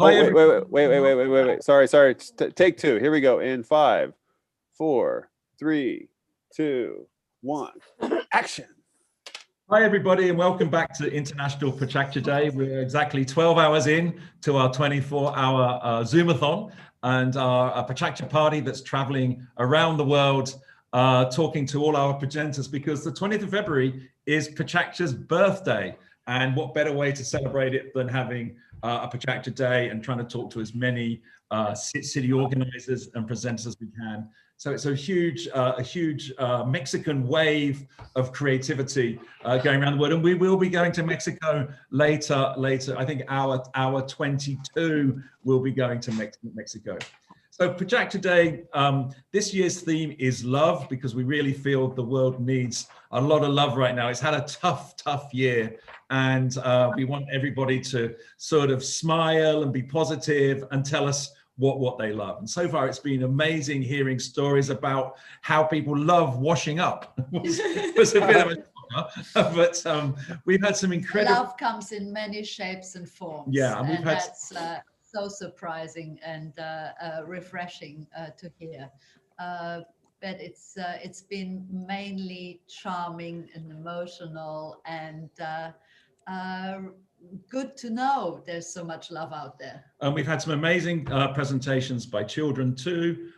Oh, wait. Sorry. Take two. Here we go. In 5, 4, 3, 2, 1. Action. Hi, everybody, and welcome back to International PechaKucha Day. We're exactly 12 hours in to our 24-hour Zoomathon and our PechaKucha party that's traveling around the world, talking to all our presenters, because the 20th of February is PechaKucha's birthday. And what better way to celebrate it than having a PechaKucha Day and trying to talk to as many city organizers and presenters as we can. So it's a huge Mexican wave of creativity going around the world, and we will be going to Mexico later. I think hour 22 we'll be going to Mexico. So PechaKucha Day, this year's theme is love, because we really feel the world needs a lot of love right now. It's had a tough year, and we want everybody to sort of smile and be positive and tell us what they love. And so far it's been amazing hearing stories about how people love washing up. It was a bit of a but we've had some incredible love comes in many shapes and forms. Yeah, and that's so surprising and refreshing to hear. But it's been mainly charming and emotional, and good to know there's so much love out there. And we've had some amazing presentations by children too,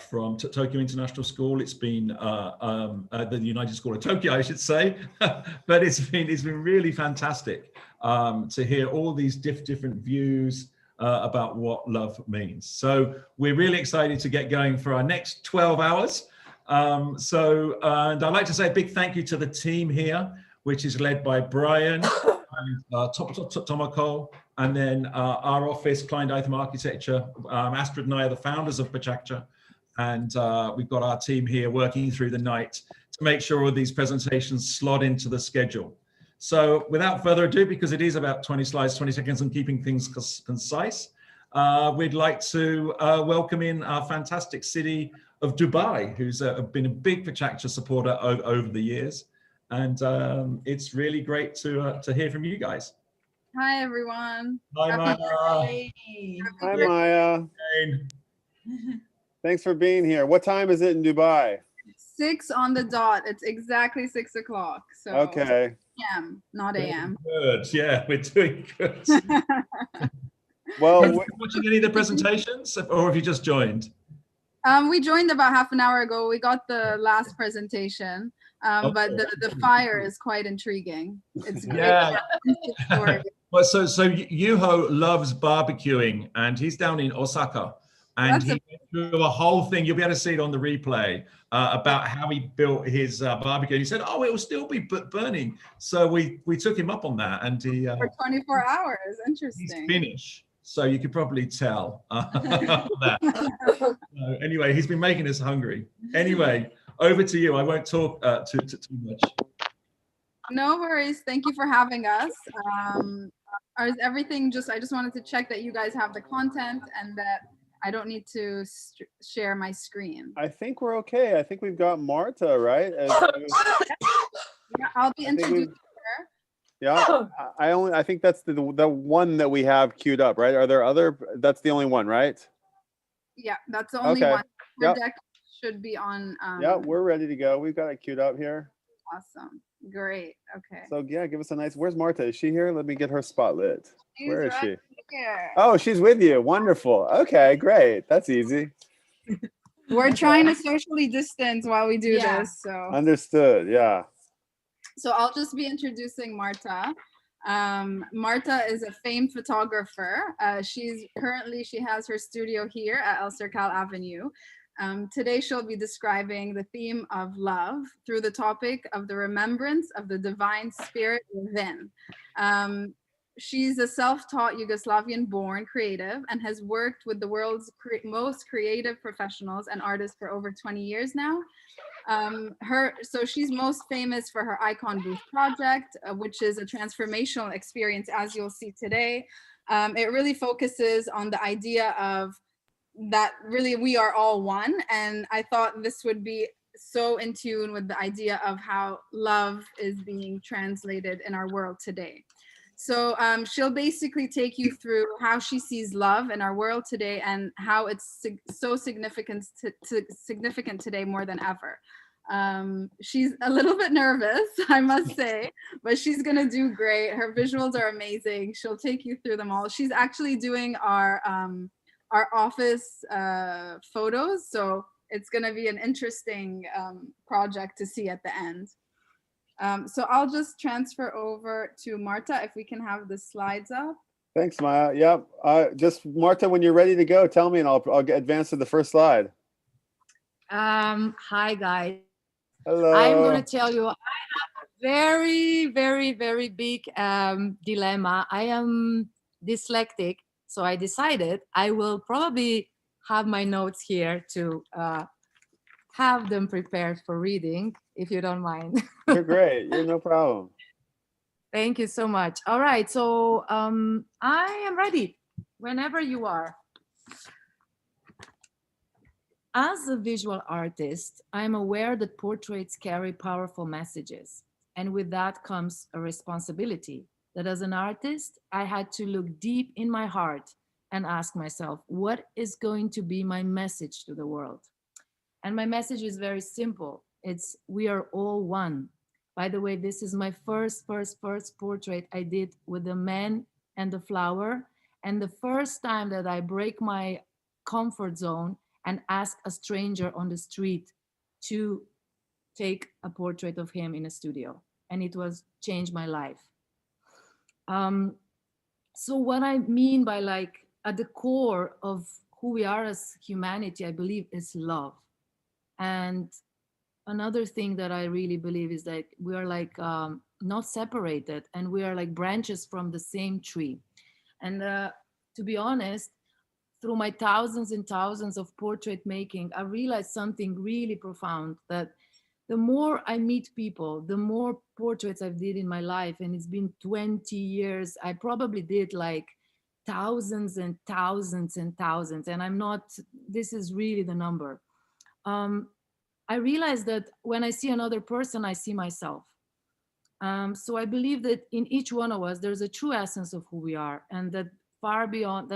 from Tokyo International School. It's been the United School of Tokyo, I should say, but it's been really fantastic to hear all these different views about what love means. So we're really excited to get going for our next 12 hours. And I'd like to say a big thank you to the team here, which is led by Brian and Tomoko, and then our office, Klein-Dytham Architecture. Astrid and I are the founders of PechaKucha, and we've got our team here working through the night to make sure all these presentations slot into the schedule. So without further ado, because it is about 20 slides, 20 seconds, and keeping things concise, we'd like to welcome in our fantastic city of Dubai, who's been a big PechaKucha supporter over the years. And it's really great to hear from you guys. Hi, everyone. Hi, Maya. Hi, Maya. Thanks for being here. What time is it in Dubai? 6 on the dot. It's exactly 6 o'clock. So okay. PM, not AM. Good. Yeah, we're doing good. Well, are you watching any of the presentations, or have you just joined? We joined about half an hour ago. We got the last presentation. But the fire is quite intriguing. It's great. Yeah. Well, so Yuho loves barbecuing, and he's down in Osaka, and he went through a whole thing. You'll be able to see it on the replay about how he built his barbecue. He said, "Oh, it will still be burning." So we took him up on that, and he for 24 hours. Interesting. He's Finnish, so you could probably tell that. Anyway, he's been making us hungry. Anyway. Over to you. I won't talk too much. No worries. Thank you for having us. Is everything I just wanted to check that you guys have the content and that I don't need to share my screen. I think we're okay. I think we've got Marta, right? Yeah, I'll be introducing her. Yeah, I think that's the one that we have queued up, right? Are there other? That's the only one, right? Yeah, that's the only one. Yep. Deck should be on. Yeah, we're ready to go. We've got it queued up here. Awesome. Great. Okay. So yeah, give us a nice. Where's Marta? Is she here? Let me get her spot lit. Where is she? Here. Oh, she's with you. Wonderful. Okay, great. That's easy. We're trying to socially distance while we do this. So understood. Yeah. So I'll just be introducing Marta. Marta is a famed photographer. She has her studio here at El Cercal Avenue. Today she'll be describing the theme of love through the topic of the remembrance of the divine spirit within. She's a self-taught Yugoslavian-born creative and has worked with the world's most creative professionals and artists for over 20 years now. So she's most famous for her Icon Booth project, which is a transformational experience, as you'll see today. It really focuses on the idea of that really we are all one, and I thought this would be so in tune with the idea of how love is being translated in our world today. So she'll basically take you through how she sees love in our world today and how it's so significant today more than ever. She's a little bit nervous, I must say, but she's gonna do great. Her visuals are amazing. She'll take you through them all. She's actually doing our office photos, so it's gonna be an interesting project to see at the end. So I'll just transfer over to Marta if we can have the slides up. Thanks, Maya. Yep. Just Marta, when you're ready to go, tell me and I'll advance to the first slide. Hi, guys. Hello. I'm going to tell you, I have a very, very, very big dilemma. I am dyslexic, so I decided I will probably have my notes here to have them prepared for reading, if you don't mind. You're great. You're no problem. Thank you so much. All right, so I am ready whenever you are. As a visual artist, I'm aware that portraits carry powerful messages, and with that comes a responsibility that as an artist, I had to look deep in my heart and ask myself, what is going to be my message to the world? And my message is very simple. It's, we are all one. By the way, this is my first portrait I did with the man and the flower. And the first time that I break my comfort zone and ask a stranger on the street to take a portrait of him in a studio. And it was changed my life. So what I mean by, like, at the core of who we are as humanity, I believe, is love. And another thing that I really believe is that we are like not separated, and we are like branches from the same tree. And to be honest, through my thousands and thousands of portrait making, I realized something really profound, that the more I meet people, the more portraits I've did in my life, and it's been 20 years, I probably did like thousands and thousands and thousands, and I'm not, this is really the number. I realized that when I see another person, I see myself. So I believe that in each one of us, there's a true essence of who we are, and that far beyond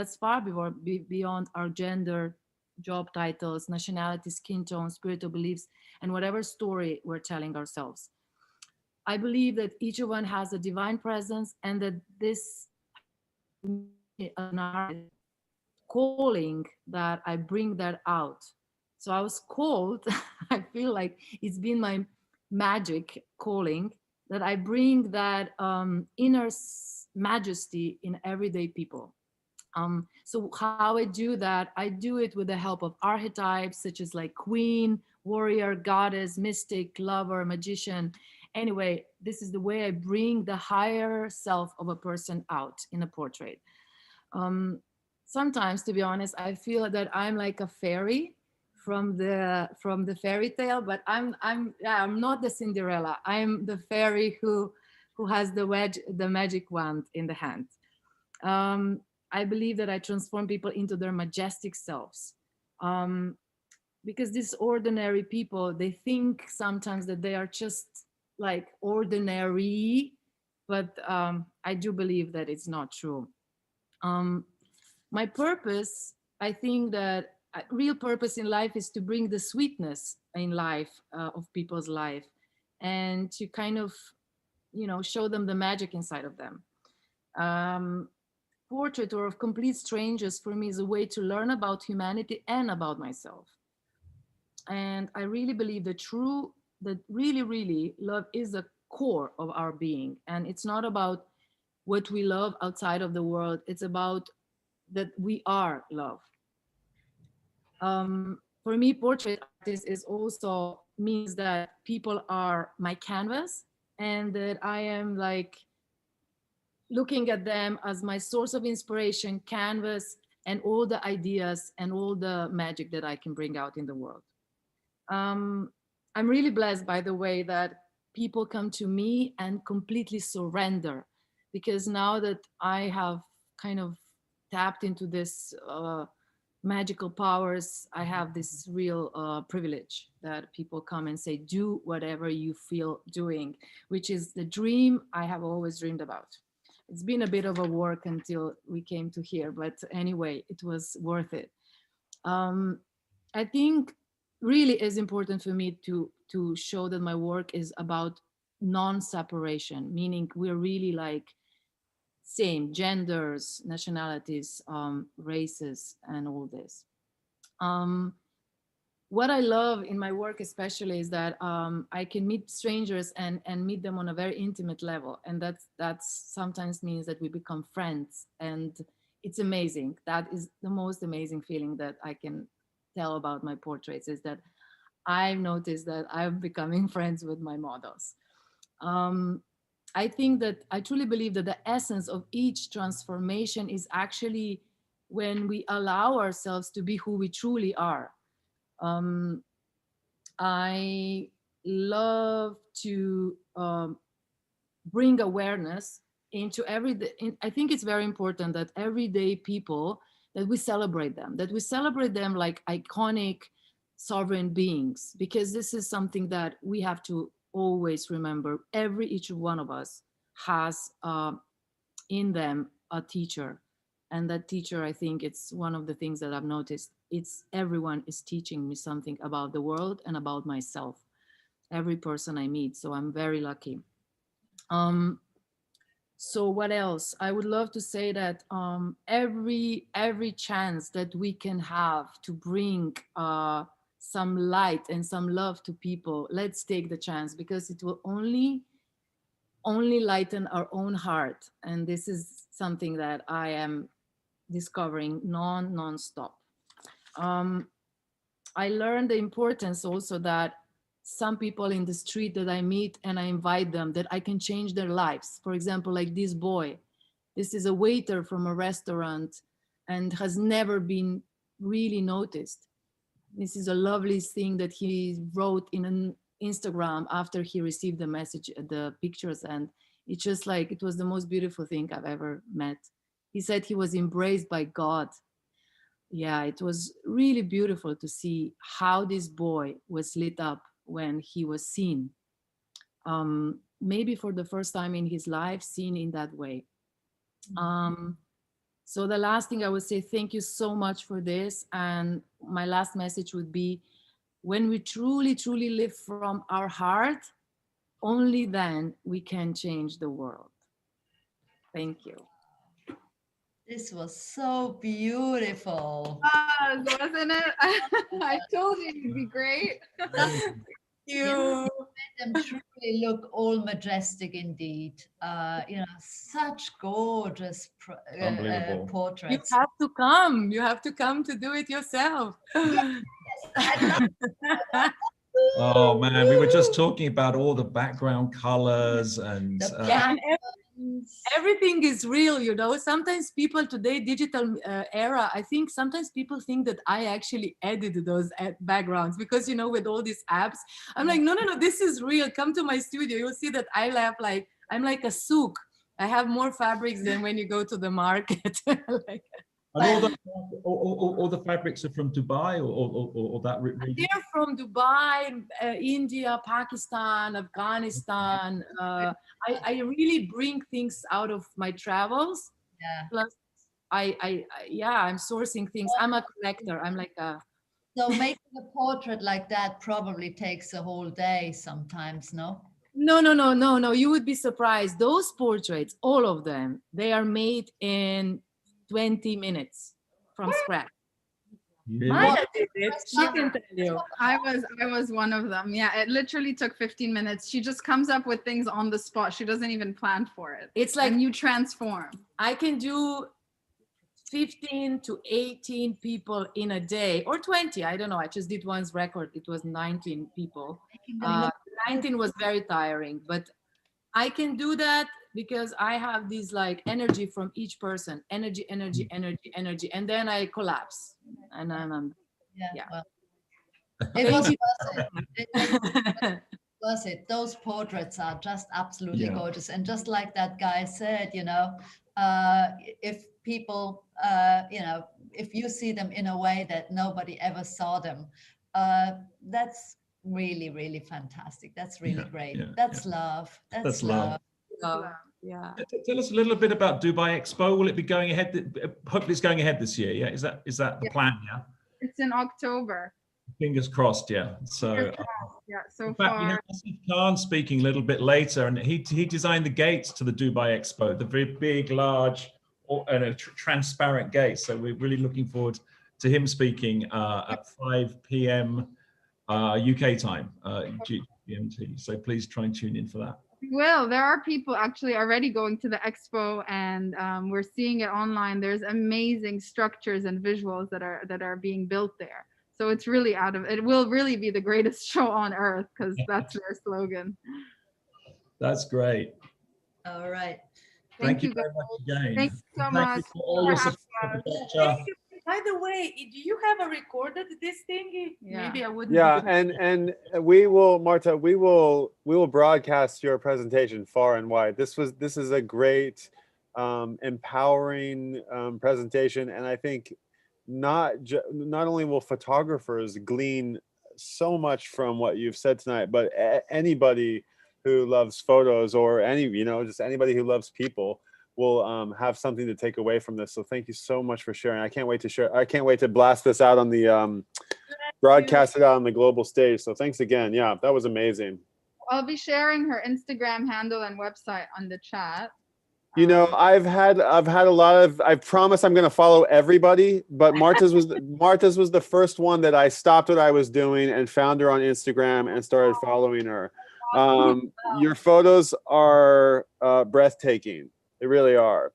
our gender, job titles, nationality, skin tone, spiritual beliefs, and whatever story we're telling ourselves. I believe that each one has a divine presence, and that this calling, that I bring that out. So I was called, I feel like it's been my magic calling, that I bring that inner majesty in everyday people. So how I do that, I do it with the help of archetypes such as like queen, warrior, goddess, mystic, lover, magician. Anyway, this is the way I bring the higher self of a person out in a portrait. Sometimes, to be honest, I feel that I'm like a fairy from the fairy tale, but I'm not the Cinderella. I'm the fairy who has the magic wand in the hand. I believe that I transform people into their majestic selves. Because these ordinary people, they think sometimes that they are just like ordinary, but I do believe that it's not true. My purpose, I think that real purpose in life is to bring the sweetness in life of people's life, and to kind of, show them the magic inside of them. Portrait or of complete strangers for me is a way to learn about humanity and about myself. And I really believe that really love is the core of our being. And it's not about what we love outside of the world. It's about that we are love. For me, portrait artist is also means that people are my canvas, and that I am like looking at them as my source of inspiration, canvas, and all the ideas and all the magic that I can bring out in the world. I'm really blessed, by the way, that people come to me and completely surrender, because now that I have kind of tapped into this magical powers, I have this real privilege that people come and say, do whatever you feel doing, which is the dream I have always dreamed about. it's been a bit of a work until we came to here, but anyway, it was worth it. I think really is important for me to show that my work is about non-separation, meaning we're really like same genders, nationalities, races, and all this. What I love in my work especially is that I can meet strangers and meet them on a very intimate level. And that's sometimes means that we become friends, and it's amazing. That is the most amazing feeling that I can tell about my portraits, is that I've noticed that I'm becoming friends with my models. I think that I truly believe that the essence of each transformation is actually when we allow ourselves to be who we truly are. I love to bring awareness into I think it's very important that everyday people, that we celebrate them like iconic sovereign beings, because this is something that we have to always remember. Each one of us has in them a teacher, and that teacher, I think it's one of the things that I've noticed, it's everyone is teaching me something about the world and about myself, every person I meet, so I'm very lucky. So what else? I would love to say that every chance that we can have to bring some light and some love to people, let's take the chance, because it will only lighten our own heart. And this is something that I am discovering non-stop. I learned the importance also that some people in the street that I meet and I invite them, that I can change their lives. For example, like this boy, this is a waiter from a restaurant and has never been really noticed. This is a lovely thing that he wrote in an Instagram after he received the message, the pictures, and it's just like, it was the most beautiful thing I've ever met. He said he was embraced by God. Yeah, it was really beautiful to see how this boy was lit up when he was seen. Maybe for the first time in his life, seen in that way. So the last thing I would say, thank you so much for this. And my last message would be, when we truly, truly live from our heart, only then we can change the world. Thank you. This was so beautiful. Wasn't it? I told you it'd be great. You made them truly look all majestic indeed. Such gorgeous portraits. You have to come. You have to come to do it yourself. Yes, I love Oh man, we were just talking about all the background colors and everything is real, you know. Sometimes people today, digital era, I think sometimes people think that I actually edited those backgrounds, because, you know, with all these apps, I'm like, no, this is real. Come to my studio. You'll see that I laugh like, I'm like a souk. I have more fabrics than when you go to the market. Like, and all the fabrics are from Dubai or that region? They're from Dubai, India, Pakistan, Afghanistan. I really bring things out of my travels. Yeah. Plus, I'm sourcing things. I'm a collector. I'm like a. So making a portrait like that probably takes a whole day sometimes, no? No. You would be surprised. Those portraits, all of them, they are made in 20 minutes from scratch. Marta did it. She can tell you. I was one of them. Yeah, it literally took 15 minutes. She just comes up with things on the spot. She doesn't even plan for it. It's like, and you transform. I can do 15 to 18 people in a day, or 20. I don't know. I just did one's record. It was 19 people. 19 was very tiring, but I can do that because I have this like energy from each person, energy, and then I collapse, and I'm Well, it was worth it. Those portraits are just absolutely gorgeous, and just like that guy said, you know, if people, if you see them in a way that nobody ever saw them, that's really, really fantastic. That's really great. That's love. That's love. Yeah. Tell us a little bit about Dubai Expo. Will it be going ahead? Hopefully it's going ahead this year. Yeah, is that the plan? Yeah. It's in October. Fingers crossed. Yeah. So. Yeah. So In fact, we have Asif Khan speaking a little bit later, and he designed the gates to the Dubai Expo, the very big, large, and transparent gates. So we're really looking forward to him speaking at 5 p.m. UK time, GMT. So please try and tune in for that. Well, there are people actually already going to the expo, and we're seeing it online. There's amazing structures and visuals that are being built there. So it's really it will really be the greatest show on earth, because that's their slogan. That's great. All right. Thank you very much again. Thank you so much. Thank you for all your support. By the way, do you have a recorded this thing? Yeah. Maybe I wouldn't. Yeah, and we will, Marta, we will broadcast your presentation far and wide. This is a great, empowering presentation, and I think not only will photographers glean so much from what you've said tonight, but anybody who loves photos, or just anybody who loves people, will have something to take away from this. So thank you so much for sharing. I can't wait to share. I can't wait to blast this out on the broadcast it out on the global stage. So thanks again. Yeah, that was amazing. I'll be sharing her Instagram handle and website on the chat. I've had a lot of. I promise I'm going to follow everybody, but Marta's was the first one that I stopped what I was doing and found her on Instagram and started following her. Your photos are breathtaking. They really are.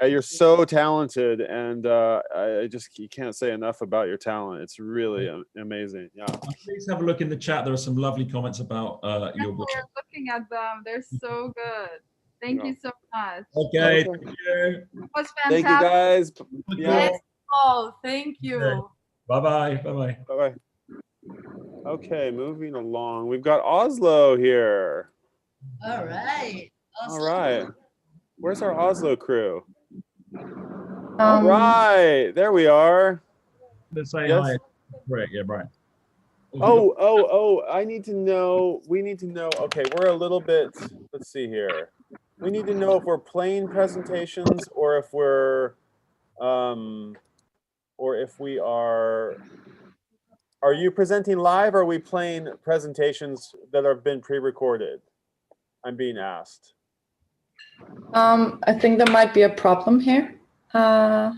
You're so talented, and you can't say enough about your talent. It's really amazing. Yeah. Please have a look in the chat. There are some lovely comments about your book. We're looking at them. They're so good. Thank you so much. Okay. Thank you. It was fantastic. Thank you, guys. Yeah. Oh, thank you. Okay. Bye-bye. Bye-bye. Bye-bye. Okay, moving along. We've got Oslo here. All right. All right. Where's our Oslo crew? All right, there we are. Let's say Yes. hi. Right, yeah, right. Oh, I need to know. We need to know. Okay, we're a little bit, let's see here. We need to know if we're playing presentations or if we're, are you presenting live, or are we playing presentations that have been pre-recorded? I'm being asked. I think there might be a problem here. Do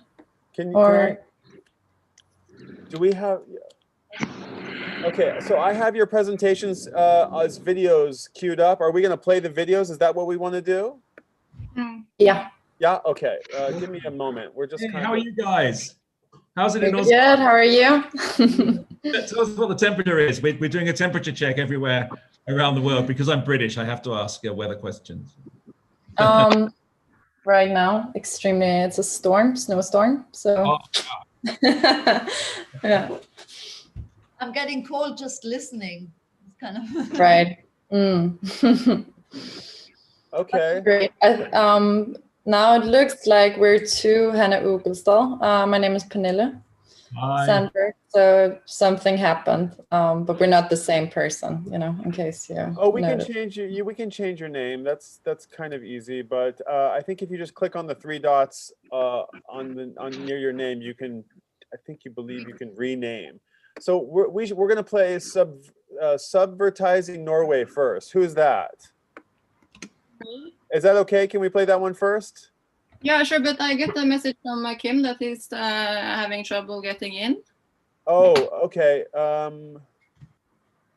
we have? Okay, so I have your presentations as videos queued up. Are we going to play the videos? Is that what we want to do? Yeah. Yeah. Okay. Give me a moment. We're just. How are you guys? How's it in Oslo? Good. How are you? Tell us what the temperature is. We're doing a temperature check everywhere around the world because I'm British. I have to ask weather questions. Right now, extremely. It's a snowstorm. So. Yeah. I'm getting cold just listening. It's kind of Right. Okay. Great. Now it looks like we're two Hannah Ugelstad. My name is Pernille Sandberg. So something happened, but we're not the same person, in case you. Oh, we can change we can change your name. That's kind of easy. But I think if you just click on the three dots on near your name, you can. I think you can rename. So we're gonna play Subvertising Norway first. Who's that? Is that okay? Can we play that one first? Yeah, sure, but I get a message from Kim that he's having trouble getting in. Oh, okay.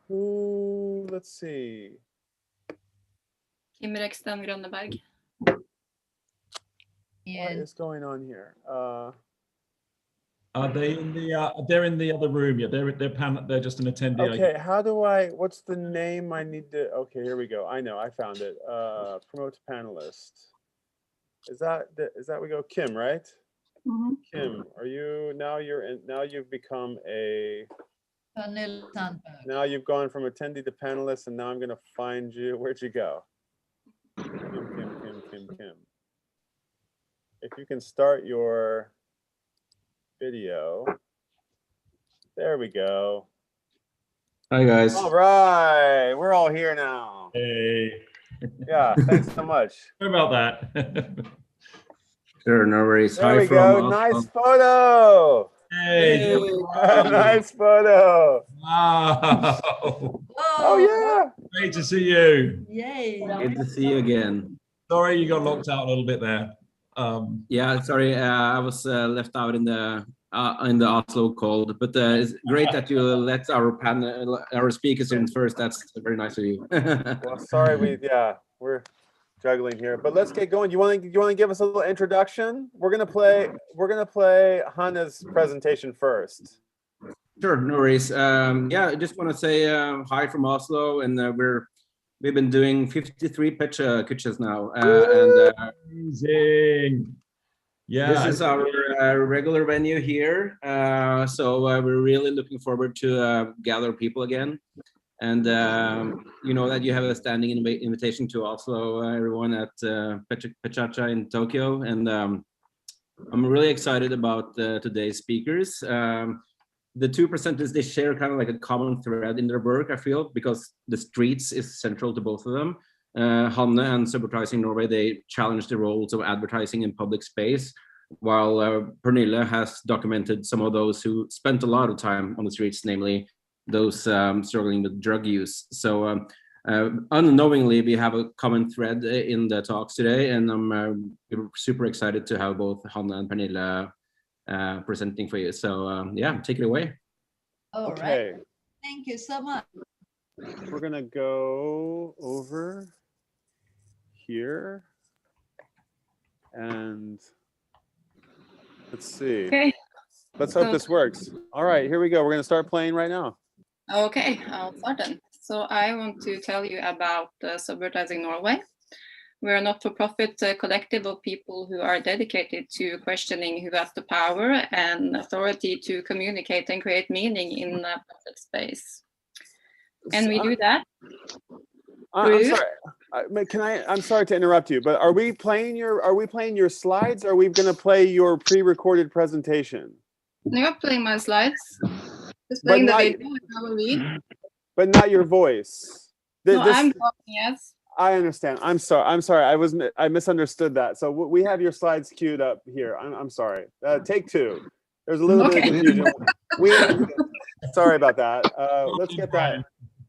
Let's see. Kim Reksten Grønneberg. Yeah. What is going on here? Are they in the? They're in the other room. Yeah, they're just an attendee. Okay, how do what's the name I need to? Okay, here we go. I know, I found it. Promote panelist. Is that we go? Kim, right? Mm-hmm. Kim, are you now? Now you've become a. Pernille Sandberg. Now you've gone from attendee to panelist, and now I'm gonna find you. Where'd you go? Kim. If you can start your video. There we go. Hi guys. All right, we're all here now. Hey. Yeah, thanks so much. Sorry about that. Sure, no worries. There we go. Nice photo. Hey. Nice photo. Wow. Oh yeah. Great to see you. Yay. Good to see you again. Sorry you got locked out a little bit there. Yeah, sorry, I was left out in the Oslo cold, but it's great that you let our speakers in first. That's very nice of you. Well, sorry, we're juggling here, but let's get going. You want to give us a little introduction? We're gonna play Hanna's presentation first. Sure, no worries. Yeah, I just want to say hi from Oslo, and we've been doing 53 PechaKuchas now, and amazing. Yeah, this is our regular venue here. So we're really looking forward to gather people again. And you know that you have a standing invitation to Oslo, everyone at PechaKucha in Tokyo. And I'm really excited about today's speakers. The two presenters, they share kind of like a common thread in their work, I feel, because the streets is central to both of them. Hanne and Subvertising Norway, they challenge the roles of advertising in public space, while Pernille has documented some of those who spent a lot of time on the streets, namely those struggling with drug use. So unknowingly, we have a common thread in the talks today, and I'm super excited to have both Hanne and Pernille presenting for you. So yeah, take it away. All right. Thank you so much. We're gonna go over here and let's see. Okay. Let's hope this works. All right, here we go. We're gonna start playing right now. Okay, I'll start then. So I want to tell you about Subvertising Norway. We're a not-for-profit collective of people who are dedicated to questioning who has the power and authority to communicate and create meaning in the public space. And we do that. I'm sorry. I'm sorry to interrupt you, but are we playing your slides? Or are we going to play your pre-recorded presentation? You're playing my slides. Just playing the video and I will read. But not your voice. I'm talking, yes. I understand. I'm sorry. I misunderstood that. So we have your slides queued up here. I'm sorry. Take two. There's a little bit of confusion. Sorry about that. Let's get that.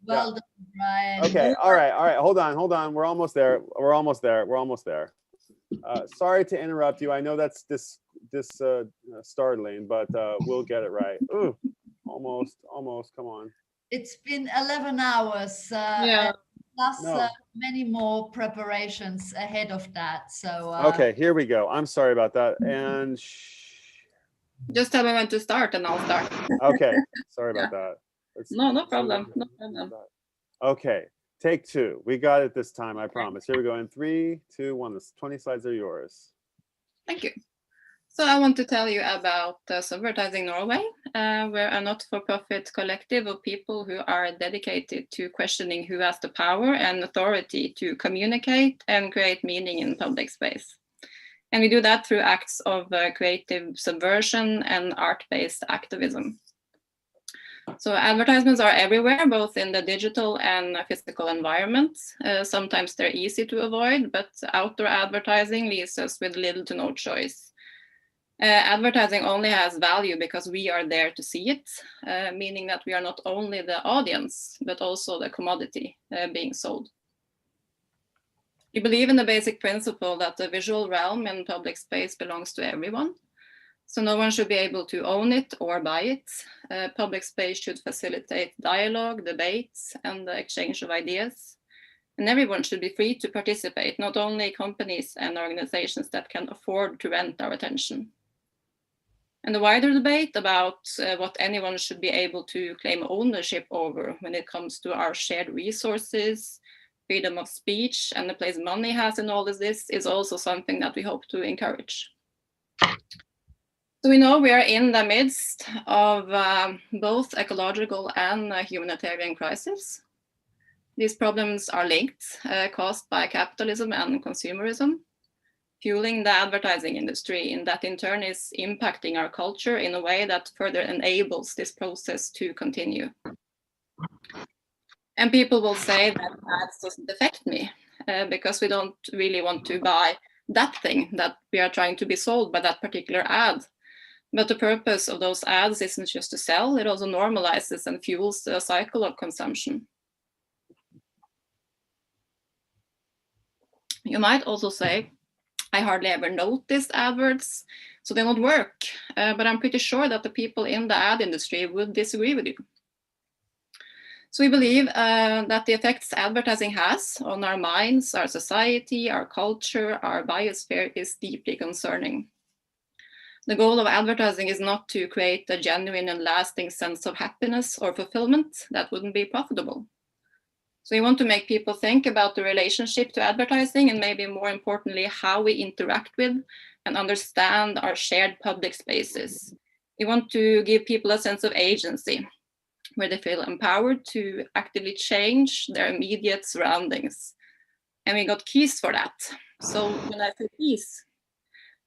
Well done, Brian. Okay. All right. Hold on. We're almost there. Sorry to interrupt you. I know that's startling, but we'll get it right. Ooh, almost. Come on. It's been 11 hours. Yeah. Plus many more preparations ahead of that. So okay, here we go. I'm sorry about that. And just tell me when to start and I'll start. Okay, sorry about that. No problem. No problem. Okay, take two. We got it this time, I promise. Here we go. In 3, 2, 1. The 20 slides are yours. Thank you. So I want to tell you about Subvertising Norway. We're a not-for-profit collective of people who are dedicated to questioning who has the power and authority to communicate and create meaning in public space. And we do that through acts of creative subversion and art-based activism. So advertisements are everywhere, both in the digital and physical environments. Sometimes they're easy to avoid, but outdoor advertising leaves us with little to no choice. Advertising only has value because we are there to see it, meaning that we are not only the audience, but also the commodity being sold. We believe in the basic principle that the visual realm in public space belongs to everyone. So no one should be able to own it or buy it. Public space should facilitate dialogue, debates, and the exchange of ideas. And everyone should be free to participate, not only companies and organizations that can afford to rent our attention. And the wider debate about what anyone should be able to claim ownership over when it comes to our shared resources, freedom of speech, and the place money has in all of this is also something that we hope to encourage. So we know we are in the midst of both ecological and humanitarian crisis. These problems are linked, caused by capitalism and consumerism, fueling the advertising industry, and that in turn is impacting our culture in a way that further enables this process to continue. And people will say that ads doesn't affect me. because we don't really want to buy that thing that we are trying to be sold by that particular ad. But the purpose of those ads isn't just to sell, it also normalizes and fuels the cycle of consumption. You might also say, I hardly ever notice adverts, so they don't work. But I'm pretty sure that the people in the ad industry would disagree with you. So we believe that the effects advertising has on our minds, our society, our culture, our biosphere is deeply concerning. The goal of advertising is not to create a genuine and lasting sense of happiness or fulfillment. That wouldn't be profitable. So you want to make people think about the relationship to advertising, and maybe more importantly, how we interact with and understand our shared public spaces. You want to give people a sense of agency, where they feel empowered to actively change their immediate surroundings. And we got keys for that. So when I say keys,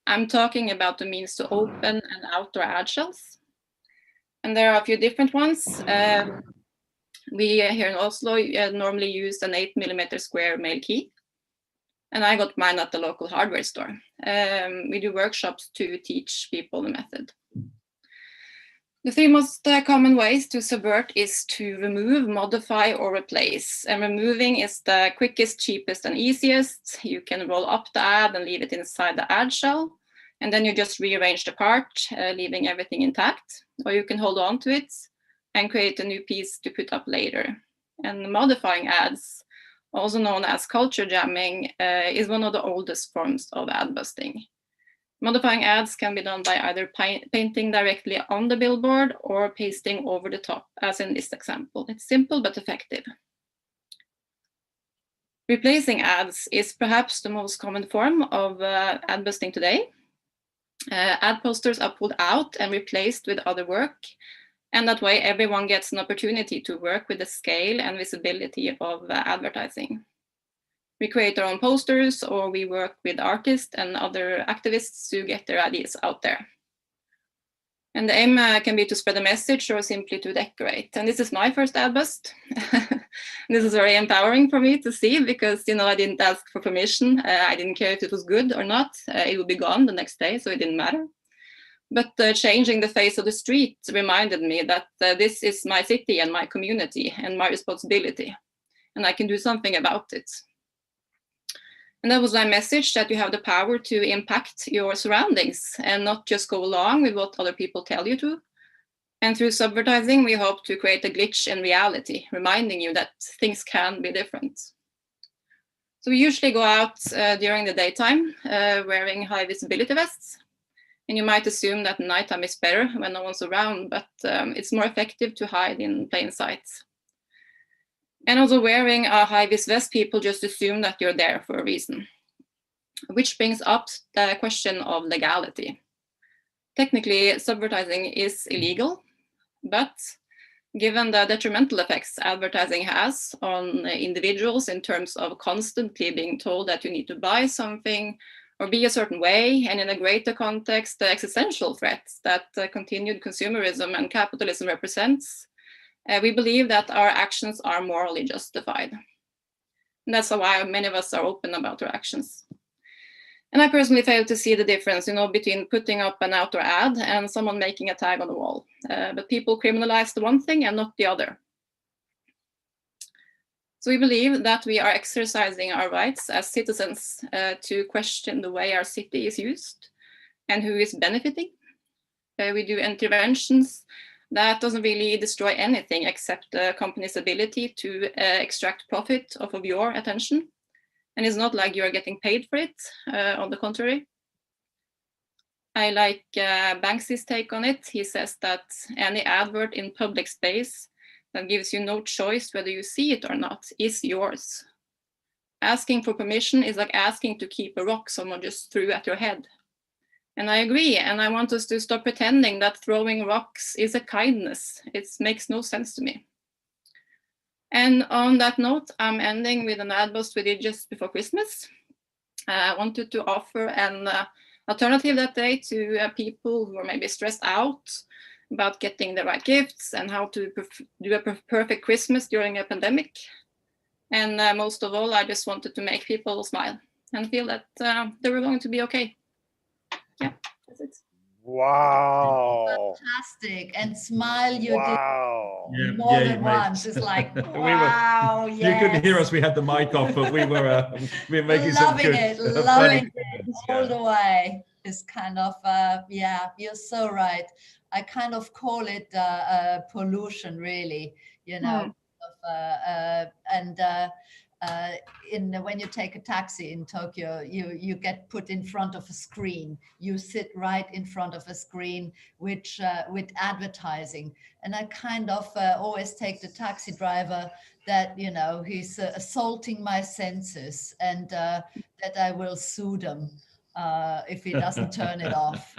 I'm talking about the means to open and outdoor ad shells. And there are a few different ones. We here in Oslo normally use an 8mm square mail key. And I got mine at the local hardware store. We do workshops to teach people the method. The three most common ways to subvert is to remove, modify, or replace. And removing is the quickest, cheapest, and easiest. You can roll up the ad and leave it inside the ad shell. And then you just rearrange the part, leaving everything intact. Or you can hold on to it and create a new piece to put up later. And modifying ads, also known as culture jamming, is one of the oldest forms of ad busting. Modifying ads can be done by either painting directly on the billboard or pasting over the top, as in this example. It's simple but effective. Replacing ads is perhaps the most common form of ad busting today. Ad posters are pulled out and replaced with other work, and that way everyone gets an opportunity to work with the scale and visibility of advertising. We create our own posters, or we work with artists and other activists to get their ideas out there. And the aim can be to spread a message or simply to decorate. And this is my first ad bust. This is very empowering for me to see because, I didn't ask for permission. I didn't care if it was good or not. It would be gone the next day, so it didn't matter. But changing the face of the street reminded me that this is my city and my community and my responsibility, and I can do something about it. And that was my message, that you have the power to impact your surroundings and not just go along with what other people tell you to. And through subvertising, we hope to create a glitch in reality, reminding you that things can be different. So we usually go out during the daytime wearing high visibility vests. And you might assume that nighttime is better when no one's around, but it's more effective to hide in plain sight. And also wearing a high-vis vest, people just assume that you're there for a reason, which brings up the question of legality. Technically, subvertising is illegal, but given the detrimental effects advertising has on individuals in terms of constantly being told that you need to buy something or be a certain way, and in a greater context, the existential threats that continued consumerism and capitalism represents, we believe that our actions are morally justified. And that's why many of us are open about our actions. And I personally fail to see the difference, between putting up an outdoor ad and someone making a tag on the wall. But people criminalize the one thing and not the other. So we believe that we are exercising our rights as citizens to question the way our city is used and who is benefiting. We do interventions that doesn't really destroy anything except the company's ability to extract profit off of your attention. And it's not like you're getting paid for it, on the contrary. I like Banksy's take on it. He says that any advert in public space that gives you no choice whether you see it or not is yours. Asking for permission is like asking to keep a rock someone just threw at your head. And I agree, and I want us to stop pretending that throwing rocks is a kindness. It makes no sense to me. And on that note, I'm ending with an ad bust we did just before Christmas. I wanted to offer an alternative that day to people who are maybe stressed out about getting the right gifts and how to do a perfect Christmas during a pandemic. And most of all, I just wanted to make people smile and feel that they were going to be okay. Yeah, that's it. Wow. Fantastic. And smile you Wow. did more than once. It's like, wow, You couldn't hear us, we had the mic off, but we were making some good, loving it all the way. It's kind of, yeah, you're so right. I kind of call it pollution, really, you know, when you take a taxi in Tokyo, you get put in front of a screen. You sit right in front of a screen, which with advertising. And I kind of always take the taxi driver that, you know, he's assaulting my senses, and that I will sue them if he doesn't turn it off.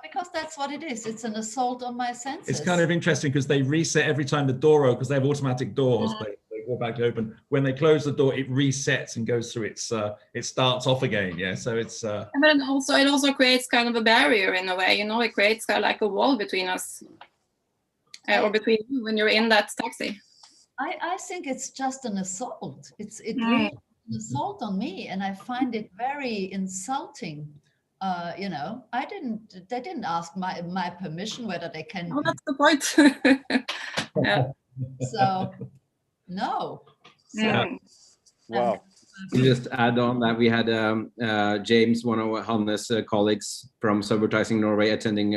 Because that's what it is. It's an assault on my senses. It's kind of interesting because they reset every time the door opens, because they have automatic doors. They go back to open. When they close the door, it resets and goes through its, it starts off again. Yeah, so it's. But it also creates kind of a barrier in a way, you know, it creates kind of like a wall between us or between you when you're in that taxi. I think it's just an assault. It's really an assault on me, and I find it very insulting. You know, they didn't ask my permission whether they can. Oh, that's the point. Yeah. So, no. So, Wow. To just add on that, we had James, one of Hanne's colleagues from Subvertising Norway, attending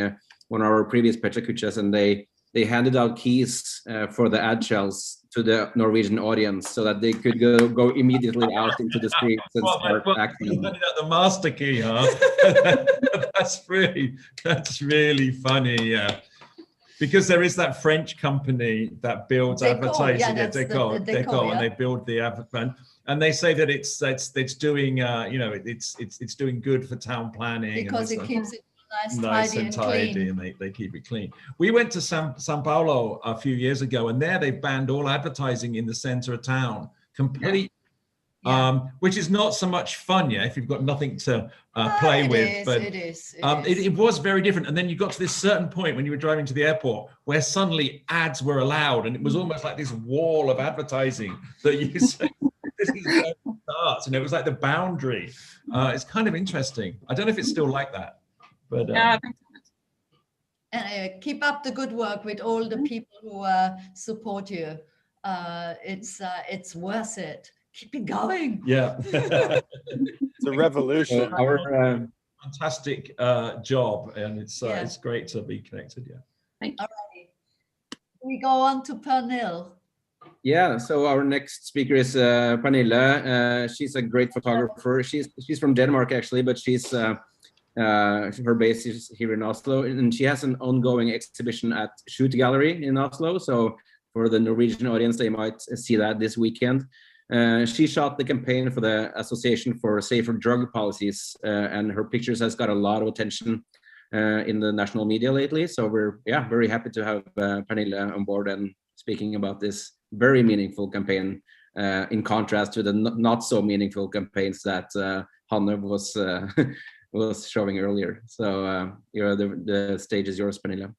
one of our previous PechaKuchas, and they handed out keys for the ad shells to the Norwegian audience so that they could go immediately out into the streets and start acting. You handed out the master key, huh? That's really funny, yeah. Because there is that French company that builds advertising, Decor, and they build the advertising, and they say that it's doing, you know, it's doing good for town planning because it keeps it nice and tidy, and they keep it clean. We went to Sao Paulo a few years ago, and there they banned all advertising in the center of town completely. Which is not so much fun, if you've got nothing to play with. But it was very different. And then you got to this certain point when you were driving to the airport where suddenly ads were allowed, and it was almost like this wall of advertising that you say, this is where it starts, and it was like the boundary. It's kind of interesting. I don't know if it's still like that, but and keep up the good work with all the people who support you. It's worth it. Keep it going. Yeah. It's a revolution. Our fantastic job, and it's great to be connected. Yeah. Alrighty. We go on to Pernille. Yeah, so our next speaker is Pernille. She's a great photographer. She's from Denmark actually, but she's her base is here in Oslo, and she has an ongoing exhibition at Shoot Gallery in Oslo. So for the Norwegian audience, they might see that this weekend. She shot the campaign for the Association for Safer Drug Policies, and her pictures has got a lot of attention in the national media lately. So we're very happy to have Pernille on board and speaking about this very meaningful campaign, in contrast to the not so meaningful campaigns that Hanne was showing earlier. So the stage is yours, Pernille.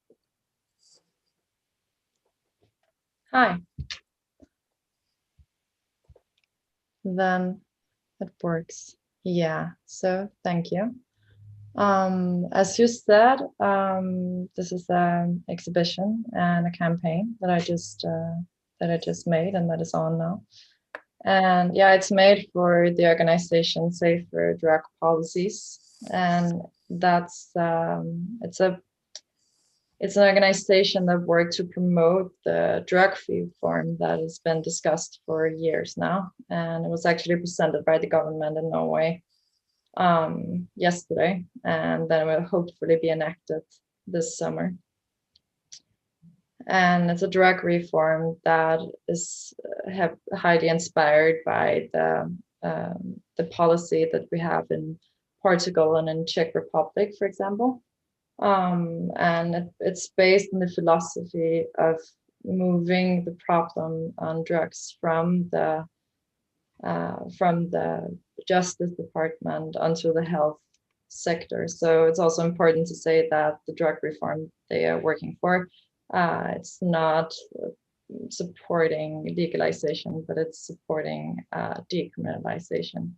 Hi. Then it works. Yeah, so thank you. As you said, this is an exhibition and a campaign that I just made and that is on now. And yeah, it's made for the organization Safer Drug Policies, and that's it's an organization that works to promote the drug-free reform that has been discussed for years now. And it was actually presented by the government in Norway yesterday, and then it will hopefully be enacted this summer. And it's a drug reform that is highly inspired by the policy that we have in Portugal and in Czech Republic, for example. And it's based on the philosophy of moving the problem on drugs from the Justice Department onto the health sector. So it's also important to say that the drug reform they are working for, it's not supporting legalization, but it's supporting decriminalization,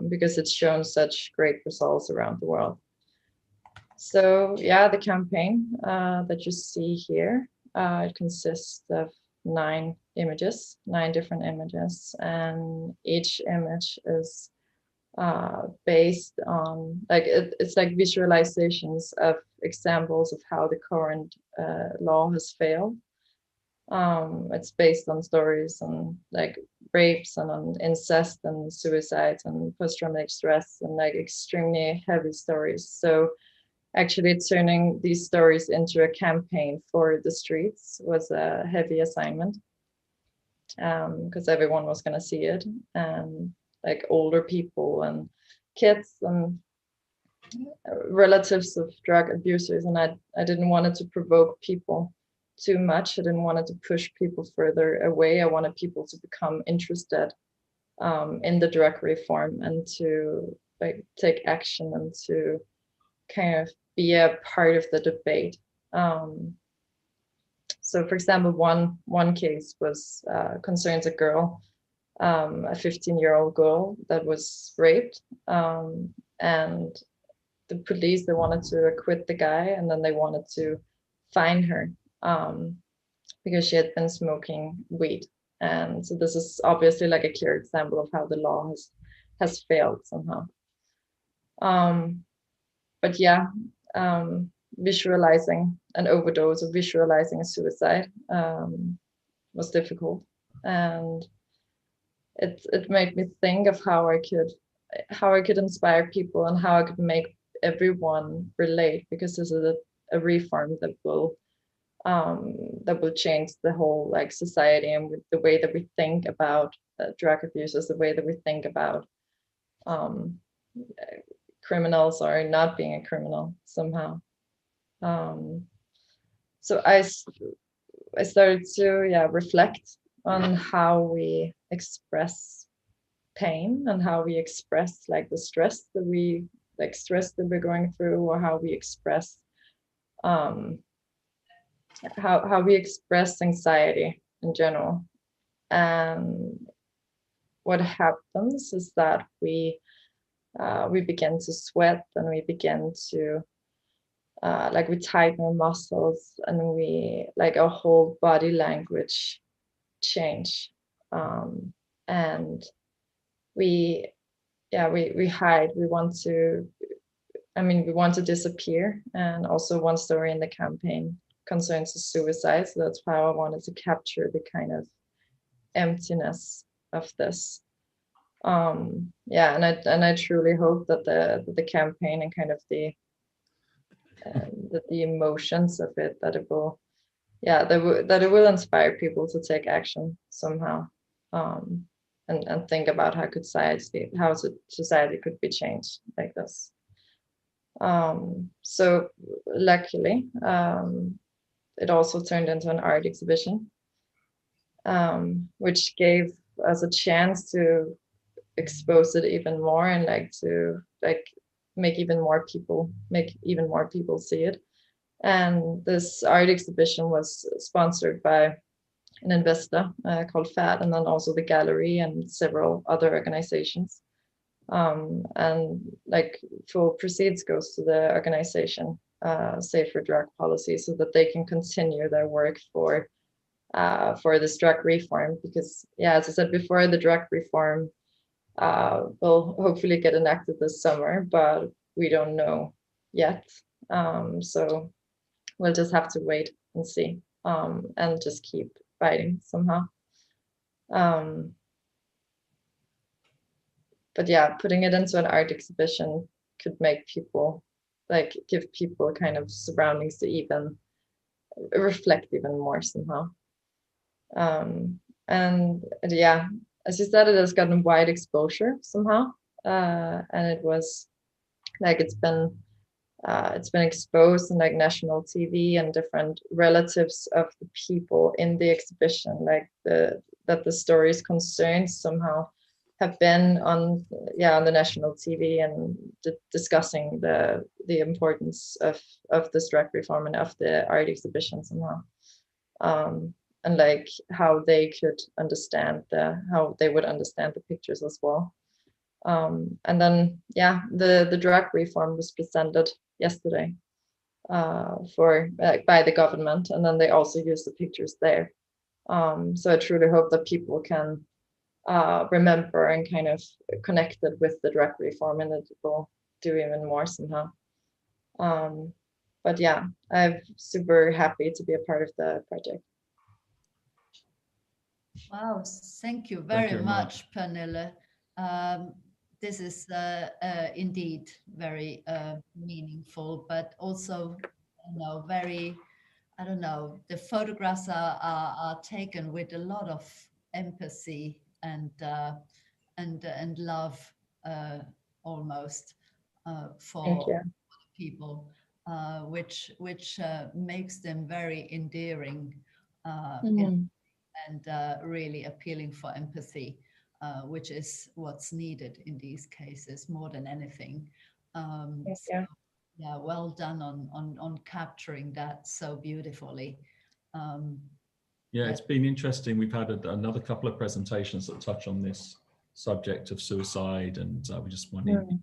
because it's shown such great results around the world. So yeah, the campaign that you see here, it consists of 9 images, 9 different images, and each image is based on, like, it's like visualizations of examples of how the current law has failed. It's based on stories on like rapes and on incest and suicides and post-traumatic stress and like extremely heavy stories. So actually turning these stories into a campaign for the streets was a heavy assignment, because everyone was going to see it, and like older people and kids and relatives of drug abusers. And I didn't want it to provoke people too much. I didn't want it to push people further away. I wanted people to become interested in the drug reform and to like take action and to kind of be a part of the debate. So for example, one case was concerns a girl, a 15-year-old girl that was raped, and the police, they wanted to acquit the guy, and then they wanted to fine her because she had been smoking weed. And so this is obviously like a clear example of how the law has failed somehow. But yeah, visualizing an overdose or visualizing a suicide was difficult, and it made me think of how I could inspire people and how I could make everyone relate, because this is a reform that will change the whole like society and with the way that we think about drug abusers, the way that we think about criminals or not being a criminal somehow. So I started to reflect on how we express pain and how we express like the stress that we're going through, or how we express how we express anxiety in general. And what happens is that we begin to sweat, and we begin to we tighten our muscles, and we like our whole body language change, and we hide. We want to disappear. And also one story in the campaign concerns the suicide, so that's how I wanted to capture the kind of emptiness of this. And I truly hope that the campaign and kind of the emotions of it, that it will inspire people to take action somehow, and think about how society could be changed like this. So luckily, it also turned into an art exhibition, which gave us a chance to expose it even more, and make even more people see it. And this art exhibition was sponsored by an investor called FAD, and then also the gallery and several other organizations. And like full proceeds goes to the organization Safer Drug Policy, so that they can continue their work for this drug reform. Because as I said before, the drug reform will hopefully get enacted this summer, but we don't know yet. So we'll just have to wait and see, and just keep fighting somehow. But putting it into an art exhibition could make people give people kind of surroundings to even reflect even more somehow. And as you said, it has gotten wide exposure somehow, and it was it's been exposed in national TV, and different relatives of the people in the exhibition, that the stories concerned somehow have been on the national TV and discussing the importance of this drug reform and of the art exhibition somehow. and like how they could understand how they would understand the pictures as well. And then yeah, the drug reform was presented yesterday for by the government, and then they also use the pictures there. So I truly hope that people can remember and kind of connect it with the drug reform, and that it will do even more somehow. But yeah, I'm super happy to be a part of the project. Wow, thank you very much, Pernille. This is indeed very meaningful, but also, you know, very, I don't know, the photographs are taken with a lot of empathy and love, almost, for people, which makes them very endearing, and really appealing for empathy, which is what's needed in these cases more than anything. So, yeah, well done on capturing that so beautifully. Yeah, it's been interesting. We've had another couple of presentations that touch on this subject of suicide, and we just one in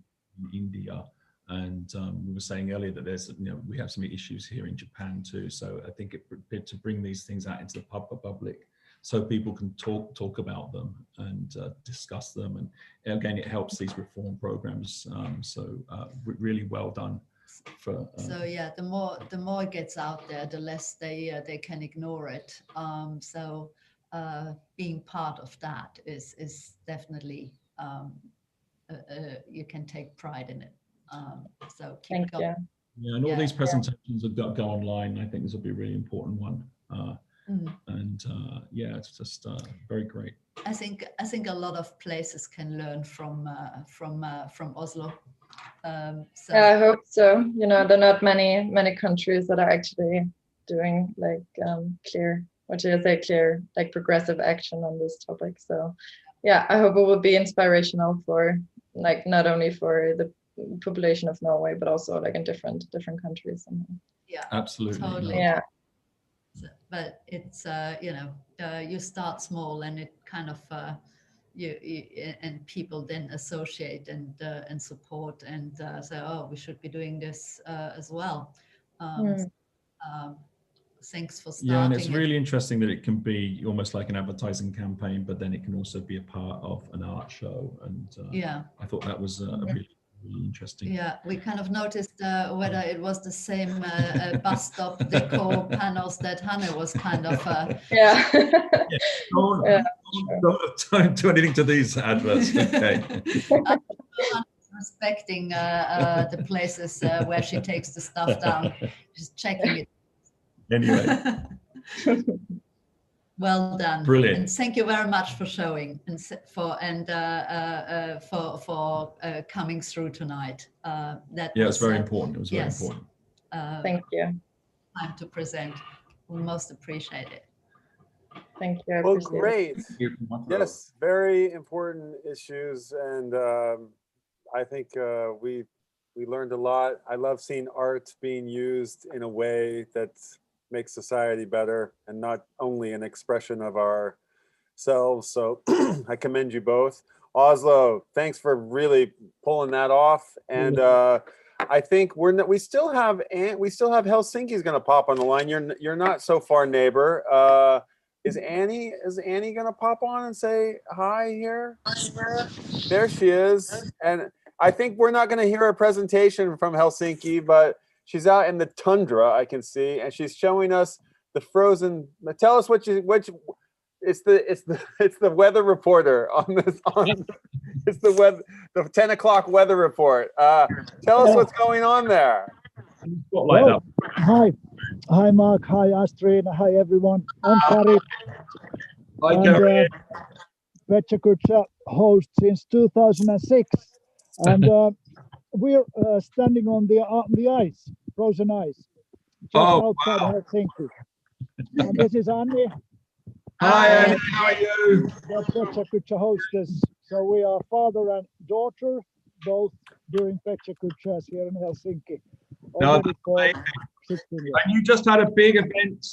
India. And we were saying earlier that there's, you know, we have some issues here in Japan too. So I think to bring these things out into the public, so people can talk about them and discuss them. And again, it helps these reform programs. So really well done. So yeah, the more it gets out there, the less they can ignore it. So being part of that is definitely, you can take pride in it. So keep going. Yeah, and all these presentations that go online. I think this will be a really important one. And yeah, it's just very great. I think a lot of places can learn from Oslo. So. Yeah, I hope so. You know, there are not many countries that are actually doing like clear like progressive action on this topic. So yeah, I hope it will be inspirational for like not only for the population of Norway, but also like in different countries. Yeah, absolutely. Totally. Yeah. But it's you know, you start small, and it kind of you and people then associate and support and say, oh, we should be doing this as well. Thanks for starting. Yeah, and it's really interesting that it can be almost like an advertising campaign, but then it can also be a part of an art show. And yeah, I thought that was really interesting. Yeah, we kind of noticed whether it was the same bus stop decor panels that Hanne was kind of. Don't do anything to these adverts. Okay. Respecting the places where she takes the stuff down, just checking it. Anyway. Well done. Brilliant. And thank you very much for showing and for coming through tonight. That it was very important. It was very important. Thank you. Time to present. We most appreciate it. Thank you. Well, great. Yes, very important issues, and I think we learned a lot. I love seeing art being used in a way that's make society better and not only an expression of ourselves. So I commend you both. Oslo, thanks for really pulling that off. And I think we still have Helsinki's going to pop on the line. You're not so far, neighbor. Is Annie going to pop on and say hi here? There she is. And I think we're not going to hear a presentation from Helsinki, but she's out in the tundra, I can see, and she's showing us the frozen. Tell us which it's the weather reporter on this. It's the 10 o'clock weather report. Tell us what's going on there. Well, hi Mark, hi Astrid, hi everyone. I'm Curate. Hi Curate. PechaKucha host since 2006, and we're standing on the ice, frozen ice, just outside Helsinki. And this is Annie. Hi Annie, how are you? The PechaKucha hostess. So we are father and daughter, both doing PechaKuchas here in Helsinki. Already for 16 years. And you just had a big event,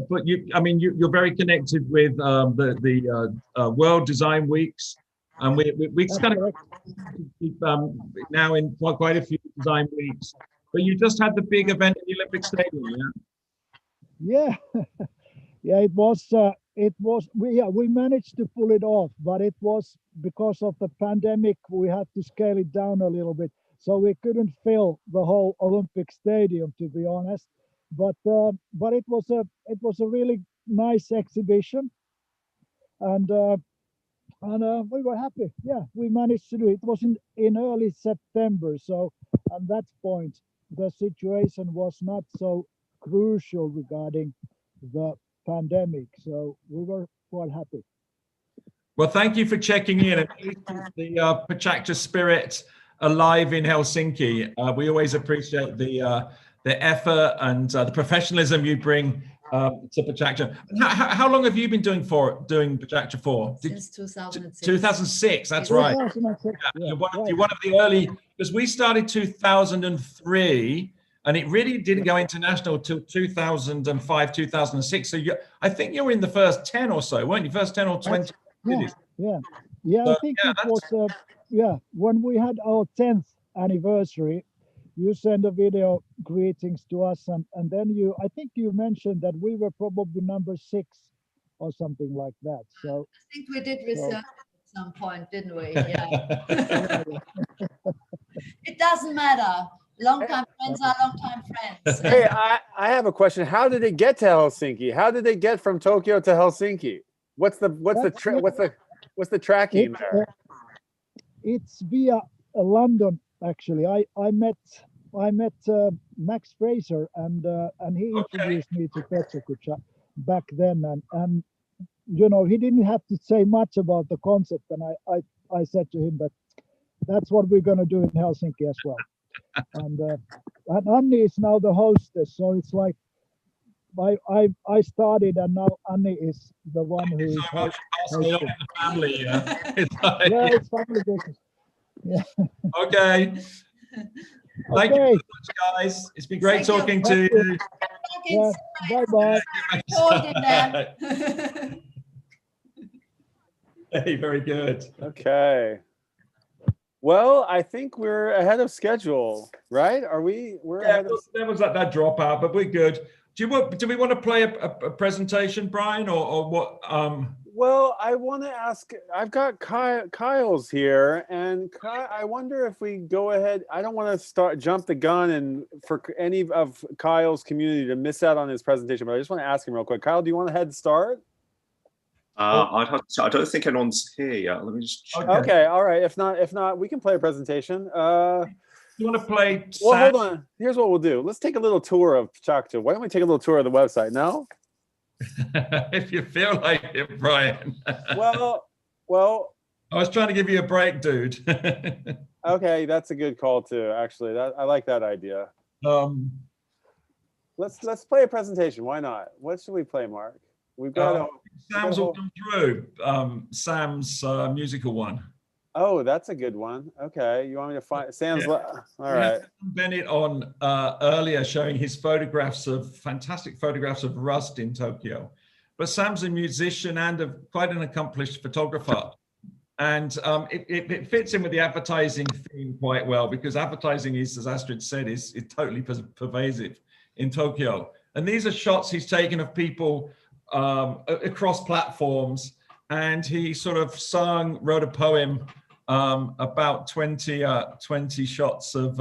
but you're very connected with the World Design Weeks, and we kind of keep now in quite a few design weeks. But you just had the big event at the Olympic Stadium, yeah? Yeah, it was. We managed to pull it off, but it was because of the pandemic. We had to scale it down a little bit, so we couldn't fill the whole Olympic Stadium, to be honest. But it was a really nice exhibition, and we were happy. Yeah, we managed to do it. It was in early September, so at that point the situation was not so crucial regarding the pandemic, so we were quite happy. Well, thank you for checking in and the PechaKucha spirit alive in Helsinki. We always appreciate the effort and the professionalism you bring to PechaKucha. How long have you been doing PechaKucha for? Since 2006. 2006, that's right. 2006, You're one of the early, because we started 2003. And it really didn't go international till 2005, 2006. So I think you were in the first 10 or so, weren't you? First 10 or 20 cities. Yeah. So, I think it was, when we had our 10th anniversary, you sent a video greetings to us. And then I think you mentioned that we were probably number 6 or something like that. So I think we did research at some point, didn't we? Yeah. It doesn't matter. Long-time friends are long-time friends. Hey, I have a question. How did it get to Helsinki? How did they get from Tokyo to Helsinki? What's the tracking there? It's via London, actually. I met Max Fraser, and he introduced me to PechaKucha back then, and he didn't have to say much about the concept, and I said to him that that's what we're going to do in Helsinki as well. And Anni is now the hostess, so it's like I started, and now Anni is the one who is the family. It's it's family business. Yeah. Okay. Thank you very much, guys. It's been great talking to you. Yeah. Bye bye. Hey, very good. Okay. Well, I think we're ahead of schedule, right? Are we? We're ahead of... There was that dropout, but we're good. Do we want to play a presentation, Brian, or what? Well, I want to ask. I've got Kyle's here, and I wonder if we go ahead. I don't want to jump the gun, and for any of Kyle's community to miss out on his presentation. But I just want to ask him real quick. Kyle, do you want to head start? I don't think anyone's here yet. Let me just check. Okay, all right. If not, we can play a presentation. You want to play? Well, hold on. Here's what we'll do. Let's take a little tour of PechaKucha. Why don't we take a little tour of the website? No? If you feel like it, Brian. Well. I was trying to give you a break, dude. Okay, that's a good call too. Actually, I like that idea. Let's play a presentation. Why not? What should we play, Mark? We've got Sam's will come through. Sam's musical one. Oh, that's a good one. Okay, you want me to find Sam's? All right. Bennett on earlier showing his fantastic photographs of rust in Tokyo. But Sam's a musician and quite an accomplished photographer. And it fits in with the advertising theme quite well, because advertising is, as Astrid said, is totally pervasive in Tokyo. And these are shots he's taken of people across platforms, and he sort of wrote a poem about 20 shots of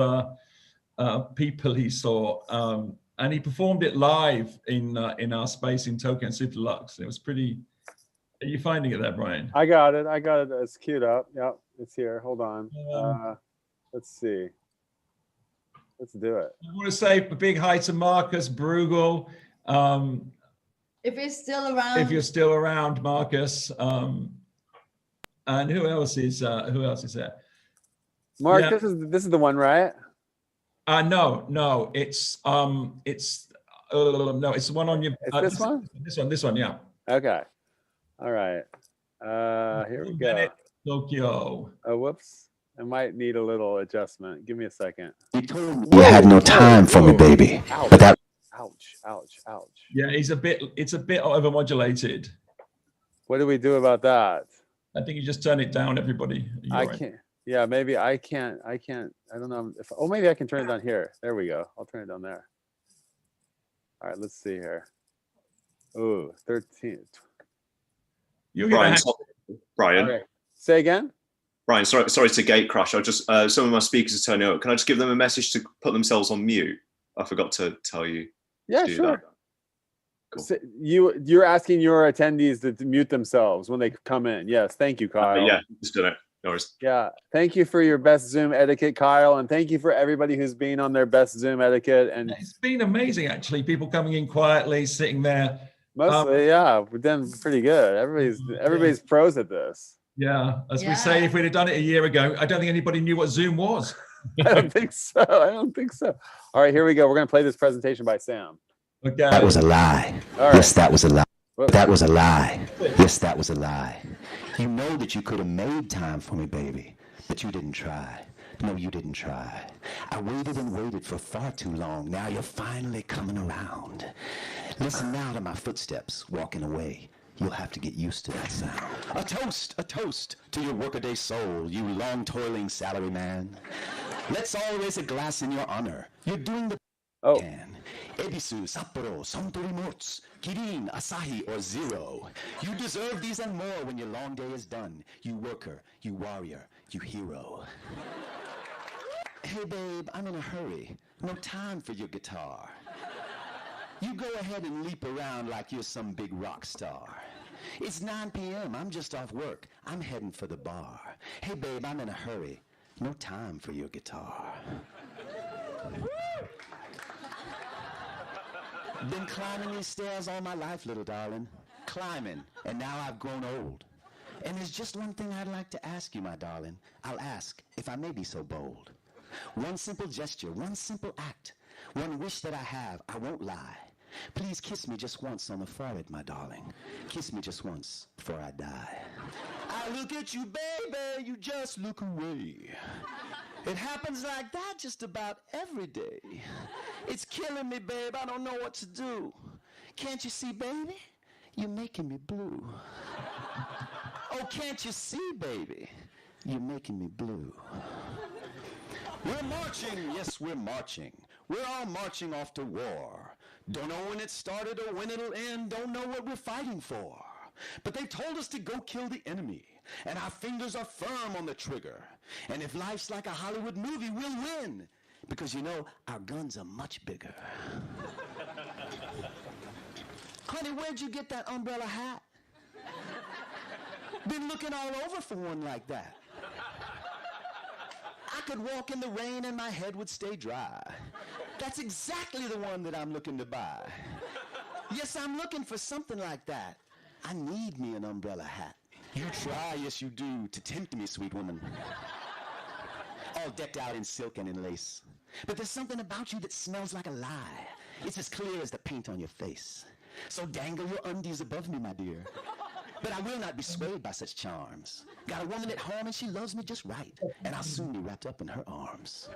people he saw, and he performed it live in our space in Tokyo in Super Lux. It was pretty. Are you finding it there, Brian? I got it. It's queued up. Yep, it's here. Hold on. Let's see. Let's do it. I want to say a big hi to Marcus Bruegel. If he's still around. If you're still around, Marcus. And who else is there? Mark, yeah. This is the one, right? No, it's no, it's the one on your. This one. This one, yeah. Okay. All right. Here we go. Tokyo. Oh, whoops. It might need a little adjustment. Give me a second. You told me you had no time for me, baby. Ouch. But that. Ouch, ouch, ouch. Yeah, it's a bit overmodulated. What do we do about that? I think you just turn it down, everybody. I can't. Yeah, maybe I can't. I don't know if. Oh, maybe I can turn it down here. There we go. I'll turn it down there. All right, let's see here. Ooh, 13. Brian. Okay. Say again. Brian, sorry to gate crash. I just some of my speakers are turning up. Can I just give them a message to put themselves on mute? I forgot to tell you. Yeah, to do sure. That. Cool. So you're asking your attendees to mute themselves when they come in. Yes, thank you, Kyle. Yeah, just done it. No worries. Yeah, thank you for your best Zoom etiquette, Kyle, and thank you for everybody who's been on their best Zoom etiquette. And it's been amazing, actually. People coming in quietly, sitting there. Mostly, yeah, we've done pretty good. Everybody's pros at this. Yeah, as we say, if we'd have done it a year ago, I don't think anybody knew what Zoom was. I don't think so. All right, here we go. We're going to play this presentation by Sam. Okay. That was a lie. All right. Yes, that was a lie. That was a lie. Yes, that was a lie. You know that you could have made time for me, baby, but you didn't try. No, you didn't try. I waited and waited for far too long. Now you're finally coming around. Listen now to my footsteps walking away. You'll have to get used to that sound. A toast to your workaday soul, you long toiling salary man. Let's all raise a glass in your honor. You're doing the can. Ebisu, Sapporo, Suntory Mots, Kirin, Asahi, or Zero. You deserve these and more when your long day is done. You worker, you warrior, you hero. Hey babe, I'm in a hurry. No time for your guitar. You go ahead and leap around like you're some big rock star. It's 9 p.m. I'm just off work. I'm heading for the bar. Hey babe, I'm in a hurry. No time for your guitar. Been climbing these stairs all my life, little darling. Climbing, and now I've grown old. And there's just one thing I'd like to ask you, my darling. I'll ask, if I may be so bold. One simple gesture, one simple act, one wish that I have, I won't lie. Please kiss me just once on the forehead, my darling. Kiss me just once before I die. I look at you, baby, you just look away. It happens like that just about every day. It's killing me, babe, I don't know what to do. Can't you see, baby? You're making me blue. Oh, can't you see, baby? You're making me blue. We're marching, yes, we're marching. We're all marching off to war. Don't know when it started or when it'll end. Don't know what we're fighting for. But they told us to go kill the enemy. And our fingers are firm on the trigger. And if life's like a Hollywood movie, we'll win. Because, you know, our guns are much bigger. Honey, where'd you get that umbrella hat? Been looking all over for one like that. I could walk in the rain and my head would stay dry. That's exactly the one that I'm looking to buy. Yes, I'm looking for something like that. I need me an umbrella hat. You try, yes you do, to tempt me, sweet woman. All decked out in silk and in lace. But there's something about you that smells like a lie. It's as clear as the paint on your face. So dangle your undies above me, my dear. But I will not be swayed by such charms. Got a woman at home and she loves me just right. And I'll soon be wrapped up in her arms.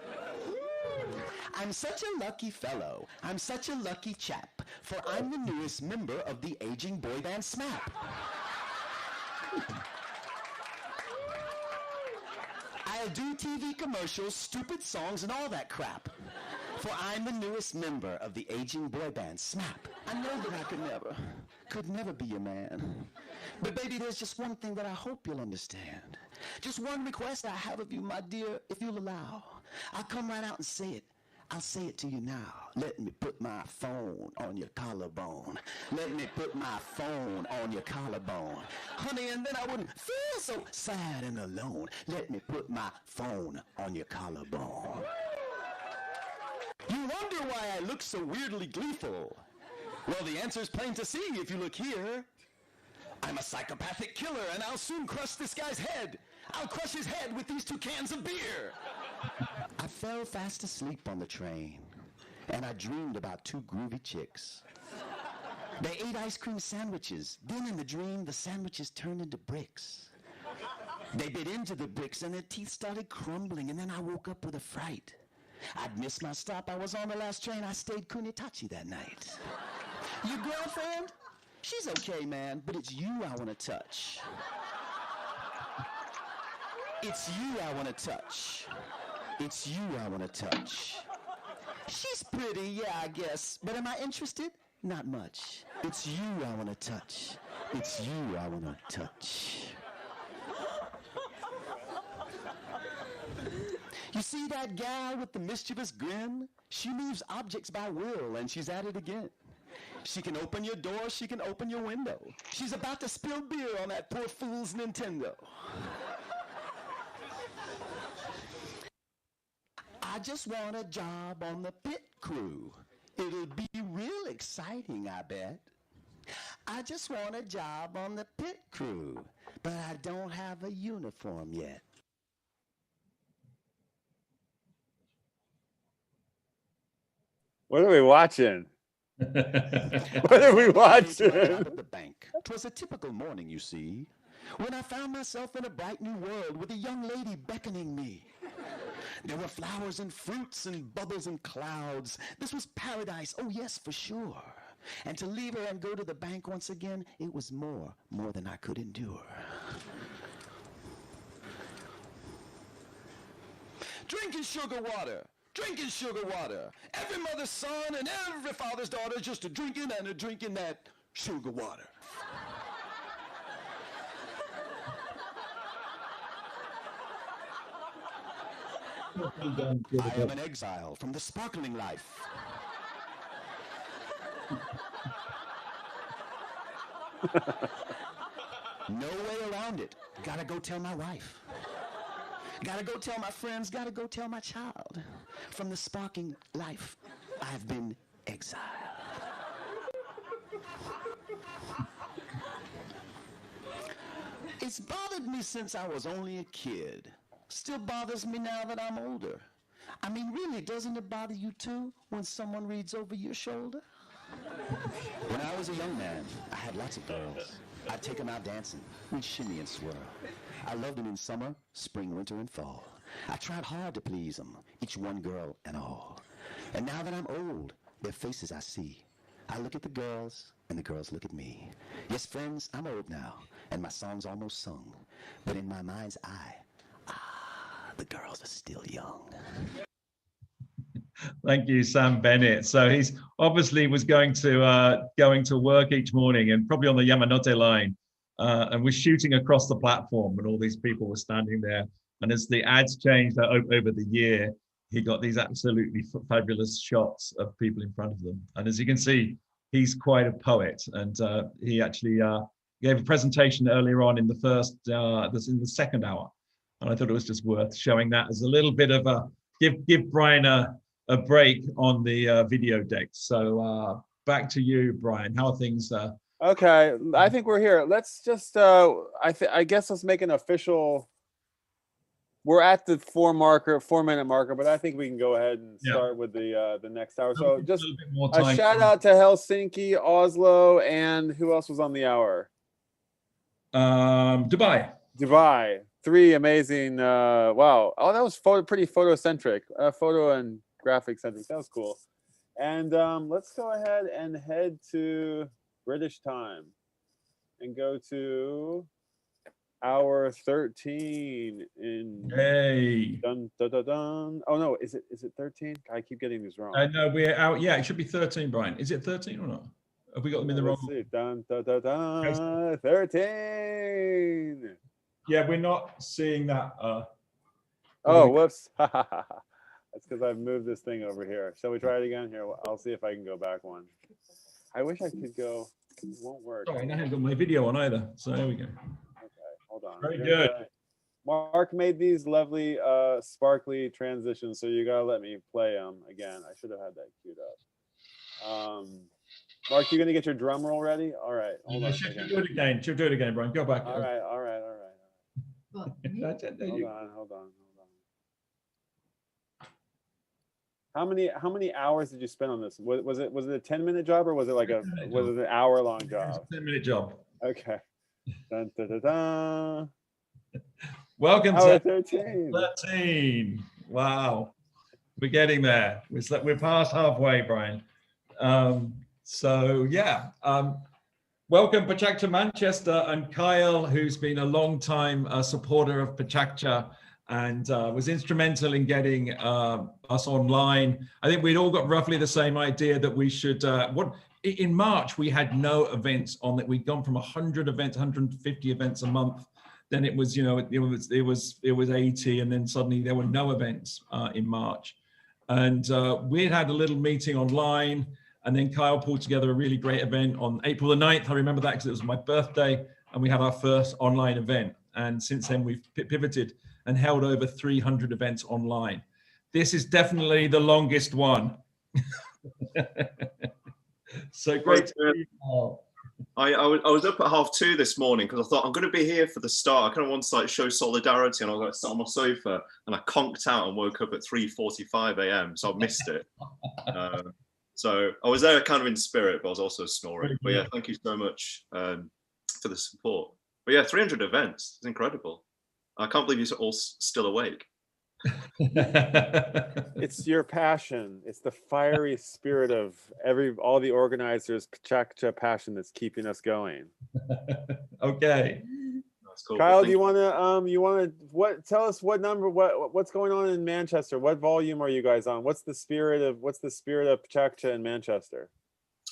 I'm such a lucky fellow. I'm such a lucky chap. For I'm the newest member of the aging boy band SMAP. I'll do TV commercials, stupid songs, and all that crap. For I'm the newest member of the aging boy band SMAP. I know that I could never be your man. But baby, there's just one thing that I hope you'll understand. Just one request I have of you, my dear, if you'll allow. I'll come right out and say it. I'll say it to you now. Let me put my phone on your collarbone. Let me put my phone on your collarbone. Honey, and then I wouldn't feel so sad and alone. Let me put my phone on your collarbone. You wonder why I look so weirdly gleeful. Well, the answer's plain to see if you look here. I'm a psychopathic killer, and I'll soon crush this guy's head. I'll crush his head with these 2 cans of beer. I fell fast asleep on the train, and I dreamed about 2 groovy chicks. They ate ice cream sandwiches. Then in the dream, the sandwiches turned into bricks. They bit into the bricks and their teeth started crumbling, and then I woke up with a fright. I'd missed my stop. I was on the last train. I stayed Kunitachi that night. Your girlfriend? She's okay, man, but it's you I want to touch. It's you I want to touch. It's you I want to touch. She's pretty, yeah, I guess, but am I interested? Not much. It's you I want to touch. It's you I want to touch. You see that gal with the mischievous grin? She moves objects by will, and she's at it again. She can open your door, she can open your window. She's about to spill beer on that poor fool's Nintendo. I just want a job on the pit crew. It'll be real exciting, I bet. I just want a job on the pit crew, but I don't have a uniform yet. What are we watching? What are we watching? At the bank. 'Twas a typical morning, you see, when I found myself in a bright new world with a young lady beckoning me. There were flowers and fruits and bubbles and clouds. This was paradise, oh yes, for sure. And to leave her and go to the bank once again, it was more than I could endure. Drinking sugar water. Drinking sugar water. Every mother's son and every father's daughter just a drinking that sugar water. I am an exile from the sparkling life. No way around it. Gotta go tell my wife. Gotta go tell my friends. Gotta go tell my child. From the sparkling life, I've been exiled. It's bothered me since I was only a kid. Still bothers me now that I'm older. I mean, really, doesn't it bother you too when someone reads over your shoulder? When I was a young man, I had lots of girls. I'd take them out dancing. We'd shimmy and swirl. I loved them in summer, spring, winter, and fall. I tried hard to please them, each one girl and all. And now that I'm old, their faces I see. I look at the girls, and the girls look at me. Yes, friends, I'm old now, and my song's almost sung. But in my mind's eye, the girls are still young. Thank you, Sam Bennett. So he's obviously was going to work each morning and probably on the Yamanote line, and was shooting across the platform when all these people were standing there. And as the ads changed over the year, he got these absolutely fabulous shots of people in front of them. And as you can see, he's quite a poet, and he actually gave a presentation earlier on in the second hour. And I thought it was just worth showing that as a little bit of a give Brian a break on the video deck. So back to you, Brian. How are things? Okay, I think we're here. Let's just I guess let's make an official. We're at the 4-minute marker, but I think we can go ahead and start with the next hour. So just a shout out to Helsinki, Oslo, and who else was on the hour? Dubai. 3 amazing. Wow. Oh, that was pretty photocentric. Photo and graphic centric. That was cool. And let's go ahead and head to British time and go to hour 13 in dun, dun, dun, dun. Oh no, is it 13? I keep getting these wrong. No, we're out. Yeah, it should be 13, Brian. Is it 13 or not? Have we got them in the wrong? See. Dun, dun, dun, dun, 13. Yeah, we're not seeing that. Oh, whoops. That's because I've moved this thing over here. Shall we try it again? Here, I'll see if I can go back one. I wish I could go. It won't work. Sorry, I haven't got my video on either. So there we go. Okay, hold on. Very good. Mark made these lovely sparkly transitions, so you gotta let me play them again. I should have had that queued up. Mark, you gonna get your drum roll ready? All right. Hold on. She'll do it again. She'll do it again, Brian. Go back. All right. Hold on. How many hours did you spend on this? Was it a 10-minute job, or was it like was it an hour-long job? It was a 10-minute job. Okay. Dun, dun, dun, dun. Welcome Hour to 13. 13. Wow, we're getting there. We're past halfway, Brian. So yeah, welcome PechaKucha Manchester and Kyle, who's been a long time supporter of PechaKucha and was instrumental in getting us online. I think we'd all got roughly the same idea that we should, in March, we had no events on that. We'd gone from 100 events, 150 events a month. Then it was, it was 80, and then suddenly there were no events in March. And we'd had a little meeting online, and then Kyle pulled together a really great event on April the 9th. I remember that because it was my birthday, and we had our first online event. And since then we've pivoted and held over 300 events online. This is definitely the longest one. So great to be here. I was up at 2:30 this morning because I thought I'm going to be here for the start. I kind of wanted to like show solidarity, and I was like sat on my sofa and I conked out and woke up at 3:45 a.m. So I missed it. So I was there kind of in spirit, but I was also snoring. But yeah, thank you so much for the support. But yeah, 300 events, it's incredible. I can't believe you're all still awake. It's your passion. It's the fiery spirit of all the organizers' PechaKucha passion that's keeping us going. Okay. That's cool. Kyle, do you want to tell us what number, what's going on in Manchester? What volume are you guys on? What's the spirit of PechaKucha in Manchester?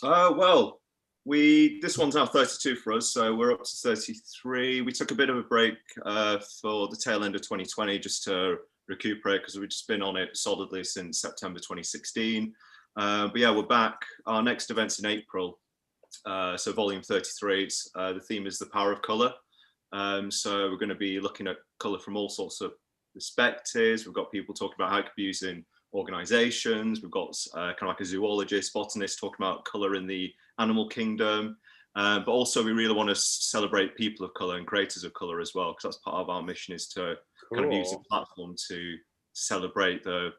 Well, this one's now 32 for us, so we're up to 33. We took a bit of a break for the tail end of 2020 just to recuperate because we've just been on it solidly since September 2016. But yeah, we're back. Our next event's in April, so volume 33. The theme is the power of colour. So we're going to be looking at colour from all sorts of perspectives. We've got people talking about how it could be used in organisations. We've got kind of like a zoologist, botanist talking about colour in the animal kingdom. But also we really want to celebrate people of colour and creators of colour as well, because that's part of our mission, is to kind of use the platform to celebrate the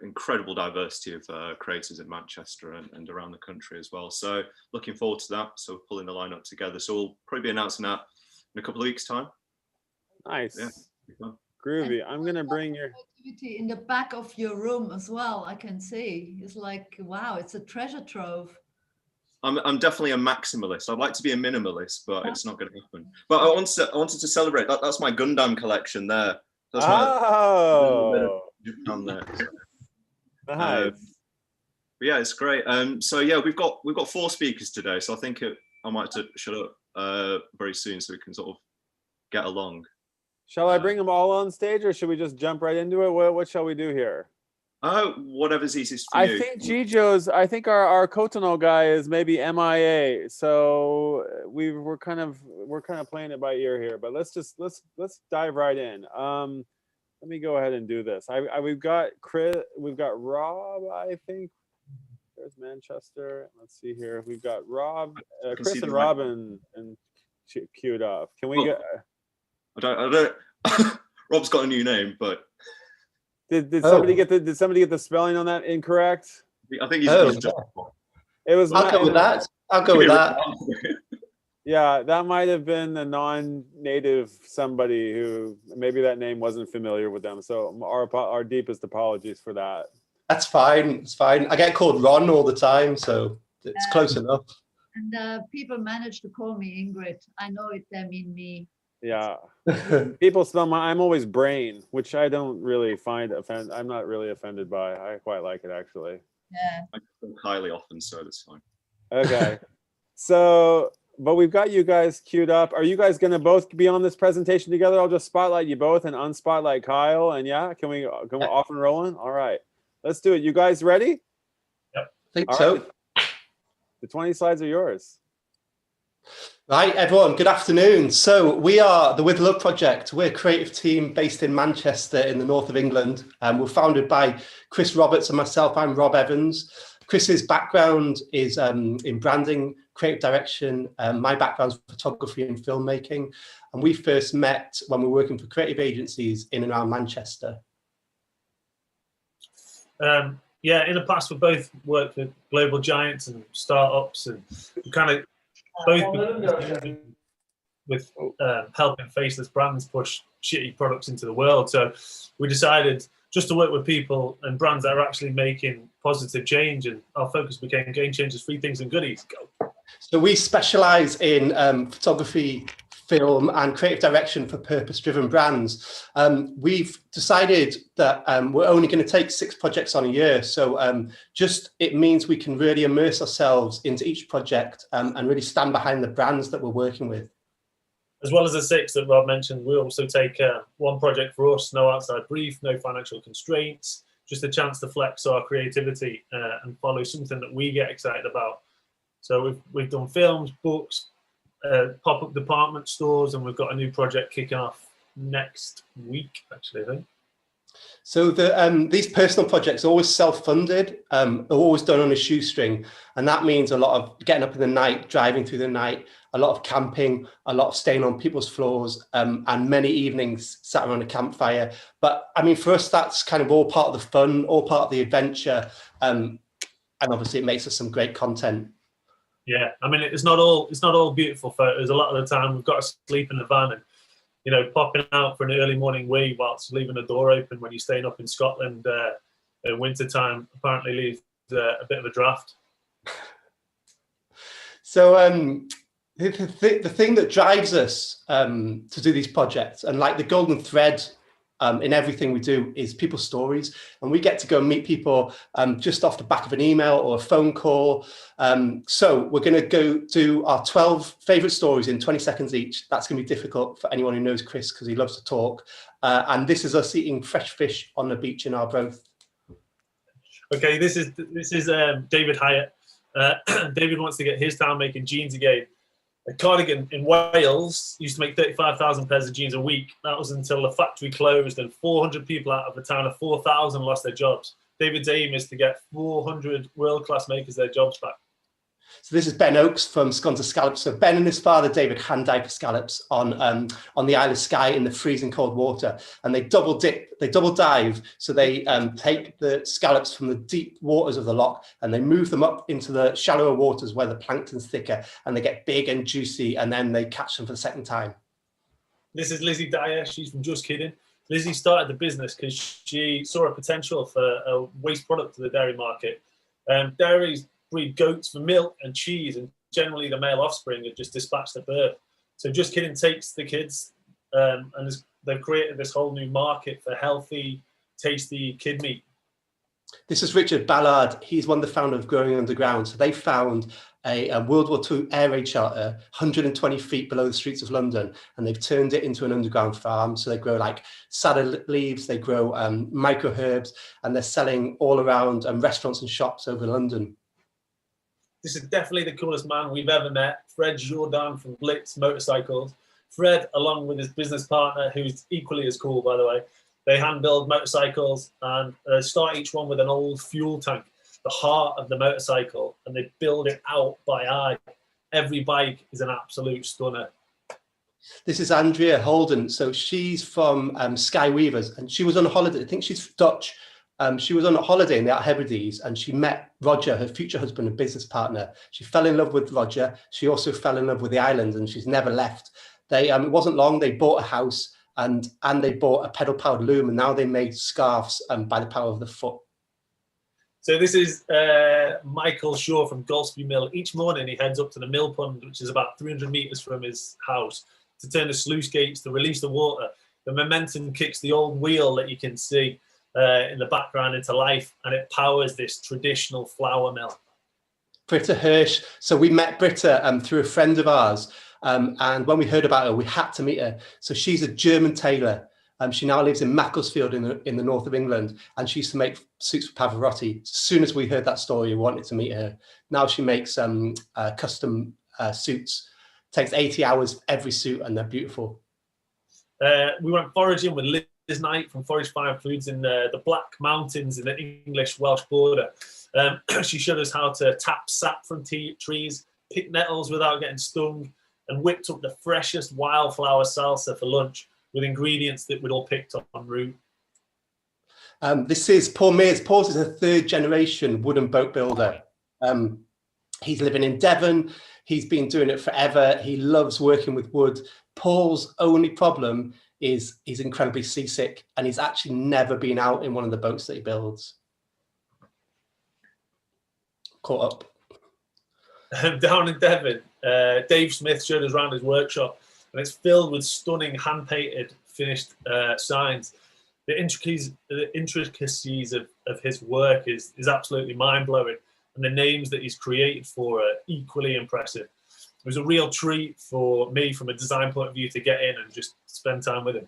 incredible diversity of creators in Manchester and around the country as well. So looking forward to that. So we're pulling the lineup together. So we'll probably be announcing that in a couple of weeks' time. Nice. Yeah. Groovy. I'm gonna bring your activity in the back of your room as well. I can see. It's like, wow, it's a treasure trove. I'm definitely a maximalist. I'd like to be a minimalist, but it's not going to happen. But I wanted to celebrate. That's my Gundam collection there. That's Japan there. So. Nice. But yeah, it's great. So yeah, we've got 4 speakers today. So I think I might have to shut up very soon so we can sort of get along. Shall I bring them all on stage, or should we just jump right into it? What shall we do here? Whatever's easiest for you. I think our Cotonou guy is maybe MIA, so we're kind of playing it by ear here. But let's dive right in. Let me go ahead and do this. We've got Chris, we've got Rob. I think there's Manchester. Let's see here. We've got Rob, Chris, and Robin, and queued up. Can we get? I don't. Rob's got a new name, but. Did somebody get the spelling on that incorrect? I think he's. It was. I'll go with that. I'll go with that. Yeah, that might have been a non-native somebody who maybe that name wasn't familiar with them. So our deepest apologies for that. That's fine. It's fine. I get called Ron all the time, so it's close enough. And people manage to call me Ingrid. I know they mean me. Yeah, people spell I'm always Brain, which I don't really find I'm not really offended by. I quite like it, actually. Yeah. I call highly often, so that's fine. Okay, so but we've got you guys queued up. Are you guys going to both be on this presentation together? I'll just spotlight you both and unspotlight Kyle. And yeah, can we go off and rolling? All right, let's do it. You guys ready? Yep. I think so. Right. The 20 slides are yours. Right, everyone, good afternoon. So we are the With Love Project. We're a creative team based in Manchester in the north of England. We're founded by Chris Roberts and myself. I'm Rob Evans. Chris's background is in branding, creative direction. My background's photography and filmmaking. And we first met when we were working for creative agencies in and around Manchester. Yeah, in the past, we both worked for global giants and startups, and we kind of both with helping faceless brands push shitty products into the world. So we decided just to work with people and brands that are actually making positive change, and our focus became game changers, free things and goodies. Go. So we specialize in photography, film and creative direction for purpose-driven brands. We've decided that we're only going to take 6 projects on a year. So it means we can really immerse ourselves into each project and really stand behind the brands that we're working with. As well as the 6 that Rob mentioned, we also take one project for us, no outside brief, no financial constraints, just a chance to flex our creativity and follow something that we get excited about. So we've done films, books, pop-up department stores, and we've got a new project kicking off next week, actually, I think. So these personal projects are always self-funded, are always done on a shoestring. And that means a lot of getting up in the night, driving through the night, a lot of camping, a lot of staying on people's floors, and many evenings sat around a campfire. But I mean, for us, that's kind of all part of the fun, all part of the adventure. And obviously it makes us some great content. Yeah, I mean, it's not all beautiful photos. A lot of the time we've got to sleep in the van, and you know, popping out for an early morning wee whilst leaving the door open when you're staying up in Scotland in winter time apparently leaves a bit of a draft. So the thing that drives us to do these projects, and like the golden thread in everything we do, is people's stories. And we get to go and meet people just off the back of an email or a phone call. So we're going to go do our 12 favorite stories in 20 seconds each. That's going to be difficult for anyone who knows Chris because he loves to talk. And this is us eating fresh fish on the beach in Arbroath. Okay, this is David Hyatt. David wants to get his town making jeans again. A cardigan in Wales used to make 35,000 pairs of jeans a week. That was until the factory closed and 400 people out of a town of 4,000 lost their jobs. David's aim is to get 400 world-class makers their jobs back. So this is Ben Oakes from Scones of Scallops. So Ben and his father, David, hand dive for scallops on the Isle of Skye in the freezing cold water. And they double dive. So they take the scallops from the deep waters of the loch and they move them up into the shallower waters where the plankton's thicker and they get big and juicy, and then they catch them for the second time. This is Lizzie Dyer. She's from Just Kidding. Lizzie started the business because she saw a potential for a waste product to the dairy market. Dairies breed goats for milk and cheese, and generally the male offspring are just dispatched at birth. So Just Kidding takes the kids and they've created this whole new market for healthy, tasty kid meat. This is Richard Ballard. He's one of the founders of Growing Underground. So they found a World War II air raid shelter 120 feet below the streets of London, and they've turned it into an underground farm. So they grow like salad leaves, they grow micro herbs, and they're selling all around restaurants and shops over London. This is definitely the coolest man we've ever met, Fred Jourdan from Blitz Motorcycles. Fred, along with his business partner, who's equally as cool, by the way, they hand build motorcycles and start each one with an old fuel tank, the heart of the motorcycle, and they build it out by eye. Every bike is an absolute stunner. This is Andrea Holden. So she's from Sky Weavers, and she was on holiday. I think she's Dutch. She was on a holiday in the Hebrides and she met Roger, her future husband and business partner. She fell in love with Roger. She also fell in love with the island and she's never left. It wasn't long, they bought a house and they bought a pedal-powered loom, and now they made scarves by the power of the foot. So this is Michael Shaw from Golspie Mill. Each morning he heads up to the mill pond, which is about 300 meters from his house, to turn the sluice gates to release the water. The momentum kicks the old wheel that you can see in the background into life, and it powers this traditional flour mill. Britta Hirsch. So we met Britta through a friend of ours, and when we heard about her, we had to meet her. So she's a German tailor. She now lives in Macclesfield in the north of England, and she used to make suits for Pavarotti. As soon as we heard that story, we wanted to meet her. Now she makes custom suits. Takes 80 hours every suit, and they're beautiful. We went foraging with Liz Knight from Forage Fire Foods in the Black Mountains in the English-Welsh border. She showed us how to tap sap from trees, pick nettles without getting stung, and whipped up the freshest wildflower salsa for lunch with ingredients that we'd all picked up en route. This is Paul Mears. Paul is a third-generation wooden boat builder. He's living in Devon. He's been doing it forever. He loves working with wood. Paul's only problem is he's incredibly seasick, and he's actually never been out in one of the boats that he builds. Caught up. Down in Devon, Dave Smith showed us around his workshop, and it's filled with stunning hand-painted finished signs. The intricacies of his work is absolutely mind-blowing, and the names that he's created for are equally impressive. It was a real treat for me from a design point of view to get in and just spend time with him.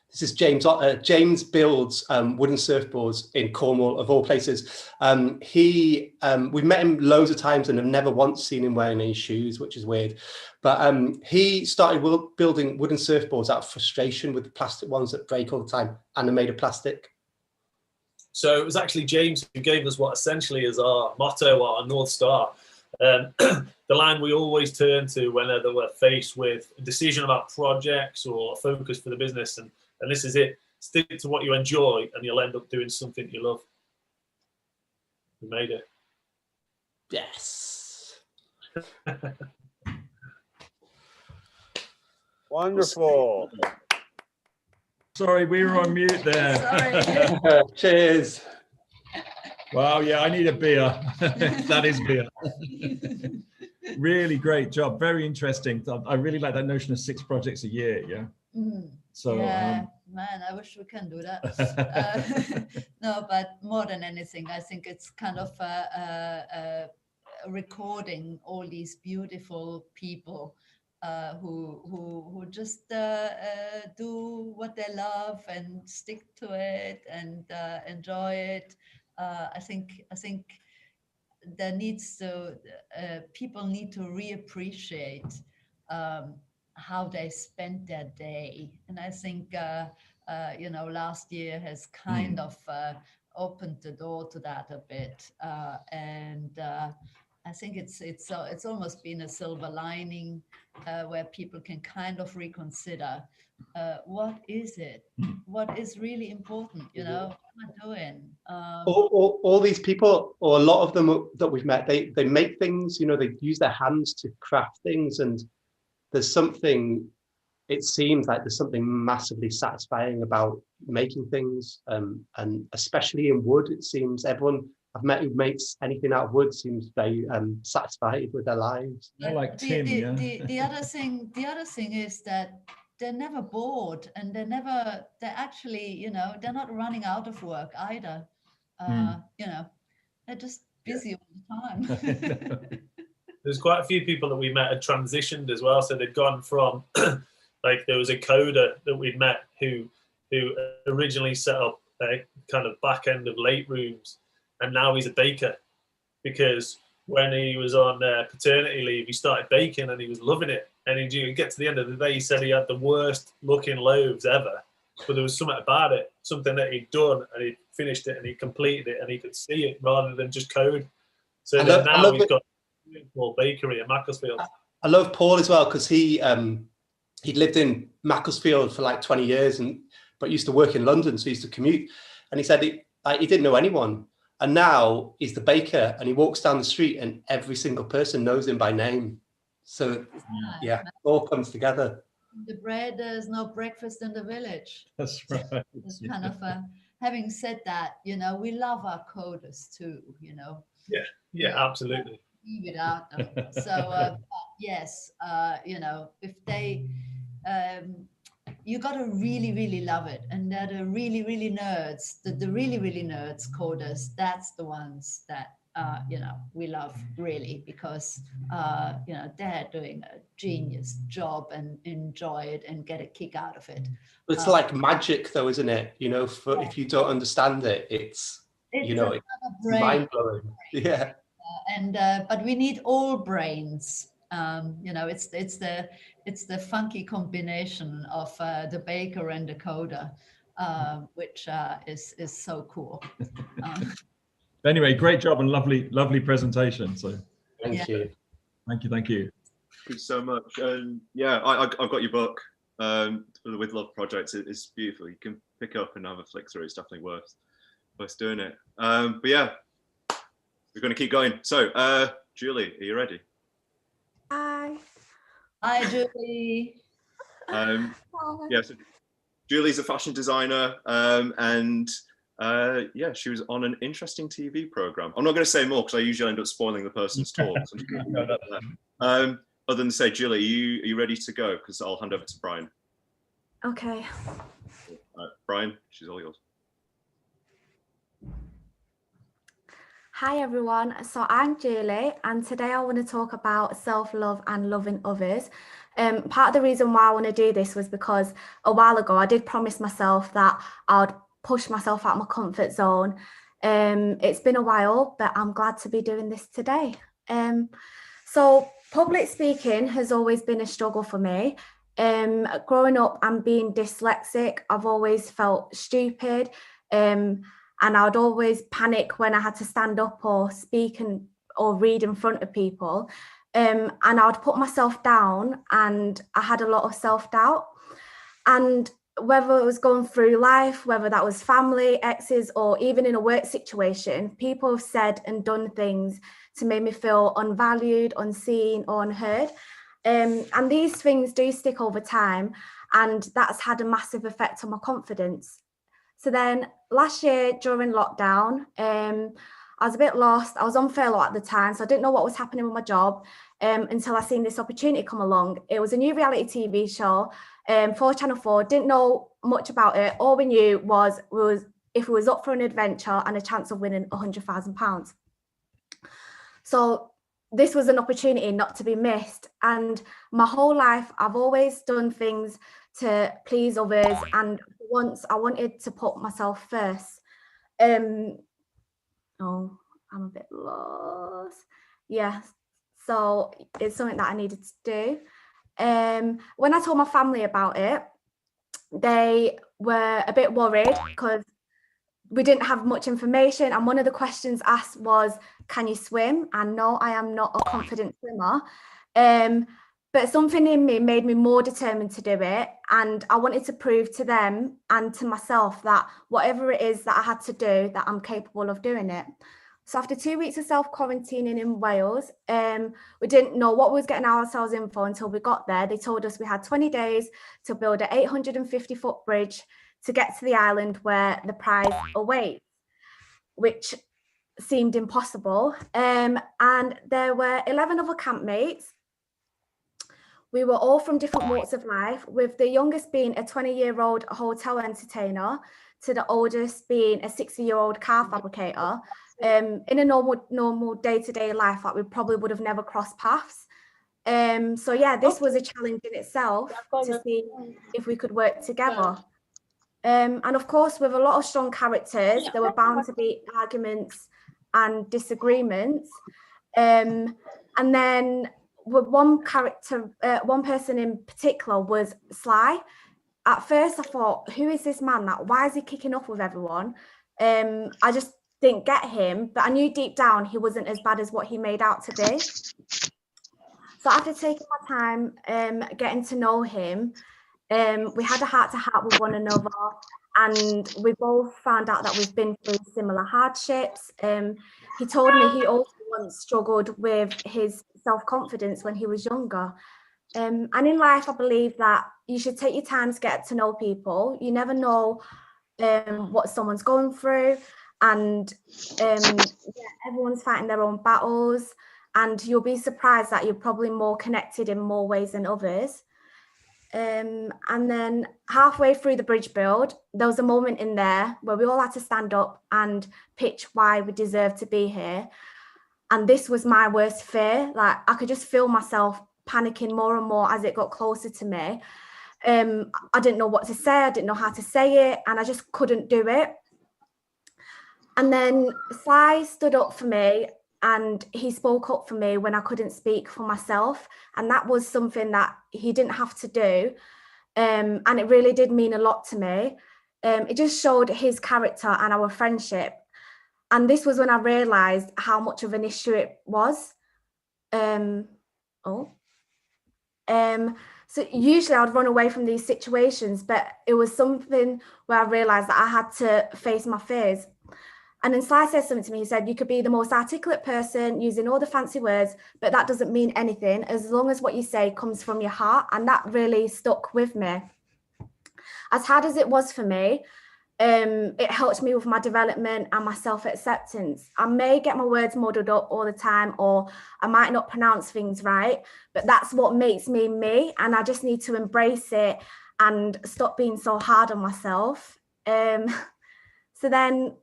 This is James. James builds wooden surfboards in Cornwall, of all places. We've met him loads of times and have never once seen him wearing any shoes, which is weird. But he started building wooden surfboards out of frustration with the plastic ones that break all the time, and they're made of plastic. So it was actually James who gave us what essentially is our motto, our North Star. The line we always turn to whenever we're faced with a decision about projects or focus for the business. And this is it. Stick to what you enjoy and you'll end up doing something you love. We made it. Yes. Wonderful. Sorry, we were on mute there. Sorry. Cheers. Wow, yeah, I need a beer. That is beer. Really great job. Very interesting. I really like that notion of 6 projects a year. Yeah. Mm. So yeah, man, I wish we can do that. No, but more than anything, I think it's kind of recording all these beautiful people who just do what they love and stick to it and enjoy it. I think there needs to people need to reappreciate how they spent their day, and I think last year has kind of opened the door to that a bit, and I think it's almost been a silver lining where people can kind of reconsider what is it, what is really important, what am I doing? All these people, or a lot of them that we've met, they make things, they use their hands to craft things, and there's something, it seems like there's something massively satisfying about making things, and especially in wood, it seems everyone I've met who makes anything out of wood seems very satisfied with their lives. I like Tim, the other thing is that they're never bored, and they're actually, they're not running out of work either. They're just busy all the time. There's quite a few people that we met had transitioned as well. So they'd gone from, like there was a coder that we'd met who originally set up a kind of back end of late rooms, and now he's a baker, because when he was on paternity leave, he started baking and he was loving it. And he'd get to the end of the day, he said he had the worst looking loaves ever, but there was something about it, something that he'd done, and he'd finished it and he completed it and he could see it rather than just code. So now he's got a small bakery in Macclesfield. I love Paul as well, because he'd lived in Macclesfield for like 20 years, but used to work in London, so he used to commute. And he said he didn't know anyone. And now he's the baker, and he walks down the street and every single person knows him by name. So yeah, it all comes together. The bread, there's no breakfast in the village. That's right. It's kind of having said that, we love our coders too, Yeah, absolutely. Without them. So yes, if they you got to really, really love it, and they're the really, really nerds, the really, really nerds coders. That's the ones that we love really, because they're doing a genius job and enjoy it and get a kick out of it. It's like magic, though, isn't it? If you don't understand it, it's mind blowing. Yeah. But we need all brains. It's the funky combination of the baker and the coder, which is so cool. Anyway, great job and lovely presentation. So thank you. Thank you. Thank you so much. And yeah, I've got your book for the With Love project. It's beautiful. You can pick up and have a flick through. It's definitely worth doing it. But yeah, we're going to keep going. So Julie, are you ready? Hi. Hi, Julie. Yeah, so Julie's a fashion designer, and yeah, she was on an interesting TV program. I'm not going to say more because I usually end up spoiling the person's talk. So other than say, Julie, are you ready to go? Because I'll hand over to Brian. Okay. Brian, she's all yours. Hi everyone, so I'm Julie and today I want to talk about self-love and loving others. Part of the reason why I want to do this was because a while ago I did promise myself that I'd push myself out of my comfort zone. It's been a while, but I'm glad to be doing this today. So public speaking has always been a struggle for me. Growing up and being dyslexic, I've always felt stupid. And I'd always panic when I had to stand up or speak or read in front of people. And I'd put myself down and I had a lot of self-doubt. And whether it was going through life, whether that was family, exes, or even in a work situation, people have said and done things to make me feel unvalued, unseen, or unheard. And these things do stick over time, and that's had a massive effect on my confidence. So then last year during lockdown, I was a bit lost. I was on furlough at the time, so I didn't know what was happening with my job until I seen this opportunity come along. It was a new reality TV show for Channel 4. Didn't know much about it. All we knew was if it was up for an adventure and a chance of winning £100,000. So this was an opportunity not to be missed. And my whole life, I've always done things to please others, and once I wanted to put myself first. Oh, I'm a bit lost. Yeah, so it's something that I needed to do. When I told my family about it, they were a bit worried because we didn't have much information, and one of the questions asked was, can you swim? And no, I am not a confident swimmer. But something in me made me more determined to do it. And I wanted to prove to them and to myself that whatever it is that I had to do, that I'm capable of doing it. So after 2 weeks of self-quarantining in Wales, we didn't know what we was getting ourselves in for until we got there. They told us we had 20 days to build an 850-foot bridge to get to the island where the prize awaits, which seemed impossible. And there were 11 other campmates. We were all from different walks of life, with the youngest being a 20-year-old hotel entertainer to the oldest being a 60-year-old car fabricator. In a normal day-to-day life, like we probably would have never crossed paths. So yeah, this was a challenge in itself to see if we could work together. And of course, with a lot of strong characters, there were bound to be arguments and disagreements. And then with one person in particular was Sly. At first I thought, who is this man? Why is he kicking off with everyone? I just didn't get him, but I knew deep down he wasn't as bad as what he made out to be. So after taking my time getting to know him, we had a heart-to-heart with one another, and we both found out that we've been through similar hardships. He told me he also once struggled with his self-confidence when he was younger. And in life, I believe that you should take your time to get to know people. You never know what someone's going through, and everyone's fighting their own battles, and you'll be surprised that you're probably more connected in more ways than others. And then halfway through the bridge build, there was a moment in there where we all had to stand up and pitch why we deserve to be here. And this was my worst fear. Like, I could just feel myself panicking more and more as it got closer to me. I didn't know what to say. I didn't know how to say it, and I just couldn't do it. And then Sly stood up for me, and he spoke up for me when I couldn't speak for myself. And that was something that he didn't have to do. And it really did mean a lot to me. It just showed his character and our friendship. And this was when I realized how much of an issue it was. So usually I'd run away from these situations, but it was something where I realized that I had to face my fears. And then Sly said something to me. He said, you could be the most articulate person using all the fancy words, but that doesn't mean anything as long as what you say comes from your heart. And that really stuck with me. As hard as it was for me, it helped me with my development and my self-acceptance. I may get my words muddled up all the time, or I might not pronounce things right, but that's what makes me me. And I just need to embrace it and stop being so hard on myself. So then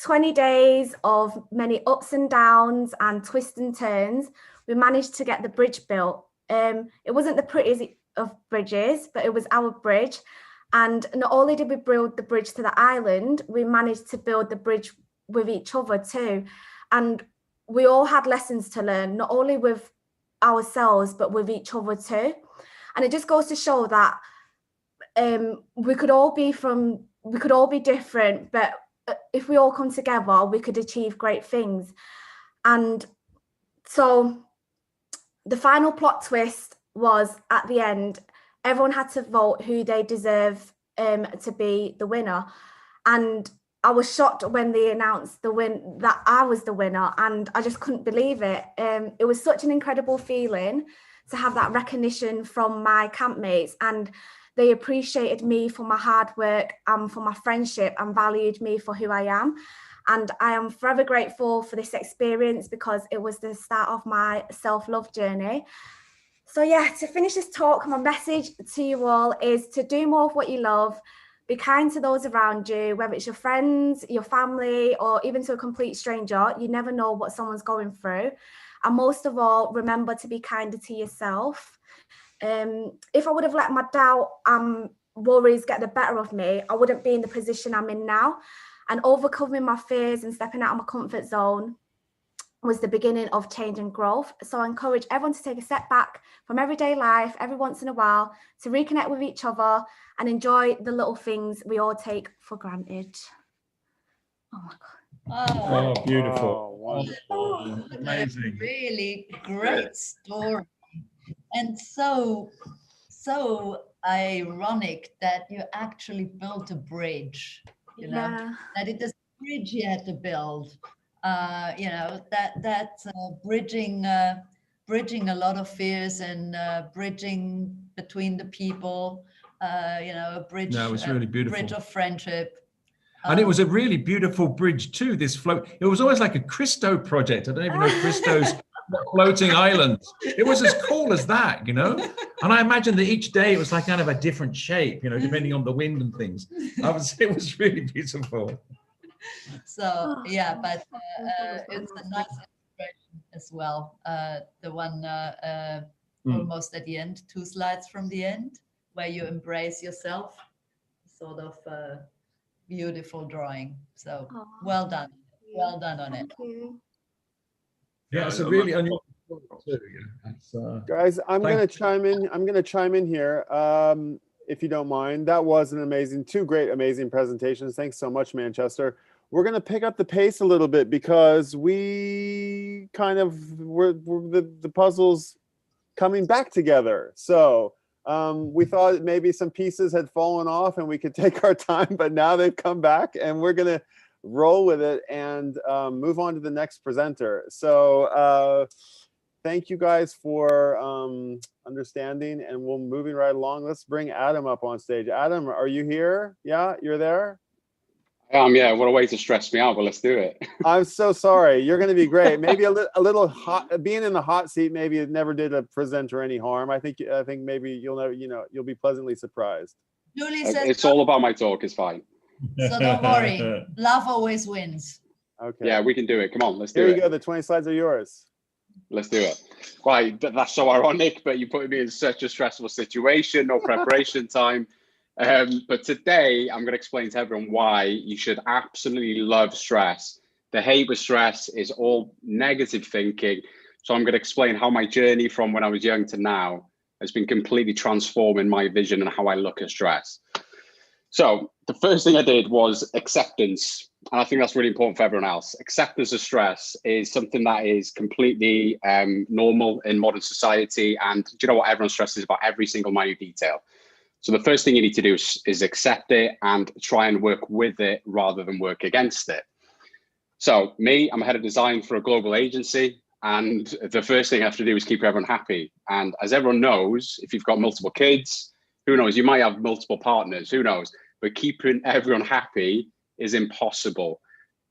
20 days of many ups and downs and twists and turns, we managed to get the bridge built. It wasn't the prettiest of bridges, but it was our bridge. And not only did we build the bridge to the island, we managed to build the bridge with each other too. And we all had lessons to learn, not only with ourselves, but with each other too. And it just goes to show that we could all be different, but if we all come together, we could achieve great things. And so the final plot twist was at the end, everyone had to vote who they deserve to be the winner. And I was shocked when they announced that I was the winner, and I just couldn't believe it. It was such an incredible feeling to have that recognition from my campmates, and they appreciated me for my hard work and for my friendship and valued me for who I am. And I am forever grateful for this experience because it was the start of my self-love journey. So yeah, to finish this talk, my message to you all is to do more of what you love, be kind to those around you, whether it's your friends, your family, or even to a complete stranger. You never know what someone's going through. And most of all, remember to be kinder to yourself. If I would have let my doubt and worries get the better of me, I wouldn't be in the position I'm in now. And overcoming my fears and stepping out of my comfort zone was the beginning of change and growth. So I encourage everyone to take a step back from everyday life every once in a while to reconnect with each other and enjoy the little things we all take for granted. Oh my God. Oh, beautiful. Oh, wonderful. Amazing. Really great story. And so ironic that you actually built a bridge, you know, that it is a bridge you had to build, you know, that's bridging a lot of fears and bridging between the people, you know, a bridge, no, it was really beautiful. Bridge of friendship. And it was a really beautiful bridge too, this float. It was always like a Christo project. I don't even know Christo's floating islands. It was as cool as that, you know? And I imagine that each day it was like kind of a different shape, you know, depending on the wind and things. It was really beautiful. So, yeah, but it's a nice illustration as well. The one almost at the end, 2 slides from the end, where you embrace yourself, sort of beautiful drawing. So well done. Well done on it. Yeah, it's a really unusual too. Yeah. Guys, I'm going to chime in. I'm going to chime in here, if you don't mind. That was an amazing, 2 great, amazing presentations. Thanks so much, Manchester. We're going to pick up the pace a little bit because we kind of we're the puzzles coming back together. So we thought maybe some pieces had fallen off and we could take our time, but now they've come back and we're going to roll with it and move on to the next presenter. So thank you guys for understanding, and we're moving right along. Let's bring Adam up on stage. Adam, are you here? Yeah, you're there? Yeah, what a way to stress me out, but let's do it. I'm so sorry. You're going to be great. Maybe a little hot, being in the hot seat, maybe it never did a presenter any harm. I think maybe you'll never, you'll be pleasantly surprised. Julie says it's all about my talk, it's fine. So don't worry, love always wins. Okay. Yeah, we can do it. Come on, let's do it. Here you go. The 20 slides are yours. Let's do it. Right, that's so ironic, but you put me in such a stressful situation, no preparation time. But today I'm going to explain to everyone why you should absolutely love stress. The hate with stress is all negative thinking. So I'm going to explain how my journey from when I was young to now has been completely transforming my vision and how I look at stress. So the first thing I did was acceptance. And I think that's really important for everyone else. Acceptance of stress is something that is completely normal in modern society. And do you know what? Everyone stresses about every single minute detail. So the first thing you need to do is accept it and try and work with it rather than work against it. So me, I'm head of design for a global agency. And the first thing I have to do is keep everyone happy. And as everyone knows, if you've got multiple kids, who knows, you might have multiple partners, who knows, but keeping everyone happy is impossible.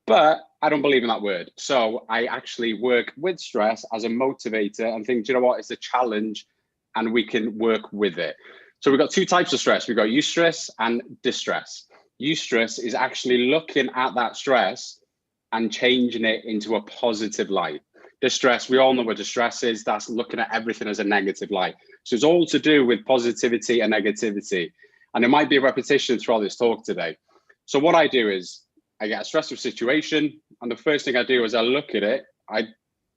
But I don't believe in that word. So I actually work with stress as a motivator and think, do you know what, it's a challenge and we can work with it. So we've got two types of stress. We've got eustress and distress. Eustress is actually looking at that stress and changing it into a positive light. Distress, we all know what distress is. That's looking at everything as a negative light. So it's all to do with positivity and negativity. And it might be a repetition throughout this talk today. So what I do is I get a stressful situation. And the first thing I do is I look at it. I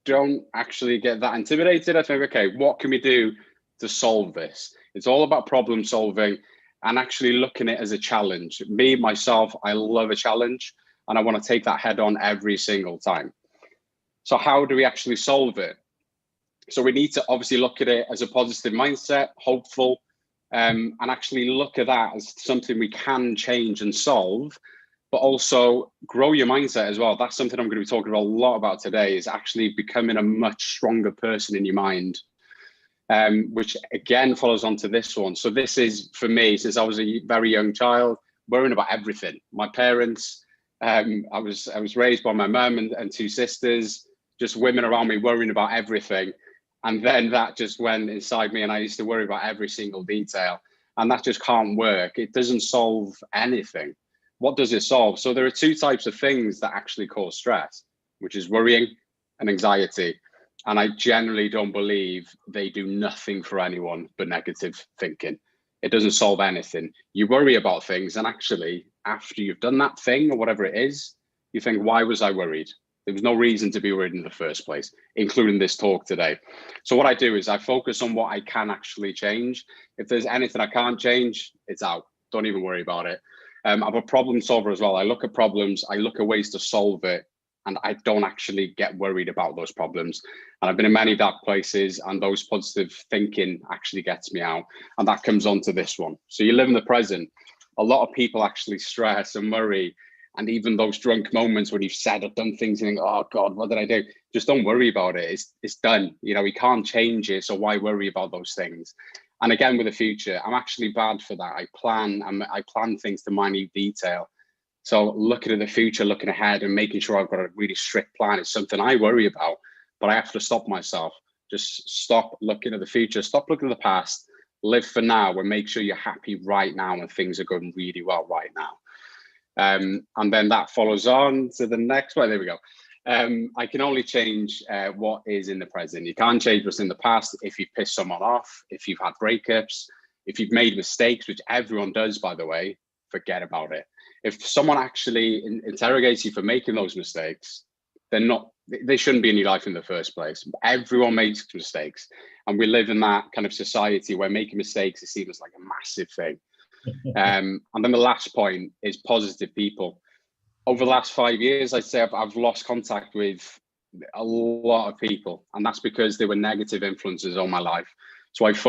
don't actually get that intimidated. I think, okay, what can we do to solve this? It's all about problem solving and actually looking at it as a challenge. Me, myself, I love a challenge and I want to take that head on every single time. So how do we actually solve it? So we need to obviously look at it as a positive mindset, hopeful, and actually look at that as something we can change and solve, but also grow your mindset as well. That's something I'm going to be talking a lot about today, is actually becoming a much stronger person in your mind, which again follows on to this one. So this is, for me, since I was a very young child, worrying about everything. My parents, I was raised by my mum and two sisters, just women around me worrying about everything. And then that just went inside me and I used to worry about every single detail. And that just can't work. It doesn't solve anything. What does it solve? So there are two types of things that actually cause stress, which is worrying and anxiety. And I generally don't believe they do nothing for anyone but negative thinking. It doesn't solve anything. You worry about things and actually after you've done that thing or whatever it is, you think, why was I worried? There was no reason to be worried in the first place, including this talk today. So what I do is I focus on what I can actually change. If there's anything I can't change, it's out. Don't even worry about it. I'm a problem solver as well. I look at problems, I look at ways to solve it, and I don't actually get worried about those problems. And I've been in many dark places and those positive thinking actually gets me out. And that comes on to this one. So you live in the present. A lot of people actually stress and worry. And even those drunk moments when you've said or done things and think, oh God, what did I do? Just don't worry about it. It's done. You know, we can't change it. So why worry about those things? And again, with the future, I'm actually bad for that. I plan things to minute detail. So looking at the future, looking ahead and making sure I've got a really strict plan is something I worry about, but I have to stop myself. Just stop looking at the future, stop looking at the past, live for now and make sure you're happy right now and things are going really well right now. And then that follows on to the next one. There we go. I can only change what is in the present. You can't change what's in the past. If you piss someone off, if you've had breakups, if you've made mistakes, which everyone does, by the way, forget about it. If someone actually interrogates you for making those mistakes, they shouldn't be in your life in the first place. Everyone makes mistakes. And we live in that kind of society where making mistakes is seen as like a massive thing. And then the last point is positive people. Over the last 5 years, I'd say I've lost contact with a lot of people, and that's because there were negative influences on my life. So I've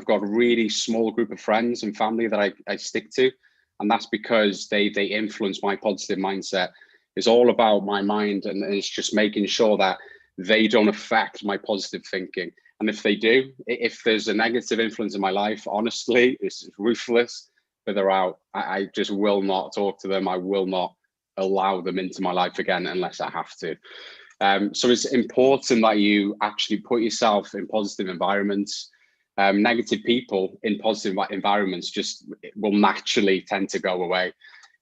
got a really small group of friends and family that I stick to, and that's because they influence my positive mindset. It's all about my mind, and it's just making sure that they don't affect my positive thinking. And if they do, if there's a negative influence in my life, honestly, it's ruthless, but they're out. I just will not talk to them. I will not allow them into my life again unless I have to. So it's important that you actually put yourself in positive environments. Negative people in positive environments just will naturally tend to go away.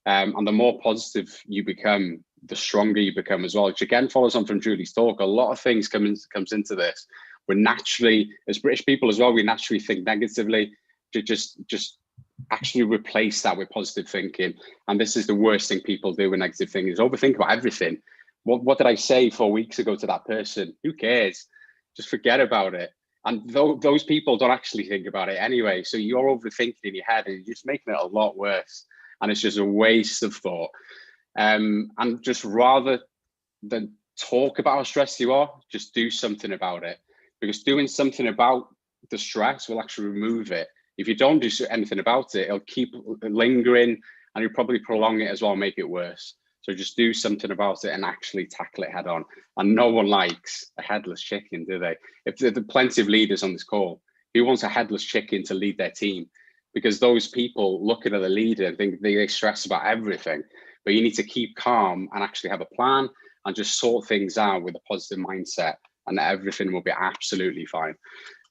And the more positive you become, the stronger you become as well, which again follows on from Julie's talk. A lot of things comes into this. We're naturally, as British people as well, we naturally think negatively. To just actually replace that with positive thinking. And this is the worst thing people do with negative thinking, is overthink about everything. What did I say 4 weeks ago to that person? Who cares? Just forget about it. And those people don't actually think about it anyway. So you're overthinking in your head and you're just making it a lot worse. And it's just a waste of thought. And just rather than talk about how stressed you are, just do something about it. Because doing something about the stress will actually remove it. If you don't do anything about it, it'll keep lingering and you'll probably prolong it as well, make it worse. So just do something about it and actually tackle it head on. And no one likes a headless chicken, do they? If there are plenty of leaders on this call, who wants a headless chicken to lead their team? Because those people looking at the leader and think they stress about everything, but you need to keep calm and actually have a plan and just sort things out with a positive mindset, and everything will be absolutely fine.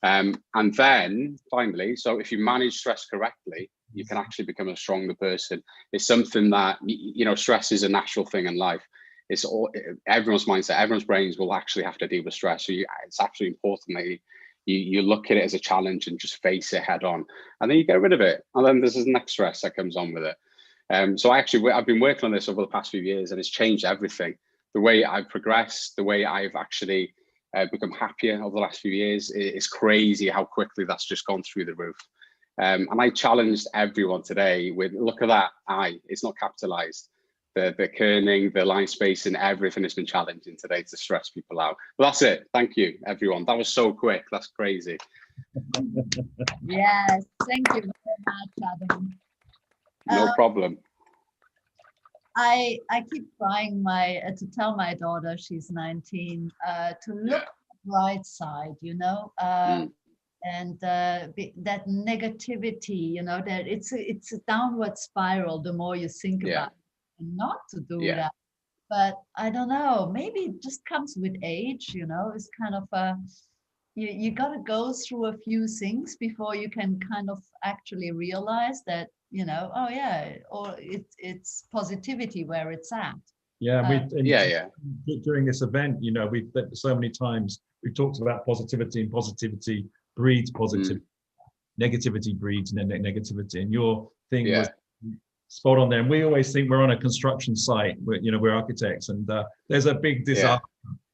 And then finally, so if you manage stress correctly, you can actually become a stronger person. It's something that, you know, stress is a natural thing in life. It's all, everyone's mindset, everyone's brains will actually have to deal with stress. So it's absolutely important that you look at it as a challenge and just face it head on, and then you get rid of it. And then there's this next stress that comes on with it. So I've been working on this over the past few years, and it's changed everything. The way I've progressed, the way I've actually become happier over the last few years. It's crazy how quickly that's just gone through the roof. And I challenged everyone today with, look at that I, it's not capitalized. The kerning, the line spacing, everything has been challenging today to stress people out. But that's it. Thank you, everyone. That was so quick. That's crazy. Yes, thank you very much, Adam. No problem. I keep trying to tell my daughter, she's 19, to look at the bright side, you know, and that negativity, you know, that it's a downward spiral the more you think about it, and not to do that. But I don't know, maybe it just comes with age, you know. It's kind of you got to go through a few things before you can kind of actually realize that, you know, oh yeah, or it's positivity where it's at. Yeah, during this event, you know, we've so many times we've talked about positivity, and positivity breeds positivity. Negativity breeds negativity, and your thing was spot on there. And we always think we're on a construction site, we're architects, and there's a big disaster.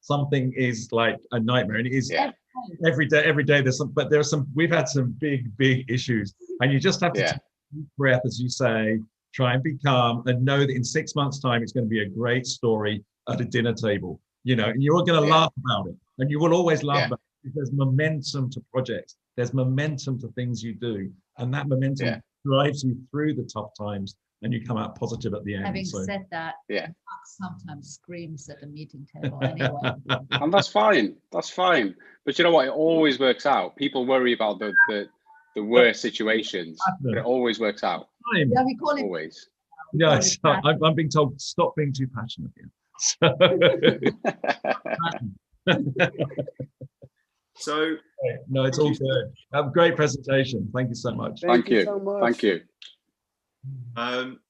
Something is like a nightmare, and it is every day there's some, but we've had some big issues, and you just have to take a deep breath, as you say, try and be calm, and know that in 6 months' time it's going to be a great story at a dinner table, you know, and you're all going to laugh about it, and you will always laugh about it, because there's momentum to projects, there's momentum to things you do, and that momentum drives you through the tough times, and you come out positive at the end. Having said that, Max sometimes screams at the meeting table anyway. And that's fine. That's fine. But you know what? It always works out. People worry about the worst situations, but it always works out. Yeah, we call it always. Yeah, I'm being told stop being too passionate here. So no, it's all good. Have a great presentation. Thank you so much. Thank you so much. Thank you.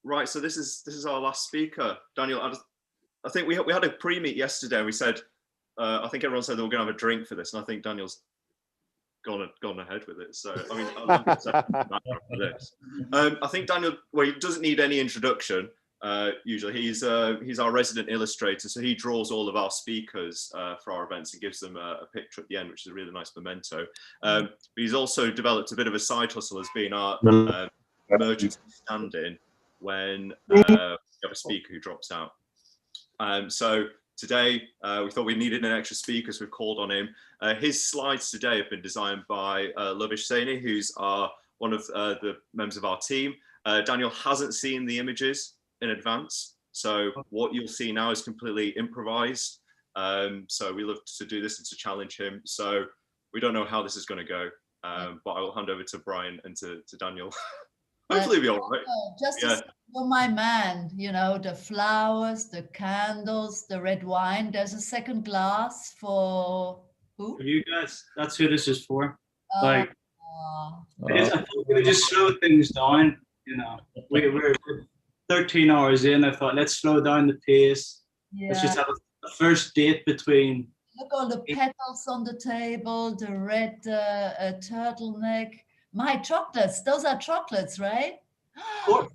Right, so this is our last speaker, Daniel. I think we had a pre-meet yesterday, and we said I think everyone said they were going to have a drink for this, and I think Daniel's gone ahead with it. So I mean, for this. I think Daniel, well, he doesn't need any introduction. Usually, he's our resident illustrator, so he draws all of our speakers for our events and gives them a picture at the end, which is a really nice memento. But he's also developed a bit of a side hustle as being our emergency stand-in when we have a speaker who drops out. So today we thought we needed an extra speaker, so we've called on him. His slides today have been designed by Lovish Saini, who's one of the members of our team. Daniel hasn't seen the images in advance, so what you'll see now is completely improvised. So we love to do this and to challenge him. So we don't know how this is going to go, but I will hand over to Brian and to Daniel. Hopefully it'll be all right. Just to for my man, you know, the flowers, the candles, the red wine. There's a second glass for who? For you guys. That's who this is for. I thought we would just slow things down. You know, we're 13 hours in. I thought, let's slow down the pace. Let's just have a first date between. Look, all the petals on the table, the red turtleneck. My chocolates, those are chocolates, right? Of course.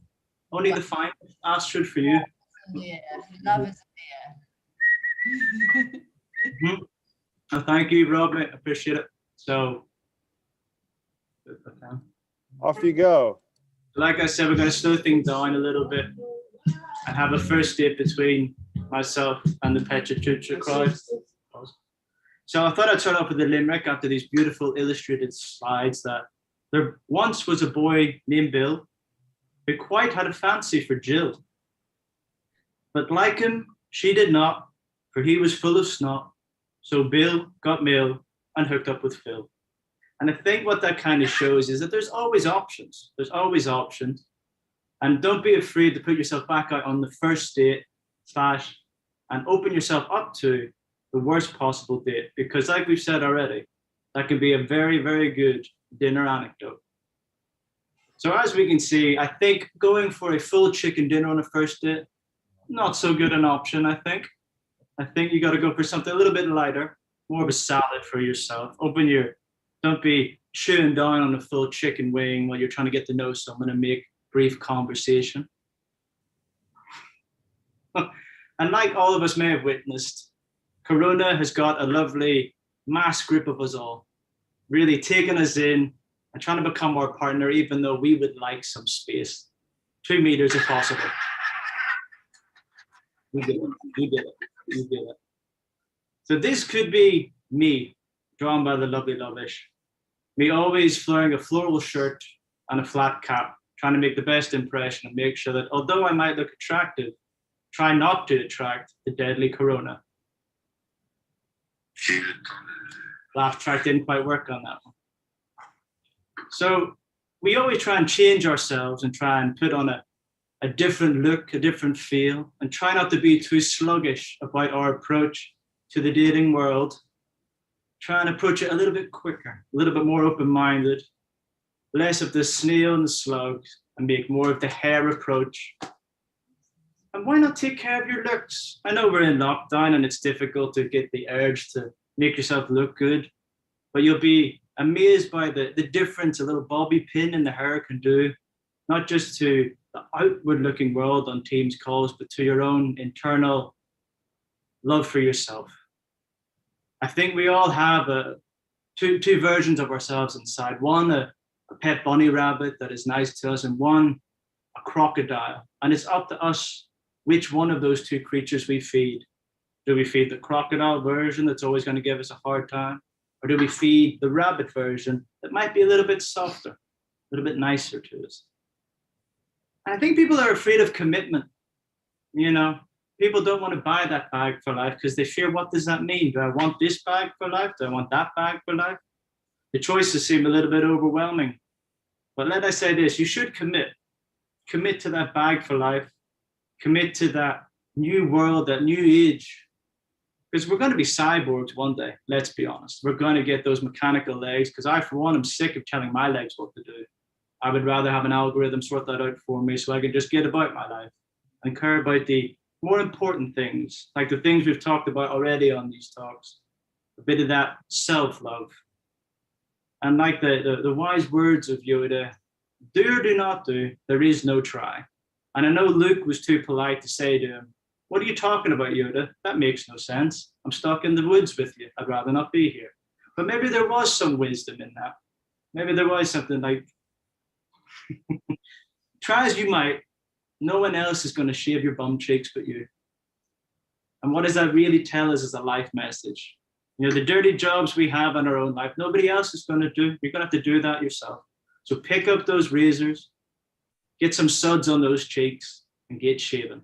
Only the fine Astrid for you. Yeah, love is there. Oh, thank you, Rob. I appreciate it. So, off you go. Like I said, we're going to slow things down a little bit and have a first date between myself and the PechaKucha crowd. So I thought I'd start off with a limerick after these beautiful illustrated slides that there once was a boy named Bill who quite had a fancy for Jill. But like him, she did not, for he was full of snot. So Bill got Mill and hooked up with Phil. And I think what that kind of shows is that there's always options. There's always options. And don't be afraid to put yourself back out on the first date and open yourself up to the worst possible date. Because like we've said already, that can be a very, very good dinner anecdote. So as we can see, I think going for a full chicken dinner on a first date, not so good an option, I think. I think you got to go for something a little bit lighter, more of a salad for yourself. Don't be chewing down on a full chicken wing while you're trying to get to know someone and make brief conversation. And like all of us may have witnessed, Corona has got a lovely mass grip of us all, really taking us in and trying to become our partner, even though we would like some space. 2 meters if possible. You did it. So this could be me, drawn by the lovely Lovish. Me always wearing a floral shirt and a flat cap, trying to make the best impression and make sure that although I might look attractive, try not to attract the deadly Corona. Laugh track didn't quite work on that one. So we always try and change ourselves and try and put on a different look, a different feel, and try not to be too sluggish about our approach to the dating world. Try and approach it a little bit quicker, a little bit more open-minded, less of the snail and the slug, and make more of the hare approach. And why not take care of your looks? I know we're in lockdown and it's difficult to get the urge to make yourself look good, but you'll be amazed by the difference a little bobby pin in the hair can do, not just to the outward-looking world on Teams calls, but to your own internal love for yourself. I think we all have two versions of ourselves inside. One, a pet bunny rabbit that is nice to us, and one, a crocodile. And it's up to us which one of those two creatures we feed. Do we feed the crocodile version that's always going to give us a hard time? Or do we feed the rabbit version that might be a little bit softer, a little bit nicer to us? And I think people are afraid of commitment. You know, people don't want to buy that bag for life because they fear, what does that mean? Do I want this bag for life? Do I want that bag for life? The choices seem a little bit overwhelming. But let I say this, you should commit. Commit to that bag for life. Commit to that new world, that new age. Because we're going to be cyborgs one day, let's be honest. We're going to get those mechanical legs, because I, for one, am sick of telling my legs what to do. I would rather have an algorithm sort that out for me so I can just get about my life and care about the more important things, like the things we've talked about already on these talks, a bit of that self-love. And like the wise words of Yoda, do or do not do, there is no try. And I know Luke was too polite to say to him, what are you talking about, Yoda? That makes no sense. I'm stuck in the woods with you. I'd rather not be here. But maybe there was some wisdom in that. Maybe there was something like, try as you might, no one else is going to shave your bum cheeks but you. And what does that really tell us as a life message? You know, the dirty jobs we have in our own life, nobody else is going to do. You're going to have to do that yourself. So pick up those razors, get some suds on those cheeks, and get shaven.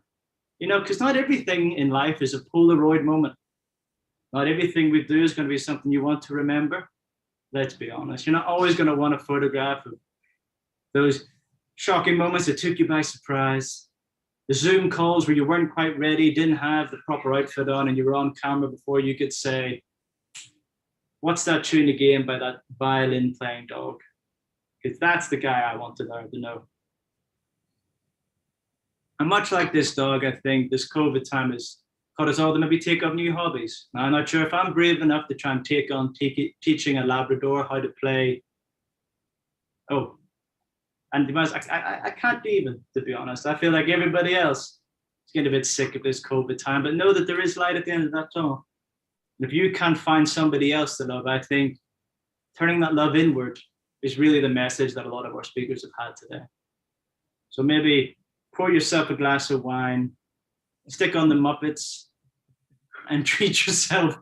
You know, because not everything in life is a Polaroid moment. Not everything we do is going to be something you want to remember. Let's be honest. You're not always going to want a photograph of those shocking moments that took you by surprise. The Zoom calls where you weren't quite ready, didn't have the proper outfit on, and you were on camera before you could say, what's that tune again by that violin playing dog? Because that's the guy I want to learn to know. And much like this dog, I think this COVID time has taught us all to maybe take up new hobbies. Now, I'm not sure if I'm brave enough to try and take on teaching a Labrador how to play. Oh, and I can't even, to be honest. I feel like everybody else is getting a bit sick of this COVID time, but know that there is light at the end of that tunnel. And if you can't find somebody else to love, I think turning that love inward is really the message that a lot of our speakers have had today. So maybe pour yourself a glass of wine, stick on the Muppets, and treat yourself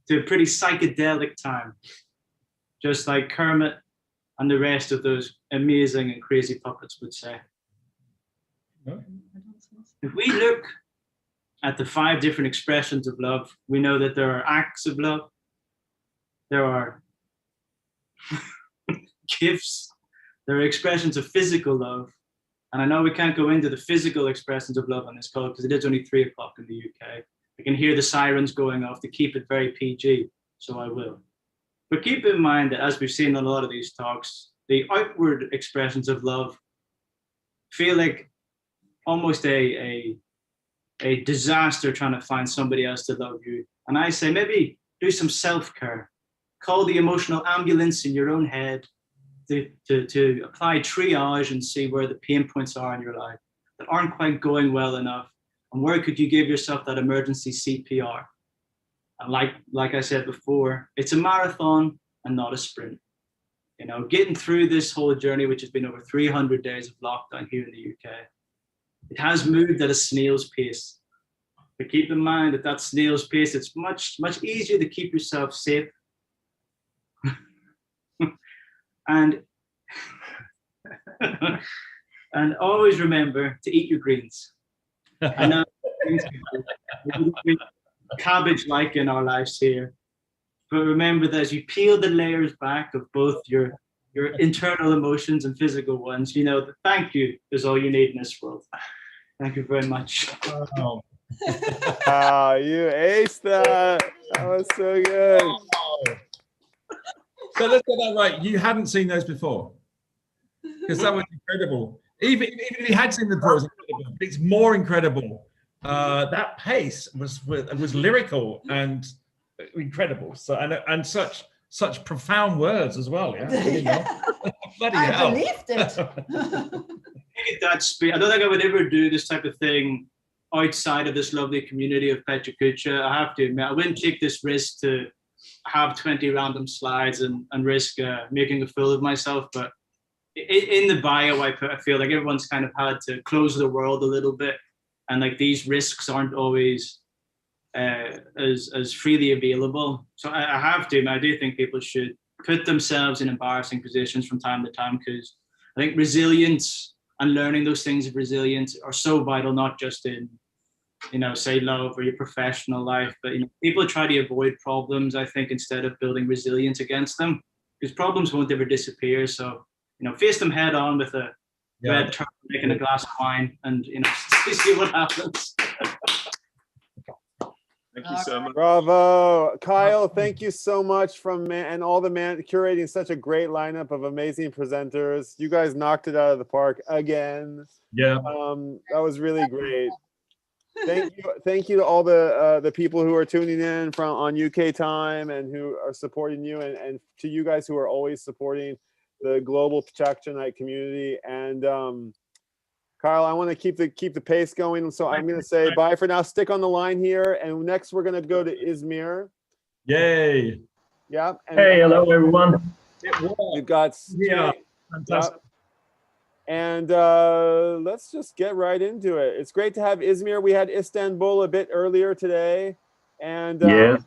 to a pretty psychedelic time, just like Kermit and the rest of those amazing and crazy puppets would say. If we look at the 5 different expressions of love, we know that there are acts of love, there are gifts, there are expressions of physical love. And I know we can't go into the physical expressions of love on this call because it is only 3 o'clock in the UK. I can hear the sirens going off to keep it very PG, so I will. But keep in mind that, as we've seen in a lot of these talks, the outward expressions of love feel like almost a disaster trying to find somebody else to love you. And I say, maybe do some self-care. Call the emotional ambulance in your own head to apply triage and see where the pain points are in your life that aren't quite going well enough. And where could you give yourself that emergency CPR? And like I said before, it's a marathon and not a sprint. You know, getting through this whole journey, which has been over 300 days of lockdown here in the UK, it has moved at a snail's pace. But keep in mind that snail's pace, it's much easier to keep yourself safe. and always remember to eat your greens. I know cabbage-like in our lives here, but remember that as you peel the layers back of both your internal emotions and physical ones, you know that thank you is all you need in this world. Thank you very much. Wow, you aced that. That was so good. So let's get that right. You hadn't seen those before, because that was incredible. Even if you had seen them before, it was incredible. It's more incredible. That pace was lyrical and incredible. So and such profound words as well. Yeah. Bloody hell. I believed it. At that speed, I don't think I would ever do this type of thing outside of this lovely community of PechaKucha. I have to admit, I wouldn't take this risk to have 20 random slides and risk making a fool of myself. But in the bio, I feel like everyone's kind of had to close the world a little bit, and like these risks aren't always as freely available. So I have to. I do think people should put themselves in embarrassing positions from time to time, because I think resilience and learning those things of resilience are so vital, not just in, you know, say love or your professional life, but, you know, people try to avoid problems, I think, instead of building resilience against them, because problems won't ever disappear. So, you know, face them head on with a red turtleneck and a glass of wine, and, you know, see what happens. Thank you so much. Bravo. Kyle, thank you so much and all the curating such a great lineup of amazing presenters. You guys knocked it out of the park again. Yeah. That was really great. Thank you to all the people who are tuning in on UK time and who are supporting you, and to you guys who are always supporting the global PechaKucha Night community. And Kyle, I want to keep the pace going, so I'm going to say bye for now. Stick on the line here, and next we're going to go to Izmir. Yay! Yeah. And, hey, hello everyone. We've got fantastic. And let's just get right into it. It's great to have Izmir. We had Istanbul a bit earlier today, and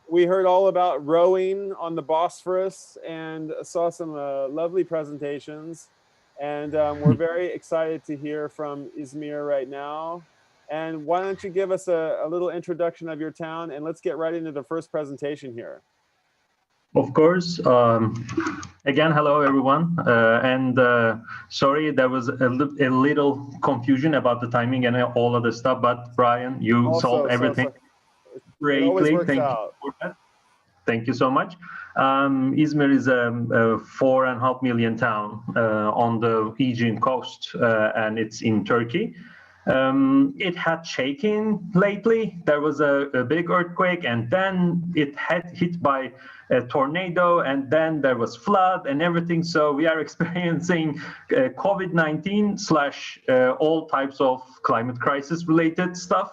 we heard all about rowing on the Bosphorus and saw some lovely presentations. And we're very excited to hear from Izmir right now. And why don't you give us a little introduction of your town, and let's get right into the first presentation here. Of course. Again, hello everyone. And sorry, there was a little confusion about the timing and all of the stuff, but Brian, you solved everything greatly. Thank you for that. Thank you so much. Izmir is a 4.5 million town on the Aegean coast, and it's in Turkey. It had shaken lately. There was a big earthquake, and then it had hit by a tornado, and then there was flood and everything. So we are experiencing COVID-19 / all types of climate crisis related stuff.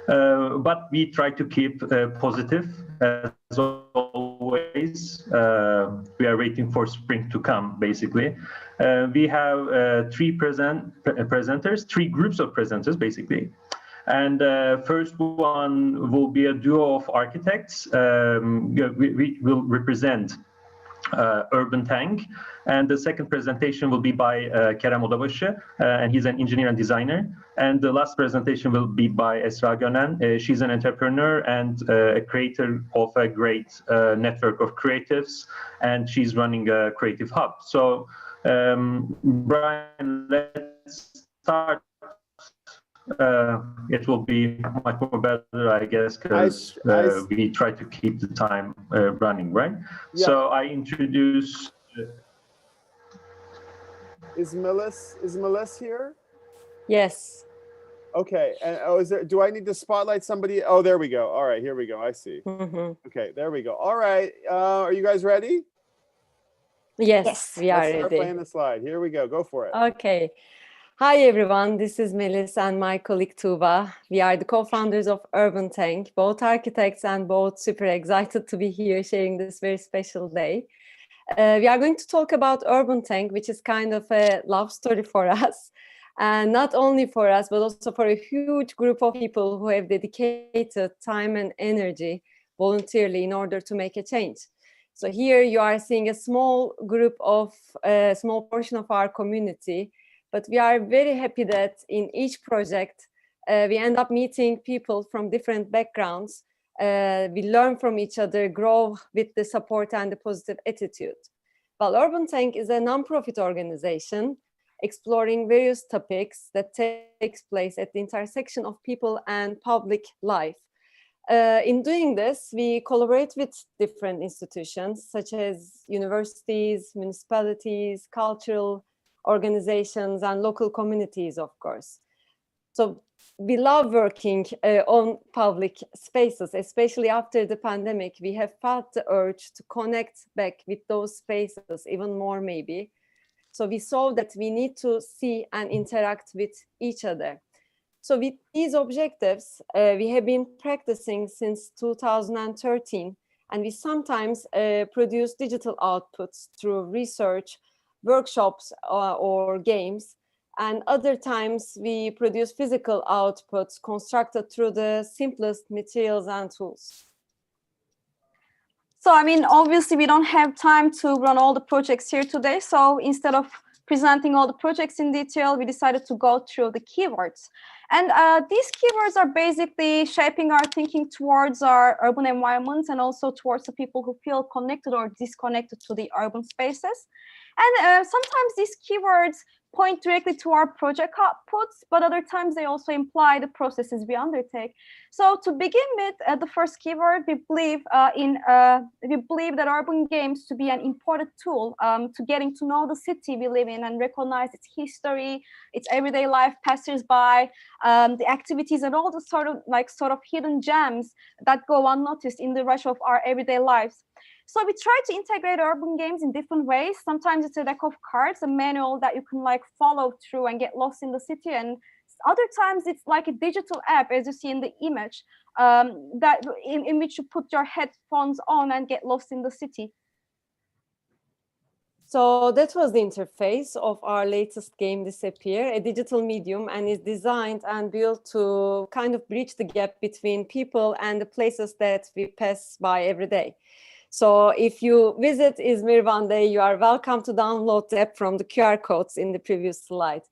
But we try to keep positive as always. We are waiting for spring to come, basically. We have three presenters, 3 groups of presenters, basically. And first one will be a duo of architects. We will represent Urban Tank. And the second presentation will be by Kerem Odabaşı, and he's an engineer and designer. And the last presentation will be by Esra Gönen. She's an entrepreneur and a creator of a great network of creatives, and she's running a creative hub. So Brian, let's start. It will be much more better, I guess, because we try to keep the time running, right? Yeah. So I introduce. Is Melis here? Yes. Okay. And is there? Do I need to spotlight somebody? Oh, there we go. All right, here we go. I see. Okay, there we go. All right. Are you guys ready? Yes, we are Let's start ready. playing the slide. Here we go. Go for it. Okay. Hi, everyone. This is Melis and my colleague Tuba. We are the co-founders of Urban Tank, both architects and both super excited to be here sharing this very special day. We are going to talk about Urban Tank, which is kind of a love story for us. And not only for us, but also for a huge group of people who have dedicated time and energy voluntarily in order to make a change. So here you are seeing a small group of, a small portion of our community. But we are very happy that in each project, we end up meeting people from different backgrounds. We learn from each other, grow with the support and the positive attitude. Well, Urban Tank is a non-profit organization exploring various topics that takes place at the intersection of people and public life. In doing this, we collaborate with different institutions such as universities, municipalities, cultural organizations, and local communities, of course. So we love working on public spaces, especially after the pandemic. We have felt the urge to connect back with those spaces even more, maybe. So we saw that we need to see and interact with each other. So with these objectives, we have been practicing since 2013, and we sometimes produce digital outputs through research, workshops or games, and other times we produce physical outputs constructed through the simplest materials and tools. So, I mean, obviously we don't have time to run all the projects here today. So instead of presenting all the projects in detail, we decided to go through the keywords. And these keywords are basically shaping our thinking towards our urban environments and also towards the people who feel connected or disconnected to the urban spaces. And sometimes these keywords point directly to our project outputs, but other times they also imply the processes we undertake. So to begin with, the first keyword, we believe that urban games to be an important tool to getting to know the city we live in and recognize its history, its everyday life, passers-by, the activities and all the sort of hidden gems that go unnoticed in the rush of our everyday lives. So we try to integrate urban games in different ways. Sometimes it's a deck of cards, a manual that you can follow through and get lost in the city. And other times it's like a digital app, as you see in the image, that in which you put your headphones on and get lost in the city. So that was the interface of our latest game, Disappear, a digital medium, and is designed and built to kind of bridge the gap between people and the places that we pass by every day. So if you visit Izmir one day, you are welcome to download the app from the QR codes in the previous slide.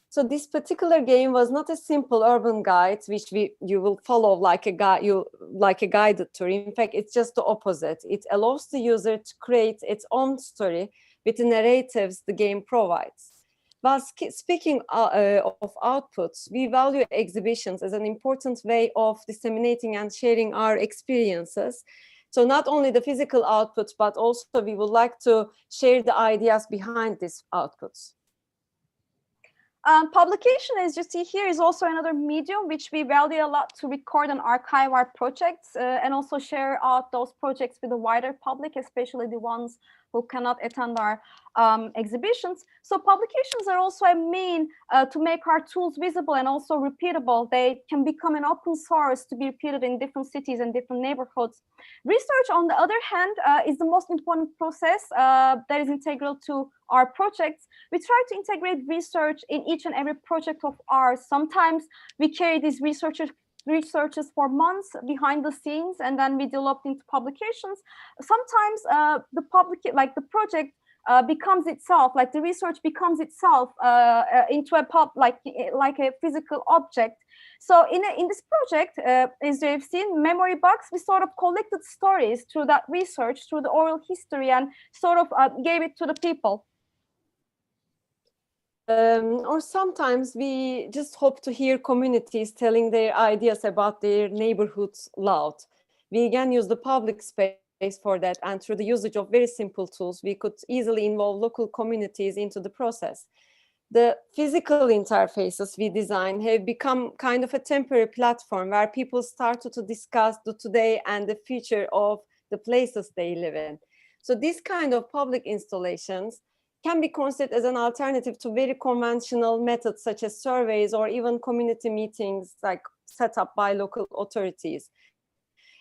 So this particular game was not a simple urban guide, which you will follow like a guided tour. In fact, it's just the opposite. It allows the user to create its own story with the narratives the game provides. While speaking of outputs, we value exhibitions as an important way of disseminating and sharing our experiences. So not only the physical outputs, but also we would like to share the ideas behind these outputs. Publication, as you see here, is also another medium which we value a lot to record and archive our projects and also share out those projects with the wider public, especially the ones who cannot attend our exhibitions. So publications are also a mean to make our tools visible and also repeatable. They can become an open source to be repeated in different cities and different neighborhoods. Research, on the other hand, is the most important process that is integral to our projects. We try to integrate research in each and every project of ours. Sometimes we carry these research researches for months behind the scenes, and then we developed into publications. Sometimes the project becomes itself, like the research becomes itself into a like a physical object. So in this project, as you've seen, Memory Box, we sort of collected stories through that research, through the oral history, and sort of gave it to the people. Or sometimes we just hope to hear communities telling their ideas about their neighborhoods loud. We again use the public space for that, and through the usage of very simple tools, we could easily involve local communities into the process. The physical interfaces we design have become kind of a temporary platform where people started to discuss the today and the future of the places they live in. So these kind of public installations can be considered as an alternative to very conventional methods such as surveys or even community meetings like set up by local authorities.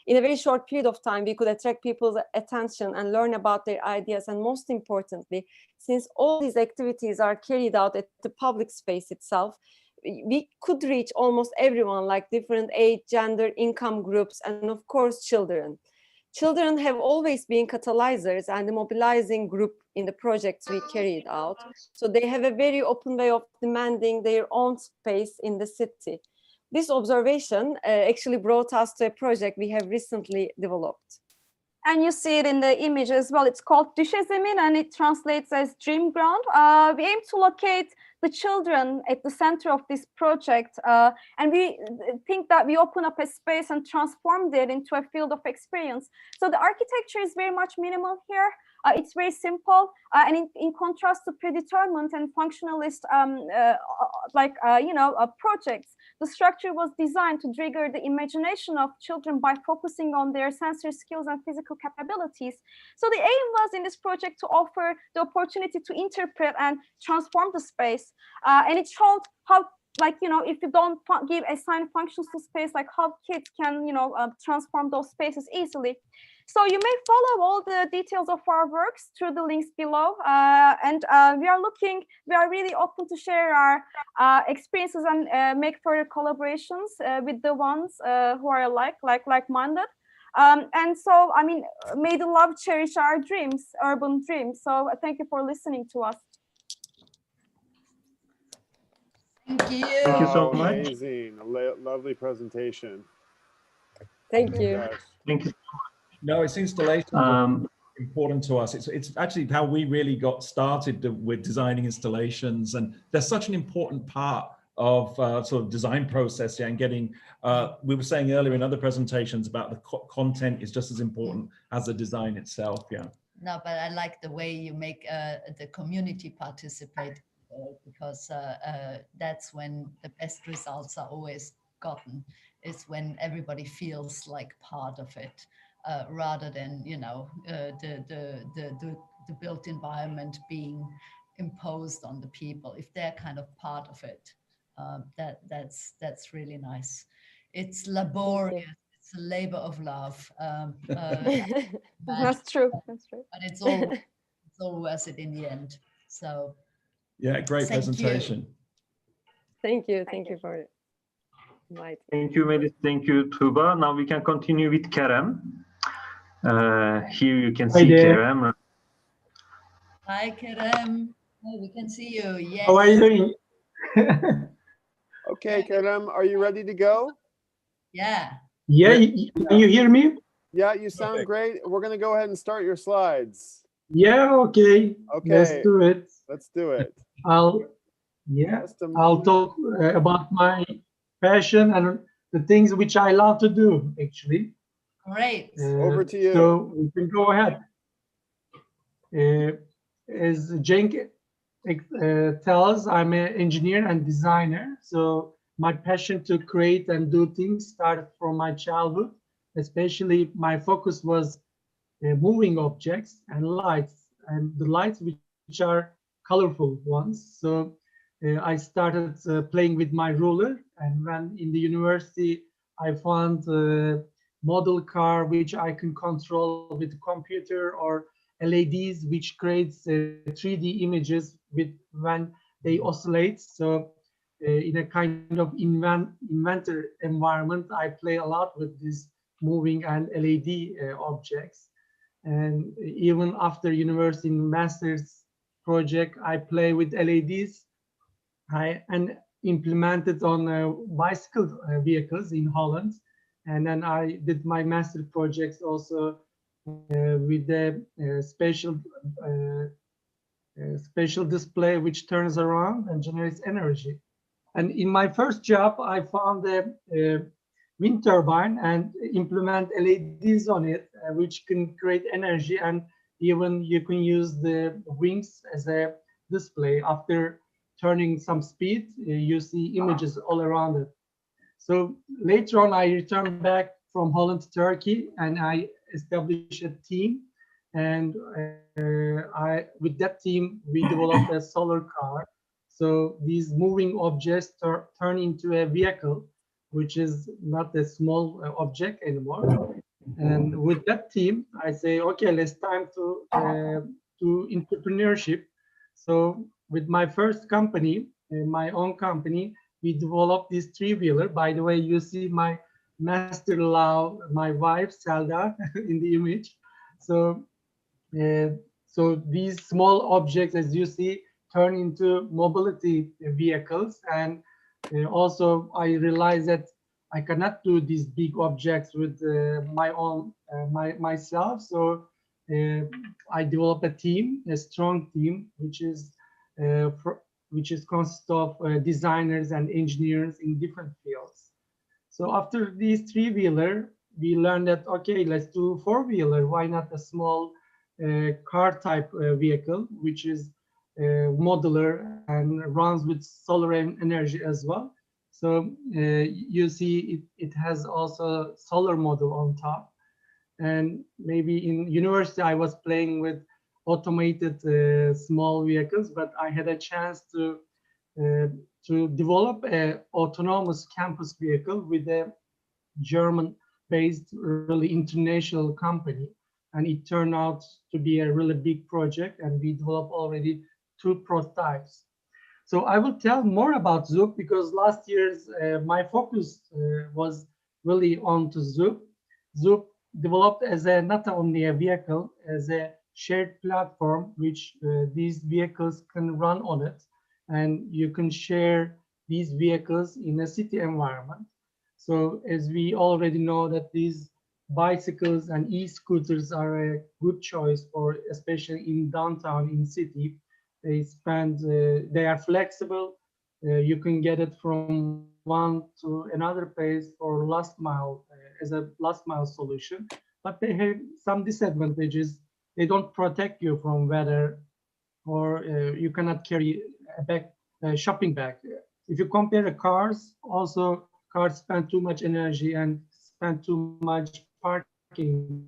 In a very short period of time, we could attract people's attention and learn about their ideas. And most importantly, since all these activities are carried out at the public space itself, we could reach almost everyone, like different age, gender, income groups, and of course, children. Children have always been catalyzers and the mobilizing group in the projects we carried out. So they have a very open way of demanding their own space in the city. This observation actually brought us to a project we have recently developed. And you see it in the image as well. It's called Düşezemin, and it translates as dream ground. We aim to locate the children at the center of this project. And we think that we open up a space and transform it into a field of experience. So the architecture is very much minimal here. It's very simple, and in contrast to predetermined and functionalist projects, the structure was designed to trigger the imagination of children by focusing on their sensory skills and physical capabilities. So the aim was in this project to offer the opportunity to interpret and transform the space, and it showed how, if you don't give assigned functions to space, like how kids can, transform those spaces easily. So you may follow all the details of our works through the links below, and we are really open to share our experiences and make further collaborations with the ones who are like-minded. And so, may the love cherish our dreams, urban dreams. So thank you for listening to us. Thank you. Thank you so much. Amazing. Lovely presentation. Thank you. Thank you. No, it's installations important to us. It's actually how we really got started with designing installations, and they're such an important part of sort of design process, and getting. We were saying earlier in other presentations about the content is just as important as the design itself. Yeah. No, but I like the way you make the community participate, because that's when the best results are always gotten. Is when everybody feels like part of it. Rather than the built environment being imposed on the people. If they're kind of part of it, that's really nice. It's laborious. It's a labor of love. That's true. That's true. But it's all worth it in the end. So yeah, great presentation. Thank you for it. Right. Thank you, Melis. Thank you, Tuba. Now we can continue with Kerem. Here you can see Kerem. Hi, Kerem. Oh, we can see you. Yes. How are you doing? Okay, Kerem, are you ready to go? Yeah. Yeah, can you hear me? Yeah, you sound great. We're going to go ahead and start your slides. Yeah, okay. Let's do it. Let's do it. I'll talk about my passion and the things which I love to do, actually. Great. Over to you. So we can go ahead. As Cenk tells, I'm an engineer and designer. So my passion to create and do things started from my childhood. Especially my focus was moving objects and lights, and the lights which are colorful ones. So I started playing with my ruler, and when in the university I found model car which I can control with the computer, or LEDs which creates 3D images with when they oscillate. So in a kind of inventor environment, I play a lot with these moving and LED objects. And even after university master's project, I play with LEDs. And implemented on bicycle vehicles in Holland. And then I did my master projects also with the special display which turns around and generates energy. And in my first job, I found a wind turbine and implement LEDs on it, which can create energy, and even you can use the wings as a display. After turning some speed, you see images all around it. So later on, I returned back from Holland to Turkey, and I established a team. And with that team, we developed a solar car. So these moving objects turn into a vehicle, which is not a small object anymore. And with that team, I say, okay, let's time to entrepreneurship. So with my first company, my own company, we developed this three-wheeler. By the way, you see my master-in-law, my wife, Selda, in the image. So, so these small objects, as you see, turn into mobility vehicles. And also, I realized that I cannot do these big objects with myself. So I developed a team, a strong team, which consists of designers and engineers in different fields. So after these three-wheeler, we learned that, okay, let's do four-wheeler. Why not a small car type vehicle, which is modular and runs with solar energy as well. So you see it has also solar module on top. And maybe in university, I was playing with automated small vehicles, but I had a chance to develop an autonomous campus vehicle with a German-based, really international company. And it turned out to be a really big project, and we developed already 2 prototypes. So I will tell more about Zoop, because last year's my focus was really on to Zoop. Zoop developed as not only a vehicle, as a shared platform, which these vehicles can run on it, and you can share these vehicles in a city environment. So as we already know that these bicycles and e-scooters are a good choice for, especially in downtown, in city. They are flexible. You can get it from one to another place for last mile, as a last mile solution, but they have some disadvantages. They don't protect you from weather, or you cannot carry a shopping bag. If you compare the cars, also cars spend too much energy and spend too much parking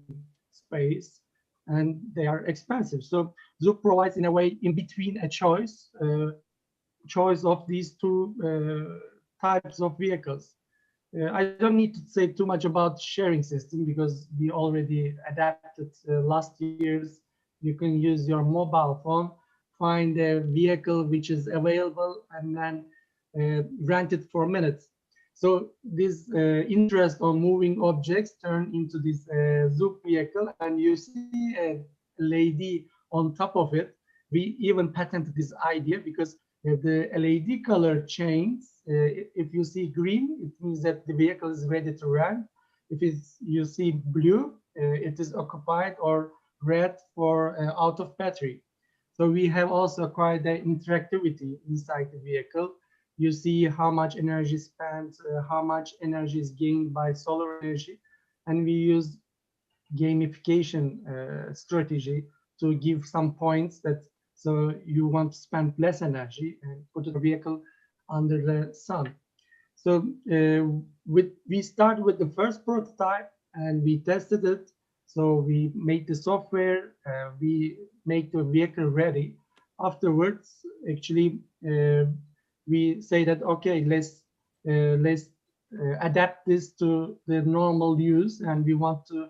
space, and they are expensive. So Zoop provides, in a way, in between a choice of these 2 types of vehicles. I don't need to say too much about sharing system, because we already adapted last year's. You can use your mobile phone, find a vehicle which is available, and then rent it for minutes. So this interest on moving objects turned into this Zoop vehicle, and you see a LED on top of it. We even patented this idea, because the LED color changes. If you see green, it means that the vehicle is ready to run. If you see blue, it is occupied, or red for out of battery. So we have also acquired the interactivity inside the vehicle. You see how much energy is spent, how much energy is gained by solar energy. And we use gamification strategy to give some points that, so you want to spend less energy and put the vehicle under the sun. So we started with the first prototype, and we tested it. So we made the software, we make the vehicle ready. Afterwards, actually, we say that, okay, let's adapt this to the normal use, and we want to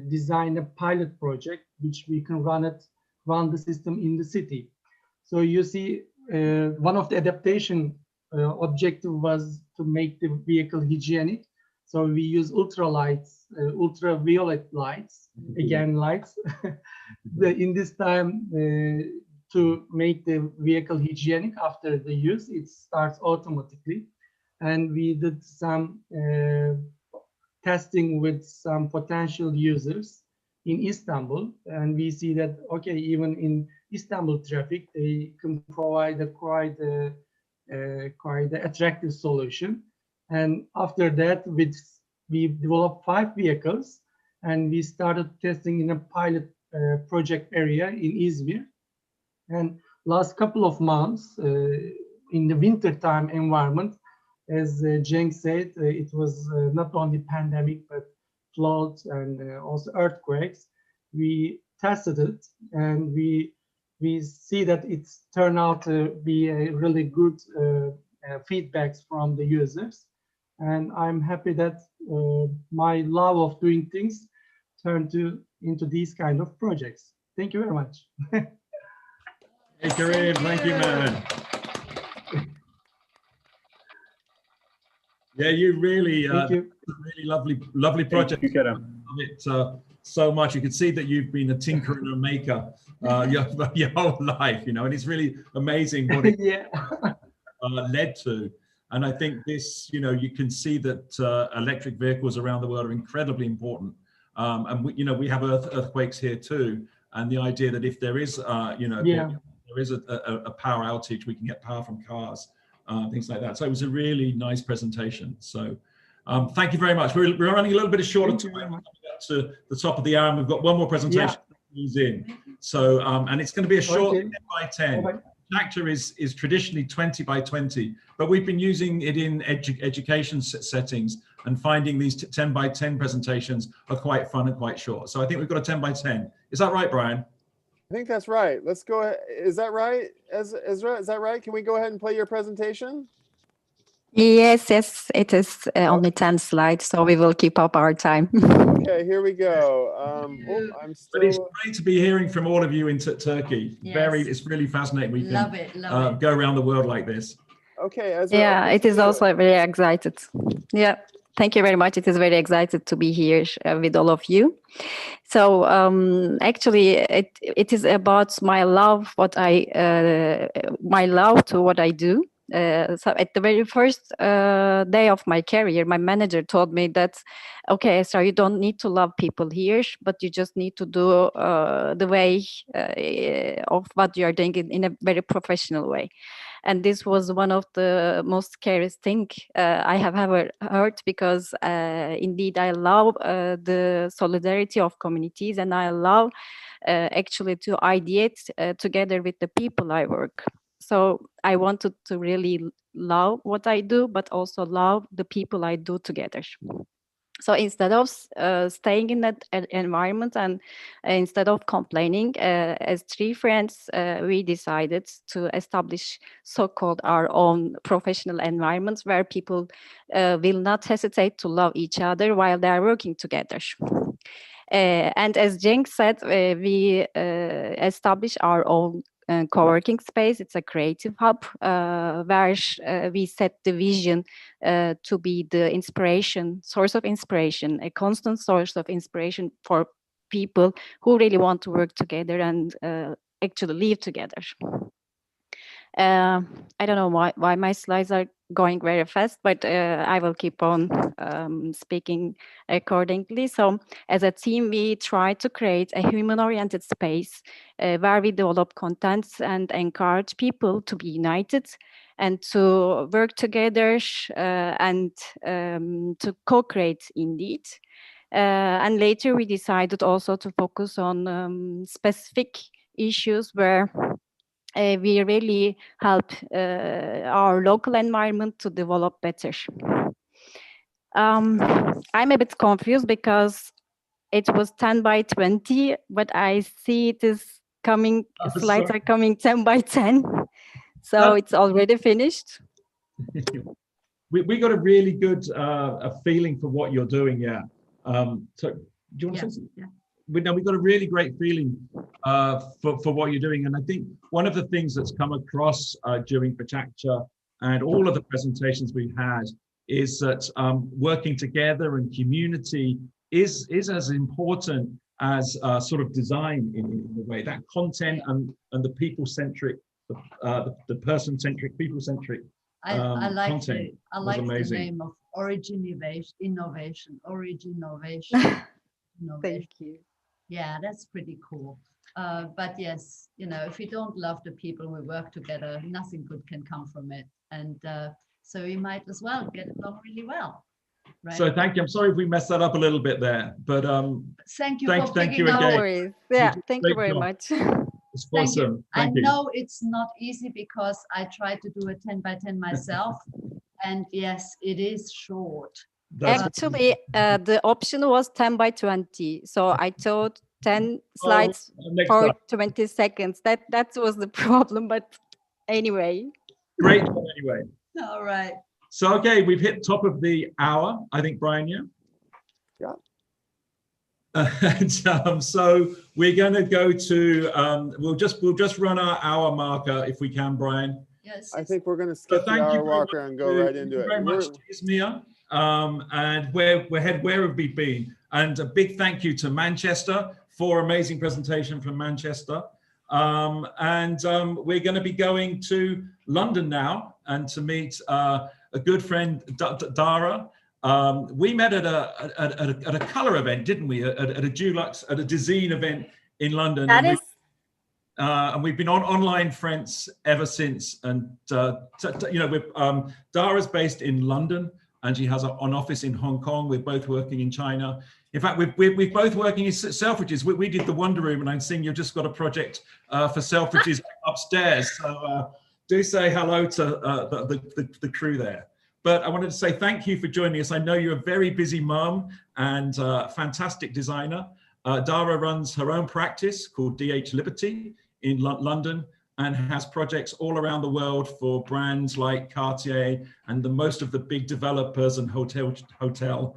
design a pilot project which we can run the system in the city. So you see, one of the adaptation objective was to make the vehicle hygienic. So we use ultralights, ultraviolet lights, again lights. In this time, to make the vehicle hygienic after the use, it starts automatically. And we did some testing with some potential users in Istanbul, and we see that okay, even in Istanbul traffic, they can provide a quite attractive solution. And after that, we developed 5 vehicles, and we started testing in a pilot project area in Izmir. And last couple of months, in the wintertime environment, as Cenk said, it was not only pandemic, but floods and also earthquakes. We tested it, and we see that it's turned out to be a really good feedbacks from the users. And I'm happy that my love of doing things turned into these kind of projects. Thank you very much. Hey, Kareem, thank you, man. Yeah, you really, really lovely project. Thank you, Kerem. It so much. You can see that you've been a tinkerer and a maker your whole life, you know, and it's really amazing what it led to. And I think this, you know, you can see that electric vehicles around the world are incredibly important. And we, you know, we have earthquakes here too. And the idea that if there is, you know, there is a power outage, we can get power from cars, things like that. So it was a really nice presentation. So thank you very much. We're running a little bit short of time to the top of the hour, and we've got one more presentation to use in. So, and it's going to be a short 10 by 10. PechaKucha is traditionally 20 by 20, but we've been using it in education settings and finding these 10 by 10 presentations are quite fun and quite short. So I think we've got a 10 by 10. Is that right, Brian? I think that's right. Let's go ahead. Is that right? Ezra, is that right? Can we go ahead and play your presentation? Yes, it is only 10 slides, so we will keep up our time. Okay, here we go. I'm still... But it's great to be hearing from all of you in Turkey. Yes. It's really fascinating. We love can go around the world like this. Okay, Ezra. Yeah, it is also very excited. Yeah, thank you very much. It is very excited to be here with all of you. So actually, it is about my love, my love to what I do. So at the very first day of my career, my manager told me that, okay, so you don't need to love people here, but you just need to do the way of what you are doing in a very professional way. And this was one of the most scariest things I have ever heard, because indeed I love the solidarity of communities, and I love actually to ideate together with the people I work. So I wanted to really love what I do, but also love the people I do together. So instead of staying in that environment and instead of complaining, as 3 friends, we decided to establish so-called our own professional environments where people will not hesitate to love each other while they are working together. And as Cenk said, we established our own co-working space. It's a creative hub where we set the vision to be the source of inspiration, a constant source of inspiration for people who really want to work together and actually live together. I don't know why my slides are going very fast, but I will keep on speaking accordingly. So as a team, we try to create a human-oriented space where we develop contents and encourage people to be united and to work together and to co-create indeed. And later we decided also to focus on specific issues where we really help our local environment to develop better. I'm a bit confused because it was 10 by 20, but I see it is coming, slides are coming 10 by 10. So it's already finished. We got a really good feeling for what you're doing, yeah. So do you want to say something? Yeah. We've got a really great feeling for what you're doing. And I think one of the things that's come across during PechaKucha and all of the presentations we've had is that working together and community is as important as sort of design in a way. That content and the people-centric, the person-centric, people-centric I like content was amazing. The name of Origination. Thank you. Yeah, that's pretty cool. But yes, you know, if we don't love the people we work together, nothing good can come from it. And so we might as well get along really well. Right? So thank you. I'm sorry if we messed that up a little bit there, but thank you thank you again. Yeah, thank you very much. It's awesome. Thank you. I know it's not easy because I tried to do a 10 by 10 myself, and yes, it is short. Actually, the option was 10 by 20. So I thought 10 slides for 20 seconds. That was the problem, but anyway. Great anyway. All right. So, okay, we've hit top of the hour, I think, Brian, yeah? Yeah. And so we're going to go to, we'll just run our hour marker if we can, Brian. Yes. I think we're going to skip the hour marker and go right into it. Thank you very much to Izmir. And where have we been? And a big thank you to Manchester for amazing presentation from Manchester. We're going to be going to London now and to meet a good friend, Dara. We met at a color event, didn't we? At a Dulux, at a design event in London. And we've been online friends ever since. And you know, Dara's based in London, and she has an office in Hong Kong. We're both working in China. In fact, we're both working in Selfridges. We did the Wonder Room, and I'm seeing you've just got a project for Selfridges upstairs. So do say hello to the crew there. But I wanted to say thank you for joining us. I know you're a very busy mom and fantastic designer. Dara runs her own practice called DH Liberty in London and has projects all around the world for brands like Cartier and most of the big developers and hotel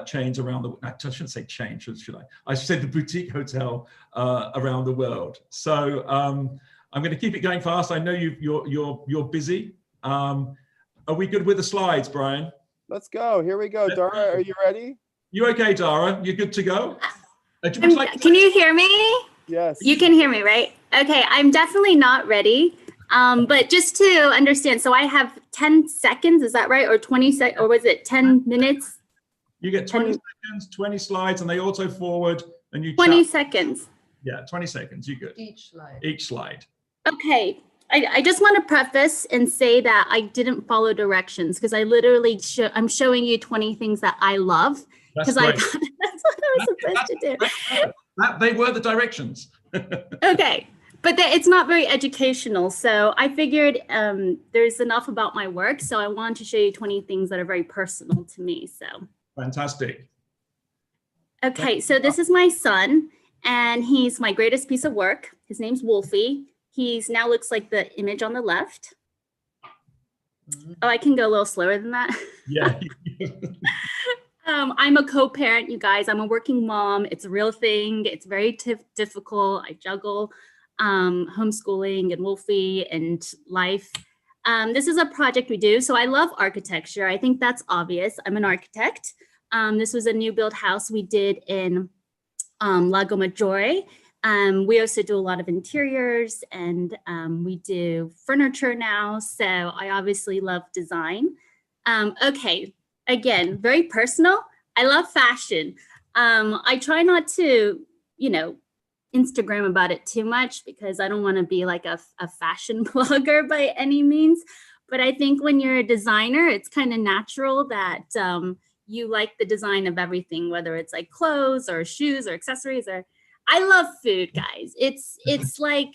chains around the, I shouldn't say chain, should I? I should say the boutique hotel around the world. So I'm going to keep it going fast. I know you're busy. Are we good with the slides, Brian? Let's go. Here we go. Dara, are you ready? You okay, Dara? You good to go? Can you hear me? Yes. You can hear me, right? Okay, I'm definitely not ready. But just to understand, so I have 10 seconds, is that right? Or 20 seconds, or was it 10 minutes? You get 20 seconds, 20 slides, and they auto forward, and you 20 chat. seconds. Yeah, 20 seconds, you good. Each slide. Each slide. Okay, I just want to preface and say that I didn't follow directions because I literally, I'm showing you 20 things that I love because I thought that's what I was supposed to do. They were the directions. Okay, but it's not very educational. So I figured there's enough about my work. So I wanted to show you 20 things that are very personal to me. So fantastic. Okay, so this is my son, and he's my greatest piece of work. His name's Wolfie. He's now looks like the image on the left. Oh, I can go a little slower than that. Yeah. I'm a co-parent, you guys. I'm a working mom. It's a real thing. It's very difficult. I juggle homeschooling and Wolfie and life. This is a project we do. So I love architecture. I think that's obvious. I'm an architect. This was a new build house we did in Lago Maggiore. We also do a lot of interiors and we do furniture now. So I obviously love design. Okay, again, very personal. I love fashion. I try not to, Instagram about it too much because I don't want to be like a fashion blogger by any means. But I think when you're a designer, it's kind of natural that you like the design of everything, whether it's like clothes or shoes or accessories or I love food, guys. It's like,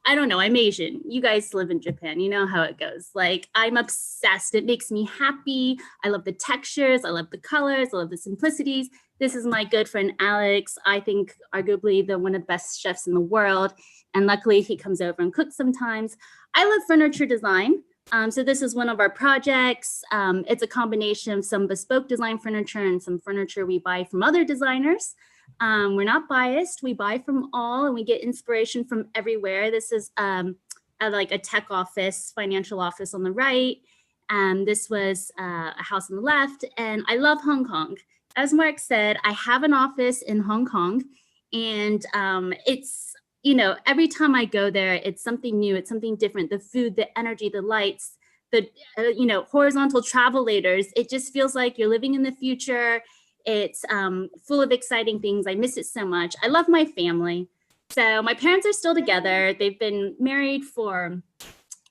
I don't know, I'm Asian. You guys live in Japan. You know how it goes. Like, I'm obsessed. It makes me happy. I love the textures. I love the colors. I love the simplicities. This is my good friend, Alex. I think arguably one of the best chefs in the world. And luckily he comes over and cooks sometimes. I love furniture design. So this is one of our projects. It's a combination of some bespoke design furniture and some furniture we buy from other designers. We're not biased. We buy from all and we get inspiration from everywhere. This is like a tech office, financial office on the right. This was a house on the left, and I love Hong Kong. As Mark said, I have an office in Hong Kong, and it's, you know, every time I go there, it's something new, it's something different. The food, the energy, the lights, the, you know, horizontal travelators. It just feels like you're living in the future. It's full of exciting things. I miss it so much. I love my family. So my parents are still together. They've been married for,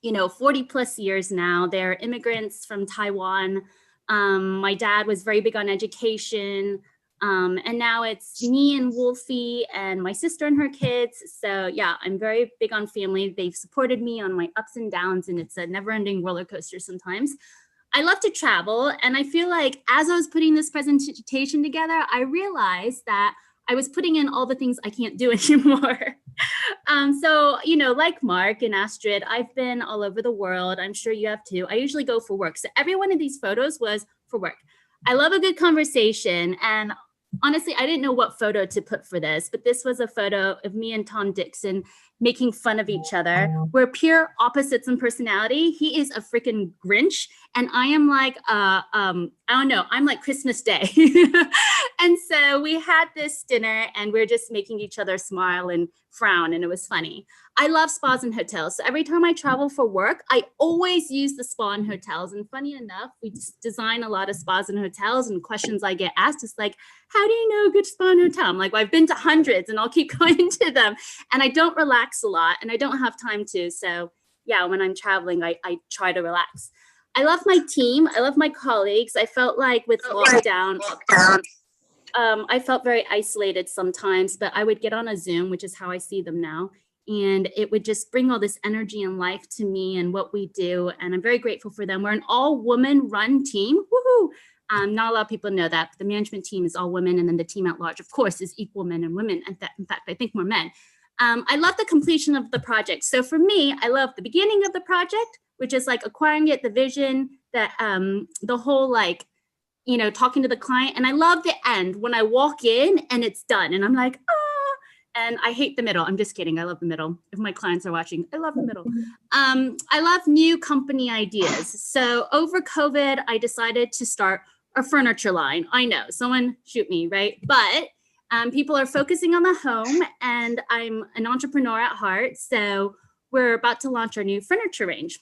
you know, 40 plus years now. They're immigrants from Taiwan. My dad was very big on education. And now it's me and Wolfie and my sister and her kids. So yeah, I'm very big on family. They've supported me on my ups and downs, and it's a never-ending roller coaster sometimes. I love to travel, and I feel like as I was putting this presentation together, I realized that I was putting in all the things I can't do anymore. So, you know, like Mark and Astrid, I've been all over the world. I'm sure you have too. I usually go for work. So every one of these photos was for work. I love a good conversation, and honestly, I didn't know what photo to put for this, but this was a photo of me and Tom Dixon making fun of each other. We're pure opposites in personality. He is a freaking Grinch, and I am like, I don't know, I'm like Christmas Day. And so we had this dinner, and we're just making each other smile and frown, and it was funny. I love spas and hotels. So every time I travel for work, I always use the spa and hotels. And funny enough, we design a lot of spas and hotels, and questions I get asked is like, how do you know a good spa and hotel? I'm like, well, I've been to hundreds, and I'll keep going to them. And I don't relax a lot, and I don't have time to. So yeah, when I'm traveling, I try to relax. I love my team. I love my colleagues. I felt like with lockdown, I felt very isolated sometimes, but I would get on a Zoom, which is how I see them now. And it would just bring all this energy and life to me and what we do. And I'm very grateful for them. We're an all-woman run team. Woohoo! Not a lot of people know that, but the management team is all women. And then the team at large, of course, is equal men and women. In fact, I think more men. I love the completion of the project. So for me, I love the beginning of the project, which is like acquiring it, the vision, that the whole like, you know, talking to the client. And I love the end when I walk in and it's done. And I'm like, ah. And I hate the middle. I'm just kidding. I love the middle. If my clients are watching, I love the middle. I love new company ideas. So over COVID, I decided to start a furniture line. I know, someone shoot me, right? But people are focusing on the home, and I'm an entrepreneur at heart. So we're about to launch our new furniture range.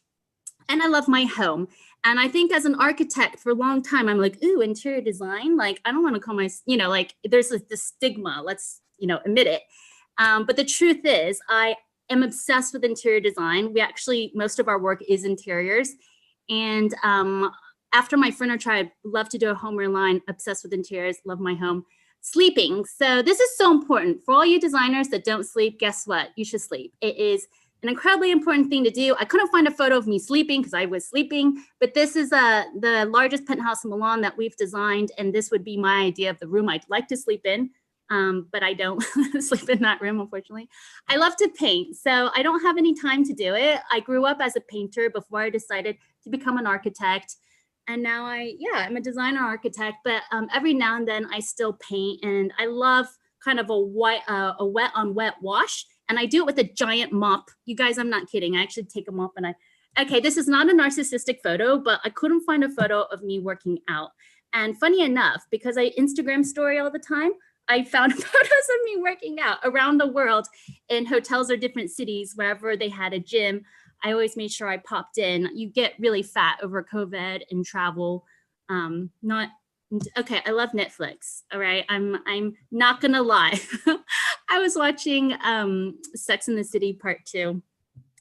And I love my home. And I think as an architect for a long time, I'm like, ooh, interior design. Like, I don't want to call my, you know, like there's this stigma, let's, you know, admit it. But the truth is, I am obsessed with interior design. We actually, most of our work is interiors. And after my furniture, I'd love to do a homeware line, obsessed with interiors, love my home. Sleeping. So this is so important. For all you designers that don't sleep, guess what? You should sleep. It is an incredibly important thing to do. I couldn't find a photo of me sleeping because I was sleeping, but this is the largest penthouse in Milan that we've designed. And this would be my idea of the room I'd like to sleep in. But I don't sleep in that room, unfortunately. I love to paint, so I don't have any time to do it. I grew up as a painter before I decided to become an architect. And now I'm a designer architect, but every now and then I still paint, and I love kind of a wet on wet wash. And I do it with a giant mop. You guys, I'm not kidding. I actually take a mop and okay, this is not a narcissistic photo, but I couldn't find a photo of me working out. And funny enough, because I Instagram story all the time, I found photos of me working out around the world in hotels or different cities, wherever they had a gym. I always made sure I popped in. You get really fat over COVID and travel. Okay, I love Netflix. All right, I'm not gonna lie. I was watching Sex and the City Part 2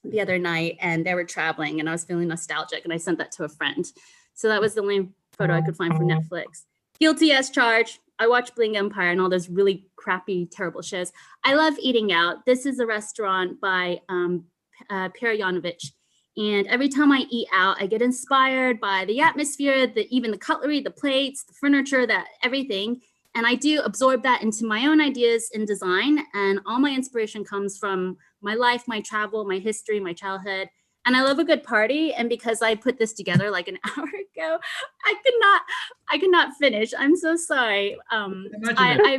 the other night, and they were traveling, and I was feeling nostalgic, and I sent that to a friend. So that was the only photo I could find from Netflix. Guilty as charged. I watch Bling Empire and all those really crappy, terrible shows. I love eating out. This is a restaurant by Pierre Yanovich. And every time I eat out, I get inspired by the atmosphere, even the cutlery, the plates, the furniture, everything. And I do absorb that into my own ideas in design. And all my inspiration comes from my life, my travel, my history, my childhood. And I love a good party. And because I put this together like an hour ago, I could not finish. I'm so sorry. I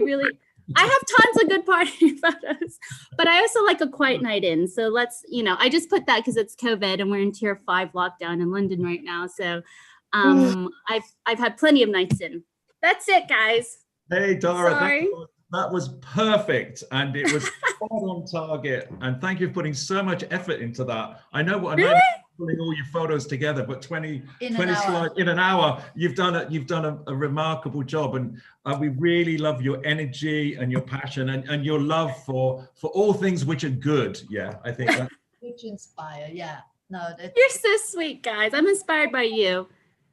I have tons of good party photos, but I also like a quiet night in. So let's, I just put that because it's COVID and we're in tier 5 lockdown in London right now. So I've had plenty of nights in. That's it, guys. Hey, Dara, Sorry. that was perfect, and it was spot on target. And thank you for putting so much effort into that. I know Really? putting all your photos together, but 20 In an hour. slides in an hour, you've done a remarkable job, and we really love your energy and your passion and your love for all things which are good. Yeah, I think that. Which inspire, yeah. No, You're so sweet, guys. I'm inspired by you.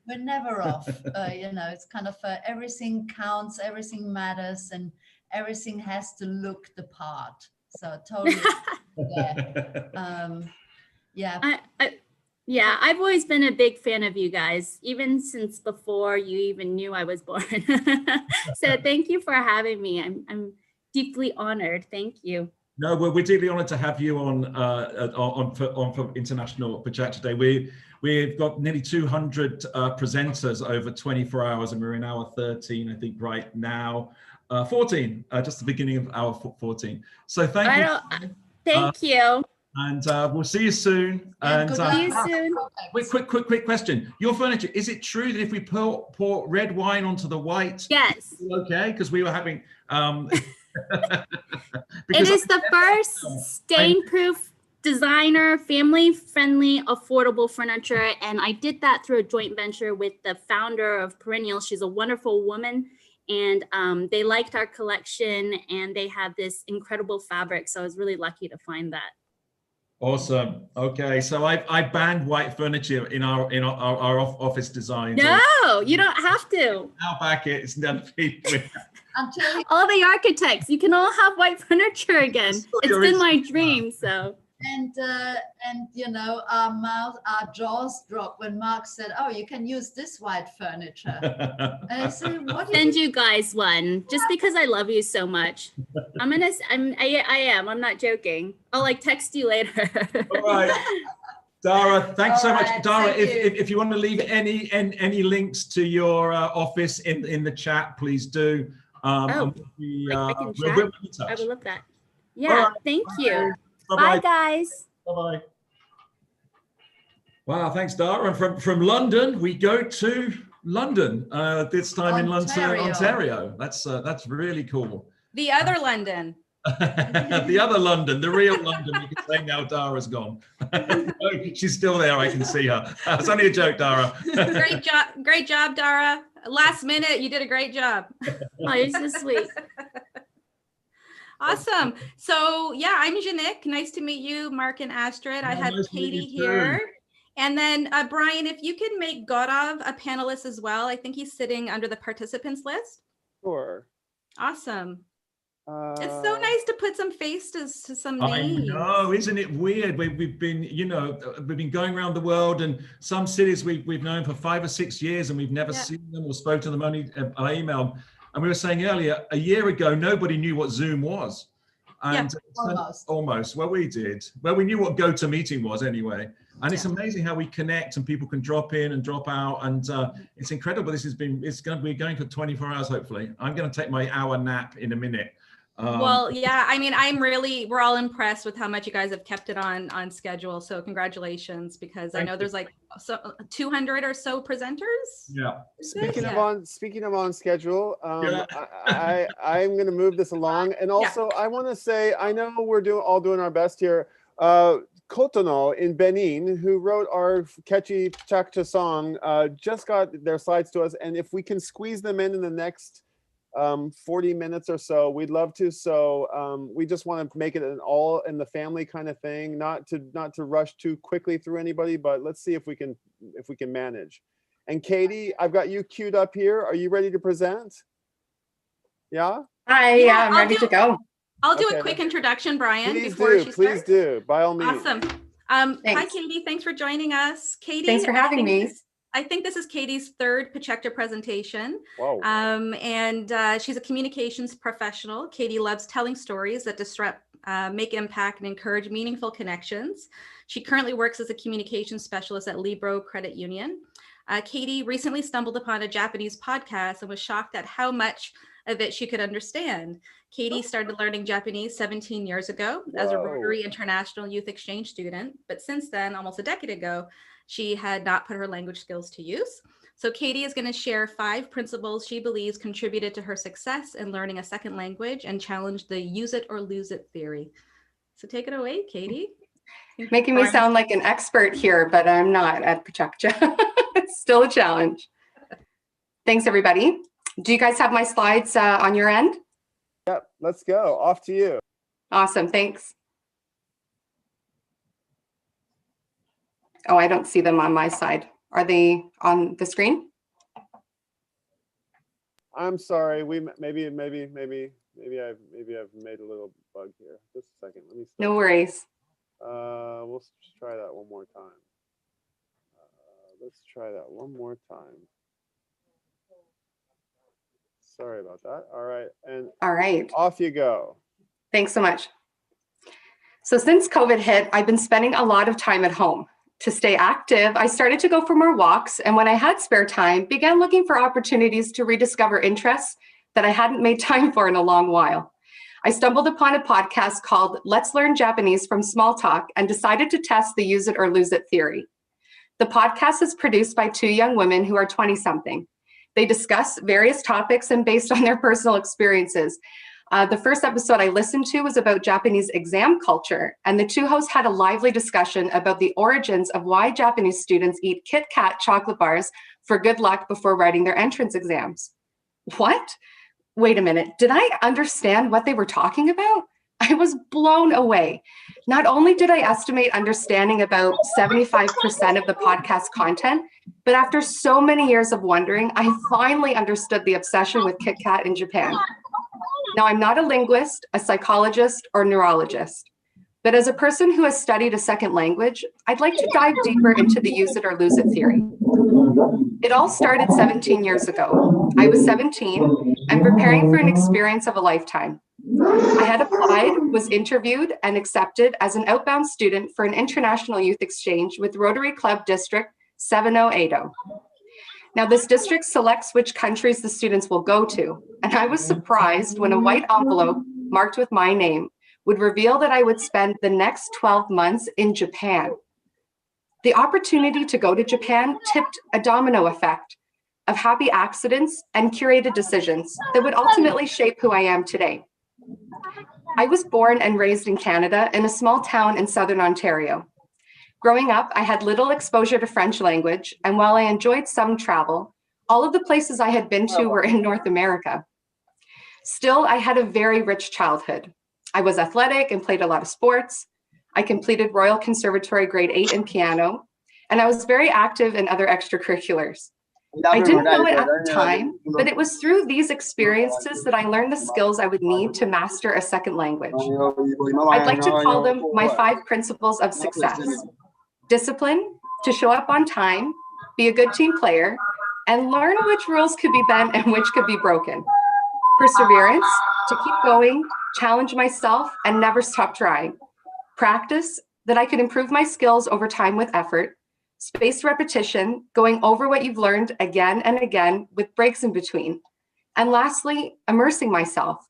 We're never off. It's kind of everything counts, everything matters, and everything has to look the part. So totally. Yeah. I've always been a big fan of you guys, even since before you even knew I was born. So thank you for having me. I'm deeply honored. Thank you. No, we're deeply honored to have you on for International PechaKucha Day. We've got nearly 200 presenters over 24 hours, and we're in hour 13, I think, right now. 14, just the beginning of hour 14. So thank you. Thank you. And we'll see you soon. And see you soon. Quick question. Your furniture, is it true that if we pour red wine onto the white? Yes. Okay, because we were having... it is the first stain-proof designer, family-friendly, affordable furniture. And I did that through a joint venture with the founder of Perennial. She's a wonderful woman. And they liked our collection, and they have this incredible fabric. So I was really lucky to find that. Awesome. Okay, so I banned white furniture in our office design. No, you don't have to. Now back it's never been. All the architects, you can all have white furniture again. It's been my dream. So. And our jaws dropped when Mark said, "Oh, you can use this white furniture." And I said, "What?" I'll send you guys one just because I love you so much. I'm not joking. I'll text you later. All right, Dara, thanks so much. Dara, if you want to leave any links to your office in the chat, please do. I can chat. I will love that. Yeah, right. Thank you. Bye-bye. Bye, guys. Bye-bye. Wow, thanks, Dara. And from London, we go to London, this time in London, Ontario. That's really cool. The other London. The other London, the real London. We can say now Dara's gone. She's still there, I can see her. It's only a joke, Dara. Great job, Dara. Last minute, you did a great job. Oh, you're so sweet. Awesome. So yeah, I'm Janik. Nice to meet you, Mark and Astrid. I have Katie here. And then Brian, if you can make Gaurav a panelist as well. I think he's sitting under the participants list. Sure. Awesome. It's so nice to put some faces to some names. I know, isn't it weird? We've been going around the world, and some cities we've known for 5 or 6 years, and we've never seen them or spoke to them only by email. And we were saying earlier, a year ago, nobody knew what Zoom was. And almost. Well, we did. Well, we knew what GoToMeeting was anyway. And it's amazing how we connect and people can drop in and drop out. And it's incredible. We're going for 24 hours, hopefully. I'm going to take my hour nap in a minute. Well, yeah, I mean, we're all impressed with how much you guys have kept it on schedule. So congratulations, because I know there's 200 or so presenters. Yeah. Speaking of on schedule, I'm going to move this along. And also I want to say, I know we're all doing our best here. Cotonou in Benin, who wrote our catchy PechaKucha song, just got their slides to us. And if we can squeeze them in the next 40 minutes or so, we'd love to. So we just want to make it an all in the family kind of thing, not to rush too quickly through anybody, but let's see if we can manage. And Katie, I've got you queued up here. Are you ready to present? Yeah? Yeah, I'm ready to go. I'll do a quick introduction, Brian. Please do, by all means. Awesome. Hi, Katie. Thanks for joining us. Katie, thanks for having me. I think this is Katie's third PechaKucha presentation. Whoa. And she's a communications professional. Katie loves telling stories that disrupt, make impact, and encourage meaningful connections. She currently works as a communications specialist at Libro Credit Union. Katie recently stumbled upon a Japanese podcast and was shocked at how much that she could understand. Katie started learning Japanese 17 years ago as a Rotary International Youth Exchange student, but since then, almost a decade ago, she had not put her language skills to use. So Katie is going to share 5 principles she believes contributed to her success in learning a second language and challenge the use it or lose it theory. So take it away, Katie. Making me sound like an expert here, but I'm not at PechaKucha. It's still a challenge. Thanks, everybody. Do you guys have my slides on your end? Yep, let's go. Off to you. Awesome, thanks. Oh, I don't see them on my side. Are they on the screen? I'm sorry. Maybe I've made a little bug here. Just a second. Let me start. No worries. We'll try that one more time. Let's try that one more time. Sorry about that. All right. And all right. Off you go. Thanks so much. So since COVID hit, I've been spending a lot of time at home. To stay active, I started to go for more walks, and when I had spare time, began looking for opportunities to rediscover interests that I hadn't made time for in a long while. I stumbled upon a podcast called Let's Learn Japanese from Small Talk and decided to test the use it or lose it theory. The podcast is produced by 2 young women who are 20-something. They discuss various topics and based on their personal experiences. The first episode I listened to was about Japanese exam culture, and the 2 hosts had a lively discussion about the origins of why Japanese students eat Kit Kat chocolate bars for good luck before writing their entrance exams. What? Wait a minute, did I understand what they were talking about? I was blown away. Not only did I estimate understanding about 75% of the podcast content, but after so many years of wondering, I finally understood the obsession with Kit Kat in Japan. Now, I'm not a linguist, a psychologist, or neurologist, but as a person who has studied a second language, I'd like to dive deeper into the use it or lose it theory. It all started 17 years ago. I was 17 and preparing for an experience of a lifetime. I had applied, was interviewed, and accepted as an outbound student for an international youth exchange with Rotary Club District 7080. Now, this district selects which countries the students will go to, and I was surprised when a white envelope marked with my name would reveal that I would spend the next 12 months in Japan. The opportunity to go to Japan tipped a domino effect of happy accidents and curated decisions that would ultimately shape who I am today. I was born and raised in Canada in a small town in Southern Ontario. Growing up, I had little exposure to French language, and while I enjoyed some travel, all of the places I had been to were in North America. Still, I had a very rich childhood. I was athletic and played a lot of sports. I completed Royal Conservatory grade 8 in piano, and I was very active in other extracurriculars. I didn't know it at the time, but it was through these experiences that I learned the skills I would need to master a second language. I'd like to call them my 5 principles of success. Discipline, to show up on time, be a good team player, and learn which rules could be bent and which could be broken. Perseverance, to keep going, challenge myself, and never stop trying. Practice, that I could improve my skills over time with effort. Spaced repetition, going over what you've learned again and again with breaks in between. And lastly, immersing myself,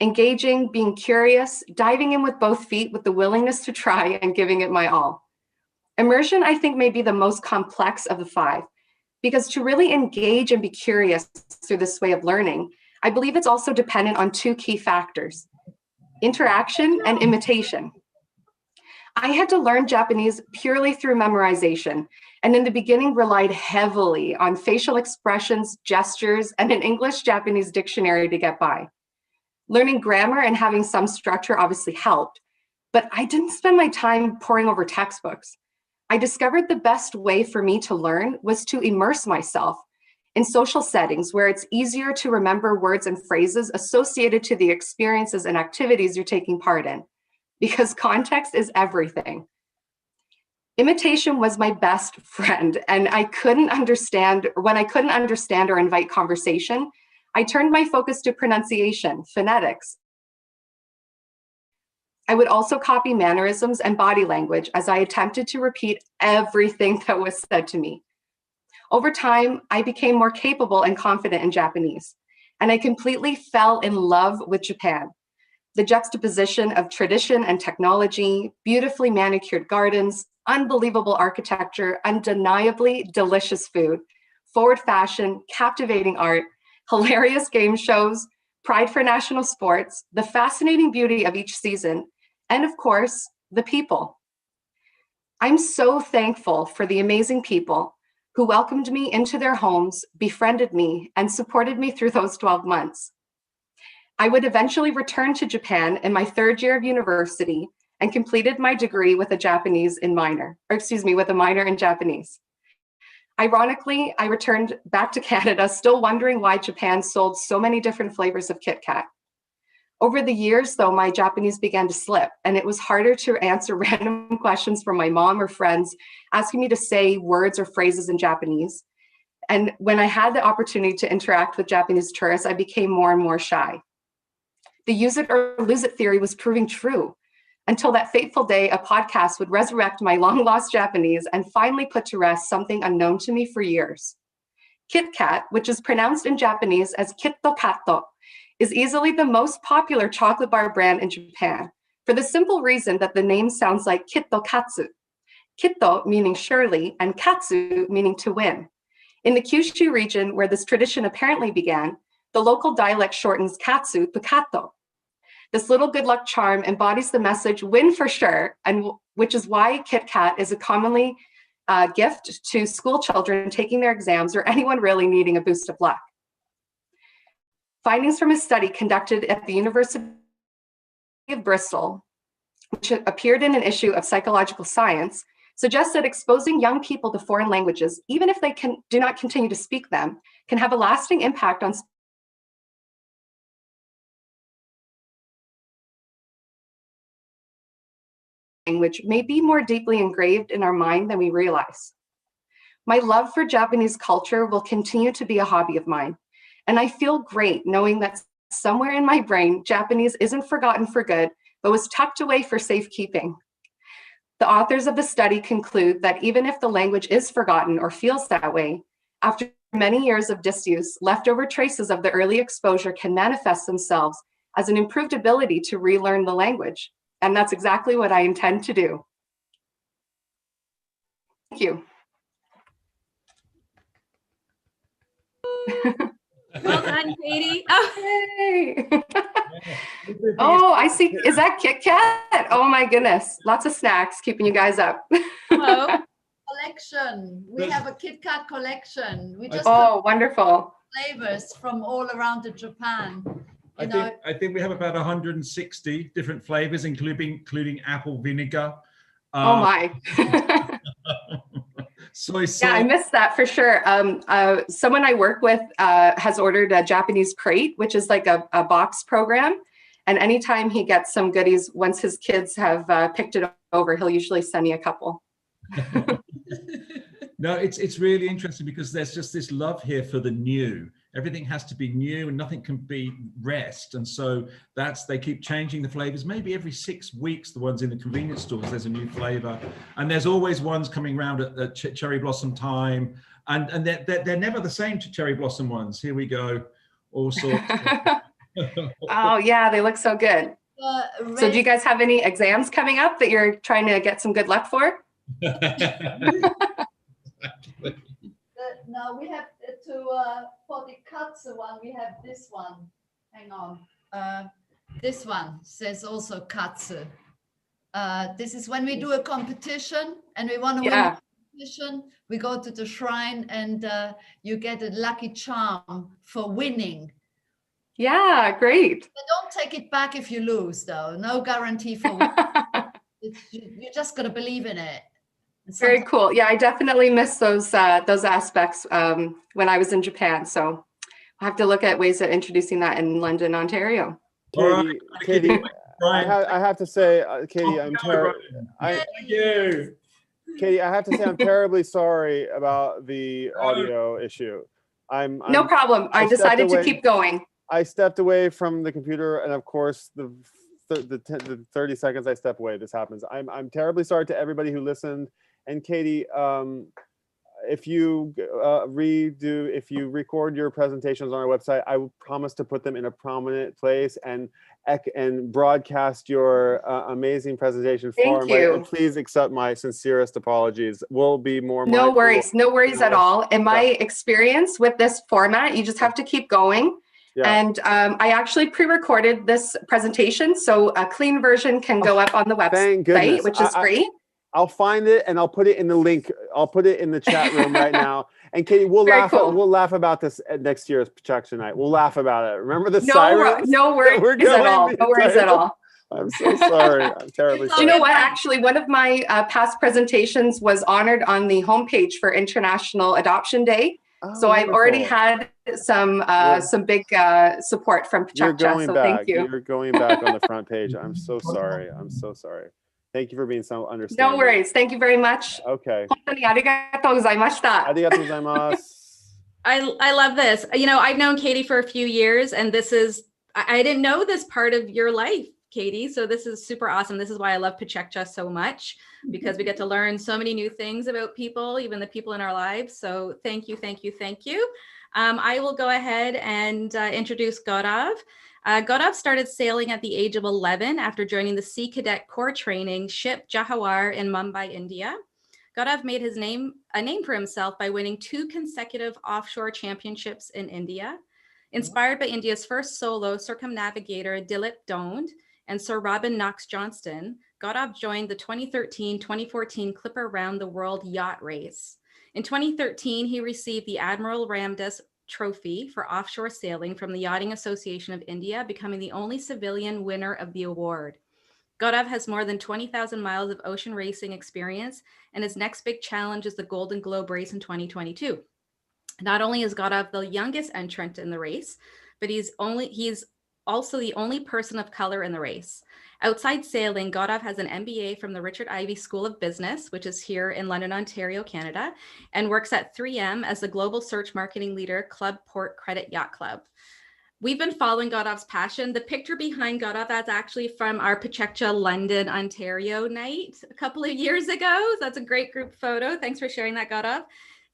engaging, being curious, diving in with both feet with the willingness to try and giving it my all. Immersion, I think, may be the most complex of the 5, because to really engage and be curious through this way of learning, I believe it's also dependent on 2 key factors: interaction and imitation. I had to learn Japanese purely through memorization, and in the beginning relied heavily on facial expressions, gestures, and an English-Japanese dictionary to get by. Learning grammar and having some structure obviously helped, but I didn't spend my time poring over textbooks. I discovered the best way for me to learn was to immerse myself in social settings where it's easier to remember words and phrases associated to the experiences and activities you're taking part in, because context is everything. Imitation was my best friend, and when I couldn't understand or invite conversation, I turned my focus to pronunciation, phonetics. I would also copy mannerisms and body language as I attempted to repeat everything that was said to me. Over time, I became more capable and confident in Japanese. and I completely fell in love with Japan. The juxtaposition of tradition and technology, beautifully manicured gardens, unbelievable architecture, undeniably delicious food, forward fashion, captivating art, hilarious game shows, pride for national sports, the fascinating beauty of each season, and of course, the people. I'm so thankful for the amazing people who welcomed me into their homes, befriended me, and supported me through those 12 months. I would eventually return to Japan in my 3rd year of university and completed my degree with a minor in Japanese. Ironically, I returned back to Canada, still wondering why Japan sold so many different flavors of Kit Kat. Over the years, though, my Japanese began to slip, and it was harder to answer random questions from my mom or friends asking me to say words or phrases in Japanese. And when I had the opportunity to interact with Japanese tourists, I became more and more shy. The use it or lose it theory was proving true, until that fateful day, a podcast would resurrect my long-lost Japanese and finally put to rest something unknown to me for years. Kit Kat, which is pronounced in Japanese as Kitto Katto, is easily the most popular chocolate bar brand in Japan, for the simple reason that the name sounds like Kitto Katsu. Kitto meaning surely, and Katsu meaning to win. In the Kyushu region, where this tradition apparently began, the local dialect shortens Katsu to Katto. This little good luck charm embodies the message win for sure, and which is why Kit Kat is a commonly gift to school children taking their exams or anyone really needing a boost of luck. Findings from a study conducted at the University of Bristol, which appeared in an issue of Psychological Science, suggest that exposing young people to foreign languages, even if they do not continue to speak them, can have a lasting impact on language may be more deeply engraved in our mind than we realize. My love for Japanese culture will continue to be a hobby of mine, and I feel great knowing that somewhere in my brain, Japanese isn't forgotten for good, but was tucked away for safekeeping. The authors of the study conclude that even if the language is forgotten or feels that way, after many years of disuse, leftover traces of the early exposure can manifest themselves as an improved ability to relearn the language. And that's exactly what I intend to do. Thank you. Well done, Katie. Oh, hey. Oh, I see. Is that Kit Kat? Oh my goodness. Lots of snacks keeping you guys up. Hello. Collection. We have a Kit Kat collection. We just wonderful flavors from all around Japan. I think we have about 160 different flavors, including apple vinegar. Oh my. Soy sauce. Yeah, I missed that for sure. Someone I work with has ordered a Japanese Curate, which is like a box program. And anytime he gets some goodies, once his kids have picked it over, he'll usually send me a couple. No, it's really interesting because there's just this love here for the new. Everything has to be new and nothing can be rest. And so they keep changing the flavors. Maybe every 6 weeks, the ones in the convenience stores, there's a new flavor. And there's always ones coming around at cherry blossom time. And they're never the same cherry blossom ones. Here we go. All sorts. Oh yeah, they look so good. So do you guys have any exams coming up that you're trying to get some good luck for? No, we have for the katsu one, we have this one. Hang on. This one says also katsu. This is when we do a competition and we want to win a competition, we go to the shrine and you get a lucky charm for winning. Yeah, great. But don't take it back if you lose, though. No guarantee for winning. You just got to believe in it. Very cool. Yeah, I definitely miss those aspects when I was in Japan. So I'll have to look at ways of introducing that in London, Ontario. Katie, I have to say, Katie, Katie, I have to say I'm terribly sorry about the audio issue. No problem. I decided to keep going. I stepped away from the computer, and of course, the 30 seconds I step away, this happens. I'm terribly sorry to everybody who listened. And Katie, if you record your presentations on our website, I will promise to put them in a prominent place and broadcast your amazing presentation Thank you. And please accept my sincerest apologies. We'll be more no worries at all. In my experience with this format, you just have to keep going. Yeah. And I actually pre-recorded this presentation, so a clean version can go up on the website, which is great. I'll find it and I'll put it in the link. I'll put it in the chat room right now. And Katie, we'll laugh about this at next year's PechaKucha night. We'll laugh about it. Remember the sirens? No worries at all. No worries at all. I'm so sorry. I'm terribly sorry. Do you know what? Actually, one of my past presentations was honored on the homepage for International Adoption Day. So I've already had some big support from PechaKucha. So thank you. You're going back on the front page. I'm so sorry. I'm so sorry. Thank you for being so understanding. No worries. Thank you very much. Okay. Arigatou gozaimashita. Arigatou gozaimasu. I love this. You know, I've known Katie for a few years, and I didn't know this part of your life, Katie. So this is super awesome. This is why I love PechaKucha so much, because we get to learn so many new things about people, even the people in our lives. So thank you, thank you, thank you. I will go ahead and introduce Gaurav. Gaurav started sailing at the age of 11 after joining the Sea Cadet Corps training ship Jahawar in Mumbai, India. Gaurav made a name for himself by winning 2 consecutive offshore championships in India. Inspired by India's first solo circumnavigator Dilip Dhond and Sir Robin Knox-Johnston, Gaurav joined the 2013-2014 Clipper Round the World Yacht Race. In 2013, he received the Admiral Ramdas Trophy for offshore sailing from the Yachting Association of India, becoming the only civilian winner of the award. Gaurav has more than 20,000 miles of ocean racing experience, and his next big challenge is the Golden Globe race in 2022. Not only is Gaurav the youngest entrant in the race, but he's also the only person of color in the race. Outside sailing, Gaurav has an MBA from the Richard Ivey School of Business, which is here in London, Ontario, Canada, and works at 3M as the global search marketing leader, Club Port Credit Yacht Club. We've been following Gaurav's passion. The picture behind Gaurav, that's actually from our PechaKucha London, Ontario night a couple of years ago. That's a great group photo. Thanks for sharing that, Gaurav.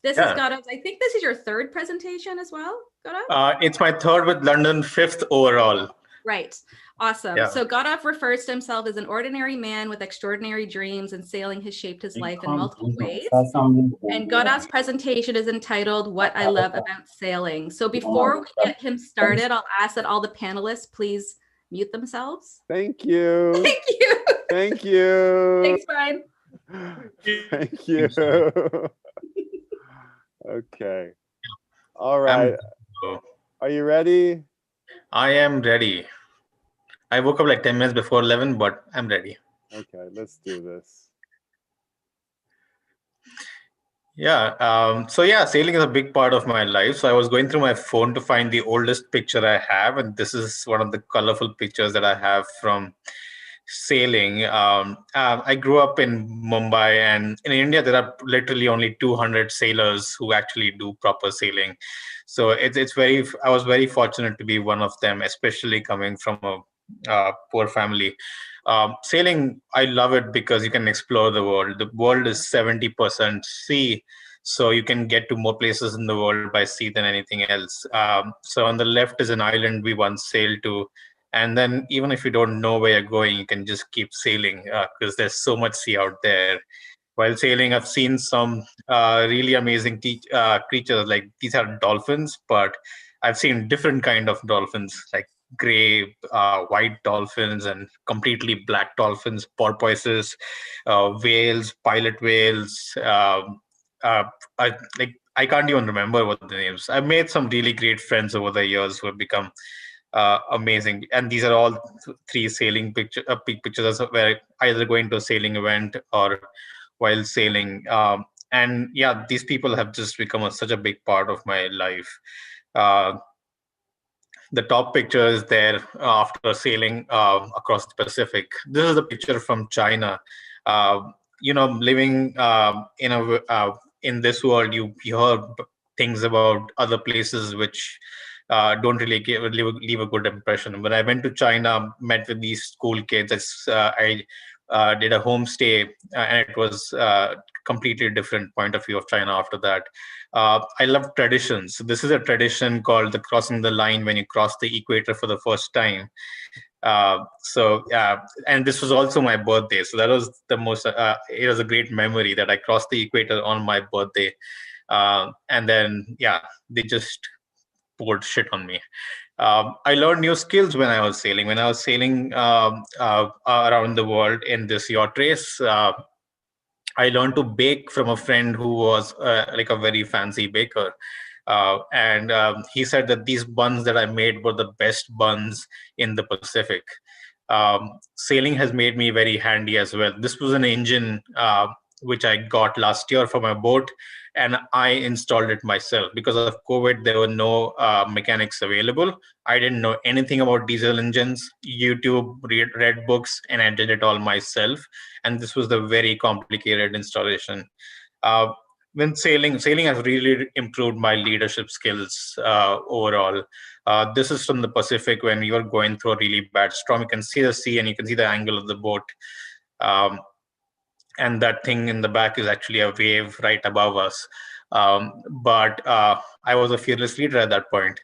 This is Gaurav's, I think this is your 3rd presentation as well, Gaurav? It's my 3rd with London, 5th overall. Right. Awesome. Yeah. So Gaurav refers to himself as an ordinary man with extraordinary dreams, and sailing has shaped his life in multiple ways. And Gaurav's presentation is entitled What I Love About Sailing. So before we get him started, I'll ask that all the panelists please mute themselves. Thank you. Thank you. Thank you. Thanks, Brian. Thank you. Okay. All right. Are you ready? I am ready. I woke up like 10 minutes before 11, but I'm ready. Okay, let's do this. Yeah. Sailing is a big part of my life. So I was going through my phone to find the oldest picture I have. And this is one of the colorful pictures that I have from sailing. I grew up in Mumbai, and in India, there are literally only 200 sailors who actually do proper sailing. So I was very fortunate to be one of them, especially coming from a poor family. Sailing, I love it because you can explore the world. The world is 70% sea, so you can get to more places in the world by sea than anything else. So on the left is an island we once sailed to. And then even if you don't know where you're going, you can just keep sailing because there's so much sea out there. While sailing, I've seen some really amazing creatures. Like these are dolphins, but I've seen different kind of dolphins, like gray, white dolphins, and completely black dolphins, porpoises, whales, pilot whales. I can't even remember what the names. I've made some really great friends over the years who have become amazing. And these are all 3 sailing pictures where either going to a sailing event or while sailing. And yeah, these people have just become such a big part of my life. The top picture is there after sailing across the Pacific. This is the picture from China. Living in this world, you hear things about other places which don't really leave a good impression. When I went to China, met with these school kids, I did a homestay, and it was completely different point of view of China after that. I love traditions. So this is a tradition called the crossing the line when you cross the equator for the first time. And this was also my birthday. So that was the most, it was a great memory that I crossed the equator on my birthday. And then, they just poured shit on me. I learned new skills when I was sailing. When I was sailing around the world in this yacht race, I learned to bake from a friend who was like a very fancy baker. And he said that these buns that I made were the best buns in the Pacific. Sailing has made me very handy as well. This was an engine which I got last year for my boat, and I installed it myself. Because of COVID, there were no mechanics available. I didn't know anything about diesel engines. YouTube, read books, and I did it all myself. And this was the very complicated installation. When sailing has really improved my leadership skills overall. This is from the Pacific when we were going through a really bad storm. You can see the sea and you can see the angle of the boat. And that thing in the back is actually a wave right above us. But I was a fearless leader at that point.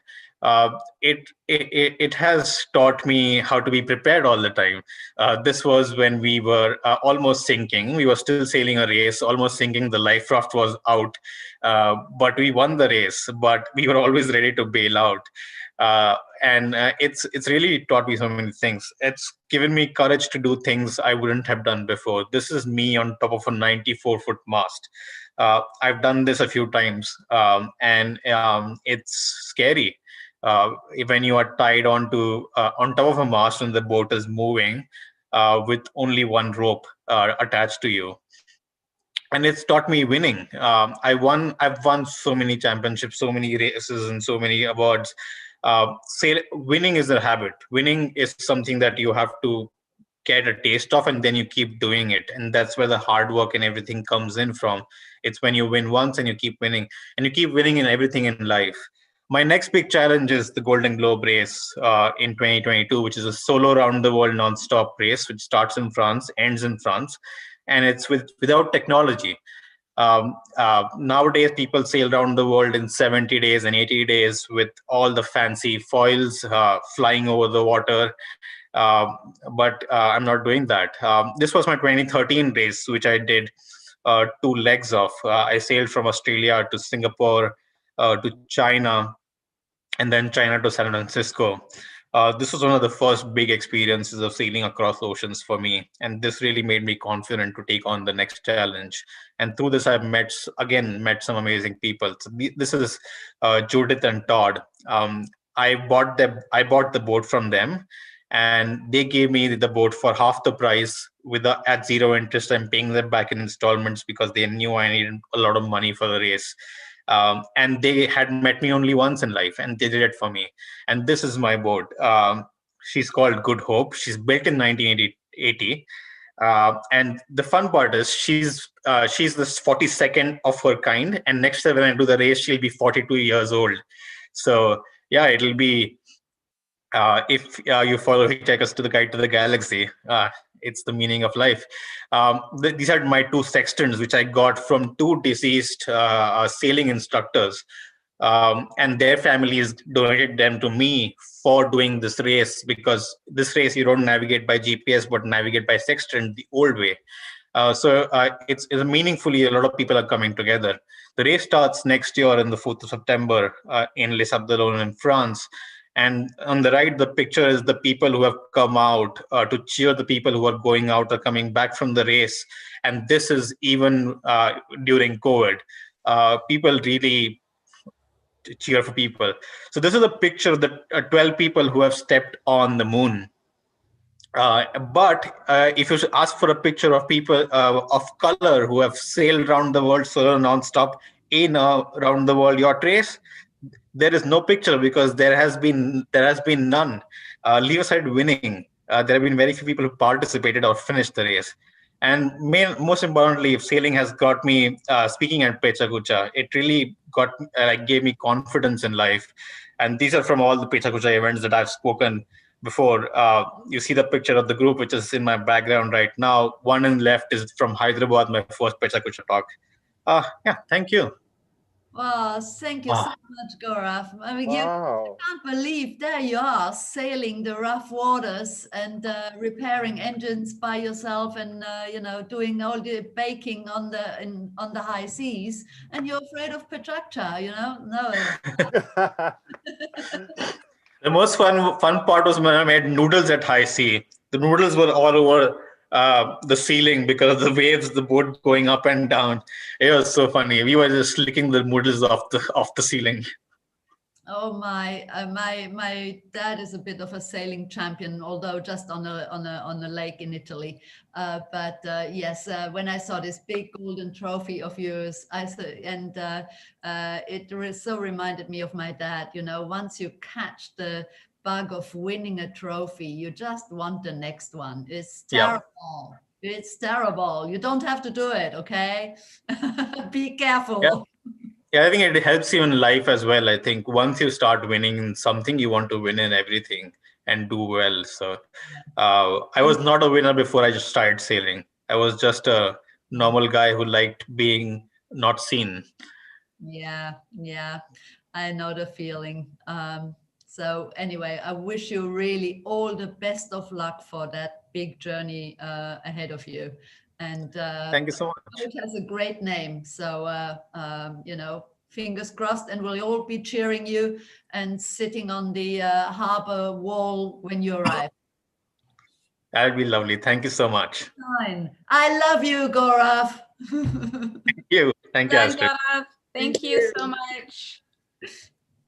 It has taught me how to be prepared all the time. This was when we were almost sinking. We were still sailing a race, almost sinking. The life raft was out, but we won the race. But we were always ready to bail out. And it's really taught me so many things. It's given me courage to do things I wouldn't have done before. This is me on top of a 94-foot mast. I've done this a few times, and it's scary. When you are tied on top of a mast and the boat is moving with only one rope attached to you. And it's taught me winning. I've won so many championships, so many races, and so many awards. Winning is a habit. Winning is something that you have to get a taste of, and then you keep doing it. And that's where the hard work and everything comes in from. It's when you win once and you keep winning, and you keep winning in everything in life. My next big challenge is the Golden Globe race in 2022, which is a solo round the world non-stop race, which starts in France, ends in France, and it's without technology. Nowadays, people sail around the world in 70 days and 80 days with all the fancy foils flying over the water. But I'm not doing that. This was my 2013 race, which I did 2 legs of. I sailed from Australia to Singapore to China, and then China to San Francisco. This was one of the first big experiences of sailing across oceans for me. And this really made me confident to take on the next challenge. And through this, I've met some amazing people. So this is Judith and Todd. I bought the boat from them, and they gave me the boat for half the price at 0 interest. I'm paying them back in installments because they knew I needed a lot of money for the race. And they had met me only once in life, and they did it for me. And this is my boat. She's called Good Hope. She's built in 1980. And the fun part is she's the 42nd of her kind. And next year when I do the race, she'll be 42 years old. So yeah, it'll be, if you follow Hitchhiker's to the Guide to the Galaxy, it's the meaning of life. These are my 2 sextants, which I got from 2 deceased sailing instructors. And their families donated them to me for doing this race, because this race you don't navigate by GPS, but navigate by sextant the old way. So it's meaningfully, a lot of people are coming together. The race starts next year on the 4th of September in Les Sables in France. And on the right, the picture is the people who have come out to cheer the people who are going out or coming back from the race. And this is even during COVID. People really cheer for people. So this is a picture of the 12 people who have stepped on the moon. But if you should ask for a picture of people of color who have sailed around the world solo nonstop in a round the world yacht race, there is no picture, because there has been none. Leave aside winning, there have been very few people who participated or finished the race. And most importantly, sailing has got me speaking at PechaKucha. It really gave me confidence in life. And these are from all the PechaKucha events that I've spoken. before. You see the picture of the group, which is in my background right now. One in left is from Hyderabad, my first PechaKucha talk. Yeah, thank you. Well, thank you so much, Gaurav. I mean, you can't believe there you are sailing the rough waters and repairing engines by yourself, and you know, doing all the baking on the high seas, and you're afraid of PechaKucha, you know? No. The most fun part was when I made noodles at high sea. The noodles were all over the ceiling because of the waves, the boat going up and down. It was so funny. We were just licking the noodles off the ceiling. Oh my dad is a bit of a sailing champion, although just on a lake in Italy. But yes, when I saw this big golden trophy of yours, it so reminded me of my dad. You know, once you catch the bug of winning a trophy, you just want the next one. It's terrible. Yeah. It's terrible. You don't have to do it, okay? Be careful. Yeah. Yeah, I think it helps you in life as well. I think once you start winning in something, you want to win in everything and do well. So I was not a winner before I just started sailing. I was just a normal guy who liked being not seen. Yeah, I know the feeling. So anyway, I wish you really all the best of luck for that big journey ahead of you. And thank you so much. It has a great name. So, you know, fingers crossed, and we'll all be cheering you and sitting on the harbor wall when you arrive. That'd be lovely. Thank you so much. Fine. I love you, Gaurav. Thank you. Thank you, Astrid. Thank you so much.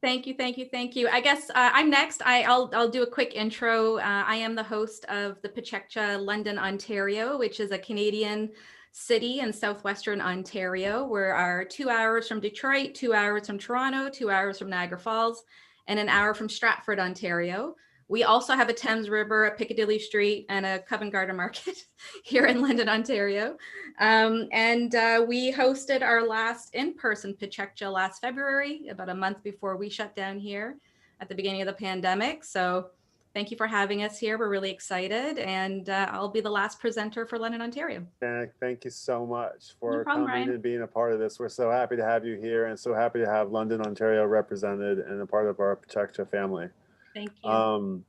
Thank you. I guess I'm next. I'll do a quick intro. I am the host of the PechaKucha London, Ontario, which is a Canadian city in southwestern Ontario. We are 2 hours from Detroit, 2 hours from Toronto, 2 hours from Niagara Falls, and an hour from Stratford, Ontario. We also have a Thames River, a Piccadilly Street, and a Covent Garden Market here in London, Ontario. We hosted our last in-person PechaKucha last February, about a month before we shut down here at the beginning of the pandemic. So thank you for having us here. We're really excited. And I'll be the last presenter for London, Ontario. Thank you so much for problem, coming Ryan. and being a part of this. We're so happy to have you here, and so happy to have London, Ontario represented and a part of our PechaKucha family. Thank you. I'm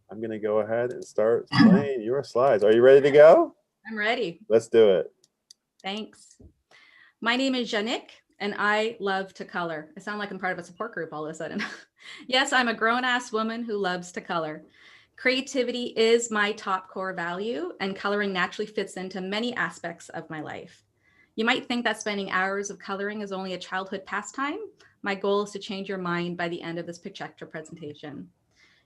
going to go ahead and start playing your slides. Are you ready to go? I'm ready. Let's do it. Thanks. My name is Janik, and I love to color. I sound like I'm part of a support group all of a sudden. Yes, I'm a grown-ass woman who loves to color. Creativity is my top core value, and coloring naturally fits into many aspects of my life. You might think that spending hours of coloring is only a childhood pastime. My goal is to change your mind by the end of this PechaKucha presentation.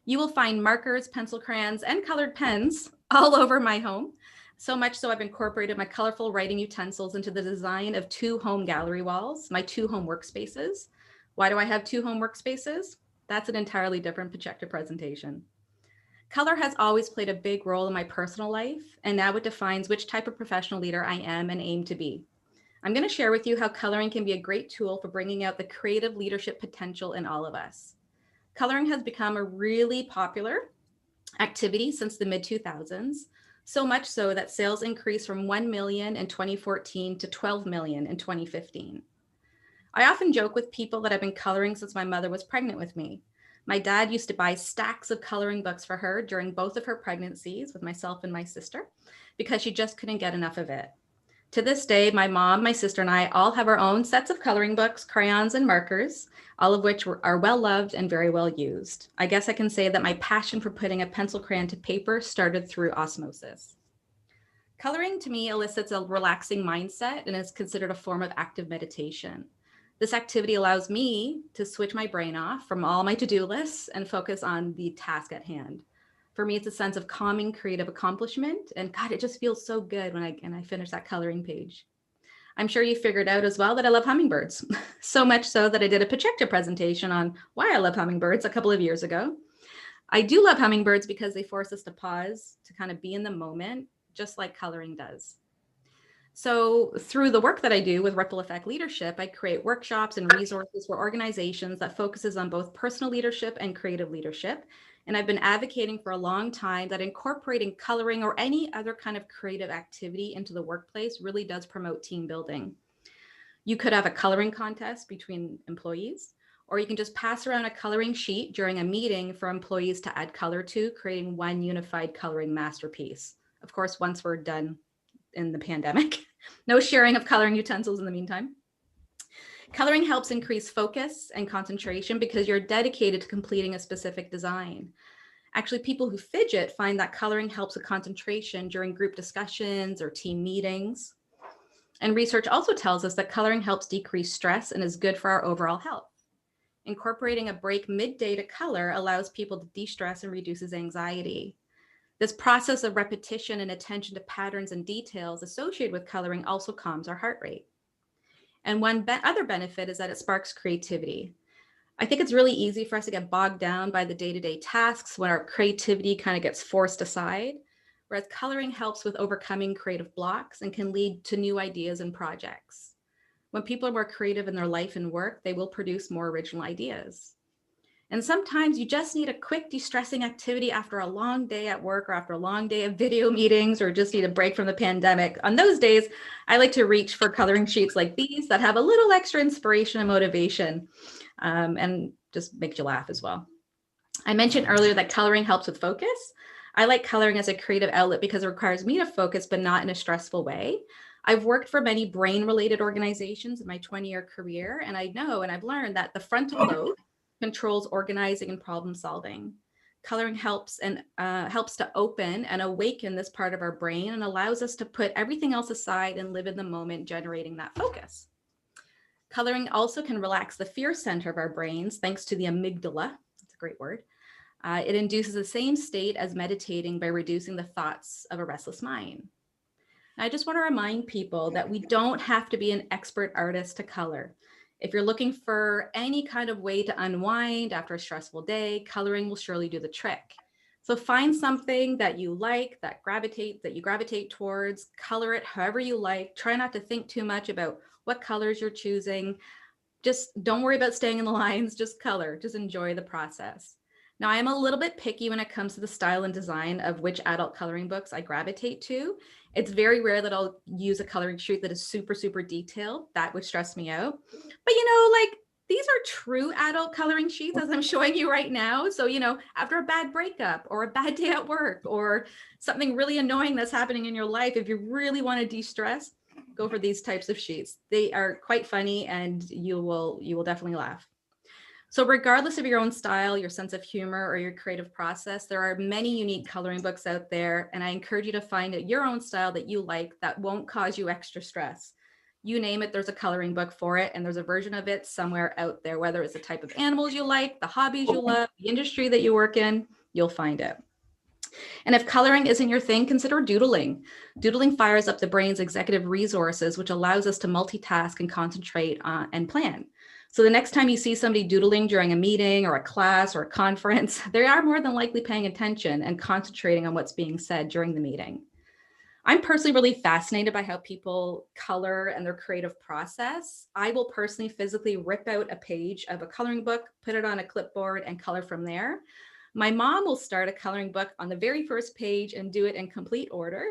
You will find markers, pencil crayons, and colored pens all over my home. So much so I've incorporated my colorful writing utensils into the design of 2 home gallery walls, my 2 home workspaces. Why do I have 2 home workspaces? That's an entirely different PechaKucha presentation. Color has always played a big role in my personal life, and now it defines which type of professional leader I am and aim to be. I'm going to share with you how coloring can be a great tool for bringing out the creative leadership potential in all of us. Coloring has become a really popular activity since the mid-2000s, so much so that sales increased from 1 million in 2014 to 12 million in 2015. I often joke with people that I've been coloring since my mother was pregnant with me. My dad used to buy stacks of coloring books for her during both of her pregnancies with myself and my sister because she just couldn't get enough of it. To this day, my mom, my sister, and I all have our own sets of coloring books, crayons, and markers, all of which are well loved and very well used. I guess I can say that my passion for putting a pencil crayon to paper started through osmosis. Coloring to me elicits a relaxing mindset and is considered a form of active meditation. This activity allows me to switch my brain off from all my to-do lists and focus on the task at hand. For me, it's a sense of calming creative accomplishment, and God, it just feels so good when I finish that coloring page. I'm sure you figured out as well that I love hummingbirds, so much so that I did a PechaKucha presentation on why I love hummingbirds a couple of years ago. I do love hummingbirds because they force us to pause, to kind of be in the moment, just like coloring does. So through the work that I do with Ripple Effect Leadership, I create workshops and resources for organizations that focuses on both personal leadership and creative leadership. And I've been advocating for a long time that incorporating coloring or any other kind of creative activity into the workplace really does promote team building. You could have a coloring contest between employees, or you can just pass around a coloring sheet during a meeting for employees to add color to, creating one unified coloring masterpiece. Of course, once we're done in the pandemic, no sharing of coloring utensils in the meantime. Coloring helps increase focus and concentration because you're dedicated to completing a specific design. Actually, people who fidget find that coloring helps with concentration during group discussions or team meetings. And research also tells us that coloring helps decrease stress and is good for our overall health. Incorporating a break midday to color allows people to de-stress and reduces anxiety. This process of repetition and attention to patterns and details associated with coloring also calms our heart rate. And one other benefit is that it sparks creativity. I think it's really easy for us to get bogged down by the day-to-day tasks when our creativity kind of gets forced aside, whereas coloring helps with overcoming creative blocks and can lead to new ideas and projects. When people are more creative in their life and work, they will produce more original ideas. And sometimes you just need a quick de-stressing activity after a long day at work or after a long day of video meetings, or just need a break from the pandemic. On those days, I like to reach for coloring sheets like these that have a little extra inspiration and motivation, and just makes you laugh as well. I mentioned earlier that coloring helps with focus. I like coloring as a creative outlet because it requires me to focus, but not in a stressful way. I've worked for many brain-related organizations in my 20-year career, and I know and I've learned that the frontal lobe controls organizing and problem solving. Coloring helps to open and awaken this part of our brain and allows us to put everything else aside and live in the moment, generating that focus. Coloring also can relax the fear center of our brains thanks to the amygdala. That's a great word. It induces the same state as meditating by reducing the thoughts of a restless mind. I just want to remind people that we don't have to be an expert artist to color. If you're looking for any kind of way to unwind after a stressful day, coloring will surely do the trick. So find something that you like, that you gravitate towards, color it however you like. Try not to think too much about what colors you're choosing. Just don't worry about staying in the lines, just color, just enjoy the process. Now, I am a little bit picky when it comes to the style and design of which adult coloring books I gravitate to. It's very rare that I'll use a coloring sheet that is super, super detailed. That would stress me out. But, like these are true adult coloring sheets as I'm showing you right now. So, after a bad breakup or a bad day at work or something really annoying that's happening in your life, if you really want to de-stress, go for these types of sheets. They are quite funny and you will definitely laugh. So regardless of your own style, your sense of humor, or your creative process, there are many unique coloring books out there, and I encourage you to find your own style that you like that won't cause you extra stress. You name it, there's a coloring book for it, and there's a version of it somewhere out there, whether it's the type of animals you like, the hobbies you love, the industry that you work in, you'll find it. And if coloring isn't your thing, consider doodling. Doodling fires up the brain's executive resources, which allows us to multitask and concentrate and plan. So the next time you see somebody doodling during a meeting or a class or a conference, they are more than likely paying attention and concentrating on what's being said during the meeting. I'm personally really fascinated by how people color and their creative process. I will personally physically rip out a page of a coloring book, put it on a clipboard, and color from there. My mom will start a coloring book on the very first page and do it in complete order.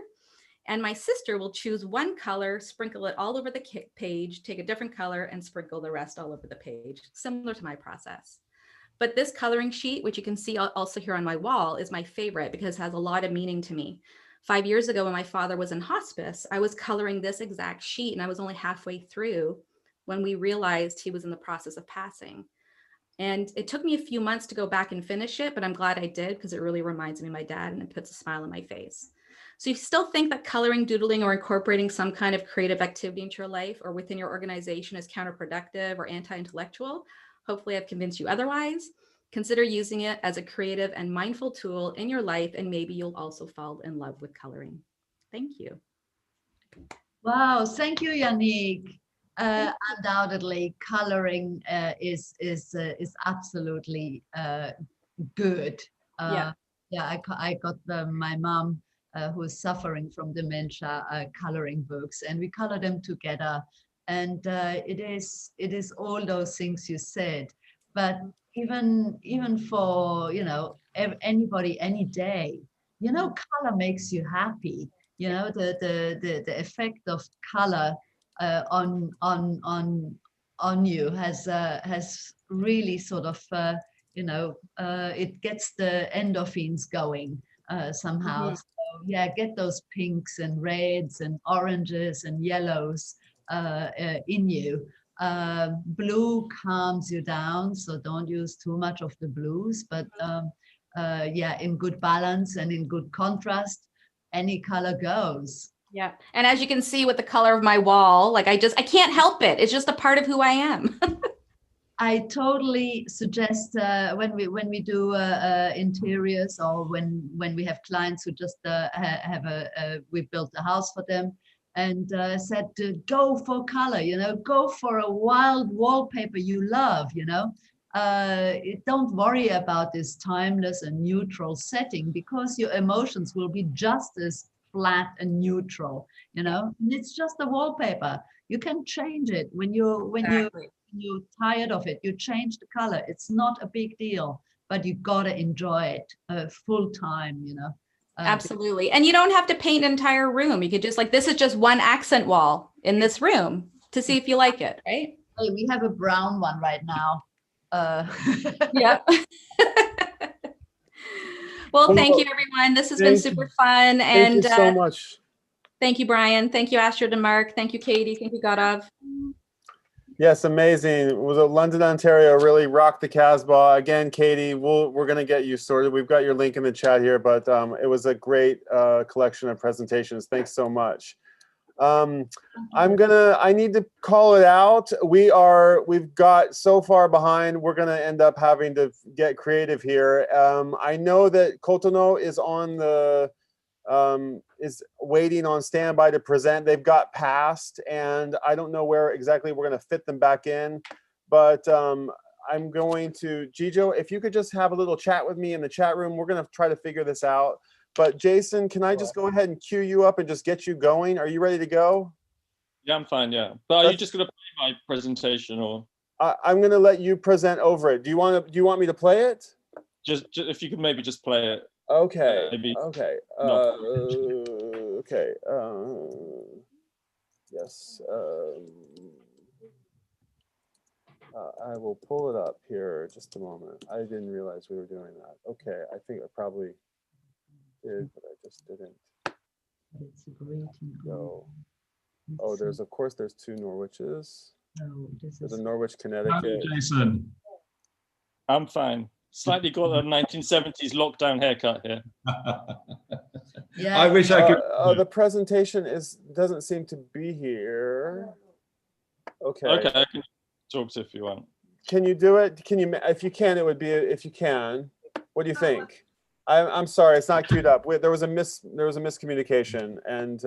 And my sister will choose one color, sprinkle it all over the page, take a different color, and sprinkle the rest all over the page, similar to my process. But this coloring sheet, which you can see also here on my wall, is my favorite because it has a lot of meaning to me. 5 years ago, when my father was in hospice, I was coloring this exact sheet, and I was only halfway through when we realized he was in the process of passing. And it took me a few months to go back and finish it, but I'm glad I did because it really reminds me of my dad and it puts a smile on my face. So you still think that coloring, doodling, or incorporating some kind of creative activity into your life or within your organization is counterproductive or anti-intellectual? Hopefully I've convinced you otherwise. Consider using it as a creative and mindful tool in your life, and maybe you'll also fall in love with coloring. Thank you. Wow, thank you, Yannick. Undoubtedly, coloring is absolutely good. Yeah, I got my mom, who is suffering from dementia, coloring books, and we color them together. And it is all those things you said, but even for anybody any day. You know, color makes you happy. You know, the effect of color on you has really sort of it gets the endorphins going somehow. So yeah, get those pinks and reds and oranges and yellows in you. Blue calms you down, so don't use too much of the blues, but yeah, in good balance and in good contrast, any color goes. Yeah. And as you can see with the color of my wall, like I can't help it. It's just a part of who I am. I totally suggest when we do interiors, or when we have clients who just we built a house for them, and said to go for color, you know, go for a wild wallpaper you love, you know. Don't worry about this timeless and neutral setting, because your emotions will be just as flat and neutral, you know. And it's just a wallpaper. You can change it when you're tired of it. You change the color. It's not a big deal, but you gotta enjoy it full time, you know. Absolutely. And you don't have to paint an entire room. You could just this is just one accent wall in this room to see if you like it, right? Hey, we have a brown one right now. Yeah. Well, thank you, everyone. This has been super fun. Thank you so much. Thank you, Brian. Thank you, Astrid and Mark. Thank you, Katie. Thank you, Gaurav. Yes, amazing. Was it London, Ontario? Really rocked the Casbah. Again, Katie, we're going to get you sorted. We've got your link in the chat here, but it was a great collection of presentations. Thanks so much. I need to call it out. We've got so far behind. We're going to end up having to get creative here. I know that Cotonou is on the is waiting on standby to present. They've got passed, and I don't know where exactly we're going to fit them back in, but I'm going to, Gijo, if you could just have a little chat with me in the chat room. We're going to try to figure this out. But Jason, can I just go ahead and cue you up and just get you going? Are you ready to go? Yeah, I'm fine. Yeah, but are you just going to play my presentation, or? I'm going to let you present over it. Do you want me to play it? Just if you could maybe just play it. Okay. Maybe. Okay. Okay. Yes. I will pull it up here just a moment. I didn't realize we were doing that. Okay. I think I probably did, but I just didn't. It's a great go. Oh, of course there's two Norwiches. No, there's a Norwich, Connecticut. Jason. I'm fine. Slightly got a 1970s lockdown haircut here. Yeah. I wish I could. The presentation doesn't seem to be here. Okay. Okay, I can talk to if you want. Can you do it? Can you? If you can, it would be if you can. What do you think? I'm sorry, it's not queued up. There was a miscommunication, and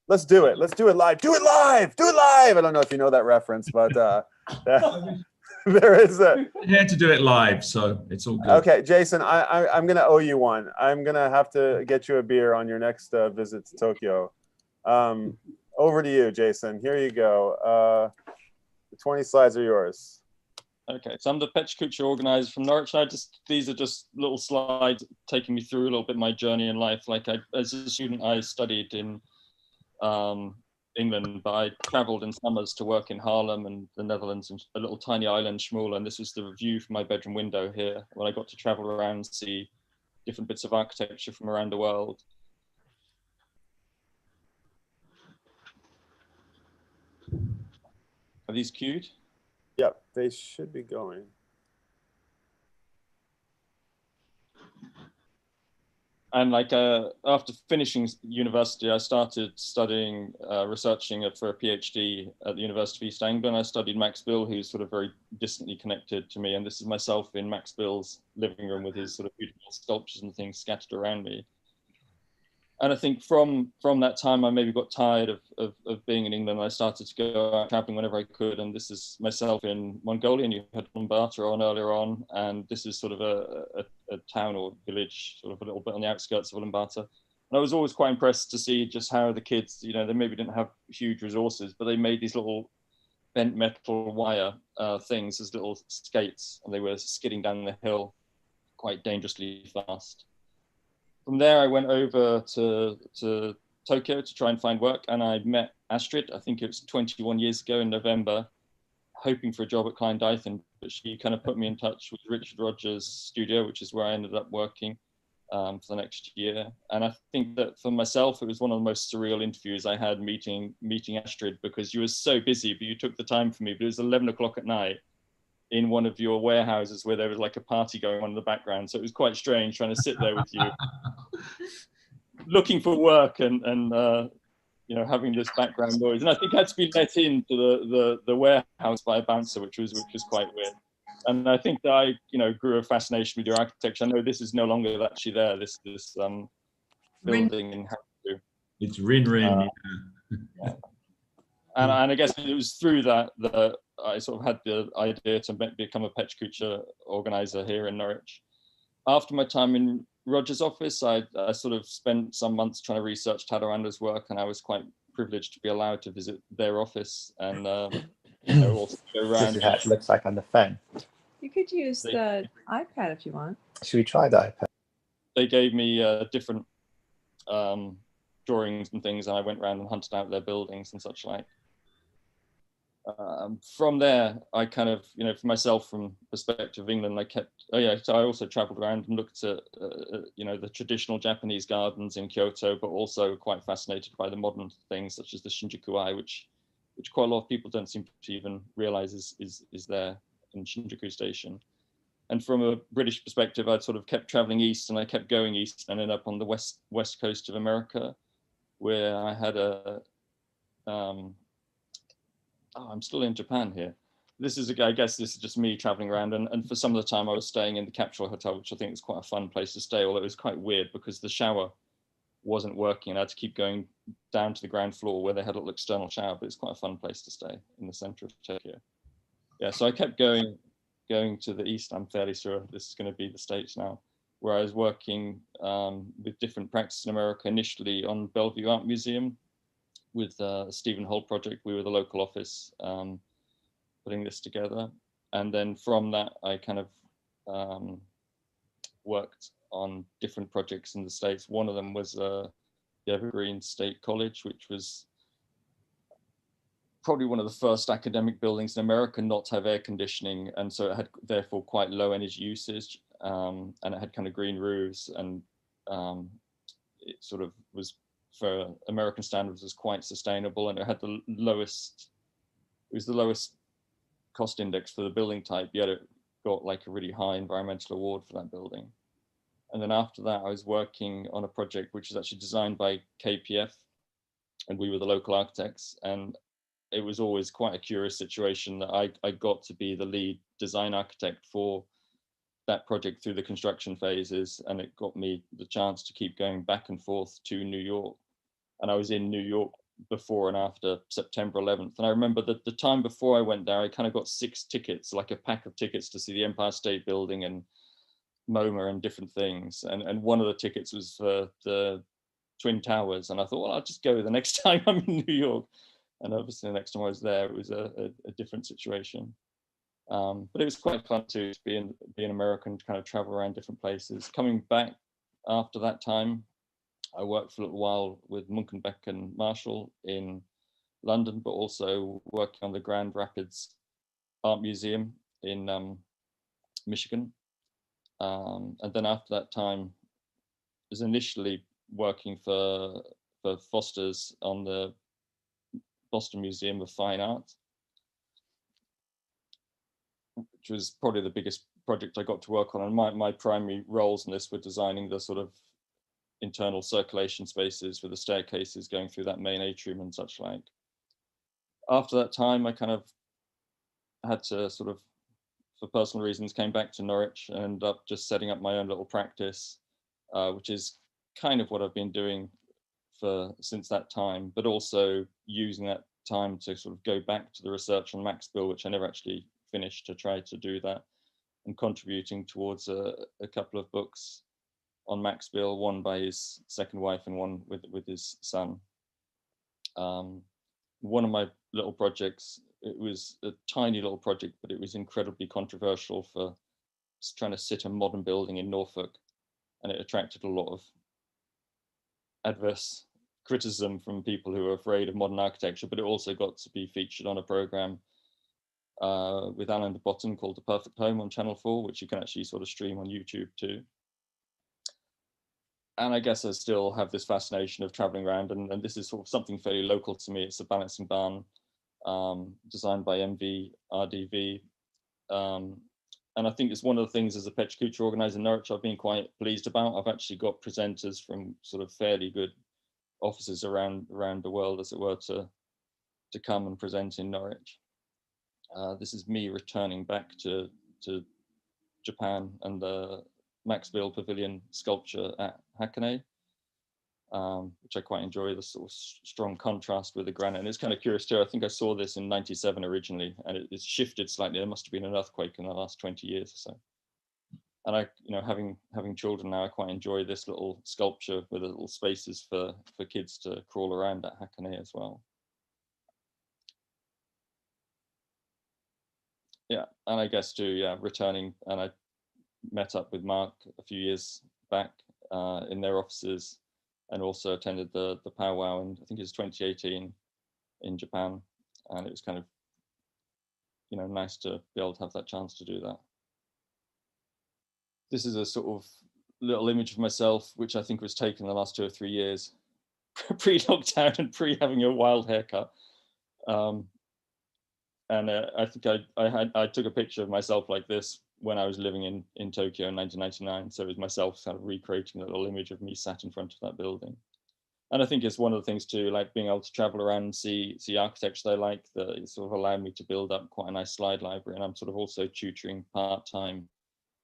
let's do it. Let's do it live. Do it live. Do it live. I don't know if you know that reference, but there is a. I'm here to do it live, so it's all good. Okay, Jason, I'm gonna owe you one. I'm gonna have to get you a beer on your next visit to Tokyo. Over to you, Jason. Here you go. The 20 slides are yours. Okay, so I'm the PechaKucha organizer from Norwich. These are just little slides taking me through a little bit of my journey in life. As a student, I studied in England, but I traveled in summers to work in Haarlem and the Netherlands and a little tiny island, Schmoel, and this was the view from my bedroom window here when I got to travel around and see different bits of architecture from around the world. Are these queued? Yep, they should be going. And after finishing university, I started studying, researching for a PhD at the University of East Anglia. I studied Max Bill, who's sort of very distantly connected to me. And this is myself in Max Bill's living room with his sort of beautiful sculptures and things scattered around me. And I think from that time, I maybe got tired of being in England. I started to go out traveling whenever I could. And this is myself in Mongolia, and you had Ulaanbaatar on earlier on. And this is sort of a town or village, sort of a little bit on the outskirts of Ulaanbaatar. And I was always quite impressed to see just how the kids, they maybe didn't have huge resources, but they made these little bent metal wire things as little skates, and they were skidding down the hill. quite dangerously fast. From there, I went over to Tokyo to try and find work, and I met Astrid, I think it was 21 years ago in November, hoping for a job at Klein Dyson, but she kind of put me in touch with Richard Rogers' studio, which is where I ended up working for the next year. And I think that for myself, it was one of the most surreal interviews I had meeting Astrid, because you were so busy, but you took the time for me. But it was 11 o'clock at night in one of your warehouses where there was like a party going on in the background. So it was quite strange trying to sit there with you, looking for work and you know, having this background noise. And I think I had to be let into the warehouse by a bouncer, which was quite weird. And I think that I, you know, grew a fascination with your architecture. I know this is no longer actually there, this building in Harrow. It's Rin. Yeah. And I guess it was through that I sort of had the idea to become a PechaKucha organizer here in Norwich. After my time in Roger's office, I sort of spent some months trying to research Tadaranda's work, and I was quite privileged to be allowed to visit their office and you know, also go around. This is how it looks like on the phone. You could use the iPad if you want. Should we try the iPad? They gave me different drawings and things, and I went around and hunted out their buildings and such like. From there, I kind of, you know, for myself, from perspective of England, so I also traveled around and looked at, you know, the traditional Japanese gardens in Kyoto, but also quite fascinated by the modern things such as the Shinjuku Eye, which quite a lot of people don't seem to even realize is there in Shinjuku Station. And from a British perspective, I'd sort of kept traveling east, and I kept going east and ended up on the west coast of America, where I had I'm still in Japan here. I guess this is just me traveling around, and for some of the time I was staying in the Capsule Hotel, which I think is quite a fun place to stay, although it was quite weird because the shower wasn't working and I had to keep going down to the ground floor where they had a little external shower, but it's quite a fun place to stay in the center of Tokyo. Yeah, so I kept going to the east. I'm fairly sure this is going to be the States now, where I was working with different practices in America, initially on Bellevue Art Museum, with Stephen Holt project. We were the local office putting this together. And then from that, I kind of worked on different projects in the States. One of them was the Evergreen State College, which was probably one of the first academic buildings in America not to have air conditioning. And so it had therefore quite low energy usage, and it had kind of green roofs, and it sort of was, for American standards, was quite sustainable, and it had the lowest cost index for the building type, yet it got like a really high environmental award for that building. And then after that, I was working on a project which was actually designed by KPF, and we were the local architects. And it was always quite a curious situation that I got to be the lead design architect for that project through the construction phases, and it got me the chance to keep going back and forth to New York. And I was in New York before and after September 11th. And I remember that the time before I went there, I kind of got 6 tickets, like a pack of tickets to see the Empire State Building and MoMA and different things. And one of the tickets was for the Twin Towers. And I thought, well, I'll just go the next time I'm in New York. And obviously the next time I was there, it was a different situation. But it was quite fun to be an American, to kind of travel around different places. Coming back after that time, I worked for a little while with Munkenbeck and Marshall in London, but also working on the Grand Rapids Art Museum in Michigan. And then after that time, I was initially working for Foster's on the Boston Museum of Fine Art, which was probably the biggest project I got to work on. And my primary roles in this were designing the sort of internal circulation spaces with the staircases going through that main atrium and such like. After that time, I kind of had to sort of, for personal reasons, came back to Norwich and ended up just setting up my own little practice, which is kind of what I've been doing since that time, but also using that time to sort of go back to the research on Max Bill, which I never actually finished, to try to do that, and contributing towards a couple of books on Max Bill, one by his second wife and one with his son. One of my little projects, it was a tiny little project, but it was incredibly controversial for trying to sit a modern building in Norfolk, and it attracted a lot of adverse criticism from people who are afraid of modern architecture, but it also got to be featured on a program with Alan de Botton called The Perfect Home on Channel 4, which you can actually sort of stream on YouTube too. And I guess I still have this fascination of traveling around, and this is sort of something fairly local to me. It's a balancing barn designed by MV RDV. And I think it's one of the things as a PechaKucha organizer in Norwich I've been quite pleased about. I've actually got presenters from sort of fairly good offices around the world, as it were, to come and present in Norwich. This is me returning back to Japan and the Max Bill Pavilion sculpture at Hakone, which I quite enjoy, the sort of strong contrast with the granite. And it's kind of curious too, I think I saw this in '97 originally, and it's shifted slightly. There must have been an earthquake in the last 20 years or so. And I, you know, having children now, I quite enjoy this little sculpture with the little spaces for kids to crawl around at Hakone as well. Yeah, and I guess too, yeah, returning, and I met up with Mark a few years back in their offices, and also attended the powwow, and I think it was 2018 in Japan, and it was kind of, you know, nice to be able to have that chance to do that. This is a sort of little image of myself, which I think was taken the last 2 or 3 years, pre-lockdown and pre-having a wild haircut. And I think I took a picture of myself like this when I was living in Tokyo in 1999. So it was myself kind of recreating a little image of me sat in front of that building. And I think it's one of the things too, like being able to travel around and see architecture that I like, that it sort of allowed me to build up quite a nice slide library. And I'm sort of also tutoring part-time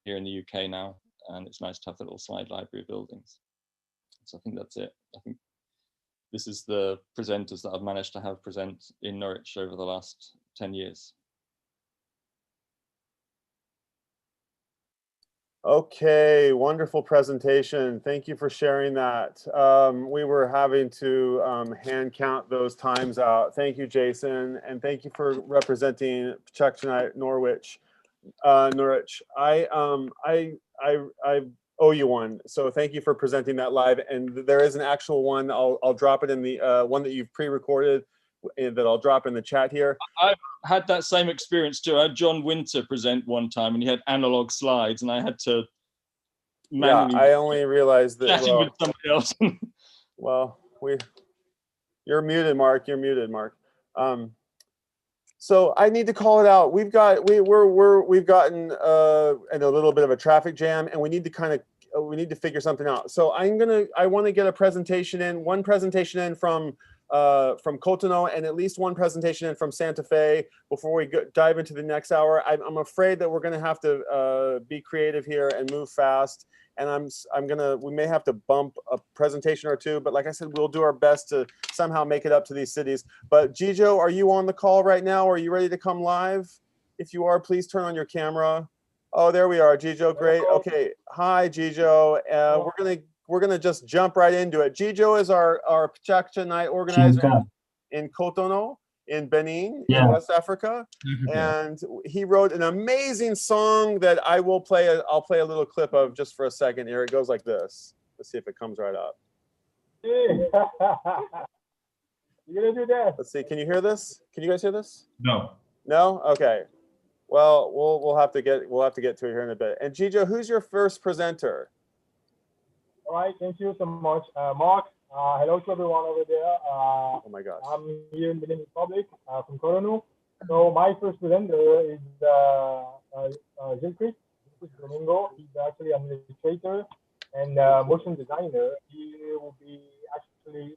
here in the UK now. And it's nice to have that little slide library of buildings. So I think that's it. I think this is the presenters that I've managed to have present in Norwich over the last 10 years. Okay, wonderful presentation. Thank you for sharing that. We were having to hand count those times out. Thank you, Jason, and thank you for representing PechaKucha Norwich. Norwich. I owe you one, so thank you for presenting that live. And there is an actual one. I'll drop it in the one that you've pre-recorded, that I'll drop in the chat here. I've had that same experience too. I had John Winter present one time, and he had analog slides, and I had to manually. Yeah, I only realized that. Chatting with somebody else. Well, you're muted, Mark. You're muted, Mark. So I need to call it out. We've gotten in a little bit of a traffic jam, and we need to figure something out. So I want to get a presentation in, one presentation in from Cotonou, and at least one presentation in from Santa Fe before we dive into the next hour. I'm afraid that we're going to have to be creative here and move fast. And we may have to bump a presentation or two, but like I said, we'll do our best to somehow make it up to these cities. But Gijo, are you on the call right now? Are you ready to come live? If you are, please turn on your camera. Oh, there we are, Gijo, great. Okay, hi, Gijo. We're gonna just jump right into it. Gijo is our PechaKucha night organizer in Cotonou, in Benin, in West Africa, and he wrote an amazing song that I'll play a little clip of just for a second here. It goes like this. Let's see if it comes right up. You're gonna do that. Let's see. Can you hear this? Can you guys hear this? No. No? Okay. Well, we'll have to get to it here in a bit. And Gijo, who's your first presenter? All right, thank you so much, Mark. Hello to everyone over there. Oh my gosh. I'm here in Benin Republic from Cotonou. So my first presenter is Chris Domingo. He's actually an illustrator and motion designer. He will be actually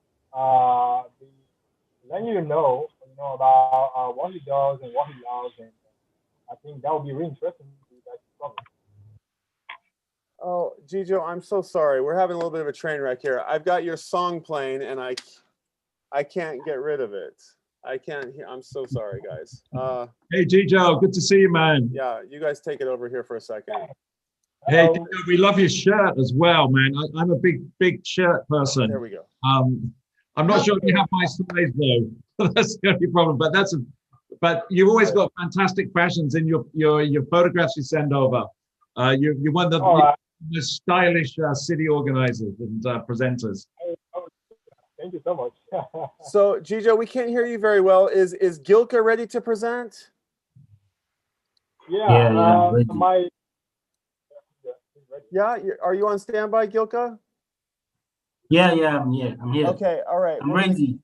letting you know about what he does and what he loves, and I think that will be really interesting to you guys to cover. Oh, Gijo, I'm so sorry. We're having a little bit of a train wreck here. I've got your song playing, and I can't get rid of it. I can't hear. I'm so sorry, guys. Hey, Gijo, good to see you, man. Yeah, you guys take it over here for a second. Hey, Gijo, we love your shirt as well, man. I'm a big shirt person. There we go. I'm not sure if you have my size though. That's the only problem. But you've always got fantastic fashions in your photographs you send over. You're one of the most stylish city organizers and presenters. Thank you so much. So, Gijo, we can't hear you very well. Is Gilka ready to present? Yeah, are you on standby, Gilka? Yeah, I'm here. Okay, all right. I'm ready.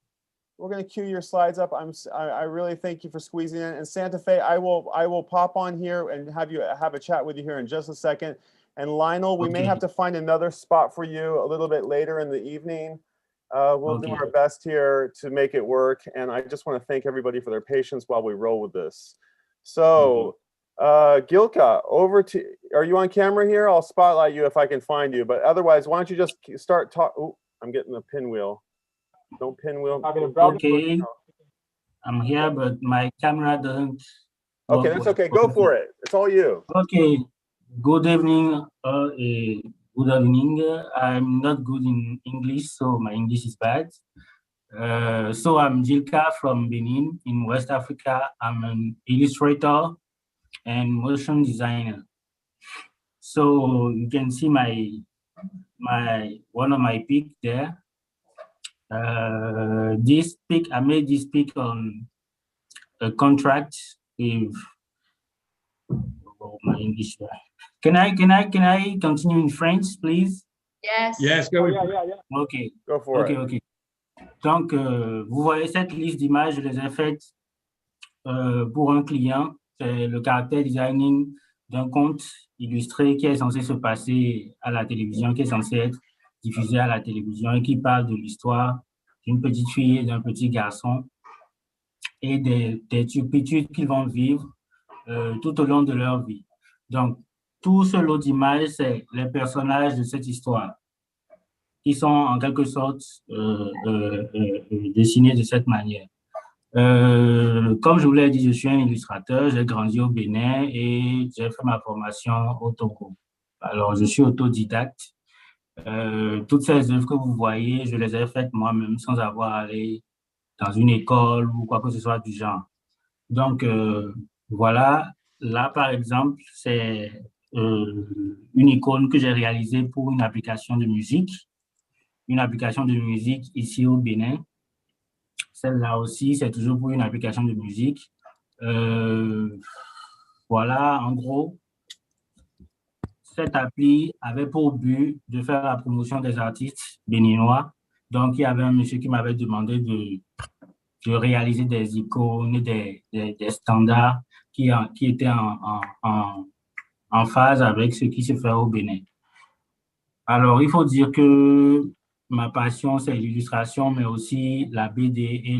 We're going to cue your slides up. I really thank you for squeezing in. And Santa Fe, I will pop on here and have a chat with you here in just a second. And Lionel, we may have to find another spot for you a little bit later in the evening. We'll do our best here to make it work. And I just want to thank everybody for their patience while we roll with this. So, Gilka, are you on camera here? I'll spotlight you if I can find you. But otherwise, why don't you just start talk? Oh, I'm getting the pinwheel. Don't pinwheel. Okay, I'm here, but my camera doesn't. Okay, that's okay. Go for it. It's all you. Okay. Good evening. Good evening. I'm not good in English, so my English is bad. So I'm Gilka from Benin in West Africa. I'm an illustrator and motion designer. So you can see one of my pic there. This pic, I made this pic on a contract with my English. Can I continue in French, please? Yes. Yes, go. Ok. Go for it. Ok. Donc, vous voyez cette liste d'images, je les ai faites pour un client. C'est le caractère designing d'un conte illustré qui est censé se passer à la télévision, qui est censé être diffusé à la télévision et qui parle de l'histoire d'une petite fille et d'un petit garçon et des turpitudes qu'ils vont vivre tout au long de leur vie. Donc, tout ce lot d'images, c'est les personnages de cette histoire qui sont en quelque sorte dessinés de cette manière. Comme je vous l'ai dit, je suis un illustrateur, j'ai grandi au Bénin et j'ai fait ma formation au Togo. Alors, je suis autodidacte. Toutes ces œuvres que vous voyez, je les ai faites moi-même sans avoir à aller dans une école ou quoi que ce soit du genre. Donc, voilà. Là, par exemple, c'est une icône que j'ai réalisée pour une application de musique. Une application de musique ici au Bénin. Celle-là aussi, c'est toujours pour une application de musique. Voilà, en gros, cette appli avait pour but de faire la promotion des artistes béninois. Donc, il y avait un monsieur qui m'avait demandé de réaliser des icônes, des standards qui étaient en phase avec ce qui se fait au Bénin. Alors, il faut dire que ma passion, c'est l'illustration, mais aussi la BD et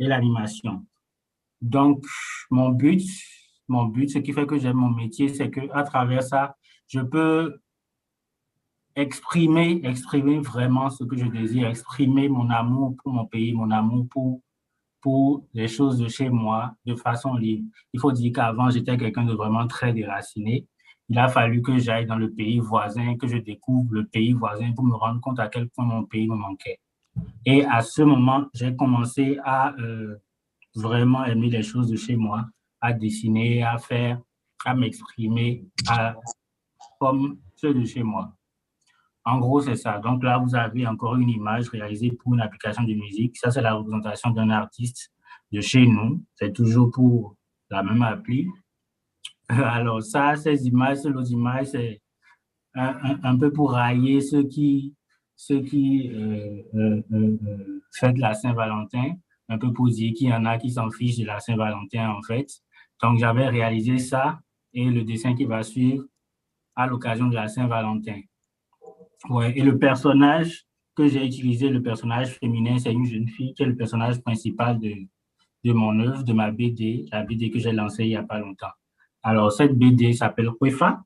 l'animation. Donc, mon but, ce qui fait que j'aime mon métier, c'est qu'à travers ça, je peux exprimer vraiment ce que je désire, exprimer mon amour pour mon pays, mon amour pour les choses de chez moi de façon libre. Il faut dire qu'avant, j'étais quelqu'un de vraiment très déraciné. Il a fallu que j'aille dans le pays voisin, que je découvre le pays voisin pour me rendre compte à quel point mon pays me manquait. Et à ce moment, j'ai commencé à vraiment aimer les choses de chez moi, à dessiner, à faire, à m'exprimer comme ceux de chez moi. En gros, c'est ça. Donc là, vous avez encore une image réalisée pour une application de musique. Ça, c'est la représentation d'un artiste de chez nous. C'est toujours pour la même appli. Alors ça, ces images, ce lot d'images, c'est un peu pour railler ceux qui fêtent la Saint-Valentin, un peu pour dire qu'il y en a qui s'en fichent de la Saint-Valentin en fait. Donc j'avais réalisé ça et le dessin qui va suivre à l'occasion de la Saint-Valentin. Ouais, et le personnage que j'ai utilisé, le personnage féminin, c'est une jeune fille qui est le personnage principal de mon œuvre, de ma BD, la BD que j'ai lancée il n'y a pas longtemps. Alors, cette BD s'appelle Kwefa.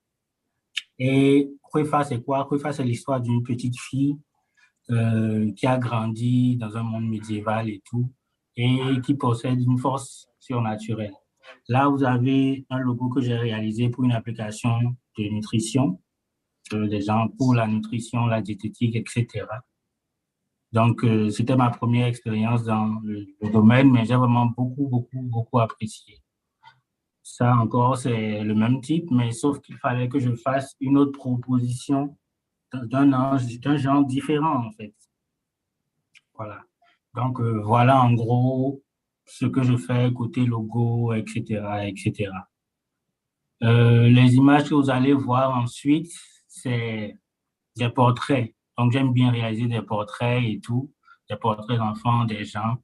Et Kwefa, c'est quoi? Kwefa, c'est l'histoire d'une petite fille qui a grandi dans un monde médiéval et tout, et qui possède une force surnaturelle. Là, vous avez un logo que j'ai réalisé pour une application de nutrition, des gens pour la nutrition, la diététique, etc. Donc, c'était ma première expérience dans le domaine, mais j'ai vraiment beaucoup apprécié. Ça encore, c'est le même type, mais sauf qu'il fallait que je fasse une autre proposition d'un genre différent, en fait. Voilà. Donc, voilà en gros ce que je fais côté logo, etc., etc. Les images que vous allez voir ensuite, c'est des portraits. Donc, j'aime bien réaliser des portraits et tout, des portraits d'enfants, des gens.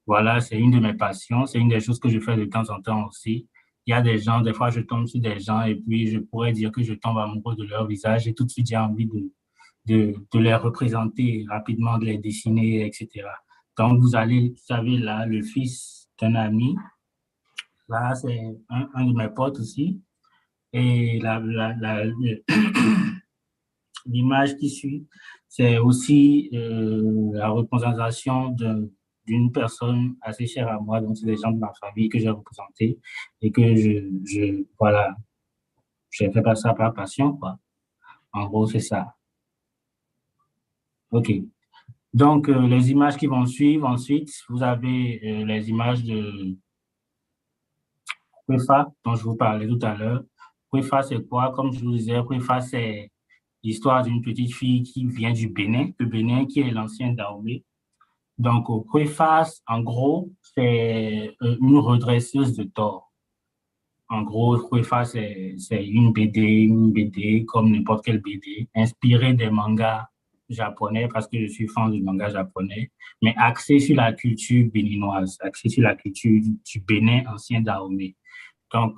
Voilà, c'est une de mes passions. C'est une des choses que je fais de temps en temps aussi. Il y a des gens, des fois, je tombe sur des gens et puis je pourrais dire que je tombe amoureux de leur visage et tout de suite, j'ai envie de les représenter rapidement, de les dessiner, etc. Donc, vous savez, là, le fils d'un ami. Là, c'est un de mes potes aussi. Et l'image qui suit, c'est aussi la représentation d'une personne assez chère à moi. Donc, c'est des gens de ma famille que j'ai représentés et que voilà, j'ai fait ça par passion, quoi. En gros, c'est ça. OK. Donc, les images qui vont suivre ensuite, vous avez les images de Prefa, dont je vous parlais tout à l'heure. Prefa, c'est quoi? Comme je vous disais, Prefa, c'est l'histoire d'une petite fille qui vient du Bénin, le Bénin qui est l'ancien Dahomey. Donc, Prefa, en gros, c'est une redresseuse de tort. En gros, Prefa, c'est une BD comme n'importe quelle BD, inspirée des mangas japonais parce que je suis fan du manga japonais, mais axée sur la culture béninoise, axée sur la culture du Bénin ancien Dahomey. Donc,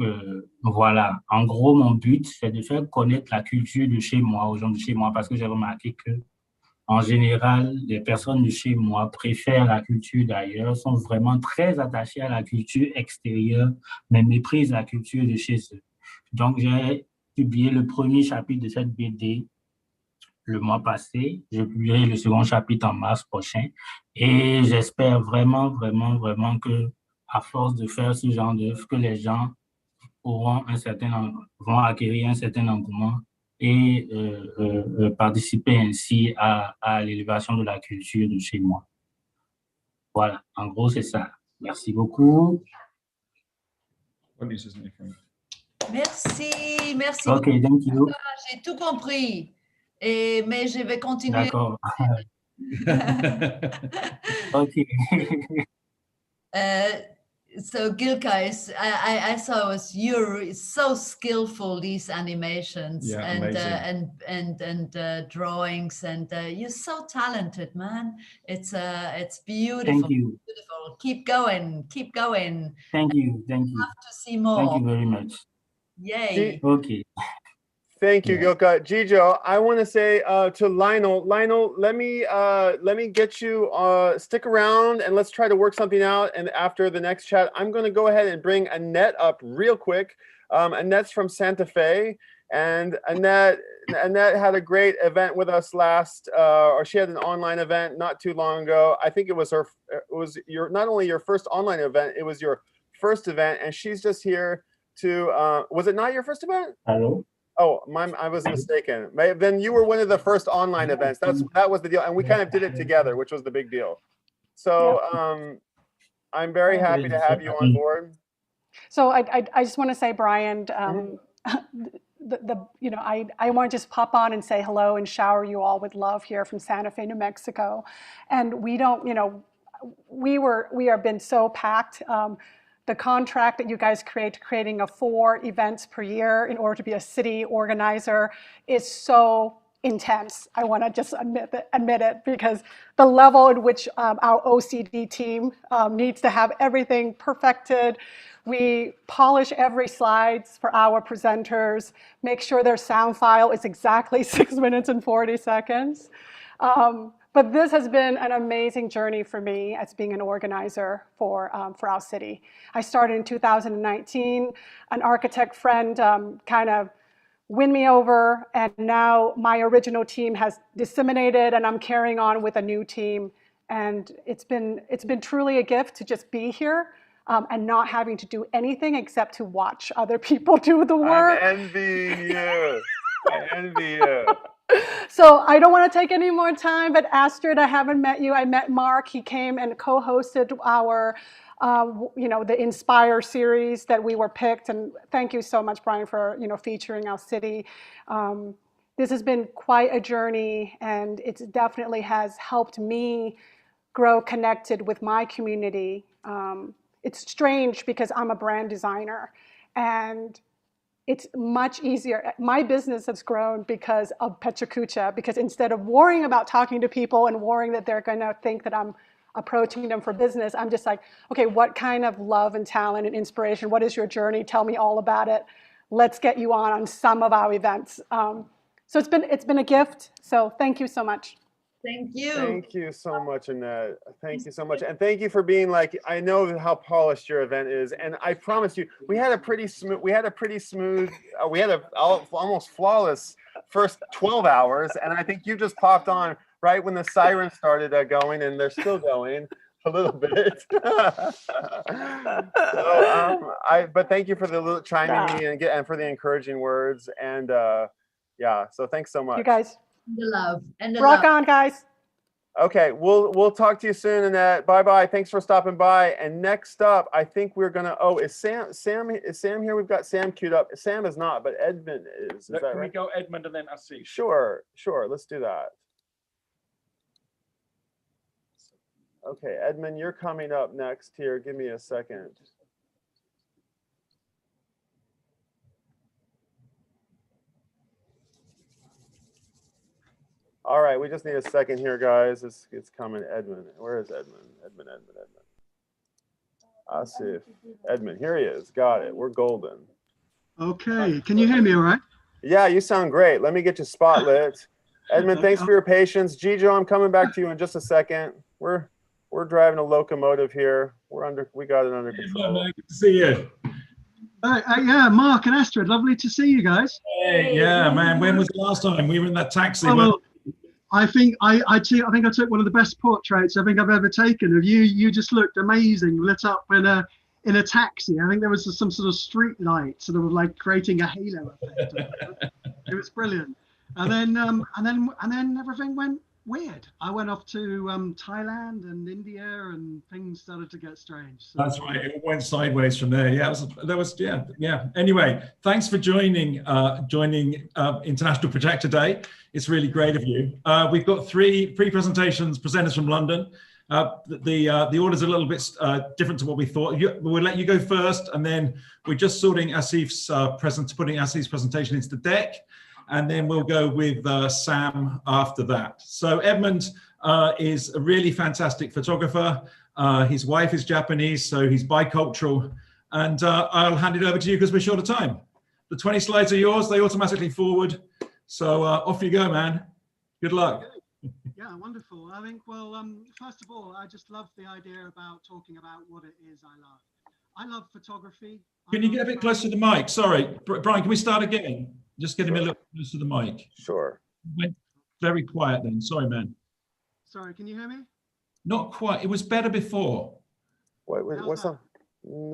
voilà. En gros, mon but, c'est de faire connaître la culture de chez moi, aux gens de chez moi, parce que j'ai remarqué que, en général, les personnes de chez moi préfèrent la culture d'ailleurs, sont vraiment très attachées à la culture extérieure, mais méprisent la culture de chez eux. Donc, j'ai publié le premier chapitre de cette BD le mois passé. Je publierai le second chapitre en mars prochain. Et j'espère vraiment, vraiment, vraiment que, à force de faire ce genre d'œuvre, que les gens vont acquérir un certain engouement et participer ainsi à l'élévation de la culture de chez moi. Voilà, en gros, c'est ça. Merci beaucoup. Merci, merci. OK, thank you. J'ai tout compris, mais je vais continuer. D'accord. OK. So Gilka, I saw you're so skillful, these animations and drawings, and you're so talented, man. It's beautiful. Thank you. Beautiful. Keep going. Thank you. Have to see more. Thank you very much. Yay. Okay. Thank you, Gilka. Gijo, I want to say to Lionel, let me get you stick around and let's try to work something out. And after the next chat, I'm going to go ahead and bring Annette up real quick. Annette's from Santa Fe, and Annette had a great event with us or she had an online event not too long ago. I think it was not only your first online event, it was your first event, and she's just here to. Was it not your first event? Hello. Oh, I was mistaken. Then you were one of the first online events. That was the deal, and we kind of did it together, which was the big deal. So I'm very happy to have you on board. So I just want to say, Brian, I want to just pop on and say hello and shower you all with love here from Santa Fe, New Mexico. And we have been so packed. The contract that you guys creating 4 events per year in order to be a city organizer is so intense. I want to just admit it, because the level in which our OCD team needs to have everything perfected. We polish every slides for our presenters, make sure their sound file is exactly 6 minutes and 40 seconds. But this has been an amazing journey for me as being an organizer for our city. I started in 2019. An architect friend kind of win me over, and now my original team has disseminated, and I'm carrying on with a new team. And it's been truly a gift to just be here and not having to do anything except to watch other people do the work. I envy you. So I don't want to take any more time, but Astrid, I haven't met you. I met Mark. He came and co-hosted our you know, the Inspire series that we were picked. And thank you so much, Brian, for, you know, featuring our city. This has been quite a journey, and it definitely has helped me grow connected with my community. It's strange because I'm a brand designer, and it's much easier. My business has grown because of PechaKucha, because instead of worrying about talking to people and worrying that they're going to think that I'm approaching them for business, I'm just like, okay, what kind of love and talent and inspiration? What is your journey? Tell me all about it. Let's get you on some of our events. So it's been a gift. So thank you so much. Thank you. Thank you so much, Annette. Thank you so much. And thank you for being like, I know how polished your event is. And I promise you, we had a pretty smooth, we had a almost flawless first 12 hours. And I think you just popped on right when the sirens started going, and they're still going a little bit. But thank you for the little chiming me and for the encouraging words. And yeah, so thanks so much. You guys. The love and the rock love. on, guys. Okay, we'll talk to you soon, Annette. Bye. Thanks for stopping by. And next up, I think we're gonna. Oh, is Sam here? We've got Sam queued up. Sam is not, but Edmund is. Can we go Edmund and then Asif? Sure. Let's do that. Okay, Edmund, you're coming up next here. Give me a second. All right, we just need a second here, guys. It's coming. Edmund, where is Edmund? Edmund. Asif. Edmund, here he is. Got it. We're golden. Okay, can you hear me all right? Yeah, you sound great. Let me get you spotlit. Edmund, thanks for your patience. Gijo, I'm coming back to you in just a second. We're driving a locomotive here. We got it under control. Hello, man. Good to see you. Yeah, Mark and Astrid, lovely to see you guys. Hey, yeah, man. When was the last time we were in that taxi? I think I took one of the best portraits I think I've ever taken of you. You just looked amazing, lit up in a taxi. I think there was some sort of street light, sort of like creating a halo effect. It was brilliant. And then everything went weird. I went off to Thailand and India, and things started to get strange. So. That's right. It went sideways from there. Yeah, yeah. Anyway, thanks for joining International PechaKucha Day. It's really great of you. We've got three presentations, presenters from London. The order's a little bit different to what we thought. We'll let you go first, and then we're just sorting Asif's putting Asif's presentation into the deck. And then we'll go with Sam after that. So Edmund is a really fantastic photographer. His wife is Japanese, so he's bicultural. And I'll hand it over to you because we're short of time. The 20 slides are yours. They automatically forward. So off you go, man. Good luck. Yeah, wonderful. I think, well, first of all, I just love the idea about talking about what it is I love. I love photography. Can you get a bit closer to the mic? Sorry, Brian, can we start again? Just get him a little closer to the mic. Sure. Went very quiet then. Sorry, man. Sorry, can you hear me? Not quite. It was better before.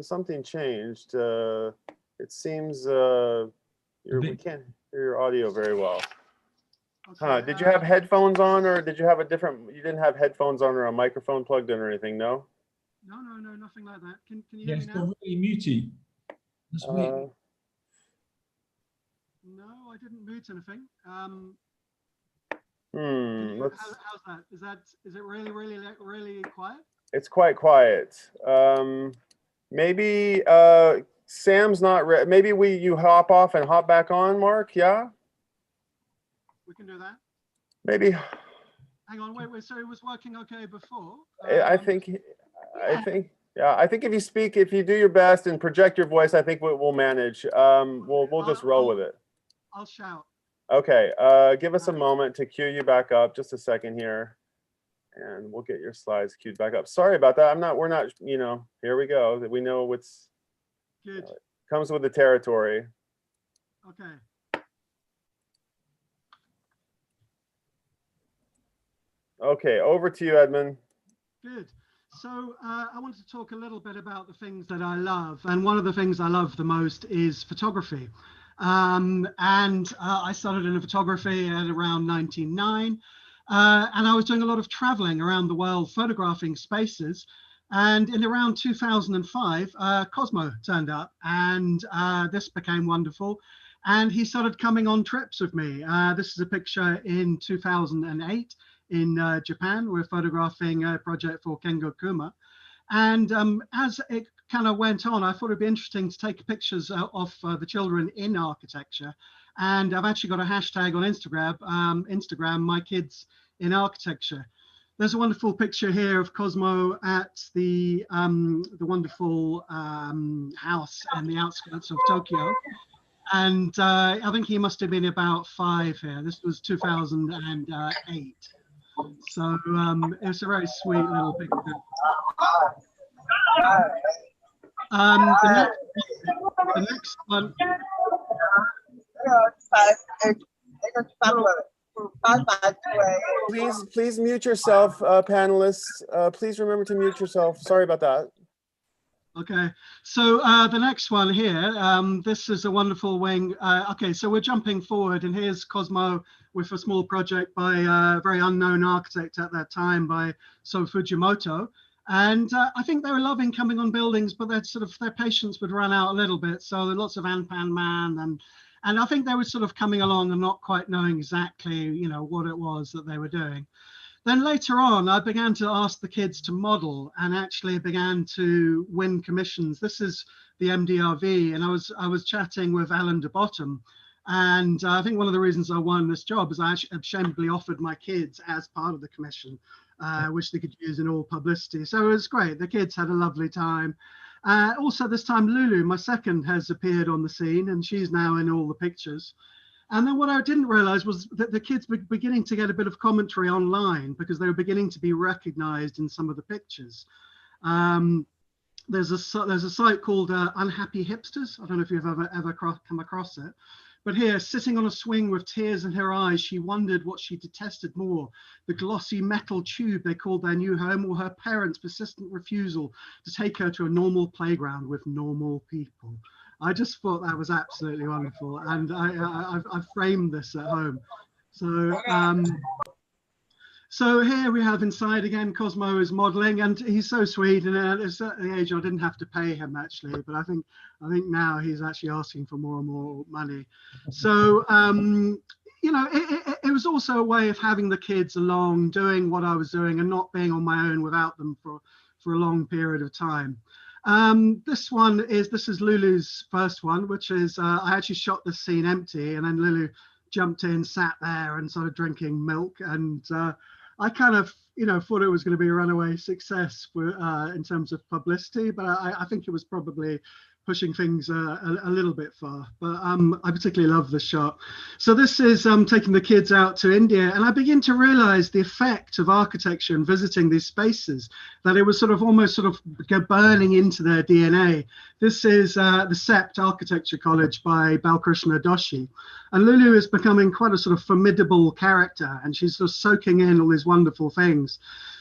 Something changed. It seems we can't hear your audio very well. Okay, did you have headphones on, or did you have you didn't have headphones on or a microphone plugged in or anything? No? No, nothing like that. Can you hear me now? It's really muty. That's weird. No, I didn't mute anything. How's that? Is it really quiet? It's quite quiet. Maybe Sam's not ready. Maybe you hop off and hop back on, Mark. Yeah. We can do that. Maybe. Hang on, wait. So it was working okay before? I think if you do your best and project your voice, I think we'll manage. We'll just roll with it. I'll shout. Okay, give us a moment to cue you back up. Just a second here, and we'll get your slides queued back up. Sorry about that. We're not. Here we go. We know what's good. Comes with the territory. Okay. Okay, over to you, Edmund. Good. So I wanted to talk a little bit about the things that I love, and one of the things I love the most is photography. I started in photography at around 1999, and I was doing a lot of traveling around the world, photographing spaces. And in around 2005, Cosmo turned up, and this became wonderful. And he started coming on trips with me. This is a picture in 2008 in Japan. We're photographing a project for Kengo Kuma. And as it kind of went on, I thought it'd be interesting to take pictures of the children in architecture. And I've actually got a hashtag on Instagram, My Kids in Architecture. There's a wonderful picture here of Cosmo at the wonderful house in the outskirts of Tokyo. And I think he must have been about 5 here. This was 2008. So it's a very sweet little picture. The next one. Please mute yourself, panelists. Please remember to mute yourself. Sorry about that. Okay, so the next one here, this is a wonderful wing. Okay, so we're jumping forward, and here's Cosmo with a small project by a very unknown architect at that time, by So Fujimoto. And I think they were loving coming on buildings, but their patience would run out a little bit. So there were lots of Anpan Man, and I think they were sort of coming along and not quite knowing exactly, you know, what it was that they were doing. Then later on, I began to ask the kids to model and actually began to win commissions. This is the MDRV, and I was chatting with Alan de Bottom. And I think one of the reasons I won this job is I actually shamefully offered my kids as part of the commission, which they could use in all publicity. So it was great. The kids had a lovely time. Also this time, Lulu, my second, has appeared on the scene, and she's now in all the pictures. And then what I didn't realize was that the kids were beginning to get a bit of commentary online because they were beginning to be recognized in some of the pictures. There's a site called Unhappy Hipsters. I don't know if you've ever come across it. But here, sitting on a swing with tears in her eyes, she wondered what she detested more, the glossy metal tube they called their new home, or her parents' persistent refusal to take her to a normal playground with normal people. I just thought that was absolutely wonderful, and I framed this at home. So so here we have inside again, Cosmo is modeling, and he's so sweet, and at a certain age I didn't have to pay him actually, but I think now he's actually asking for more and more money. So you know, it was also a way of having the kids along, doing what I was doing and not being on my own without them for a long period of time. This is Lulu's first one, which is I actually shot the scene empty, and then Lulu jumped in, sat there and started drinking milk, and I kind of, you know, thought it was going to be a runaway success in terms of publicity, but I think it was probably pushing things a little bit far. But I particularly love this shot. So this is taking the kids out to India, and I begin to realize the effect of architecture and visiting these spaces, that it was almost burning into their DNA. This is the Sept Architecture College by Balkrishna Doshi. And Lulu is becoming quite a formidable character, and she's soaking in all these wonderful things.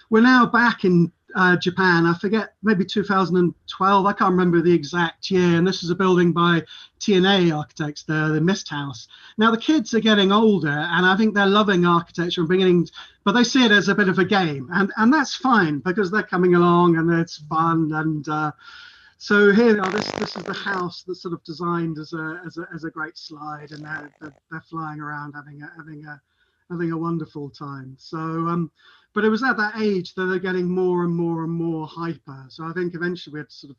We're now back in Japan, I forget, maybe 2012, I can't remember the exact year, and this is a building by TNA Architects there, the Mist House. Now the kids are getting older, and I think they're loving architecture and beginning, but they see it as a bit of a game, and that's fine because they're coming along and it's fun. And so here, this is the house that's designed as a great slide, and they're flying around having a wonderful time. So but it was at that age that they're getting more and more and more hyper. So I think eventually we had to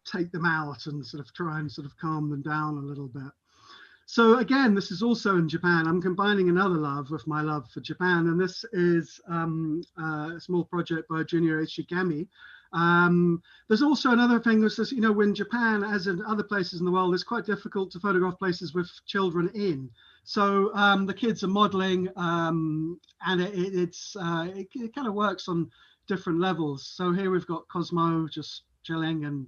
take them out and try and calm them down a little bit. So again, this is also in Japan. I'm combining another love with my love for Japan, and this is a small project by Junior Ishigami. There's also another thing that says, you know, when Japan, as in other places in the world, it's quite difficult to photograph places with children in. So the kids are modeling, and it kind of works on different levels. So here we've got Cosmo just chilling, and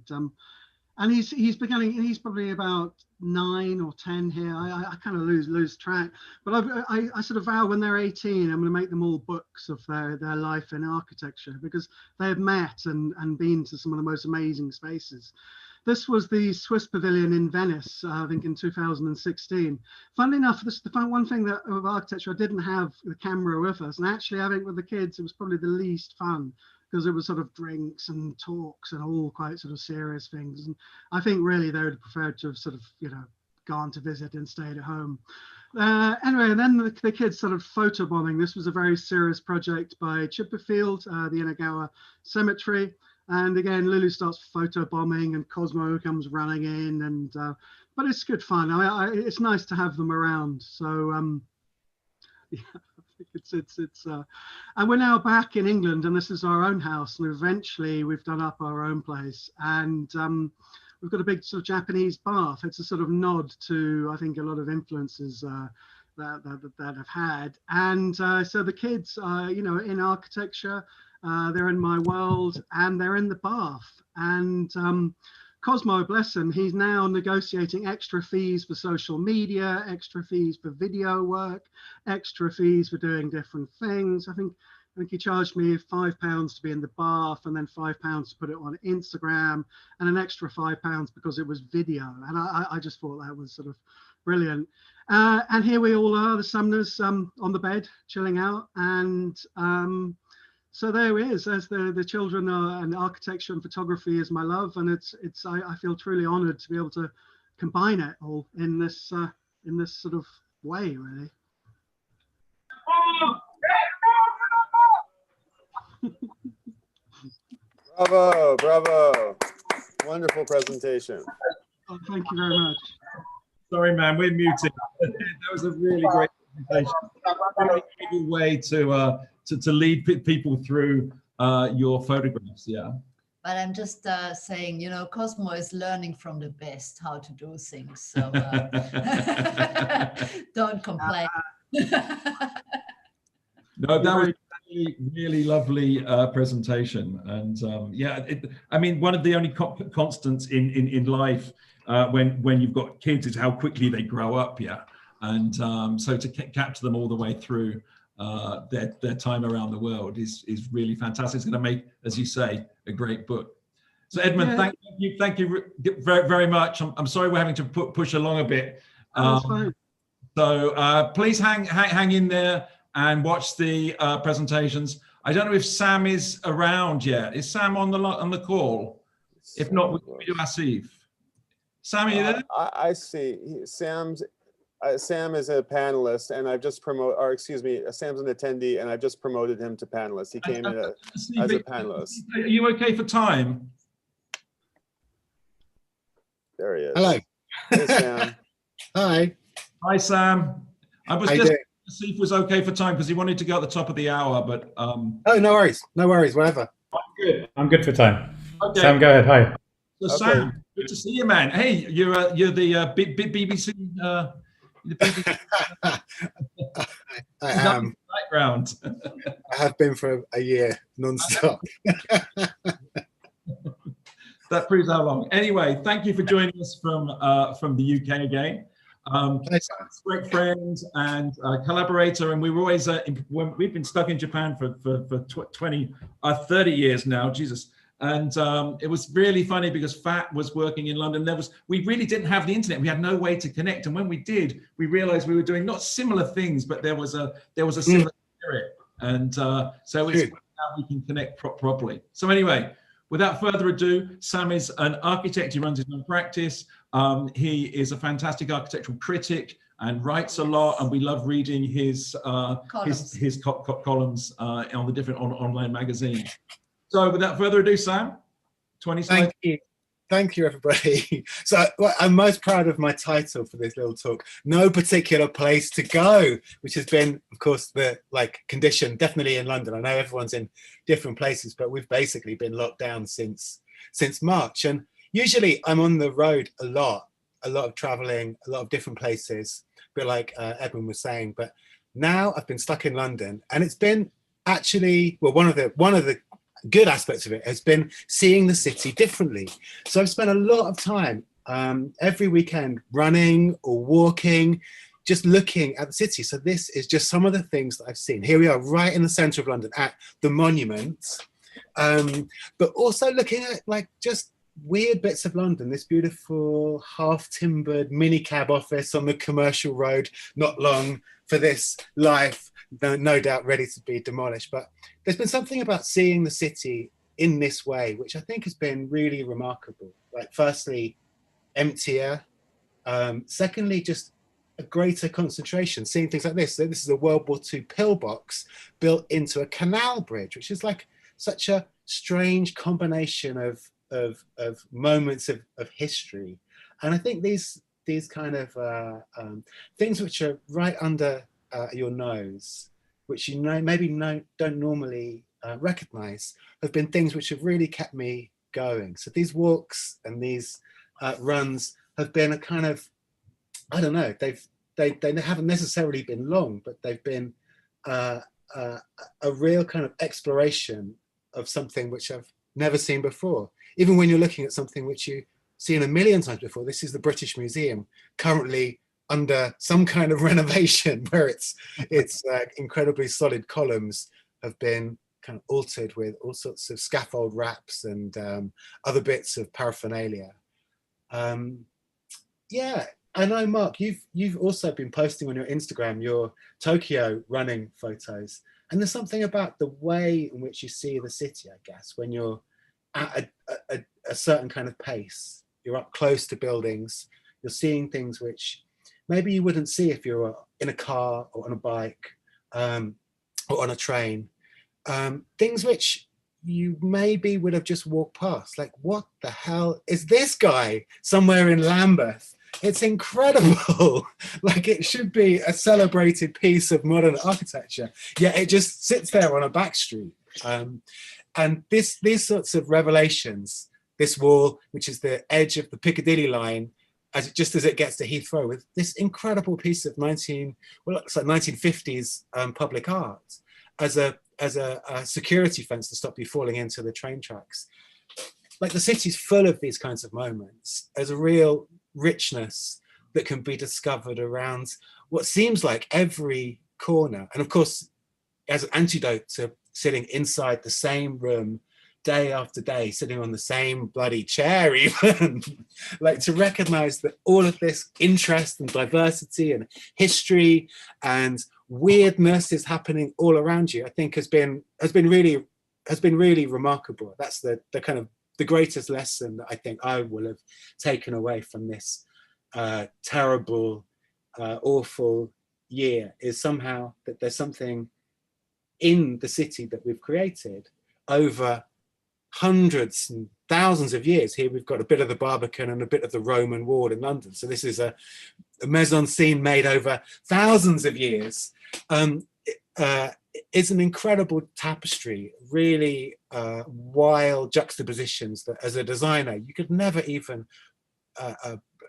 he's probably about 9 or 10 here. I kind of lose track, but I vow when they're 18, I'm going to make them all books of their life in architecture, because they have met and been to some of the most amazing spaces. This was the Swiss Pavilion in Venice, I think in 2016. Funnily enough, this is the one thing that of architecture, I didn't have the camera with us. And actually, I think with the kids, it was probably the least fun, because it was sort of drinks and talks and all quite sort of serious things. And I think really they would have preferred to have sort of, you know, gone to visit and stayed at home. Anyway, and then the kids sort of photobombing. This was a very serious project by Chipperfield, the Inagawa Cemetery. And again, Lulu starts photobombing and Cosmo comes running in, and but it's good fun. It's nice to have them around. So yeah, it's and we're now back in England, and this is our own house, and eventually we've done up our own place, and we've got a big sort of Japanese bath. It's a sort of nod to, I think, a lot of influences that I've had. And so the kids are, you know, in architecture, they're in my world, and they're in the bath. And Cosmo, bless him, he's now negotiating extra fees for social media, extra fees for video work, extra fees for doing different things. I think he charged me £5 to be in the bath, and then £5 to put it on Instagram, and an extra £5 because it was video. And I just thought that was sort of brilliant. And here we all are, the Sumners, on the bed, chilling out. And so there it is. As the children are, and architecture and photography is my love, and I feel truly honoured to be able to combine it all in this sort of way, really. Bravo, bravo. Wonderful presentation. Oh, thank you very much. Sorry, man, we're muted. That was a really great presentation. Really good way to lead people through your photographs, yeah. But I'm just saying, you know, Cosmo is learning from the best how to do things. So don't complain. No, that was really, really lovely presentation. And yeah, I mean, one of the only constants in life when you've got kids is how quickly they grow up, yeah. And so to capture them all the way through their time around the world is really fantastic. It's going to make, as you say, a great book. So Edmund, yeah. thank you very, very much. I'm sorry we're having to push along a bit. That's fine. So please hang in there and watch the presentations. I don't know if Sam is around yet. Is Sam on the call? If not, we do Asif. Sam, are you there? I see. Sam is a panelist, and I've just promoted, or excuse me, Sam's an attendee, and I've just promoted him to panelist. He came in as a panelist. Are you okay for time? There he is. Hello. Hey, Sam. Hi. Hi, Sam. I was just to see if it was okay for time because he wanted to go at the top of the hour, but oh, no worries, whatever. I'm good for time. Okay. Sam, go ahead. Hi. So Sam, good to see you, man. Hey, you're the BBC. The BBC I am. Background. I have been for a year non-stop. That proves how long. Anyway, thank you for joining us from the UK again. Great friend and collaborator, and we were always we've been stuck in Japan for 30 years now, Jesus. And it was really funny because Fat was working in London. We really didn't have the internet. We had no way to connect, and when we did, we realized we were doing not similar things, but there was a similar spirit, and so it's how we can connect properly. So anyway, without further ado, Sam is an architect. He runs his own practice. He is a fantastic architectural critic and writes a lot, and we love reading his columns on the different online magazines. So without further ado, Sam, 20 slides. Thank you, everybody. So I'm most proud of my title for this little talk, No Particular Place to Go, which has been, of course, the condition, definitely in London. I know everyone's in different places, but we've basically been locked down since March. And usually I'm on the road a lot of traveling, a lot of different places, a bit like Edwin was saying. But now I've been stuck in London, and it's been actually, well, one of the good aspects of it has been seeing the city differently. So I've spent a lot of time every weekend running or walking, just looking at the city. So this is just some of the things that I've seen. Here we are right in the center of London at the monuments, but also looking at just weird bits of London, this beautiful half-timbered minicab office on the commercial road not long for this life, no doubt ready to be demolished. But there's been something about seeing the city in this way, which I think has been really remarkable. Like, firstly, emptier. Secondly, just a greater concentration, seeing things like this. So this is a World War II pillbox built into a canal bridge, which is like such a strange combination of moments of history. And I think these kind of things which are right under your nose, which you know maybe don't normally recognize, have been things which have really kept me going. So these walks and these runs have been a kind of, I don't know, they haven't necessarily been long, but they've been a real kind of exploration of something which I've never seen before. Even when you're looking at something which you've seen a million times before. This is the British Museum, currently under some kind of renovation, where its incredibly solid columns have been kind of altered with all sorts of scaffold wraps and other bits of paraphernalia. Yeah, I know, Mark, you've also been posting on your Instagram your Tokyo running photos, and there's something about the way in which you see the city, I guess, when you're at a certain kind of pace. You're up close to buildings, you're seeing things which maybe you wouldn't see if you were in a car or on a bike or on a train. Things which you maybe would have just walked past. Like, what the hell is this guy somewhere in Lambeth? It's incredible. Like, it should be a celebrated piece of modern architecture, yet it just sits there on a back street. And these sorts of revelations, this wall, which is the edge of the Piccadilly line, just as it gets to Heathrow, with this incredible piece of 1950s public art as a security fence to stop you falling into the train tracks. Like, the city's full of these kinds of moments. There's a real richness that can be discovered around what seems like every corner. And of course, as an antidote to sitting inside the same room day after day, sitting on the same bloody chair even, like, to recognize that all of this interest and diversity and history and weirdness is happening all around you, I think has been really remarkable. That's the kind of the greatest lesson that I think I will have taken away from this terrible, awful year, is somehow that there's something in the city that we've created over hundreds and thousands of years. Here we've got a bit of the Barbican and a bit of the Roman wall in London. So this is a mise-en-scene made over thousands of years. It's an incredible tapestry, really wild juxtapositions that as a designer, you could never even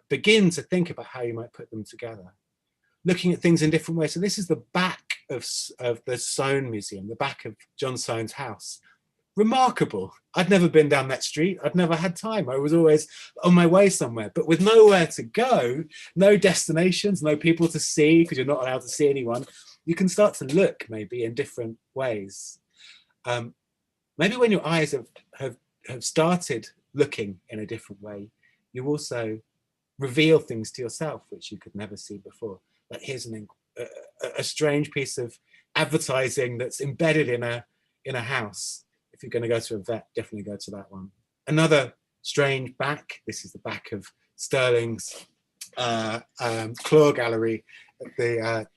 begin to think about how you might put them together. Looking at things in different ways. So this is the back of the Soane Museum, the back of John Soane's house. Remarkable. I'd never been down that street. I'd never had time. I was always on my way somewhere, but with nowhere to go, no destinations, no people to see, because you're not allowed to see anyone, you can start to look maybe in different ways. Maybe when your eyes have started looking in a different way, you also reveal things to yourself which you could never see before. Like, here's a strange piece of advertising that's embedded in a house. If you're going to go to a vet, definitely go to that one. Another strange back. This is the back of Sterling's claw gallery at the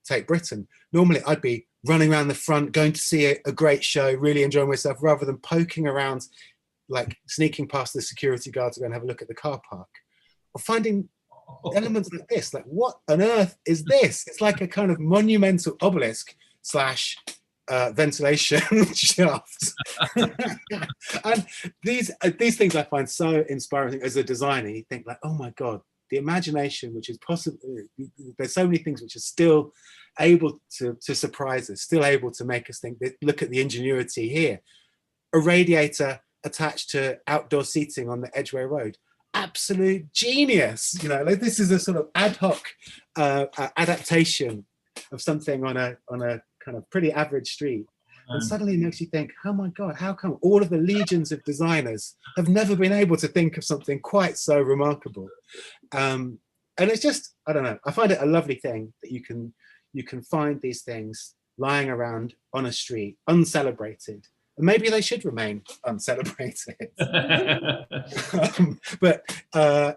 Tate Britain. Normally, I'd be running around the front, going to see a great show, really enjoying myself, rather than poking around, like sneaking past the security guard to go and have a look at the car park, or finding elements like this. Like, what on earth is this? It's like a kind of monumental obelisk slash ventilation shaft. And these things I find so inspiring as a designer. You think, like, oh my God, the imagination, which is possible. There's so many things which are still able to surprise us, still able to make us think. Look at the ingenuity here. A radiator attached to outdoor seating on the Edgware Road. Absolute genius. You know, like, this is a sort of ad hoc adaptation of something on a kind of pretty average street. And suddenly it makes you think, oh my God, how come all of the legions of designers have never been able to think of something quite so remarkable? and it's just, I don't know, I find it a lovely thing that you can find these things lying around on a street uncelebrated, and maybe they should remain uncelebrated. But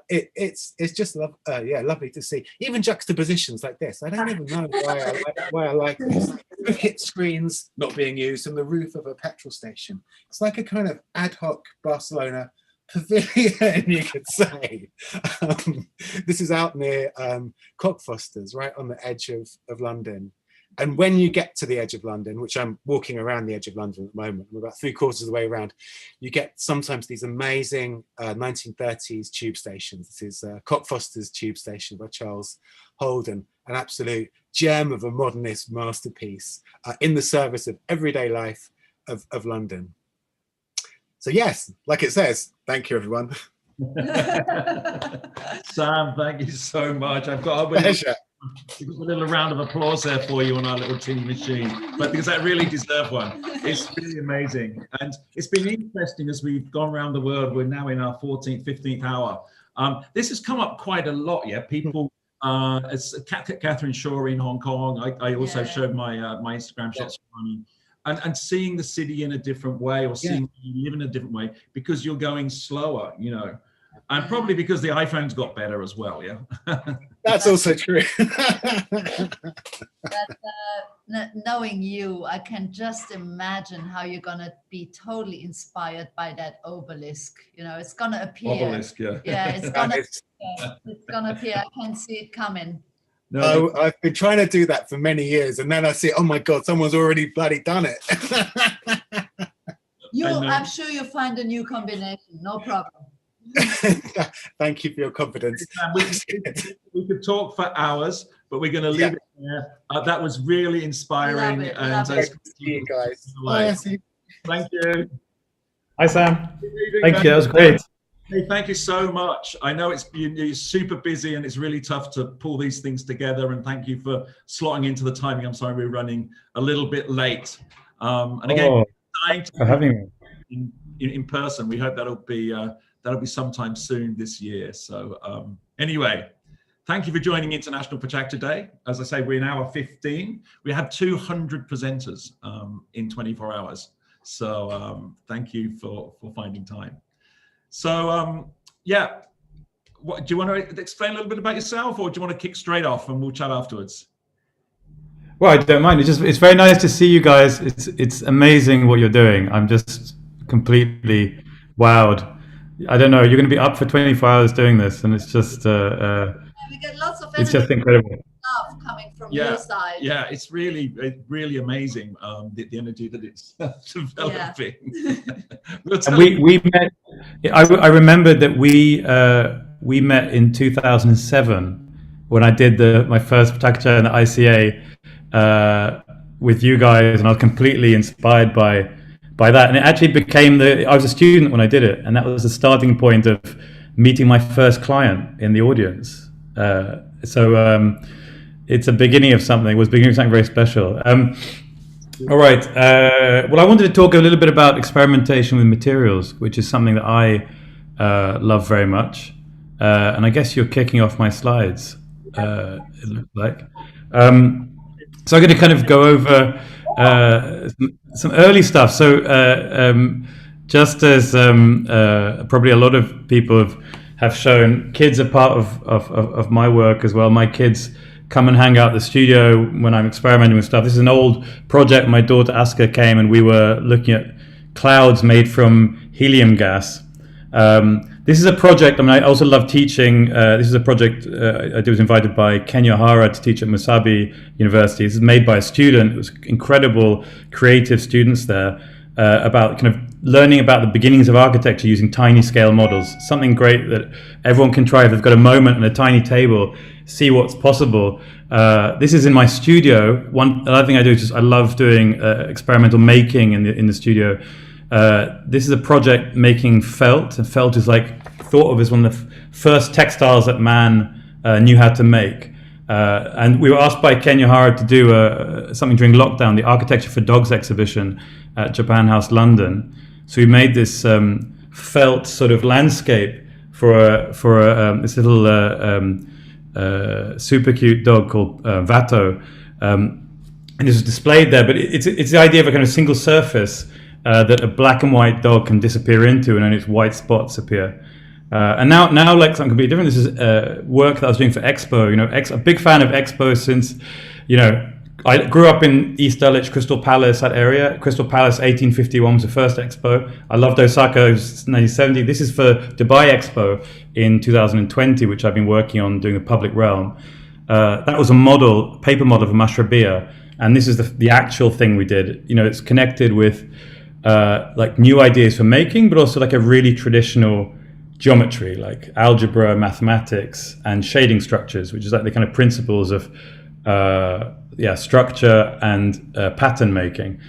it's just lovely to see, even juxtapositions like this. I don't even know why I like this. Hit screens not being used on the roof of a petrol station. It's like a kind of ad hoc Barcelona pavilion, you could say. This is out near Cockfosters, right on the edge of London. And when you get to the edge of London, which I'm walking around the edge of London at the moment, I'm about 3/4 of the way around, you get sometimes these amazing 1930s tube stations. This is Cockfosters tube station by Charles Holden, an absolute gem of a modernist masterpiece in the service of everyday life of London. So yes, like it says, thank you, everyone. Sam, thank you so much. I've got a little round of applause there for you on our little team machine, but because that really deserved one. It's really amazing, and it's been interesting as we've gone around the world. We're now in our 14th, 15th hour. This has come up quite a lot. Yeah, people. It's Catherine Shaw in Hong Kong. I also showed my my Instagram shots and seeing the city in a different way, or seeing you live in a different way because you're going slower, you know. And probably because the iPhone's got better as well, yeah. That's also true. Knowing you, I can just imagine how you're gonna be totally inspired by that obelisk. You know, it's gonna appear. Obelisk, yeah. Yeah, it's gonna appear. I can see it coming. No, I've been trying to do that for many years, and then I see, oh my God, someone's already bloody done it. I'm sure you'll find a new combination, no problem. Thank you for your confidence. We could talk for hours, but we're going to leave it there. That was really inspiring. Love it. See you guys. Bye. Thank you. Hi, Sam. Thank you. That was great. Hey, thank you so much. I know you're super busy and it's really tough to pull these things together. And thank you for slotting into the timing. I'm sorry we're running a little bit late. And again, for having me in person. We hope that'll be sometime soon this year. So anyway, thank you for joining International PechaKucha Day. As I say, we're in hour 15. We had 200 presenters in 24 hours. So thank you for finding time. So yeah, do you want to explain a little bit about yourself, or do you want to kick straight off and we'll chat afterwards? Well, I don't mind. It's very nice to see you guys. It's amazing what you're doing. I'm just completely wowed. I don't know. You're going to be up for 24 hours doing this, and it's just we get lots of it's just incredible. Love coming from your side. Yeah, it's really amazing. The energy that it's developing. And we met. I remember that we met in 2007 when I did my first PechaKucha and the ICA with you guys, and I was completely inspired by that. And it actually became I was a student when I did it, and that was the starting point of meeting my first client in the audience. So it's a beginning of something. It was beginning of something very special. All right. Well, I wanted to talk a little bit about experimentation with materials, which is something that I love very much. And I guess you're kicking off my slides, it looks like. So I'm going to kind of go over some early stuff. So just as probably a lot of people have shown, kids are part of my work as well. My kids come and hang out at the studio when I'm experimenting with stuff. This is an old project. My daughter Aska came and we were looking at clouds made from helium gas. This is a project, I mean, I also love teaching. This is a project I was invited by Kenya Hara to teach at Musabi University. This is made by a student. It was incredible creative students there about kind of learning about the beginnings of architecture using tiny scale models. Something great that everyone can try if they've got a moment and a tiny table, see what's possible. This is in my studio. Another thing I do is just I love doing experimental making in the studio. This is a project making felt, and felt is like thought of as one of the first textiles that man knew how to make. And we were asked by Kenya Hara to do something during lockdown, the Architecture for Dogs exhibition at Japan House, London. So we made this felt sort of landscape for this little super cute dog called Vato, and this was displayed there. But it's the idea of a kind of single surface that a black and white dog can disappear into, and then its white spots appear. And now like something completely different. This is work that I was doing for Expo. A big fan of Expo since, I grew up in East Dulwich, Crystal Palace, that area. Crystal Palace, 1851 was the first Expo. I loved Osaka, it was 1970. This is for Dubai Expo in 2020, which I've been working on doing the public realm. That was a paper model of Mashrabiyah, and this is the actual thing we did. It's connected with like new ideas for making, but also like a really traditional geometry, like algebra, mathematics, and shading structures, which is like the kind of principles of structure and pattern making.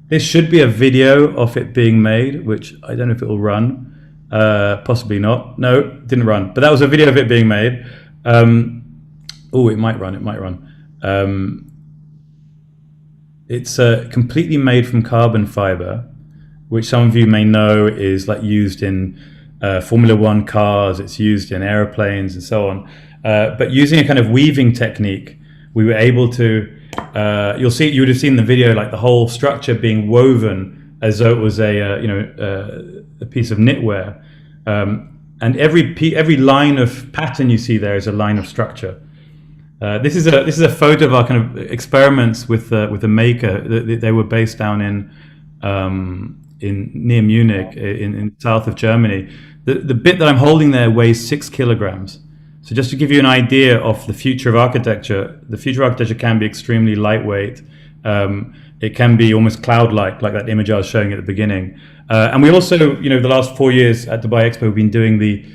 This should be a video of it being made, which I don't know if it will run. Possibly not. No, it didn't run. But that was a video of it being made. It might run. It's completely made from carbon fiber, which some of you may know is like used in Formula One cars. It's used in airplanes and so on. But using a kind of weaving technique, we were able to, you would have seen the video, like the whole structure being woven as though it was a piece of knitwear. And every line of pattern you see there is a line of structure. This is a photo of our kind of experiments with the maker. They were based down in near Munich, in south of Germany. The bit that I'm holding there weighs 6 kilograms. So just to give you an idea of the future of architecture, the future of architecture can be extremely lightweight. It can be almost cloud-like, like that image I was showing at the beginning. And we also, the last 4 years at Dubai Expo, we've been doing the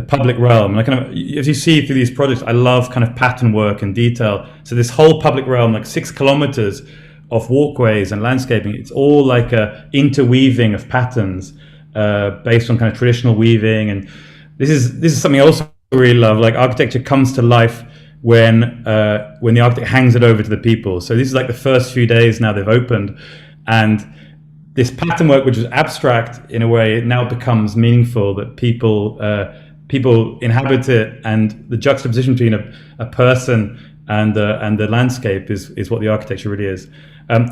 public realm. And I kind of, as you see through these projects, I love kind of pattern work and detail. So this whole public realm, like 6 kilometers of walkways and landscaping, it's all like a interweaving of patterns based on kind of traditional weaving. And this is something I also really love. Like, architecture comes to life when the architect hangs it over to the people. So this is like the first few days now they've opened, and this pattern work, which was abstract in a way, it now becomes meaningful, that people inhabit it, and the juxtaposition between a person and the landscape is what the architecture really is.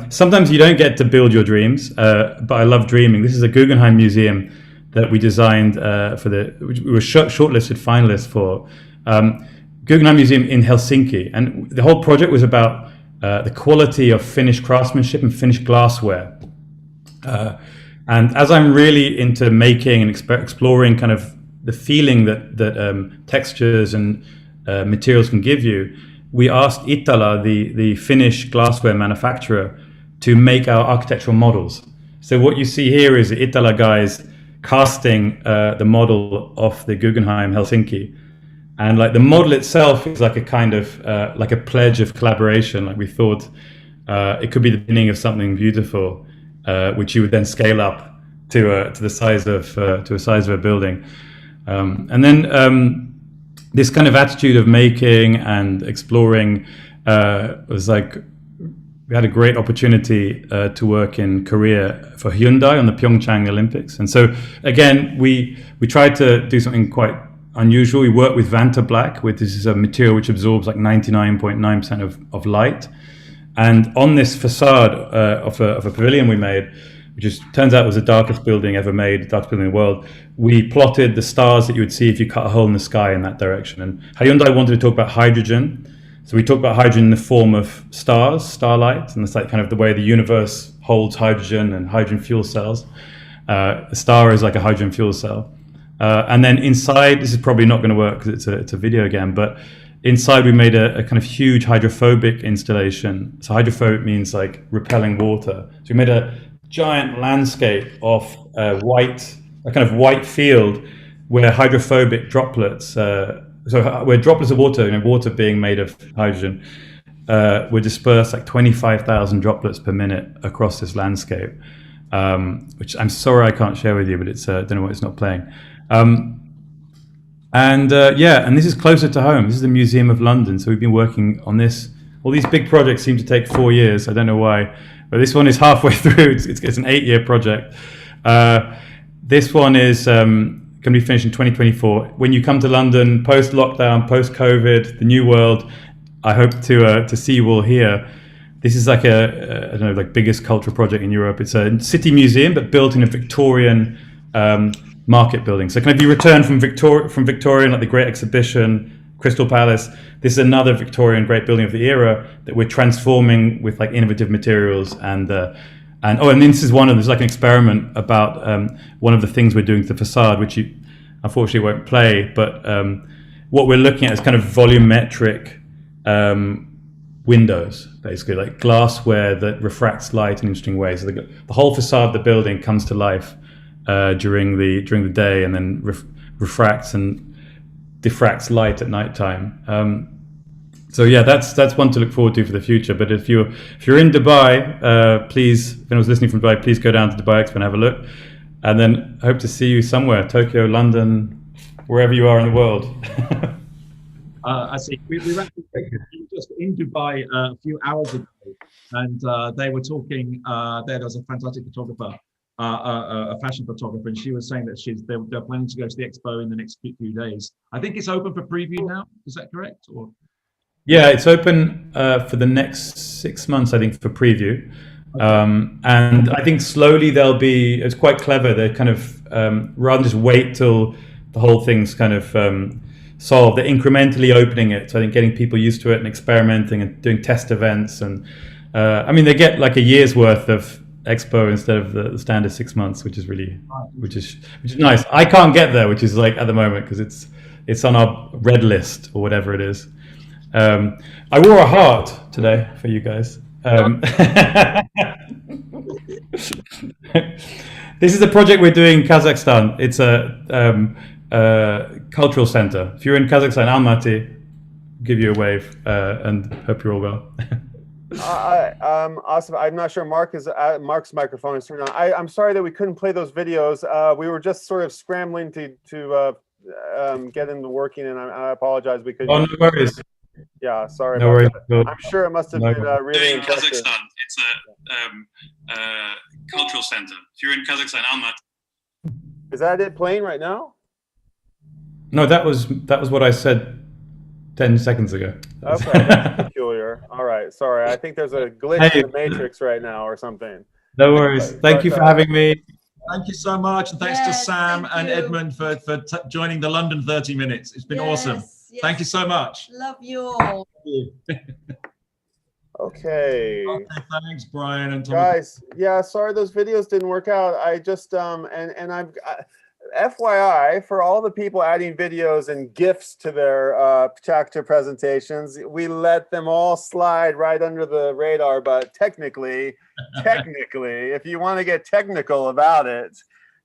Sometimes you don't get to build your dreams, but I love dreaming. This is a Guggenheim museum that we designed which we were shortlisted finalists for. Guggenheim Museum in Helsinki, and the whole project was about the quality of Finnish craftsmanship and Finnish glassware. And as I'm really into making and exploring kind of the feeling that textures and materials can give you, we asked Itala, the Finnish glassware manufacturer, to make our architectural models. So what you see here is the Itala guys casting the model of the Guggenheim Helsinki. And like the model itself is like a kind of like a pledge of collaboration. Like, we thought it could be the beginning of something beautiful, which you would then scale up to the size of a building. And then this kind of attitude of making and exploring was like, we had a great opportunity to work in Korea for Hyundai on the Pyeongchang Olympics. And so again, we tried to do something quite unusual. We worked with Vanta Black, which is a material which absorbs like 99.9% of light. And on this facade of a pavilion we made, which turns out was the darkest building ever made, the darkest building in the world, we plotted the stars that you would see if you cut a hole in the sky in that direction. And Hyundai wanted to talk about hydrogen. So we talked about hydrogen in the form of stars, starlight, and it's like kind of the way the universe holds hydrogen and hydrogen fuel cells. A star is like a hydrogen fuel cell. And then inside, this is probably not going to work because it's a video again, but inside we made a kind of huge hydrophobic installation. So hydrophobic means like repelling water. So we made a giant landscape of a kind of white field where hydrophobic droplets, where droplets of water, water being made of hydrogen, were dispersed like 25,000 droplets per minute across this landscape, which I'm sorry I can't share with you, but it's I don't know why it's not playing. And this is closer to home. This is the Museum of London. So we've been working on this. All these big projects seem to take 4 years. I don't know why, but this one is halfway through. It's an 8-year project. This one is going to be finished in 2024. When you come to London, post-lockdown, post-COVID, the new world, I hope to see you all here. This is like I don't know, like biggest cultural project in Europe. It's a city museum, but built in a Victorian market building. So kind of you return from Victorian, like the Great Exhibition, Crystal Palace. This is another Victorian great building of the era that we're transforming with like innovative materials and this is one of, there's like an experiment about one of the things we're doing to the facade, which you unfortunately won't play, but what we're looking at is kind of volumetric windows, basically like glassware that refracts light in interesting ways. So the whole facade of the building comes to life during the day, and then refracts and diffracts light at nighttime. So yeah, that's one to look forward to for the future. But if you're in Dubai, please, if anyone's listening from Dubai, please go down to Dubai Expo and have a look. And then hope to see you somewhere, Tokyo, London, wherever you are in the world. I see. We were just in Dubai a few hours ago, and they were talking. There was a fantastic photographer, a fashion photographer, and she was saying that they're planning to go to the expo in the next few days. I think it's open for preview now. Is that correct? Or yeah, it's open for the next 6 months, I think, for preview. Okay. And I think slowly it's quite clever. They kind of rather than just wait till the whole thing's kind of solved, they're incrementally opening it. So I think getting people used to it and experimenting and doing test events, and I mean, they get like a year's worth of expo instead of the standard 6 months, which is really which is nice. I can't get there, which is like at the moment because it's on our red list or whatever it is. I wore a heart today for you guys. This is a project we're doing in Kazakhstan. It's a cultural center. If you're in Kazakhstan, Almaty, give you a wave and hope you're all well. Awesome. I'm not sure Mark's microphone is turned on. I'm sorry that we couldn't play those videos. We were just sort of scrambling to get them working, and I apologize because. Oh, no worries. Yeah, sorry. No worries. I'm sure it must have been really in impressive. Kazakhstan, it's a cultural center. If you're in Kazakhstan, Almaty. Is that it playing right now? No, that was what I said 10 seconds ago. Okay, that's peculiar. All right, sorry. I think there's a glitch in the matrix right now or something. No worries. Thank you for having me. Thank you so much, and thanks to Sam and Edmund for joining the London 30 Minutes. It's been awesome. Yes. Thank you so much. Love you all. Okay. Thanks, Brian and Tom. Guys, yeah, sorry those videos didn't work out. I just FYI, for all the people adding videos and GIFs to their PechaKucha presentations, we let them all slide right under the radar. But technically, if you want to get technical about it,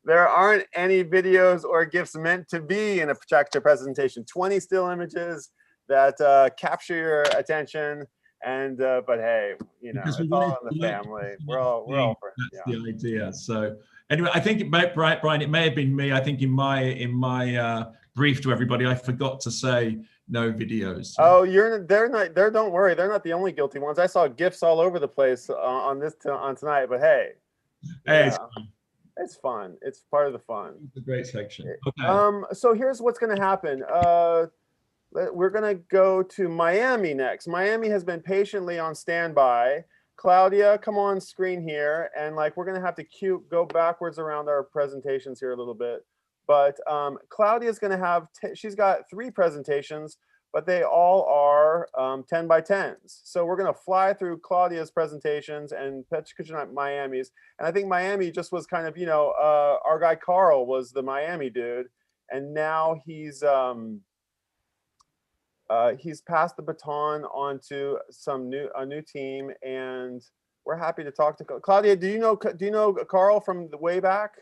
there aren't any videos or GIFs meant to be in a PechaKucha presentation. 20 still images that capture your attention. And but hey, you know, it's all in the family. We're all friends. That's the idea. So anyway, I think Brian, it may have been me. I think in my brief to everybody, I forgot to say no videos. Oh, they're not. Don't worry, they're not the only guilty ones. I saw GIFs all over the place on tonight. But hey, yeah. It's fun. It's part of the fun. It's a great section. Okay. So here's what's going to happen. We're going to go to Miami next. Miami has been patiently on standby. Claudia, come on screen here. And we're going to have to go backwards around our presentations here a little bit. But Claudia's going to have, she's got 3 presentations, but they all are 10 by 10s. So we're going to fly through Claudia's presentations and PechaKucha Miami's. And I think Miami just was kind of, our guy Carl was the Miami dude. And now he's passed the baton on to a new team, and we're happy to talk to Claudia. Do you know Carl from the way back?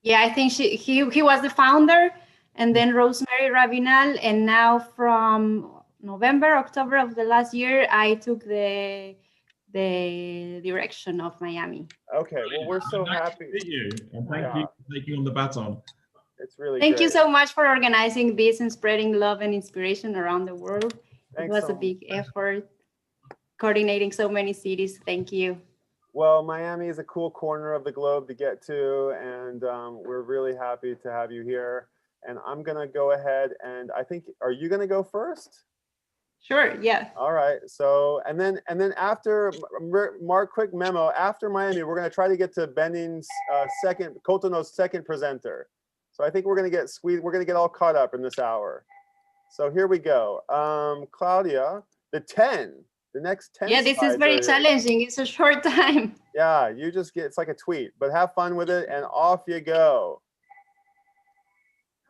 Yeah, I think he was the founder, and then Rosemary Rabinal, and now from October of the last year, I took the direction of Miami. Okay, well, we're so happy. To meet you, and thank you for taking on the baton. It's really Thank you so much for organizing this and spreading love and inspiration around the world. It was a big effort coordinating so many cities. Thank you. Well, Miami is a cool corner of the globe to get to, and we're really happy to have you here. And I'm gonna go ahead and I think, are you gonna go first? Sure, yeah. All right, so, and then after, Mark, quick memo, after Miami, we're gonna try to get to Benin's Cotonou's second presenter. So I think we're gonna get we're gonna get all caught up in this hour. So here we go. Claudia, the next 10 Yeah, this is very challenging. It's a short time. Yeah, you just get, it's like a tweet, but have fun with it and off you go.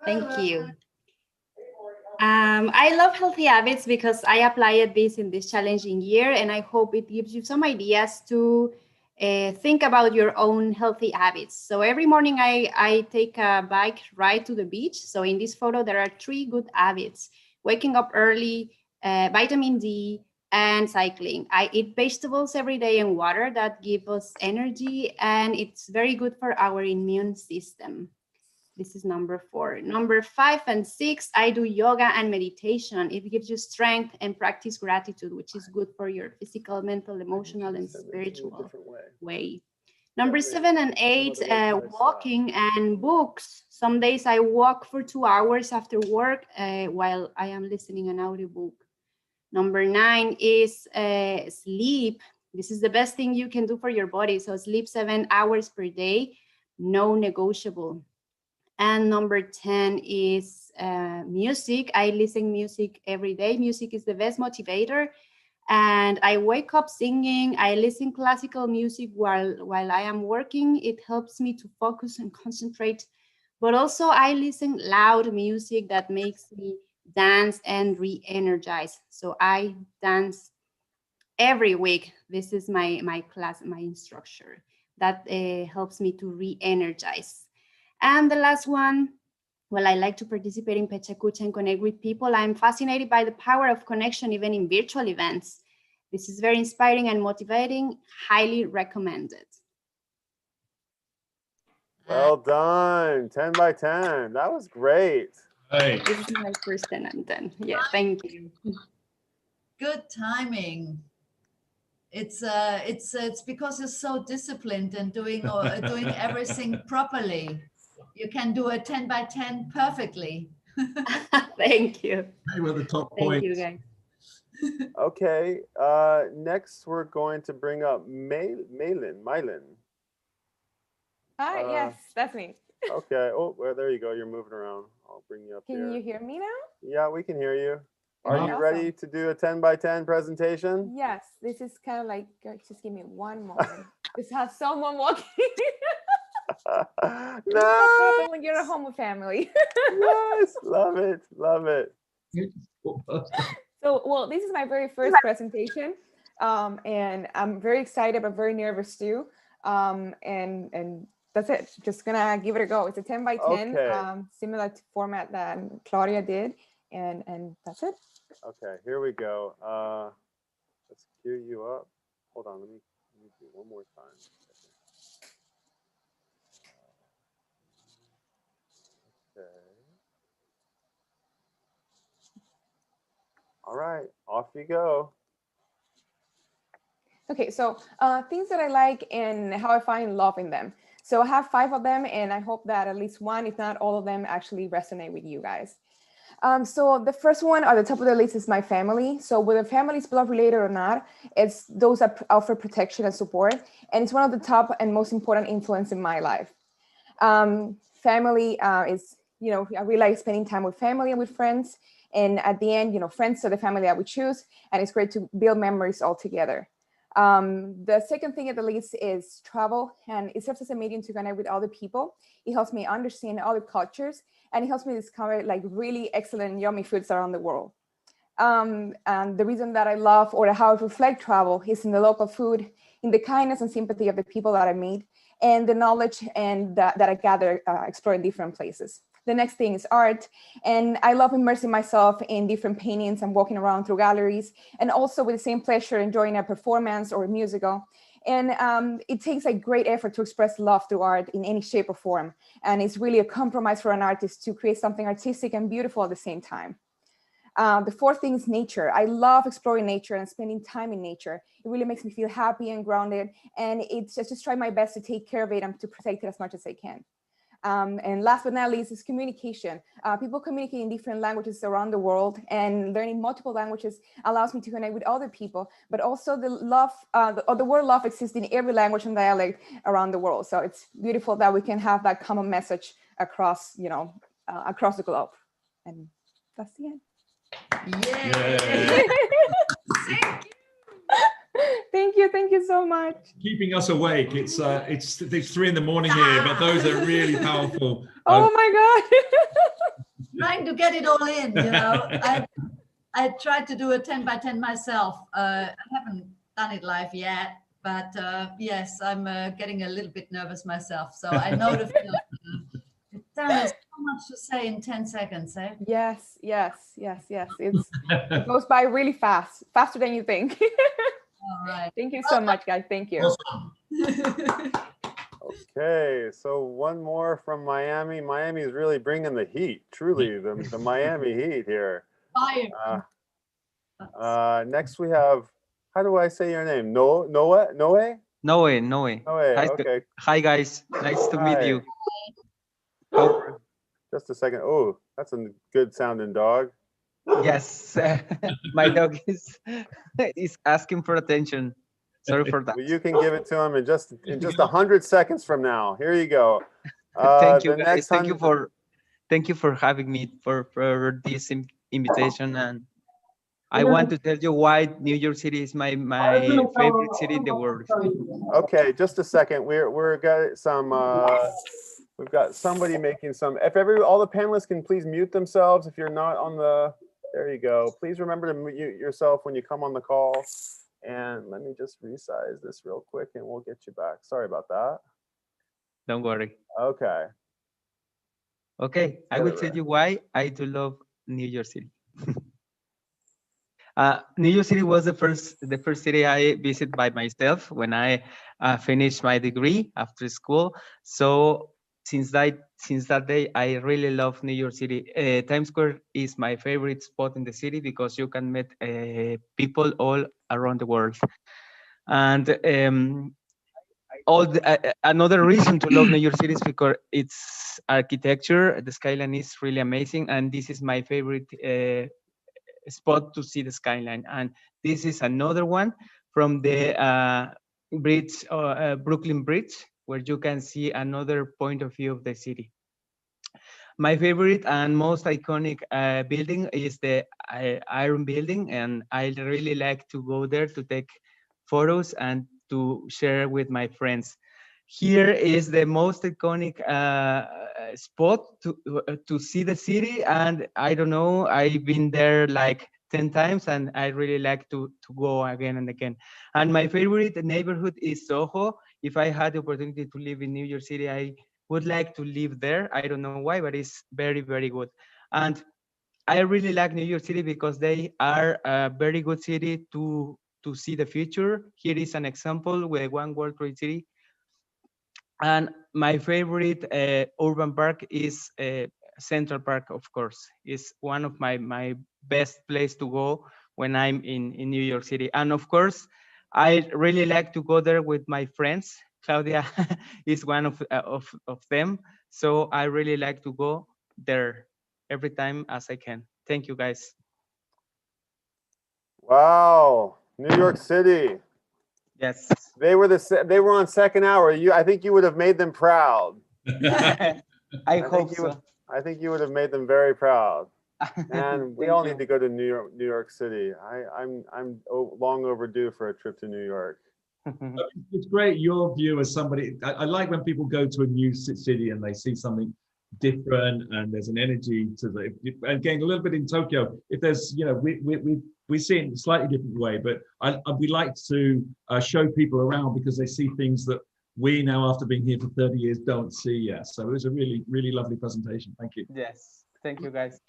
Thank you. I love healthy habits because I applied this in this challenging year, and I hope it gives you some ideas to think about your own healthy habits. So every morning I take a bike ride to the beach. So in this photo, there are 3 good habits: waking up early, vitamin D, and cycling. I eat vegetables every day and water that give us energy, and it's very good for our immune system. This is number 4. Number 5 and 6, I do yoga and meditation. It gives you strength and practice gratitude, which is good for your physical, mental, emotional, and spiritual way. Number 7 and 8, walking and books. Some days I walk for 2 hours after work while I am listening an audiobook. Number 9 is sleep. This is the best thing you can do for your body. So sleep 7 hours per day, no negotiable. And number 10 is music. I listen music every day. Music is the best motivator. And I wake up singing. I listen classical music while I am working. It helps me to focus and concentrate. But also I listen loud music that makes me dance and re-energize. So I dance every week. This is my class, my instructor. That helps me to re-energize. And the last one, well, I like to participate in PechaKucha and connect with people. I'm fascinated by the power of connection, even in virtual events. This is very inspiring and motivating. Highly recommended. Well done, 10 by 10. That was great. Hey. This is my first 10 and 10. Yeah, thank you. Good timing. It's because you're so disciplined and doing everything properly. You can do a 10 by 10 perfectly. Thank you. They were the top Thank points. you, guys. Okay, next we're going to bring up Mylin. Hi, yes, that's me. Okay, oh, well, there you go. You're moving around. I'll bring you up here. Can you hear me now? Yeah, we can hear you. Are you Awesome. ready to do a 10 by 10 presentation? Yes, this is kind of like, just give me one moment. Just have someone walking. No. When you're at home with family. Yes, love it, love it. So, well, this is my very first presentation, and I'm very excited but very nervous too. And that's it. Just gonna give it a go. It's a 10 by 10, Okay. similar to format that Claudia did, and that's it. Okay, here we go. Let's cue you up. Hold on, let me do one more time. Okay. All right, off you go. Okay, so things that I like and how I find love in them. So I have 5 of them, and I hope that at least one, if not all of them, actually resonate with you guys. So the first one at the top of the list is my family. So whether family is blood related or not, it's those that offer protection and support. And it's one of the top and most important influence in my life. Family is, I really like spending time with family and with friends. And at the end, friends are the family that we choose. And it's great to build memories all together. The second thing at the list is travel, and it serves as a medium to connect with other people. It helps me understand other cultures, and it helps me discover like really excellent yummy foods around the world. And the reason that I love or how I reflect travel is in the local food, in the kindness and sympathy of the people that I meet, and the knowledge and that I gather exploring different places. The next thing is art, and I love immersing myself in different paintings and walking around through galleries, and also with the same pleasure enjoying a performance or a musical. And it takes a great effort to express love through art in any shape or form, and it's really a compromise for an artist to create something artistic and beautiful at the same time. The fourth thing is nature. I love exploring nature and spending time in nature. It really makes me feel happy and grounded. And it's just try my best to take care of it and to protect it as much as I can. And last but not least is communication. People communicate in different languages around the world, and learning multiple languages allows me to connect with other people, but also the love, the word love exists in every language and dialect around the world. So it's beautiful that we can have that common message across, across the globe. And that's the end. Yay. Thank you so much. Keeping us awake. It's 3 in the morning here, but those are really powerful. Oh my God. Trying to get it all in, I tried to do a 10 by 10 myself. I haven't done it live yet, but yes, I'm getting a little bit nervous myself. So I know the feeling. There's so much to say in 10 seconds, eh? Yes. It goes by really fast, faster than you think. All right. Thank you so much, guys. Thank you. Okay, so one more from Miami. Miami is really bringing the heat, truly, the Miami heat here. Fire. Next we have, how do I say your name? Noe? Okay. Hi guys, nice to meet you. Just a second. Oh, that's a good sounding dog. Yes, my dog is asking for attention. Sorry for that. Well, you can give it to him in just 100 seconds from now. Here you go. Thank you, guys. Thank you for having me for this invitation. And I want to tell you why New York City is my favorite city in the world. Okay, just a second. We're got some. We've got somebody making some. If all the panelists can please mute themselves if you're not on the. There you go. Please remember to mute yourself when you come on the call. And let me just resize this real quick and we'll get you back. Sorry about that. Don't worry. Okay. Okay, I will tell you why I do love New York City. New York City was the first city I visited by myself when I finished my degree after school. So since that day, I really love New York City. Times Square is my favorite spot in the city because you can meet people all around the world. And another reason to love New York City is because its architecture, the skyline is really amazing. And this is my favorite spot to see the skyline. And this is another one from the bridge, Brooklyn Bridge, where you can see another point of view of the city. My favorite and most iconic building is the Iron Building, and I really like to go there to take photos and to share with my friends. Here is the most iconic spot to see the city, and I don't know, I've been there like 10 times and I really like to go again and again. And my favorite neighborhood is Soho. If I had the opportunity to live in New York City, I would like to live there. I don't know why, but it's very, very good. And I really like New York City because they are a very good city to see the future. Here is an example with One World Trade City. And my favorite urban park is Central Park, of course. It's one of my best place to go when I'm in New York City. And of course, I really like to go there with my friends. Claudia is one of them. So I really like to go there every time as I can. Thank you, guys. Wow, New York City. Yes. They were on second hour. I think you would have made them proud. I hope so. I think you would have made them very proud. And we all need to go to New York City. I'm long overdue for a trip to New York. It's great your view as somebody. I like when people go to a new city and they see something different and there's an energy to the. Again, a little bit in Tokyo. If there's, we see it in a slightly different way, but we like to show people around because they see things that we now, after being here for 30 years, don't see yet. So it was a really, really lovely presentation. Thank you. Yes, thank you, guys.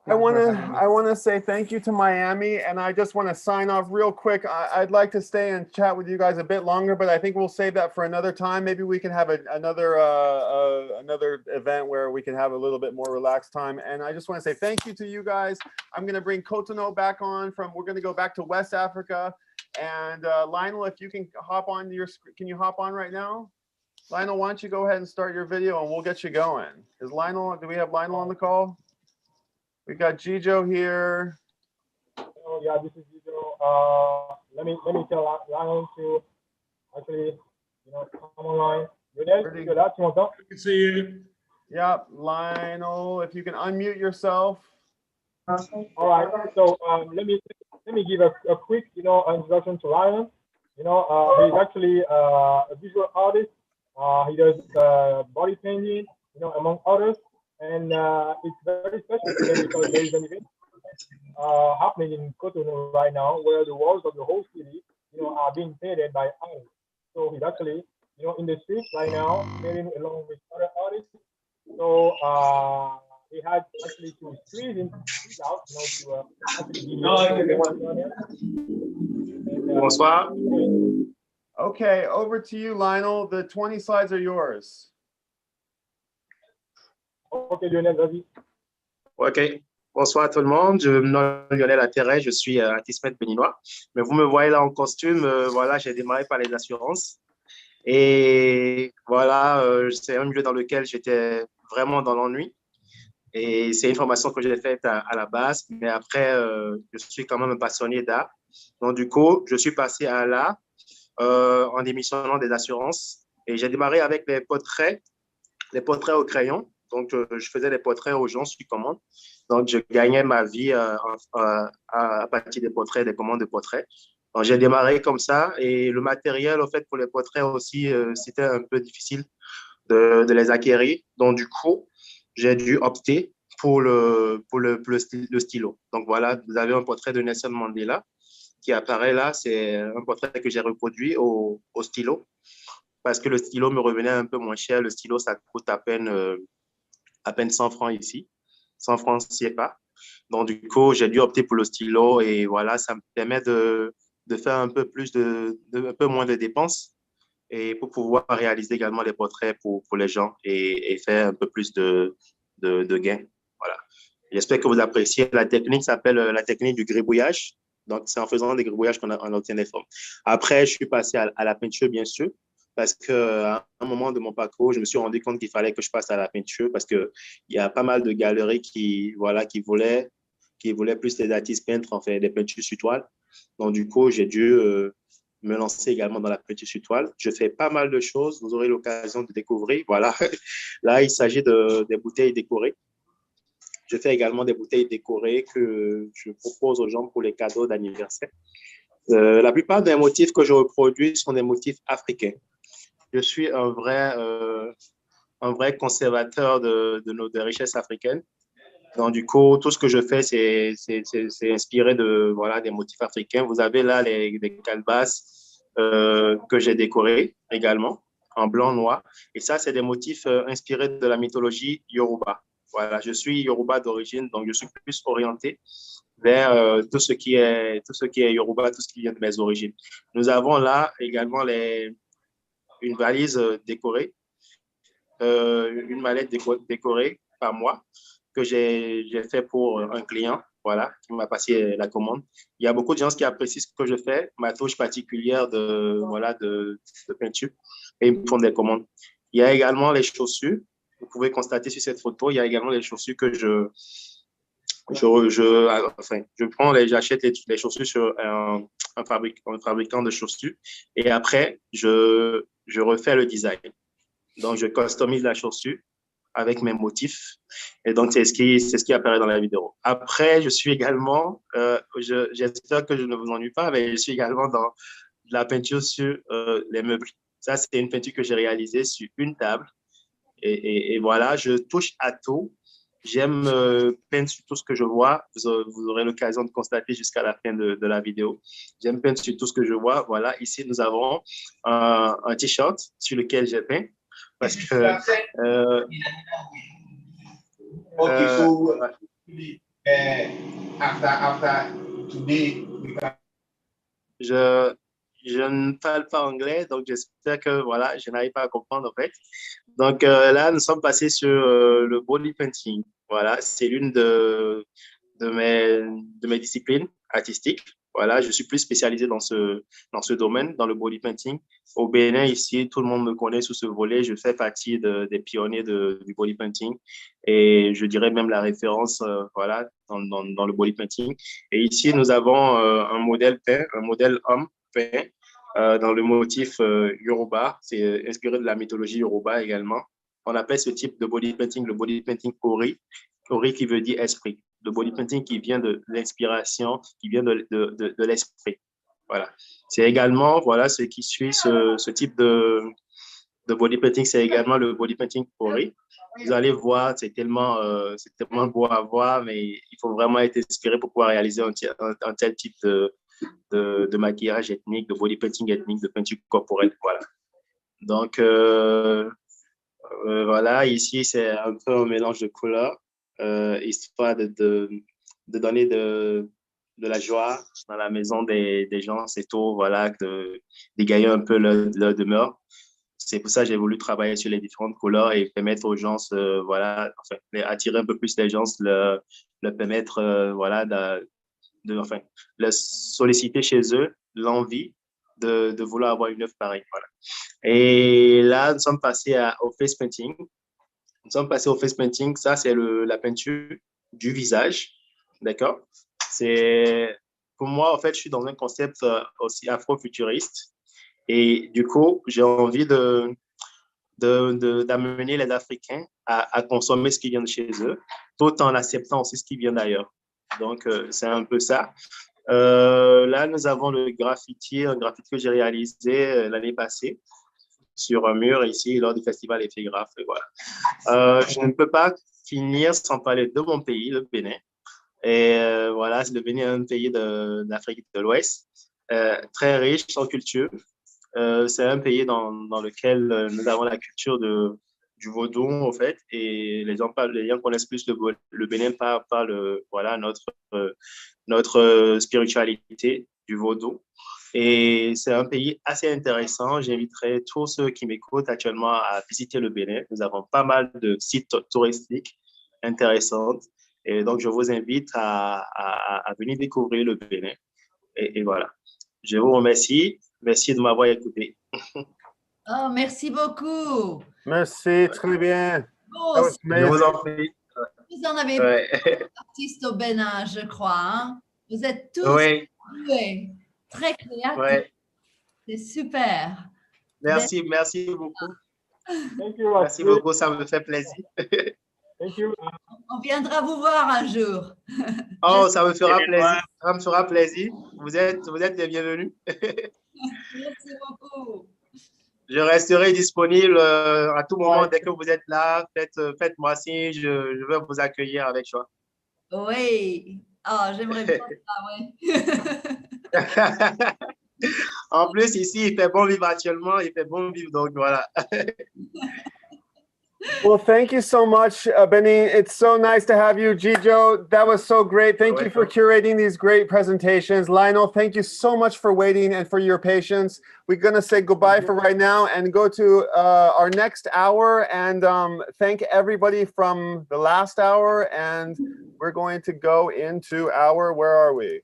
I want to say thank you to Miami, and I just want to sign off real quick. I'd like to stay and chat with you guys a bit longer, but I think we'll save that for another time. Maybe we can have another event where we can have a little bit more relaxed time. And I just want to say thank you to you guys. I'm going to bring Cotonou back on we're going to go back to West Africa. And Lionel, if you can hop on can you hop on right now? Lionel, why don't you go ahead and start your video and we'll get you going. Do we have Lionel on the call? We got Gijo here. Oh yeah, this is Gijo. Let me tell Lionel to actually, come online. You there? You got that? I can see you. Yeah, Lionel, if you can unmute yourself. All right. So let me give a quick, introduction to Lionel. He's actually a visual artist. He does body painting, among others. And it's very special today because there is an event happening in Cotonou right now where the walls of the whole city, are being painted by artists. So he's actually, in the streets right now, painting along with other artists. So he had actually to squeeze him out, to actually Bonsoir. Okay, over to you, Lionel. The 20 slides are yours. Ok, Lionel, vas-y. Ok. Bonsoir à tout le monde. Je me nomme Lionel Atterret, je suis artiste-maître béninois. Mais vous me voyez là en costume. Voilà, j'ai démarré par les assurances. Et voilà, c'est un milieu dans lequel j'étais vraiment dans l'ennui. Et c'est une formation que j'ai faite à la base. Mais après, je suis quand même un passionné d'art. Donc du coup, je suis passé à l'art en démissionnant des assurances. Et j'ai démarré avec les portraits au crayon. Donc, je faisais des portraits aux gens sur commande. Donc, je gagnais ma vie à partir des portraits, des commandes de portraits. Donc, j'ai démarré comme ça. Et le matériel, en fait, pour les portraits aussi, c'était un peu difficile de les acquérir. Donc, du coup, j'ai dû opter pour le stylo. Donc, voilà, vous avez un portrait de Nelson Mandela qui apparaît là. C'est un portrait que j'ai reproduit au stylo parce que le stylo me revenait un peu moins cher. Le stylo, ça coûte à peine 100 francs ici, 100 francs CFA. Donc, du coup, j'ai dû opter pour le stylo et voilà, ça me permet de faire un peu moins de dépenses et pour pouvoir réaliser également des portraits pour les gens et faire un peu plus de gains. Voilà. J'espère que vous appréciez. La technique s'appelle la technique du gribouillage. Donc, c'est en faisant des gribouillages qu'on obtient des formes. Après, je suis passé à la peinture, bien sûr. Parce qu'à un moment de mon parcours, je me suis rendu compte qu'il fallait que je passe à la peinture parce qu'il y a pas mal de galeries qui voulaient plus des artistes peintres, en fait, des peintures sur toile. Donc, du coup, j'ai dû me lancer également dans la peinture sur toile. Je fais pas mal de choses. Vous aurez l'occasion de découvrir. Voilà. Là, il s'agit des bouteilles décorées. Je fais également des bouteilles décorées que je propose aux gens pour les cadeaux d'anniversaire. La plupart des motifs que je reproduis sont des motifs africains. Je suis un vrai conservateur des richesses africaines. Donc, du coup, tout ce que je fais, c'est inspiré des motifs africains. Vous avez là des calebasses que j'ai décorées également en blanc, noir. Et ça, c'est des motifs inspirés de la mythologie Yoruba. Voilà, je suis Yoruba d'origine, donc je suis plus orienté vers tout ce qui est Yoruba, tout ce qui vient de mes origines. Nous avons là également une valise décorée, une mallette décorée par moi que j'ai fait pour un client, voilà, qui m'a passé la commande. Il y a beaucoup de gens qui apprécient ce que je fais, ma touche particulière de peinture, et ils me font des commandes. Il y a également les chaussures. Vous pouvez constater sur cette photo, il y a également les chaussures que j'achète les chaussures sur un fabricant de chaussures et après, je refais le design. Donc, je customise la chaussure avec mes motifs et donc, c'est ce qui apparaît dans la vidéo. Après, je suis également, j'espère que je ne vous ennuie pas, mais je suis également dans la peinture sur les meubles. Ça, c'est une peinture que j'ai réalisée sur une table. Et voilà, je touche à tout. J'aime peindre sur tout ce que je vois. Vous aurez l'occasion de constater jusqu'à la fin de la vidéo. J'aime peindre sur tout ce que je vois. Voilà, ici, nous avons un t-shirt sur lequel j'ai peint. Parce que After today, we can... Je ne parle pas anglais, donc j'espère que voilà, je n'arrive pas à comprendre en fait. Donc là, nous sommes passés sur le body painting. Voilà, c'est l'une de mes disciplines artistiques. Voilà, je suis plus spécialisé dans ce domaine, dans le body painting. Au Bénin, ici, tout le monde me connaît sous ce volet. Je fais partie des pionniers du body painting et je dirais même la référence voilà, dans le body painting. Et ici, nous avons un modèle peint, un modèle homme peint dans le motif Yoruba. C'est inspiré de la mythologie Yoruba également. On appelle ce type de body painting le body painting Ori. Ori qui veut dire esprit. Le body painting qui vient de l'inspiration, qui vient de l'esprit. Voilà. C'est également, voilà, ce qui suit ce type de body painting, c'est également le body painting Ori. Vous allez voir, c'est tellement beau à voir, mais il faut vraiment être inspiré pour pouvoir réaliser un tel type de maquillage ethnique, de body painting ethnique, de peinture corporelle. Voilà. Donc, voilà, ici, c'est un peu un mélange de couleurs, histoire de donner de la joie dans la maison des gens. C'est tout, voilà, d'égayer un peu leur demeure. C'est pour ça que j'ai voulu travailler sur les différentes couleurs et permettre aux gens, voilà, enfin, attirer un peu plus les gens, leur permettre, voilà, enfin, leur solliciter chez eux l'envie de vouloir avoir une œuvre pareille. Voilà. Et là, nous sommes passés au face painting. Nous sommes passés au face painting. Ça, c'est la peinture du visage. D'accord? Pour moi, en fait, je suis dans un concept aussi afro-futuriste. Et du coup, j'ai envie d'amener les Africains à consommer ce qui vient de chez eux, tout en acceptant aussi ce qui vient d'ailleurs. Donc, c'est un peu ça. Là, nous avons un graffiti que j'ai réalisé l'année passée sur un mur ici lors du festival Effet Graph. Et voilà. Je ne peux pas finir sans parler de mon pays, le Bénin. Et voilà, le Bénin est un pays d'Afrique de l'Ouest, très riche en culture. C'est un pays dans lequel nous avons la culture du vaudou, en fait, et les gens connaissent plus le Bénin par voilà, notre spiritualité du vaudou. Et c'est un pays assez intéressant. J'inviterai tous ceux qui m'écoutent actuellement à visiter le Bénin. Nous avons pas mal de sites touristiques intéressants. Et donc, je vous invite à venir découvrir le Bénin. Et voilà. Je vous remercie. Merci de m'avoir écouté. Oh, merci beaucoup. Merci, très bien. Oh, je vous en prie. Vous en avez beaucoup d'artistes au Bénin, je crois. Hein? Vous êtes tous doués, très créatifs. Ouais. C'est super. Merci beaucoup. Merci beaucoup, ça me fait plaisir. On viendra vous voir un jour. Oh, ça me fera plaisir. Ça me fera plaisir. Vous êtes les bienvenus. Merci beaucoup. Je resterai disponible à tout moment. Dès que vous êtes là, faites-moi signe. Je vais vous accueillir avec joie. Oui. Oh, j'aimerais bien ça, oui. En plus, ici, il fait bon vivre actuellement. Il fait bon vivre, donc voilà. Well, thank you so much, Benny. It's so nice to have you. Gijo, that was so great. Thank you for curating these great presentations. Lionel, thank you so much for waiting and for your patience. We're going to say goodbye for right now and go to our next hour and thank everybody from the last hour. And we're going to go into where are we?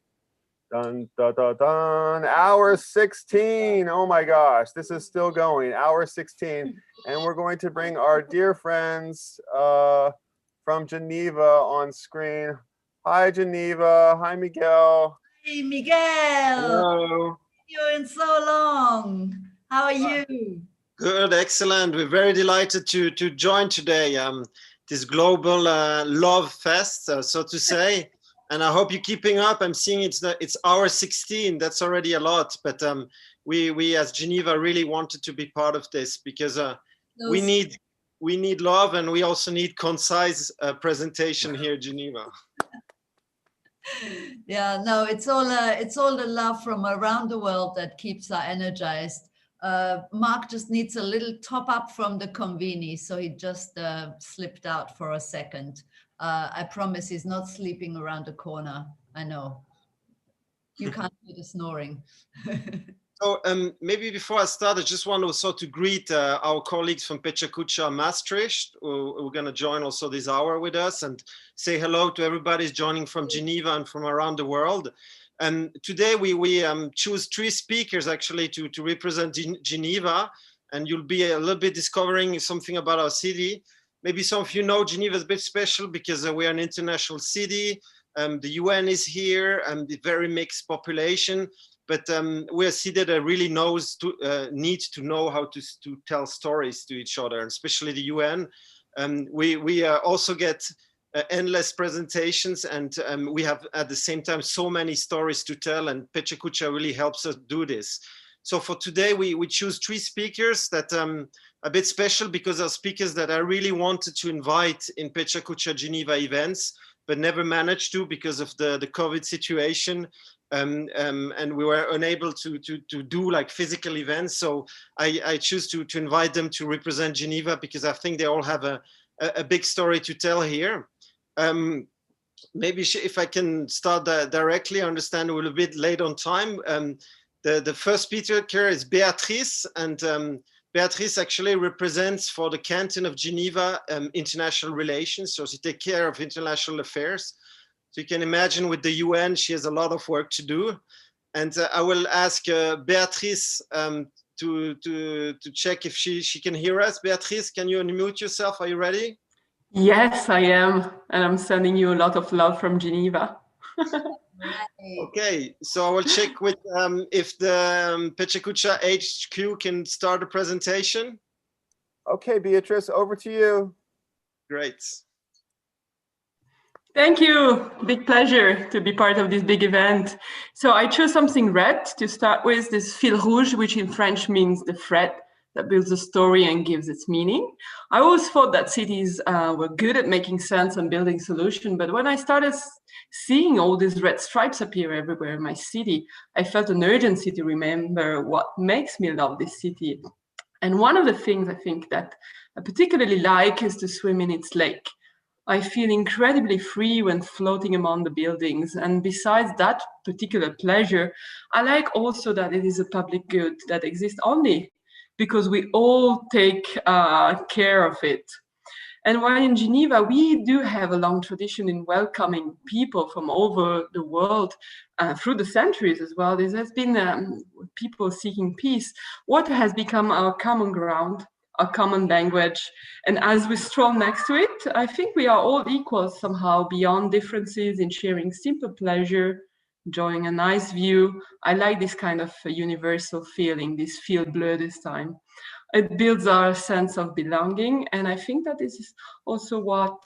Dun, dun, dun, dun. Hour 16. Oh my gosh, this is still going. Hour 16. And we're going to bring our dear friends from Geneva on screen. Hi, Geneva. Hi, Miguel. Hey, Miguel. Hello. You're in so long. How are you? Good, excellent. We're very delighted to join today. This global love fest, so to say. And I hope you're keeping up. I'm seeing it's hour 16. That's already a lot. But we as Geneva really wanted to be part of this because we need love, and we also need concise presentation here in Geneva. Yeah, no, it's all the love from around the world that keeps us energized. Mark just needs a little top up from the conveni, so he just slipped out for a second. I promise he's not sleeping around the corner. I know. You can't hear the snoring. So maybe before I start, I just want also to greet our colleagues from PechaKucha Maastricht, who are going to join also this hour with us, and say hello to everybody who's joining from Geneva and from around the world. And today we choose 3 speakers actually to represent Geneva, and you'll be a little bit discovering something about our city. Maybe some of you know Geneva is a bit special because we are an international city. The UN is here, and the very mixed population. But we're a city that really needs to know how to tell stories to each other, and especially the UN. We also get endless presentations, and we have at the same time so many stories to tell, and PechaKucha really helps us do this. So for today, we choose 3 speakers that are a bit special because they're speakers that I really wanted to invite in PechaKucha Geneva events, but never managed to because of the COVID situation. And we were unable to do like physical events. So I choose to invite them to represent Geneva because I think they all have a big story to tell here. Maybe if I can start directly, I understand we're a bit late on time. The first speaker is Beatrice, and Beatrice actually represents for the Canton of Geneva international relations. So she takes care of international affairs. So you can imagine with the UN, she has a lot of work to do. And I will ask Beatrice to check if she can hear us. Beatrice, can you unmute yourself? Are you ready? Yes, I am. And I'm sending you a lot of love from Geneva. Okay, so I will check with if the PechaKucha HQ can start a presentation. Okay, Beatrice, over to you. Great. Thank you. Big pleasure to be part of this big event. So I chose something red to start with, this fil rouge, which in French means the thread that builds a story and gives its meaning. I always thought that cities were good at making sense and building solutions, but when I started seeing all these red stripes appear everywhere in my city, I felt an urgency to remember what makes me love this city. And one of the things I think that I particularly like is to swim in its lake. I feel incredibly free when floating among the buildings. And besides that particular pleasure, I like also that it is a public good that exists only because we all take care of it. And while in Geneva, we do have a long tradition in welcoming people from all over the world through the centuries as well. There has been people seeking peace. Water has become our common ground, a common language. And as we stroll next to it, I think we are all equal somehow beyond differences in sharing simple pleasure, enjoying a nice view. I like this kind of universal feeling, this feel bleu this time. It builds our sense of belonging. And I think that this is also what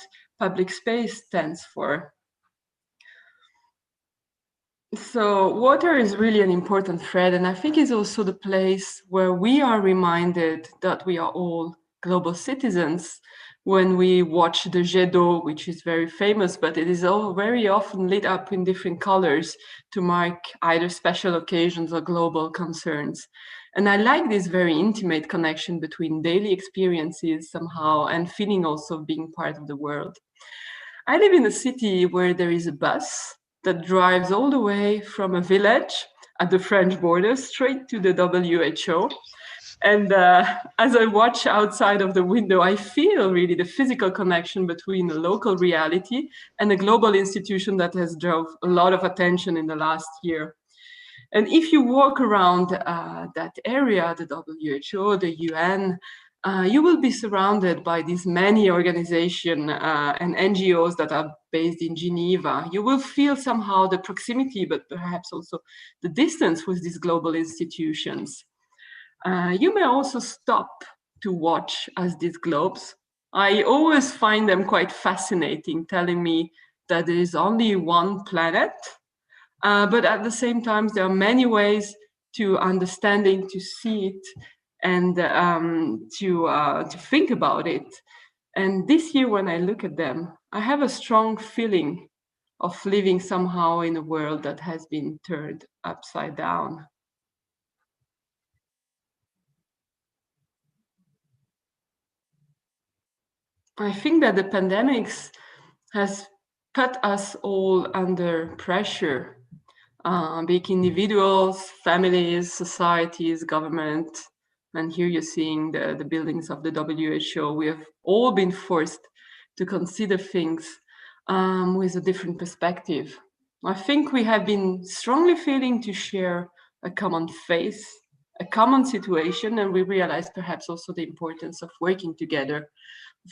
public space stands for. So water is really an important thread, and I think it's also the place where we are reminded that we are all global citizens when we watch the jet d'eau, which is very famous, but it is all very often lit up in different colors to mark either special occasions or global concerns. And I like this very intimate connection between daily experiences somehow and feeling also being part of the world. I live in a city where there is a bus that drives all the way from a village at the French border straight to the WHO. And as I watch outside of the window, I feel really the physical connection between a local reality and a global institution that has drove a lot of attention in the last year. And if you walk around that area, the WHO, the UN, you will be surrounded by these many organizations and NGOs that are based in Geneva. You will feel somehow the proximity, but perhaps also the distance with these global institutions. You may also stop to watch as these globes. I always find them quite fascinating, telling me that there is only one planet, but at the same time, there are many ways to understanding, to see it, and to think about it. And this year, when I look at them, I have a strong feeling of living somehow in a world that has been turned upside down. I think that the pandemics has put us all under pressure, be it individuals, families, societies, government. And here you're seeing the buildings of the WHO. We have all been forced to consider things with a different perspective. I think we have been strongly feeling to share a common face, a common situation, and we realize perhaps also the importance of working together,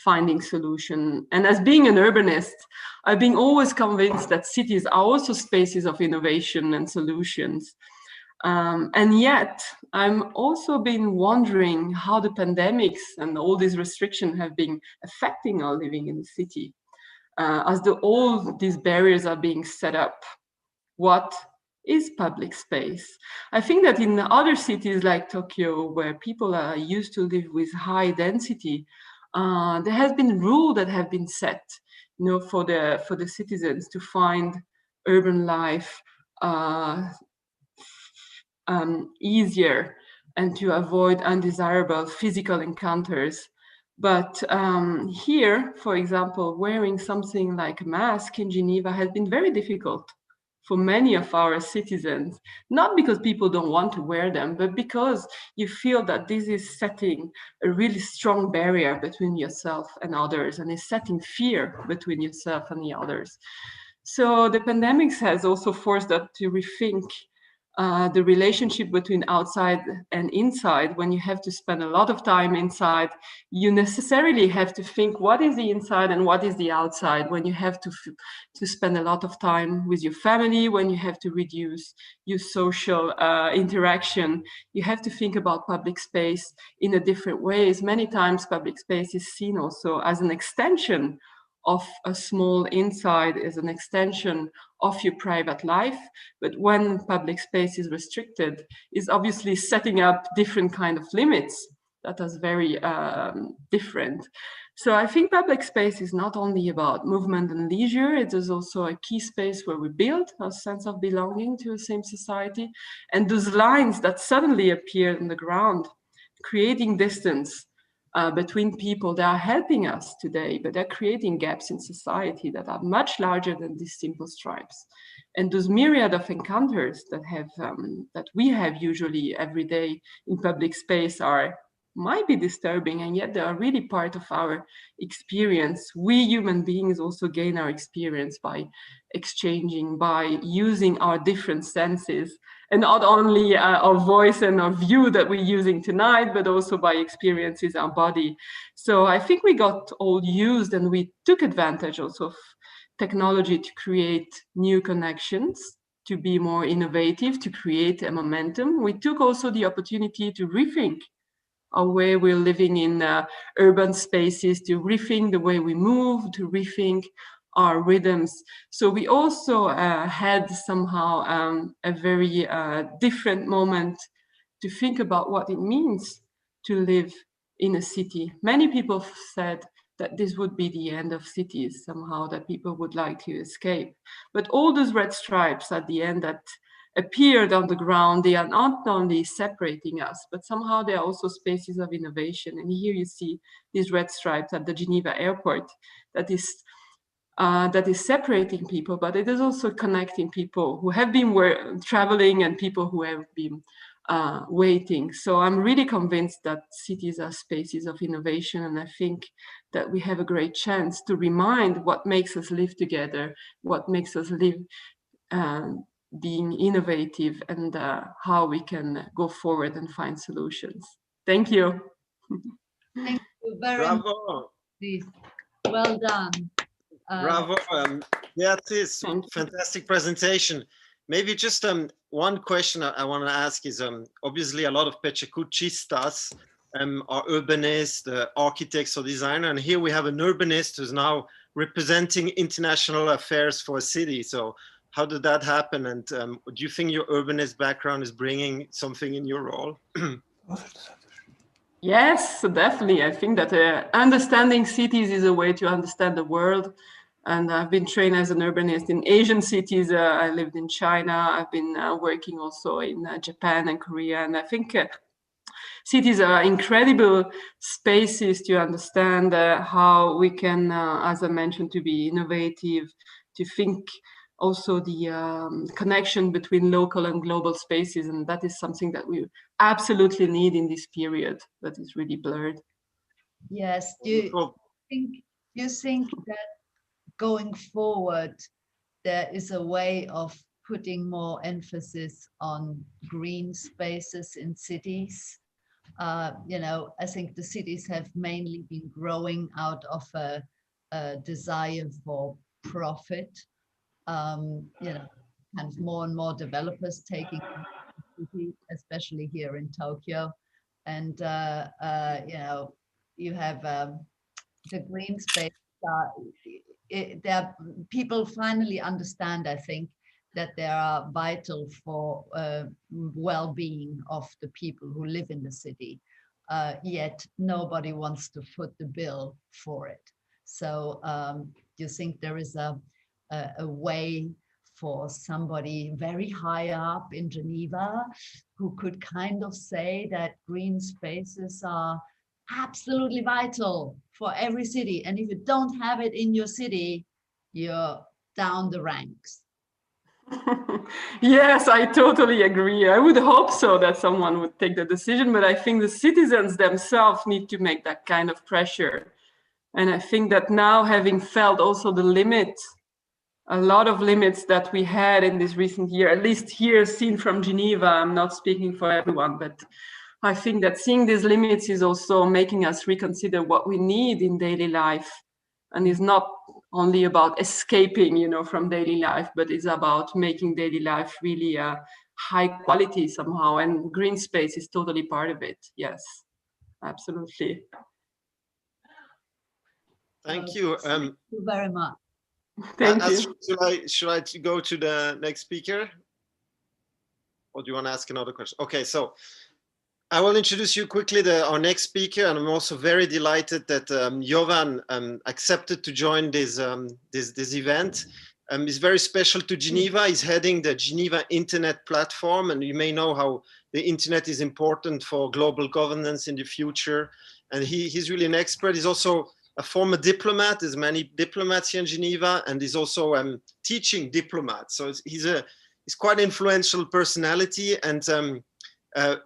finding solution. And as being an urbanist, I've been always convinced that cities are also spaces of innovation and solutions. And yet, I'm also been wondering how the pandemics and all these restrictions have been affecting our living in the city. As all these barriers are being set up, what is public space? I think that in other cities like Tokyo, where people are used to live with high density, there has been rules that have been set, for the citizens to find urban life easier and to avoid undesirable physical encounters. But here, for example, wearing something like a mask in Geneva has been very difficult for many of our citizens, not because people don't want to wear them, but because you feel that this is setting a really strong barrier between yourself and others, and is setting fear between yourself and the others. So the pandemic has also forced us to rethink the relationship between outside and inside. When you have to spend a lot of time inside, you necessarily have to think what is the inside and what is the outside. When you have to spend a lot of time with your family, when you have to reduce your social interaction, you have to think about public space in a different ways. Many times public space is seen also as an extension of a small inside, as an extension of your private life. But when public space is restricted, is obviously setting up different kind of limits that is very different. So I think public space is not only about movement and leisure, it is also a key space where we build a sense of belonging to the same society. And those lines that suddenly appear on the ground, creating distance between people, that are helping us today, but they're creating gaps in society that are much larger than these simple stripes. And those myriad of encounters that we have usually every day in public space might be disturbing, and yet they are really part of our experience. We human beings also gain our experience by exchanging, by using our different senses, and not only our voice and our view that we're using tonight, but also by experiences our body. So I think we got all used, and we took advantage also of technology to create new connections, to be more innovative, to create a momentum. We took also the opportunity to rethink our way we're living in urban spaces, to rethink the way we move, to rethink our rhythms. So we also had somehow a very different moment to think about what it means to live in a city. Many people said that this would be the end of cities somehow, that people would like to escape. But all those red stripes at the end that appeared on the ground, they are not only separating us, but somehow they are also spaces of innovation. And here you see these red stripes at the Geneva airport that is separating people, but it is also connecting people who have been traveling and people who have been waiting. So I'm really convinced that cities are spaces of innovation, and I think that we have a great chance to remind what makes us live together, what makes us live being innovative, and how we can go forward and find solutions. Thank you. Thank you very much. Well done. Bravo. Beatrice, fantastic presentation. Maybe just one question I want to ask is, obviously a lot of PechaKuchistas are urbanists, architects or designers, and here we have an urbanist who's now representing international affairs for a city. So how did that happen? And do you think your urbanist background is bringing something in your role? Yes, definitely. I think that understanding cities is a way to understand the world. And I've been trained as an urbanist in Asian cities. I lived in China. I've been working also in Japan and Korea. And I think cities are incredible spaces to understand how we can, as I mentioned, to be innovative, to think also the connection between local and global spaces. And that is something that we absolutely need in this period that is really blurred. Yes. Do you think that going forward, there is a way of putting more emphasis on green spaces in cities? You know, I think the cities have mainly been growing out of a desire for profit. You know, kind of more and more developers taking the city, especially here in Tokyo. And, you know, you have the green space. People finally understand, I think, that they are vital for well-being of the people who live in the city, yet nobody wants to foot the bill for it. So do you think there is a way for somebody very high up in Geneva who could kind of say that green spaces are absolutely vital for every city, and if you don't have it in your city, you're down the ranks? Yes, I totally agree. I would hope so, that someone would take the decision, but I think the citizens themselves need to make that kind of pressure. And I think that now, having felt also the limits, a lot of limits that we had in this recent year, at least here seen from Geneva, I'm not speaking for everyone, but I think that seeing these limits is also making us reconsider what we need in daily life. And it's not only about escaping, you know, from daily life, but it's about making daily life really high quality somehow. And green space is totally part of it. Yes, absolutely. Thank you. Thank you very much. Thank you. Should I go to the next speaker? Or do you want to ask another question? Okay, so I will introduce you quickly our next speaker, and I'm also very delighted that Jovan accepted to join this event. He's very special to Geneva. He's heading the Geneva Internet platform, and you may know how the internet is important for global governance in the future. And he's really an expert. He's also a former diplomat. There's many diplomats here in Geneva, and he's also teaching diplomats. So he's quite an influential personality, and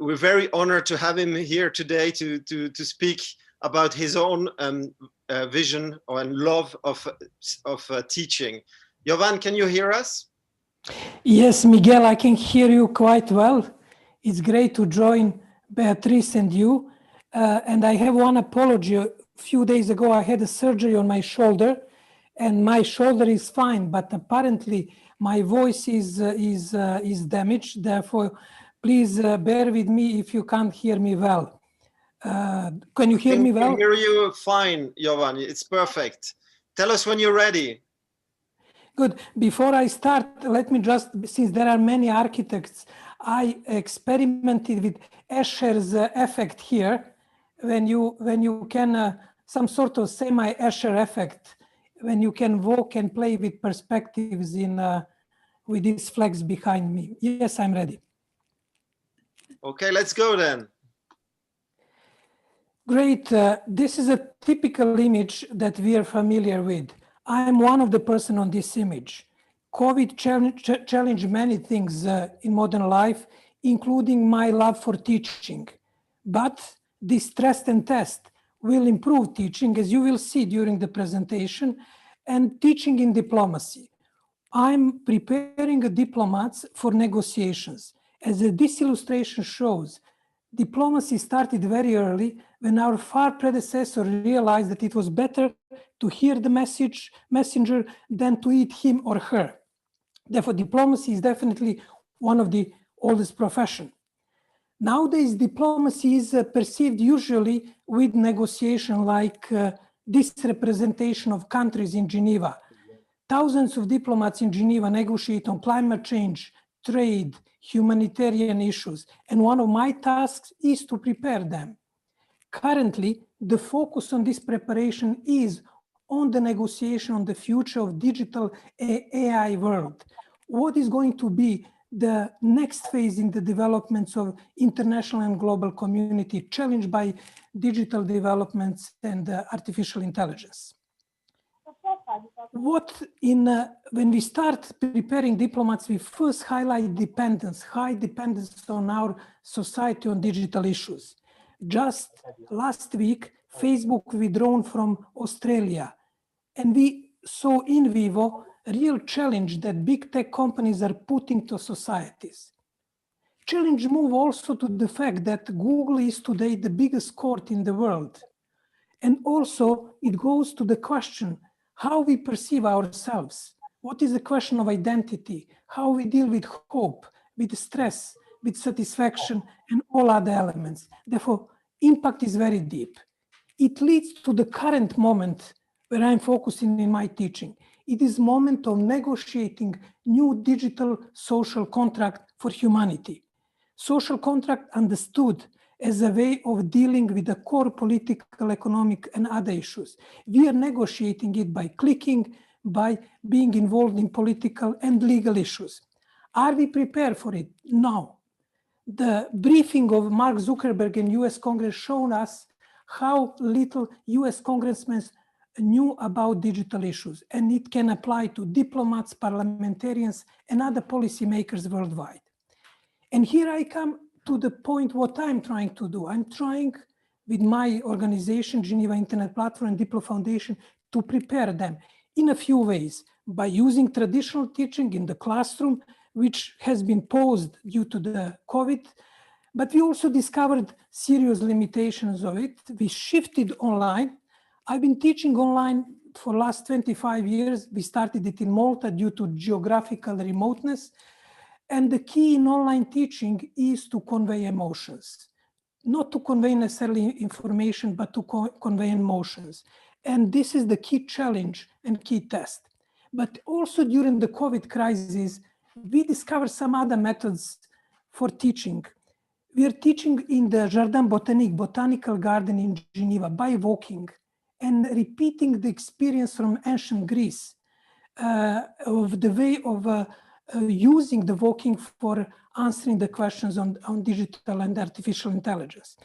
we're very honored to have him here today to speak about his own vision and love of teaching. Jovan, can you hear us? Yes, Miguel, I can hear you quite well. It's great to join Beatrice and you. And I have one apology. A few days ago, I had a surgery on my shoulder, and my shoulder is fine, but apparently my voice is damaged. Therefore, please bear with me if you can't hear me well. Can you hear me well? I can hear you fine, Jovan. It's perfect. Tell us when you're ready. Good. Before I start, let me just, since there are many architects, I experimented with Escher's effect here. When you can, some sort of semi-Escher effect, when you can walk and play with perspectives with these flags behind me. Yes, I'm ready. Okay, let's go then. Great. This is a typical image that we are familiar with. I'm one of the person on this image. COVID challenged many things in modern life, including my love for teaching. But this stress and test will improve teaching, as you will see during the presentation, and teaching in diplomacy. I'm preparing diplomats for negotiations. As this illustration shows, diplomacy started very early when our far predecessor realized that it was better to hear the messenger than to eat him or her. Therefore, diplomacy is definitely one of the oldest professions. Nowadays, diplomacy is perceived usually with negotiation like this representation of countries in Geneva. Thousands of diplomats in Geneva negotiate on climate change, trade, humanitarian issues, and one of my tasks is to prepare them. Currently, the focus on this preparation is on the negotiation on the future of digital AI world. What is going to be the next phase in the developments of international and global community challenged by digital developments and artificial intelligence. When we start preparing diplomats, we first highlight high dependence on our society on digital issues. Just last week, Facebook withdrawn from Australia, and we saw in vivo a real challenge that big tech companies are putting to societies. Challenge move also to the fact that Google is today the biggest court in the world. And also it goes to the question, how we perceive ourselves. What is the question of identity? How we deal with hope, with stress, with satisfaction, and all other elements. Therefore, impact is very deep. It leads to the current moment where I'm focusing in my teaching. It is moment of negotiating new digital social contract for humanity. Social contract understood as a way of dealing with the core political, economic, and other issues. We are negotiating it by clicking, by being involved in political and legal issues. Are we prepared for it? No. The briefing of Mark Zuckerberg in US Congress showed us how little US congressmen knew about digital issues, and it can apply to diplomats, parliamentarians, and other policymakers worldwide. And here I come to the point what I'm trying to do. I'm trying with my organization, Geneva Internet Platform and Diplo Foundation, to prepare them in a few ways by using traditional teaching in the classroom, which has been paused due to the COVID. But we also discovered serious limitations of it. We shifted online. I've been teaching online for the last 25 years. We started it in Malta due to geographical remoteness. And the key in online teaching is to convey emotions, not to convey necessarily information, but to convey emotions. And this is the key challenge and key test. But also during the COVID crisis, we discovered some other methods for teaching. We are teaching in the Jardin Botanique, botanical garden in Geneva, by walking and repeating the experience from ancient Greece of the way of using the walking for answering the questions on digital and artificial intelligence.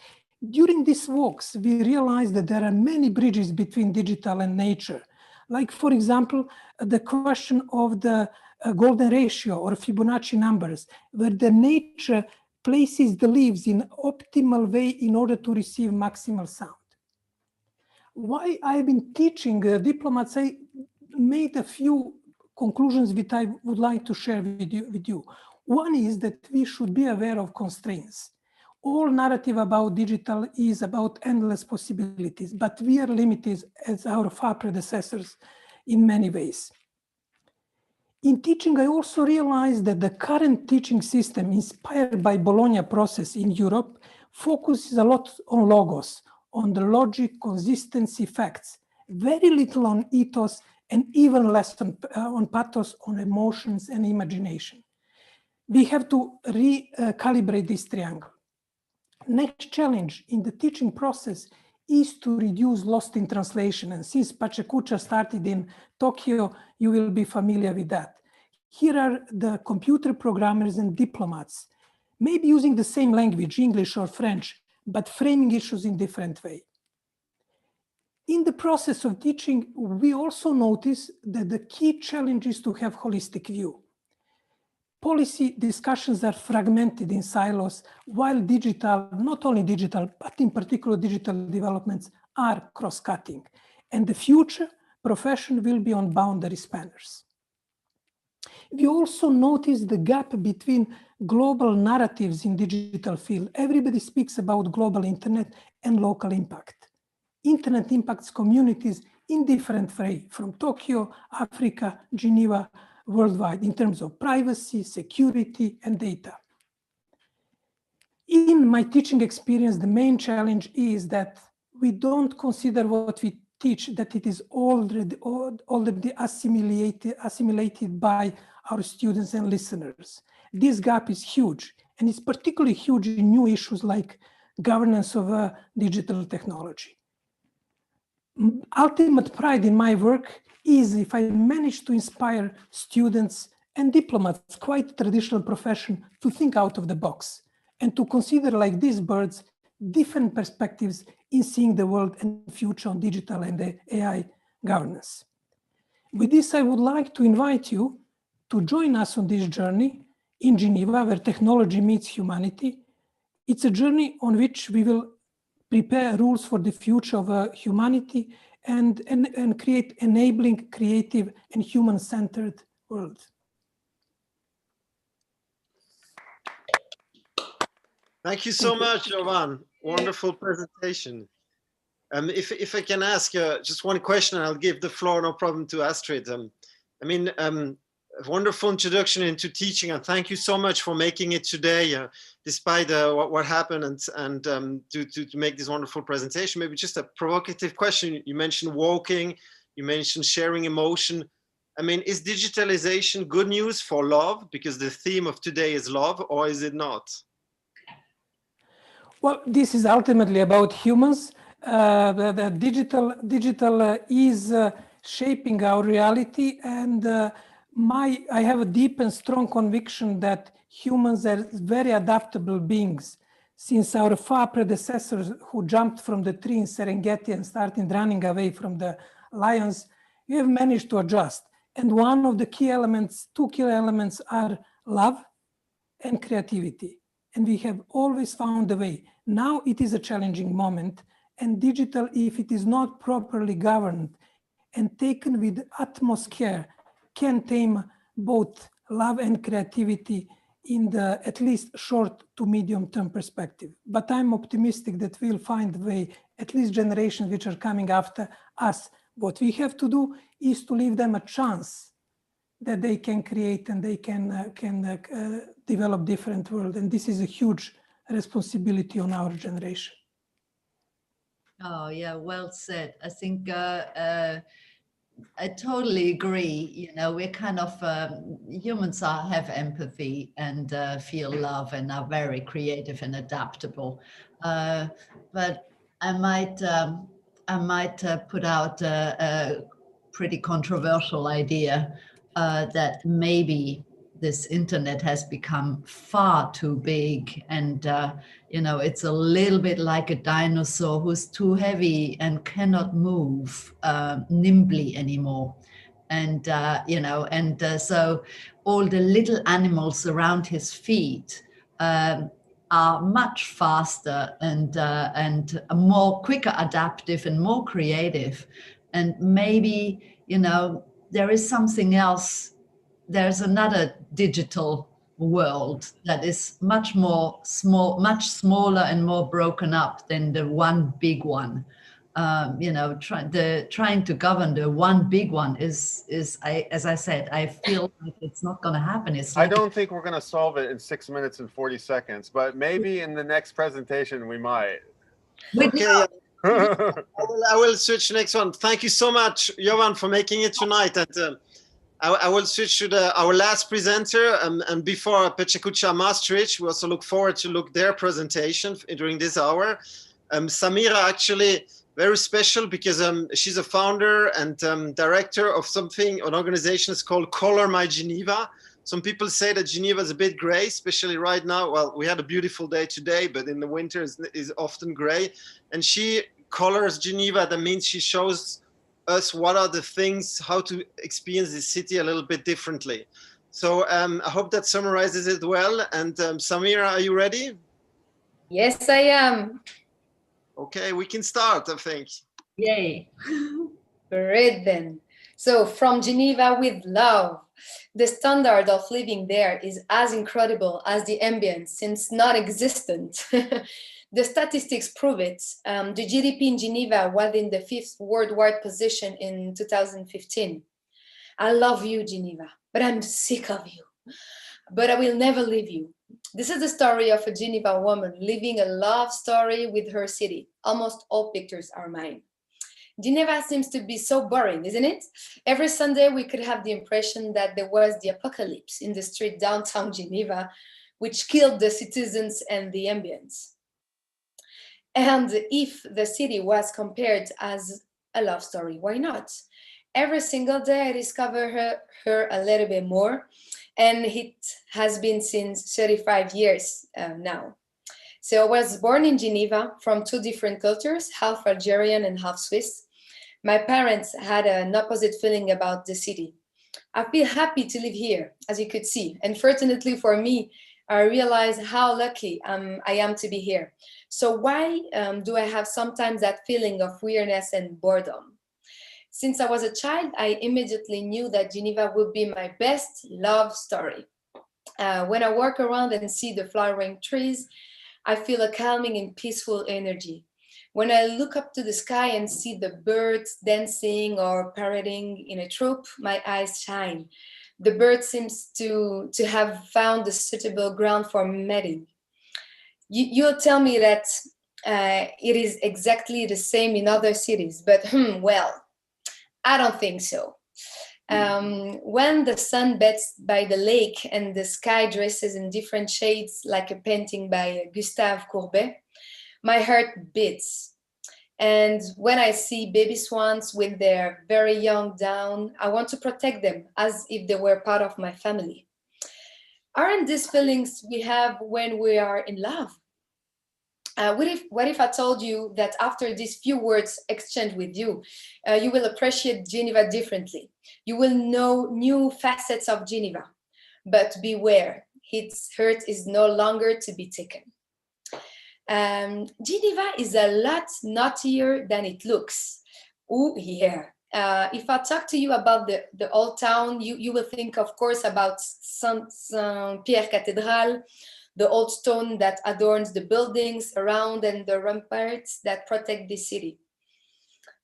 During these walks, we realized that there are many bridges between digital and nature. Like, for example, the question of the golden ratio or Fibonacci numbers, where the nature places the leaves in optimal way in order to receive maximal sound. Why I've been teaching diplomats, I made a few conclusions which I would like to share with you. One is that we should be aware of constraints. All narrative about digital is about endless possibilities, but we are limited as our far predecessors in many ways. In teaching, I also realized that the current teaching system inspired by Bologna process in Europe focuses a lot on logos, on the logic, consistency, facts, very little on ethos, and even less on pathos, on emotions and imagination. We have to recalibrate this triangle. Next challenge in the teaching process is to reduce lost in translation. And since PechaKucha started in Tokyo, you will be familiar with that. Here are the computer programmers and diplomats, maybe using the same language, English or French, but framing issues in different way. In the process of teaching, we also notice that the key challenge is to have holistic view. Policy discussions are fragmented in silos, while digital, not only digital, but in particular digital developments are cross-cutting. And the future profession will be on boundary spanners. We also notice the gap between global narratives in digital field. Everybody speaks about global internet and local impact. Internet impacts communities in different ways, from Tokyo, Africa, Geneva, worldwide, in terms of privacy, security, and data. In my teaching experience, the main challenge is that we don't consider what we teach, that it is already assimilated by our students and listeners. This gap is huge, and it's particularly huge in new issues like governance of digital technology. Ultimate pride in my work is if I manage to inspire students and diplomats, quite a traditional profession, to think out of the box and to consider, like these birds, different perspectives in seeing the world and future on digital and the AI governance. With this, I would like to invite you to join us on this journey in Geneva, where technology meets humanity. It's a journey on which we will prepare rules for the future of humanity and create enabling, creative, and human-centered world. Thank you so much, Jovan. Wonderful presentation. If I can ask just one question, I'll give the floor, no problem, to Astrid. I mean, a wonderful introduction into teaching, and thank you so much for making it today, despite what happened, and to make this wonderful presentation. Maybe just a provocative question. You mentioned walking, you mentioned sharing emotion. I mean, is digitalization good news for love? Because the theme of today is love, or is it not? Well, this is ultimately about humans. The digital is shaping our reality, and I have a deep and strong conviction that humans are very adaptable beings. Since our far predecessors who jumped from the tree in Serengeti and started running away from the lions, we have managed to adjust. And one of the key elements, two key elements, are love and creativity. And we have always found a way. Now it is a challenging moment, and digital, if it is not properly governed and taken with utmost care, can tame both love and creativity in the at least short to medium term perspective. But I'm optimistic that we'll find a way, at least generations which are coming after us. What we have to do is to leave them a chance that they can create and they can develop different world. And this is a huge responsibility on our generation. Oh yeah, well said. I think I totally agree. You know, we're kind of humans have empathy and feel love and are very creative and adaptable. But I might put out a pretty controversial idea that maybe this internet has become far too big, and you know, it's a little bit like a dinosaur who's too heavy and cannot move nimbly anymore. And you know, and so all the little animals around his feet are much faster and more quicker adaptive and more creative. And maybe, you know, there is something else. There's another digital world that is much smaller and more broken up than the one big one. You know, trying to govern the one big one is as I said, I feel like it's not going to happen. It's like, I don't think we're going to solve it in 6 minutes and 40 seconds, but maybe in the next presentation we might. Okay. I will switch next one. Thank you so much, Jovan, for making it tonight. And I will switch to our last presenter. And before PechaKucha Maastricht, we also look forward to their presentation during this hour. Samira, actually very special because she's a founder and director of an organization that's called Color My Geneva. Some people say that Geneva is a bit gray, especially right now. Well, we had a beautiful day today, but in the winter is often gray. And she colors Geneva. That means she shows us what are the things, how to experience the city a little bit differently. So I hope that summarizes it well. And Samira, are you ready? Yes, I am. Okay, we can start, I think. Yay. Great then. So from Geneva with love. The standard of living there is as incredible as the ambience, since non-existent. The statistics prove it. The GDP in Geneva was in the 5th worldwide position in 2015. I love you, Geneva, but I'm sick of you. But I will never leave you. This is the story of a Geneva woman living a love story with her city. Almost all pictures are mine. Geneva seems to be so boring, isn't it? Every Sunday we could have the impression that there was the apocalypse in the street downtown Geneva, which killed the citizens and the ambience. And if the city was compared as a love story, why not? Every single day I discover her a little bit more, and it has been since 35 years now. So I was born in Geneva from two different cultures, half Algerian and half Swiss. My parents had an opposite feeling about the city. I feel happy to live here, as you could see. And fortunately for me, I realize how lucky I am to be here. So why do I have sometimes that feeling of weirdness and boredom? Since I was a child, I immediately knew that Geneva would be my best love story. When I walk around and see the flowering trees, I feel a calming and peaceful energy. When I look up to the sky and see the birds dancing or parading in a troop, my eyes shine. The bird seems to have found a suitable ground for mating. You'll tell me that it is exactly the same in other cities, but well, I don't think so. When the sun bets by the lake and the sky dresses in different shades like a painting by Gustave Courbet, my heart beats. And when I see baby swans with their very young down, I want to protect them as if they were part of my family. Aren't these feelings we have when we are in love? What if I told you that after these few words exchanged with you, you will appreciate Geneva differently. You will know new facets of Geneva, but beware, its hurt is no longer to be taken. Geneva is a lot naughtier than it looks. Oh yeah. If I talk to you about the old town, you will think, of course, about Saint-Pierre Cathedral, the old stone that adorns the buildings around and the ramparts that protect the city.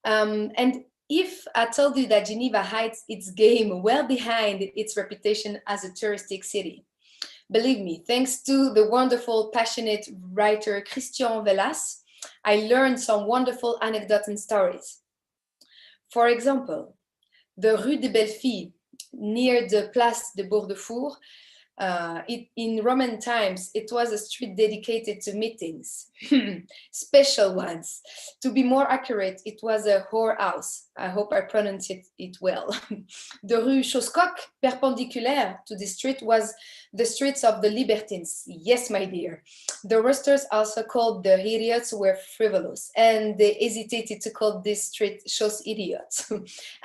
And if I told you that Geneva hides its game well behind its reputation as a touristic city, believe me, thanks to the wonderful, passionate writer Christian Velas, I learned some wonderful anecdotes and stories. For example, the Rue des Belles Filles, near the Place de Bourg-de-Four, in Roman times, it was a street dedicated to meetings, special ones. To be more accurate, it was a whorehouse. I hope I pronounced it well. The Rue Choscoq, perpendicular to the street, was the streets of the libertines. Yes, my dear. The roasters, also called the idiots, were frivolous, and they hesitated to call this street Chos Idiots.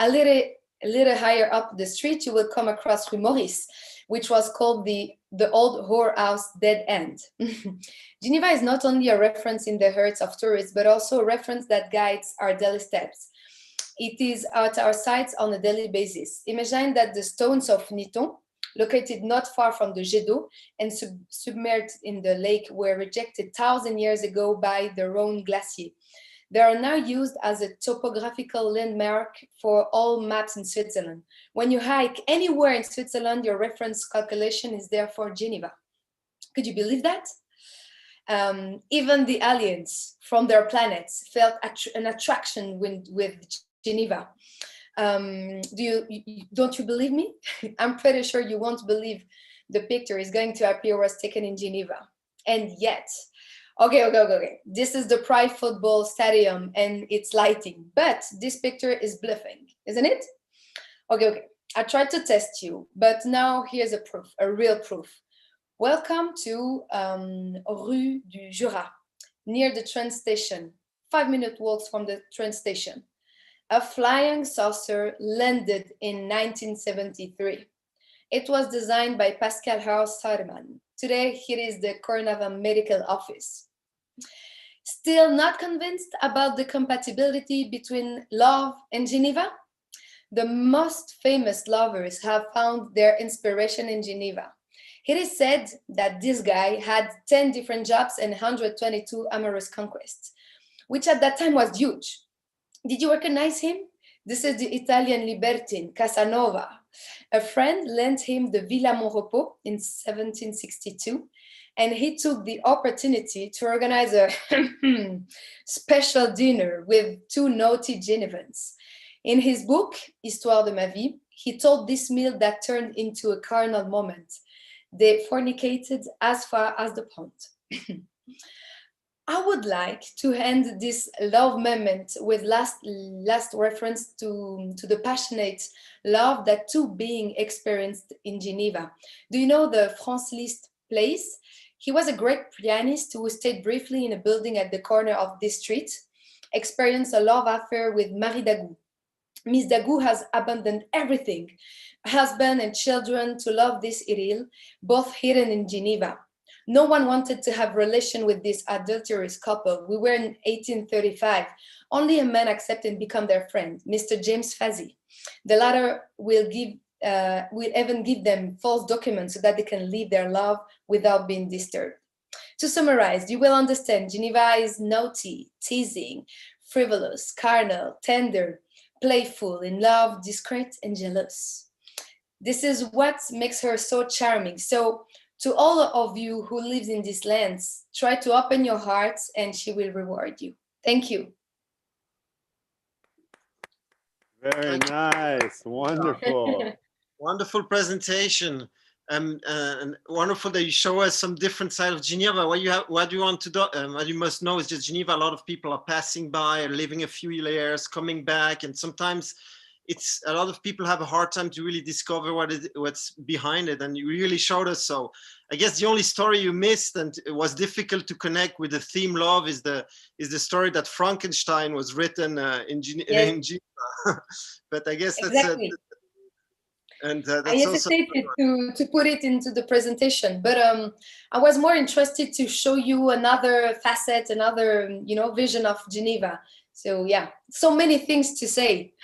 A little higher up the street, you will come across Rue Maurice, which was called the old whorehouse dead end. Geneva is not only a reference in the hearts of tourists, but also a reference that guides our daily steps. It is at our sites on a daily basis. Imagine that the stones of Niton, located not far from the Jet d'eau and submerged in the lake, were rejected 1,000 years ago by the Rhone glacier. They are now used as a topographical landmark for all maps in Switzerland. When you hike anywhere in Switzerland, your reference calculation is therefore Geneva. Could you believe that? Even the aliens from their planets felt an attraction with Geneva. Don't you believe me? I'm pretty sure you won't believe the picture is going to appear was taken in Geneva. And yet, Okay. This is the Pride football stadium and its lighting, but this picture is bluffing, isn't it? Okay. I tried to test you, but now here's a proof, a real proof. Welcome to Rue du Jura, near the train station, 5-minute walks from the train station. A flying saucer landed in 1973. It was designed by Pascal Haus-Sarman. Today, it is the Cornava Medical Office. Still not convinced about the compatibility between love and Geneva? The most famous lovers have found their inspiration in Geneva. It is said that this guy had 10 different jobs and 122 amorous conquests, which at that time was huge. Did you recognize him? This is the Italian libertine, Casanova. A friend lent him the Villa Monrepos in 1762, and he took the opportunity to organize a special dinner with 2 naughty Genevans. In his book, Histoire de ma vie, he told this meal that turned into a carnal moment. They fornicated as far as the pond. I would like to end this love moment with last reference to the passionate love that two beings experienced in Geneva. Do you know the Franz Liszt place? He was a great pianist who stayed briefly in a building at the corner of this street, experienced a love affair with Marie Dagou. Miss Dagou has abandoned everything, husband and children, to love this idyll, both hidden in Geneva. No one wanted to have relation with this adulterous couple. We were in 1835. Only a man accepted and become their friend, Mr. James Fazzy. The latter will even give them false documents so that they can live their love without being disturbed. To summarize, you will understand Geneva is naughty, teasing, frivolous, carnal, tender, playful, in love, discreet, and jealous. This is what makes her so charming. So, to all of you who live in these lands, try to open your hearts and she will reward you. Thank you. Very nice. Wonderful. Wonderful presentation. And wonderful that you show us some different side of Geneva. What you want to do, what you must know is just Geneva, a lot of people are passing by, living a few years, coming back, and sometimes it's a lot of people have a hard time to really discover what's behind it, and you really showed us. So I guess the only story you missed, and it was difficult to connect with the theme love, is the story that Frankenstein was written in Geneva. But I guess that's exactly. And I hesitated to put it into the presentation, but I was more interested to show you another facet, another vision of Geneva. So yeah, so many things to say.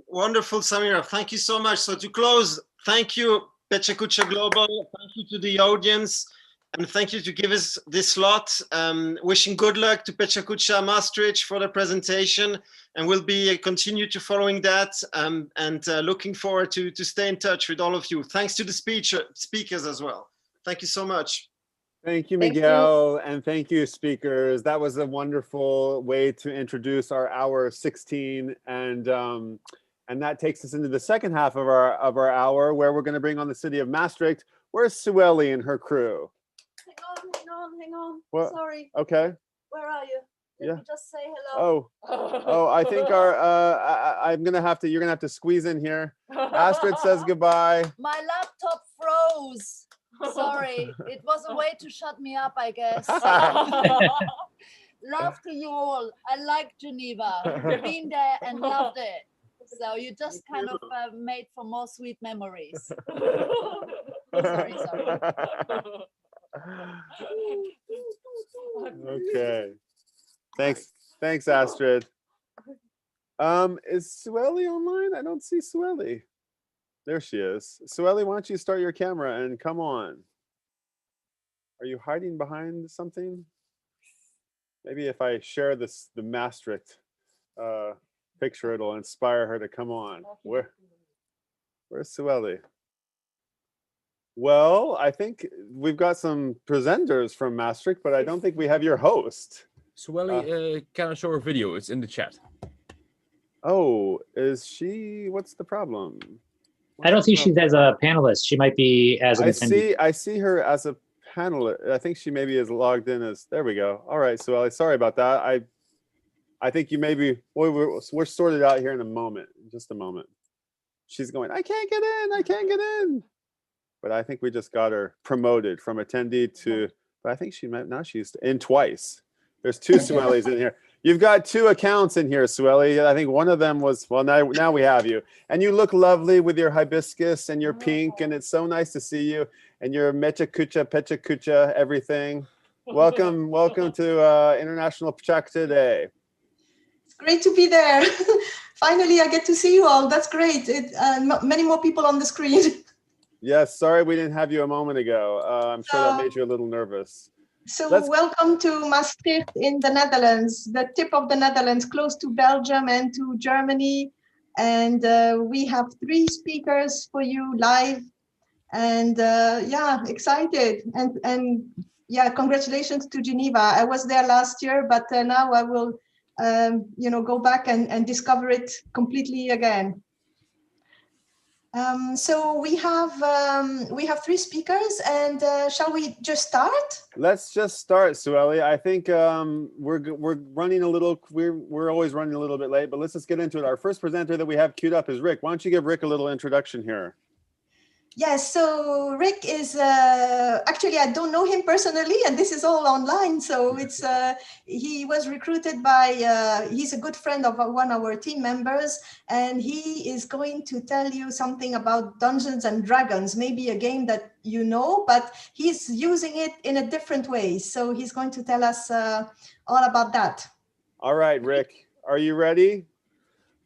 Wonderful, Samira. Thank you so much. So to close, thank you, PechaKucha Global. Thank you to the audience. And thank you to give us this slot. Wishing good luck to PechaKucha Maastricht for the presentation. And we'll be continue to following that and looking forward to stay in touch with all of you. Thanks to the speakers as well. Thank you so much. Thank you, Miguel, and thank you, speakers. That was a wonderful way to introduce our hour 16, and that takes us into the second half of our hour, where we're going to bring on the city of Maastricht. Where's Sueli and her crew? Hang on. What? Sorry. Okay. Where are you? Let me just say hello. Oh, I think I'm gonna have to. You're gonna have to squeeze in here. Astrid says goodbye. My laptop froze. Sorry, it was a way to shut me up, I guess. Love to you all. I like Geneva. Been there and loved it. So you just kind of made for more sweet memories. sorry. Okay. Thanks, Astrid. Is Sueli online? I don't see Sueli. There she is. Sueli, why don't you start your camera and come on? Are you hiding behind something? Maybe if I share the Maastricht picture, it'll inspire her to come on. Where's Sueli? Well, I think we've got some presenters from Maastricht, but I don't think we have your host. Sueli, can I show her video? It's in the chat. Oh, is she? What's the problem? I don't think she's as a panelist. She might be as an attendee. I see her as a panelist. I think she maybe is logged in as. There we go. All right, Sueli. Sorry about that. I think you maybe. We're sorted out here in a moment. Just a moment. She's going. I can't get in. I can't get in. But I think we just got her promoted from attendee to. But I think she might now. She's in twice. There's two Suelis in here. You've got two accounts in here, Sueli. I think one of them was, well, now we have you. And you look lovely with your hibiscus and your pink, and it's so nice to see you. And your PechaKucha, everything. Welcome to International PechaKucha Day. It's great to be there. Finally, I get to see you all. That's great. Many more people on the screen. Yes, sorry we didn't have you a moment ago. I'm sure that made you a little nervous. So welcome to Maastricht in the Netherlands, the tip of the Netherlands, close to Belgium and to Germany. And we have 3 speakers for you live. And yeah, excited. And yeah, congratulations to Geneva. I was there last year, but now I will, go back and discover it completely again. So we have 3 speakers, and shall we just start? Let's just start, Sueli. I think we're running a little. We're always running a little bit late, but let's just get into it. Our first presenter that we have queued up is Rick. Why don't you give Rick a little introduction here? Yes, so Rick is actually, I don't know him personally, and this is all online. So it's he was recruited by, he's a good friend of one of our team members, and he is going to tell you something about Dungeons and Dragons, maybe a game that you know, but he's using it in a different way. So he's going to tell us all about that. All right, Rick, are you ready?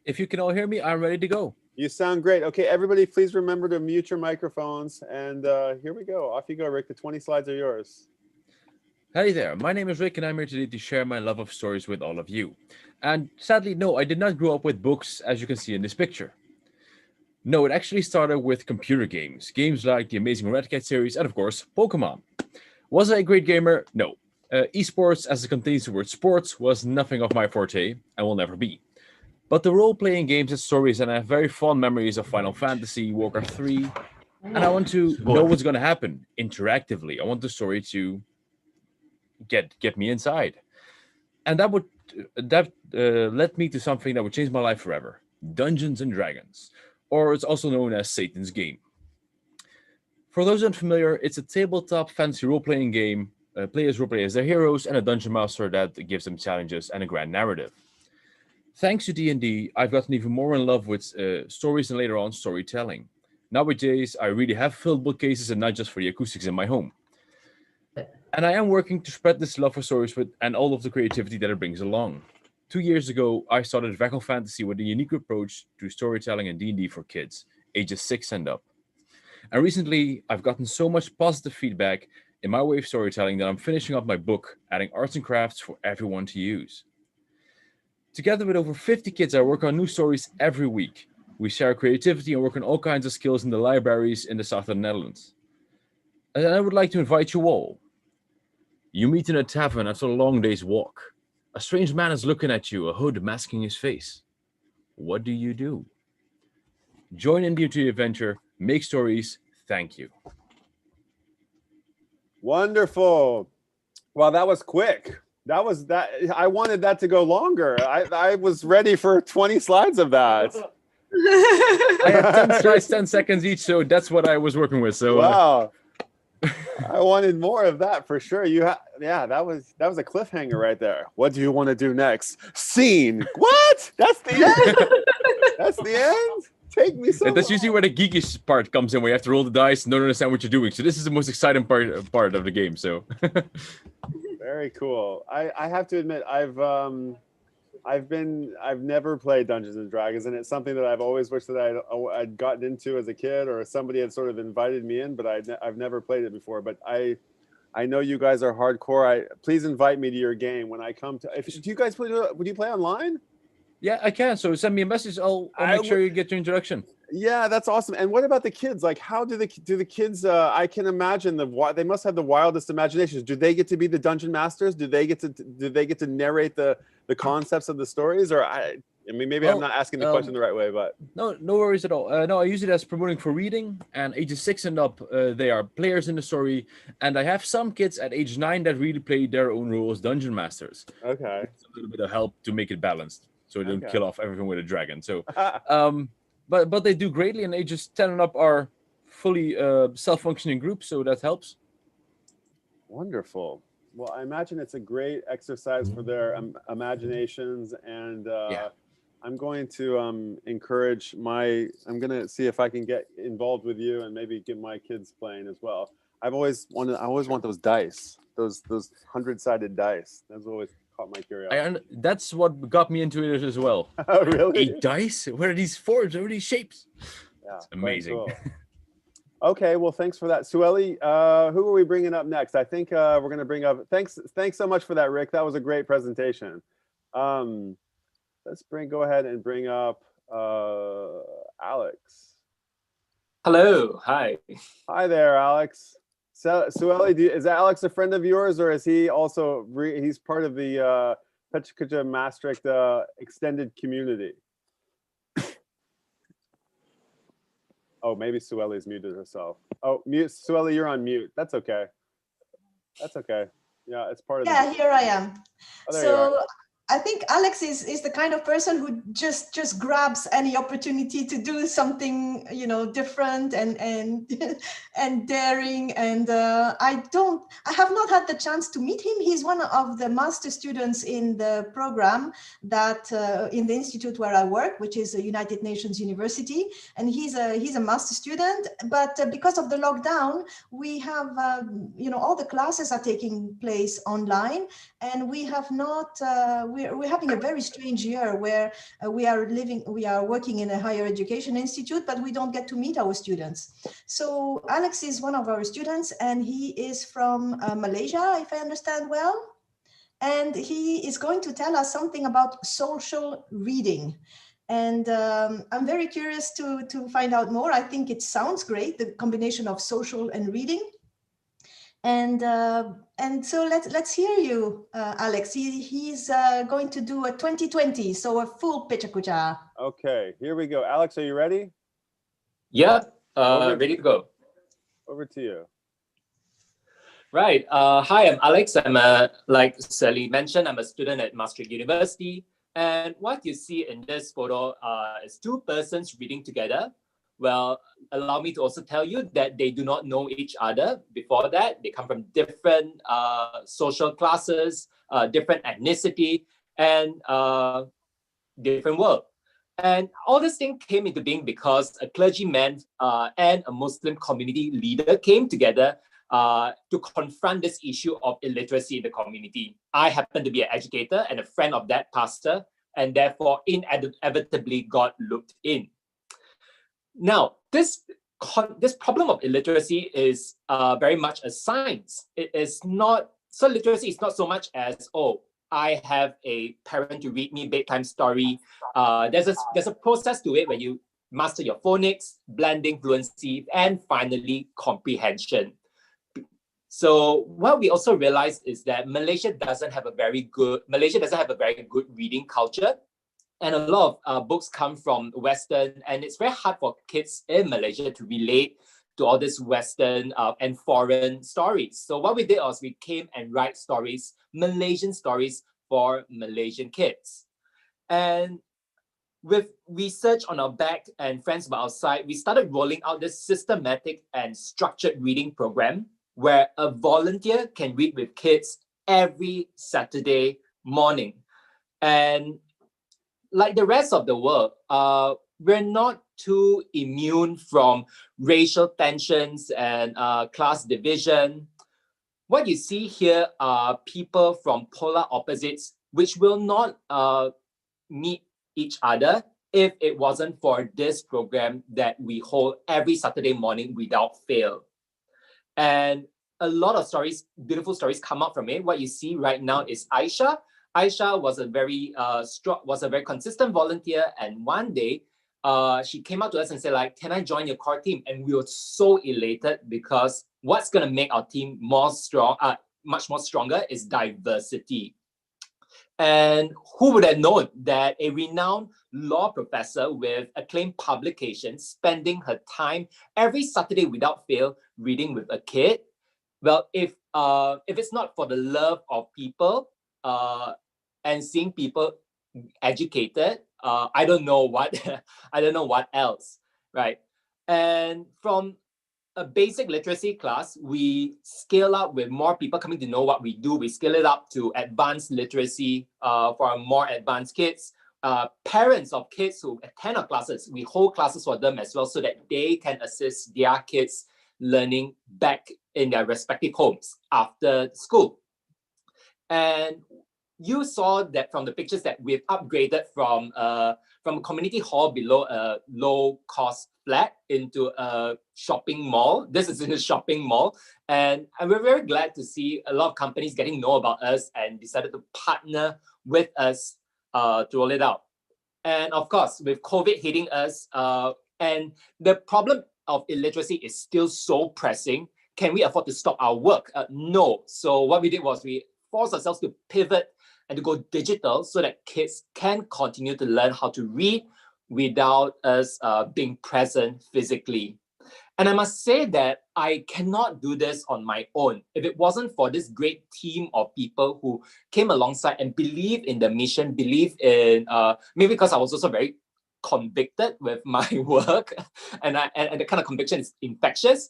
If you can all hear me, I'm ready to go. You sound great. Okay, everybody, please remember to mute your microphones. And here we go. Off you go, Rick. The 20 slides are yours. Hey there, my name is Rick, and I'm here today to share my love of stories with all of you. And sadly, no, I did not grow up with books, as you can see in this picture. No, it actually started with computer games. Games like the amazing Red Cat series, and of course, Pokemon. Was I a great gamer? No. Esports, as it contains the word sports, was nothing of my forte, and will never be. But the role-playing games and stories, and I have very fond memories of Final Fantasy, Warcraft 3, and I want to know what's going to happen interactively. I want the story to get me inside, and that led me to something that would change my life forever: Dungeons and Dragons, or it's also known as Satan's Game. For those unfamiliar, it's a tabletop fantasy role-playing game. Players roleplay as their heroes, and a dungeon master that gives them challenges and a grand narrative. Thanks to D&D, I've gotten even more in love with stories and later on storytelling. Nowadays, I really have filled bookcases and not just for the acoustics in my home. And I am working to spread this love for stories and all of the creativity that it brings along. 2 years ago, I started Vacal Fantasy with a unique approach to storytelling and D&D for kids, ages 6 and up. And recently, I've gotten so much positive feedback in my way of storytelling that I'm finishing up my book, adding arts and crafts for everyone to use. Together with over 50 kids, I work on new stories every week. We share creativity and work on all kinds of skills in the libraries in the south of the Netherlands. And I would like to invite you all. You meet in a tavern after a long day's walk. A strange man is looking at you, a hood masking his face. What do? Join into the adventure, make stories, thank you. Wonderful. Well, that was quick. I wanted that to go longer. I was ready for 20 slides of that. I had 10 slides, 10 seconds each, so that's what I was working with. So wow. I wanted more of that for sure. Yeah, that was a cliffhanger right there. What do you want to do next? Scene. What? That's the end? That's the end? Take me somewhere. That's usually where the geekish part comes in, where you have to roll the dice and don't understand what you're doing. So this is the most exciting part of the game. So very cool. I have to admit, I've never played Dungeons and Dragons, and it's something that I've always wished that I'd gotten into as a kid, or somebody had sort of invited me in, but I've never played it before. But I know you guys are hardcore. Please invite me to your game when I come to. Do you guys play? Would you play online? Yeah, I can. So send me a message. I'll make sure you get your introduction. Yeah, that's awesome. And what about the kids? Like, how do the kids? I can imagine they must have the wildest imaginations. Do they get to be the dungeon masters? Do they get to narrate the concepts of the stories? Or I mean, maybe I'm not asking the question the right way, but no worries at all. No, I use it as promoting for reading, and ages 6 and up, they are players in the story. And I have some kids at age 9 that really play their own role as dungeon masters. Okay, it's a little bit of help to make it balanced, so they don't kill off everything with a dragon. So, but they do greatly, and ages 10 and up are fully self-functioning groups, so that helps. Wonderful. Well, I imagine it's a great exercise for their imaginations, and I'm going to encourage I'm going to see if I can get involved with you and maybe get my kids playing as well. I always want those dice, those 100-sided dice. That's always caught my curiosity. That's what got me into it as well. Oh, really? 8 dice? What are these forms? What are these shapes? Yeah, it's amazing. Cool. Okay, well, thanks for that. Sueli, who are we bringing up next? I think we're going to bring up, thanks so much for that, Rick. That was a great presentation. Let's go ahead and bring up Alex. Hello, hi. Hi there, Alex. So, Sueli, is Alex a friend of yours, or is he also, he's part of the PechaKucha Maastricht extended community? Oh, maybe Sueli's muted herself. Oh, mute. Sueli, you're on mute. That's okay. That's okay. Yeah, it's part of Yeah, here I am. Oh, there you are. So I think Alex is the kind of person who just grabs any opportunity to do something, you know, different and and daring. And I have not had the chance to meet him. He's one of the master students in the program that in the institute where I work, which is a United Nations University, and he's a master student. But because of the lockdown, we have you know, all the classes are taking place online, and we have not. We're having a very strange year where we are working in a higher education institute, but we don't get to meet our students. So Alex is one of our students, and he is from Malaysia, if I understand well. And he is going to tell us something about social reading. And I'm very curious to find out more. I think it sounds great, the combination of social and reading. And so let's hear you, Alex. He's going to do a 2020, so a full PechaKucha. Okay, here we go. Alex, are you ready? Yeah, ready to go. Over to you. Right. Hi, I'm Alex. I'm like Sally mentioned, I'm a student at Maastricht University. And what you see in this photo is two persons reading together. Well, allow me to also tell you that they do not know each other before that. They come from different social classes, different ethnicity, and different world. And all this thing came into being because a clergyman and a Muslim community leader came together to confront this issue of illiteracy in the community. I happen to be an educator and a friend of that pastor, and therefore inevitably got looped in. Now, this problem of illiteracy is very much a science. It is not, so literacy is not so much as, oh, I have a parent to read me bedtime story. There's a process to it where you master your phonics, blending, fluency, and finally comprehension. So what we also realized is that Malaysia doesn't have a very good reading culture. And a lot of books come from Western, and it's very hard for kids in Malaysia to relate to all these Western and foreign stories. So what we did was we came and write stories, Malaysian stories for Malaysian kids. And with research on our back and friends by our side, we started rolling out this systematic and structured reading program where a volunteer can read with kids every Saturday morning. And like the rest of the world, we're not too immune from racial tensions and class division. What you see here are people from polar opposites, which will not meet each other if it wasn't for this program that we hold every Saturday morning without fail. And a lot of stories, beautiful stories come out from it. What you see right now is Aisha. Aisha was a very consistent volunteer, and one day she came out to us and said, like, can I join your core team? And we were so elated because what's going to make our team much more stronger is diversity. And who would have known that a renowned law professor with acclaimed publications spending her time every Saturday without fail reading with a kid? Well, if it's not for the love of people and seeing people educated, I don't know what else, right? And from a basic literacy class, we scale up with more people coming to know what we do. We scale it up to advanced literacy for our more advanced kids. Parents of kids who attend our classes, we hold classes for them as well so that they can assist their kids learning back in their respective homes after school. And you saw that from the pictures that we've upgraded from a community hall below a low-cost flat into a shopping mall. This is in a shopping mall. And we're very glad to see a lot of companies getting to know about us and decided to partner with us to roll it out. And of course, with COVID hitting us, and the problem of illiteracy is still so pressing, can we afford to stop our work? No. So what we did was we forced ourselves to pivot and to go digital so that kids can continue to learn how to read without us being present physically. And I must say that I cannot do this on my own. If it wasn't for this great team of people who came alongside and believe in the mission, believe in, maybe because I was also very convicted with my work, and the kind of conviction is infectious.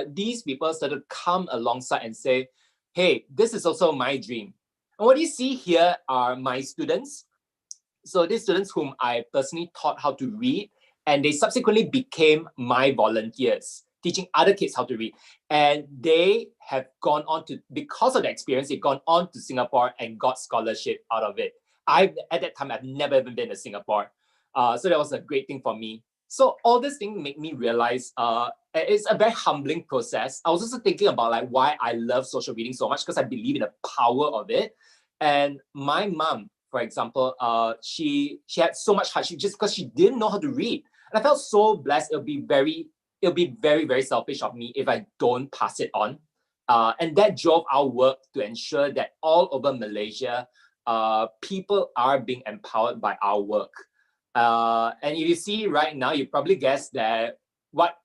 These people started to come alongside and say, hey, this is also my dream. And what you see here are my students. So these students whom I personally taught how to read, and they subsequently became my volunteers, teaching other kids how to read. And they have gone on to, because of the experience, they've gone on to Singapore and got scholarship out of it. At that time, I've never even been to Singapore. So that was a great thing for me. So all these things make me realize it's a very humbling process. I was also thinking about like why I love social reading so much, because I believe in the power of it. And my mom, for example, she had so much hardship just because she didn't know how to read. And I felt so blessed. It'll be very, very selfish of me if I don't pass it on. And that drove our work to ensure that all over Malaysia, people are being empowered by our work. And if you see right now, you probably guessed that what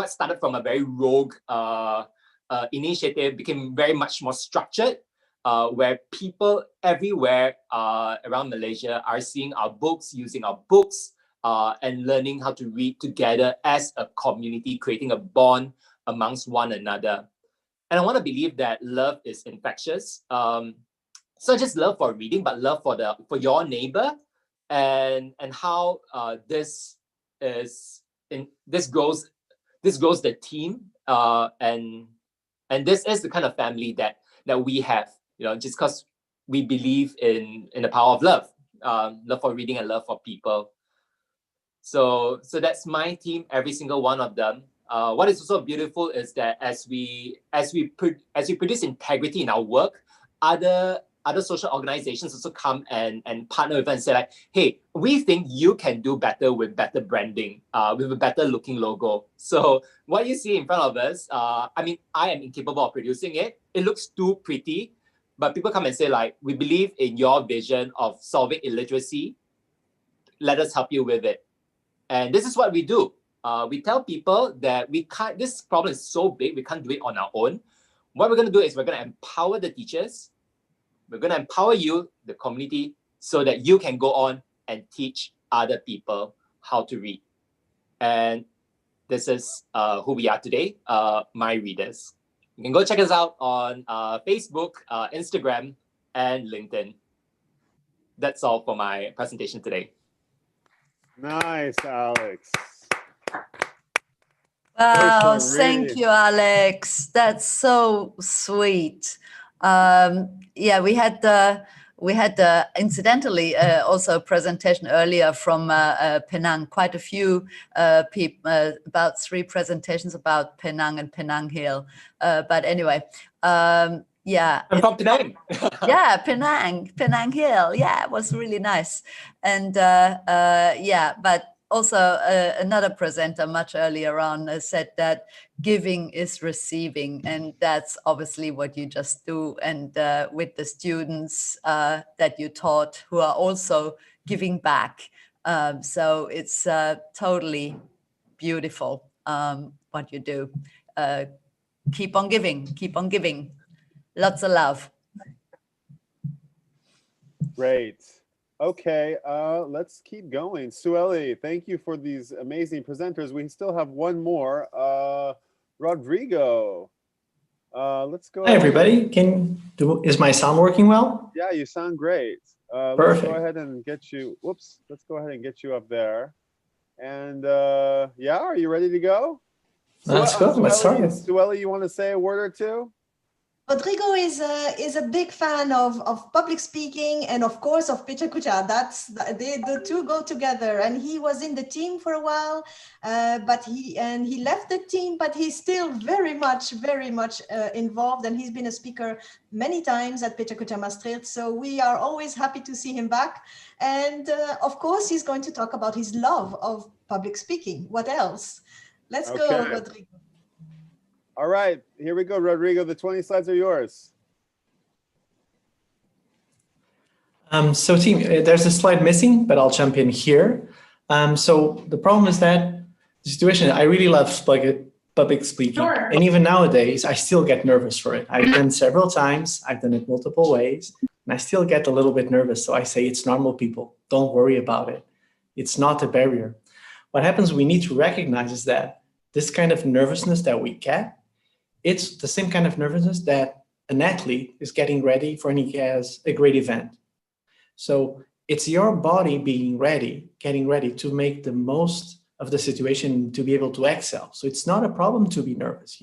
started from a very rogue initiative became very much more structured, where people everywhere around Malaysia are seeing our books, using our books, and learning how to read together as a community, creating a bond amongst one another. And I want to believe that love is infectious. So just love for reading, but love for your neighbor, and how this grows the team, and this is the kind of family that we have, just because we believe in the power of love, love for reading and love for people. So that's my team, every single one of them. What is also beautiful is that as we produce integrity in our work, other social organizations also come and partner with us and say like, hey, we think you can do better with better branding, with a better looking logo. So what you see in front of us, I mean, I am incapable of producing it. It looks too pretty, but people come and say like, we believe in your vision of solving illiteracy. Let us help you with it. And this is what we do. We tell people that this problem is so big, we can't do it on our own. What we're going to do is we're going to empower the teachers. We're going to empower you, the community, so that you can go on and teach other people how to read. And this is who we are today, my readers. You can go check us out on Facebook, Instagram, and LinkedIn. That's all for my presentation today. Nice, Alex. Wow, thank you, Alex. That's so sweet. Yeah, we had incidentally also a presentation earlier from Penang. Quite a few people, about 3 presentations about Penang and Penang Hill. But anyway, yeah. I'm from Penang. Yeah, Penang Hill. Yeah, it was really nice. And yeah, but also another presenter much earlier on said that giving is receiving, and that's obviously what you just do. And with the students that you taught who are also giving back. So it's totally beautiful what you do. Keep on giving, keep on giving. Lots of love. Great. Okay, let's keep going. Sueli, thank you for these amazing presenters. We still have one more. Rodrigo, let's go. Hi, everybody. Is my sound working well? Yeah, you sound great. Perfect. Let's go ahead and get you, whoops, let's go ahead and get you up there. And yeah, are you ready to go? Let's go, let's start it. Sueli, you want to say a word or two? Rodrigo is a big fan of public speaking and of course of PechaKucha. The two go together, and he was in the team for a while, but he left the team, but he's still very much involved, and he's been a speaker many times at PechaKucha Maastricht. So we are always happy to see him back, and of course he's going to talk about his love of public speaking. What else? Let's go, Rodrigo. All right, here we go, Rodrigo. The 20 slides are yours. So team, there's a slide missing, but I'll jump in here. So the problem is that the situation, I really love public speaking. Sure. And even nowadays, I still get nervous for it. I've done several times. I've done it multiple ways. And I still get a little bit nervous. So I say, it's normal, people. Don't worry about it. It's not a barrier. What happens, we need to recognize is that this kind of nervousness that we get, it's the same kind of nervousness that an athlete is getting ready for when he has a great event. So it's your body being ready, getting ready to make the most of the situation to be able to excel. So it's not a problem to be nervous.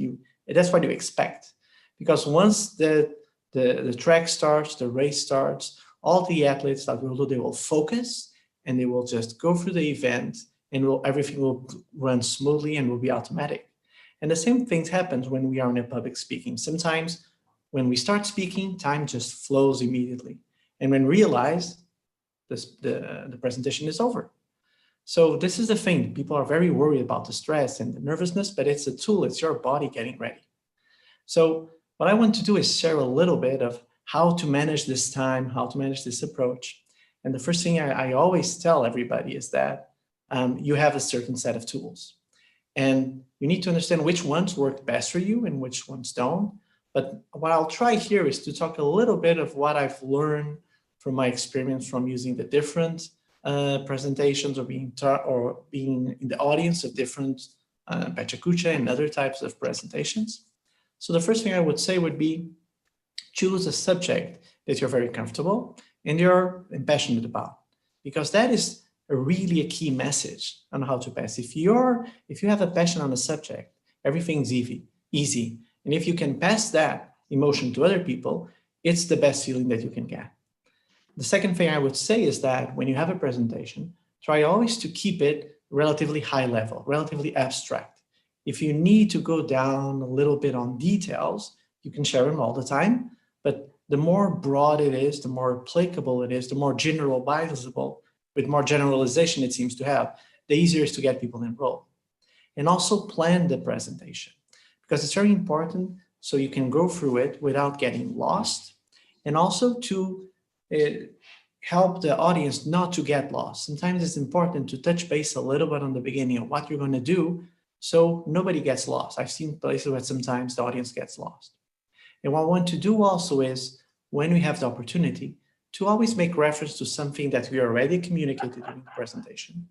That's what you expect. Because once the track starts, the race starts, all the athletes that will do, they will focus and they will just go through the event and everything will run smoothly and will be automatic. And the same thing happens when we are in a public speaking. Sometimes when we start speaking, time just flows immediately. And when we realize the presentation is over. So this is the thing. People are very worried about the stress and the nervousness, but it's a tool. It's your body getting ready. So what I want to do is share a little bit of how to manage this time, how to manage this approach. And the first thing I always tell everybody is that you have a certain set of tools. And you need to understand which ones work best for you and which ones don't. But what I'll try here is to talk a little bit of what I've learned from my experience from using the different presentations or being in the audience of different PechaKucha and other types of presentations. So the first thing I would say would be choose a subject that you're very comfortable and you're passionate about, because that is really a key message on how to pass. If you have a passion on a subject, everything's easy. And if you can pass that emotion to other people, it's the best feeling that you can get. The second thing I would say is that when you have a presentation, try always to keep it relatively high level, relatively abstract. If you need to go down a little bit on details, you can share them all the time, but the more broad it is, the more applicable it is, the more generalizable, with more generalization it seems to have, the easier it is to get people enrolled. And also plan the presentation, because it's very important so you can go through it without getting lost, and also to help the audience not to get lost. Sometimes it's important to touch base a little bit on the beginning of what you're going to do so nobody gets lost. I've seen places where sometimes the audience gets lost. And what I want to do also is, when we have the opportunity, to always make reference to something that we already communicated during the presentation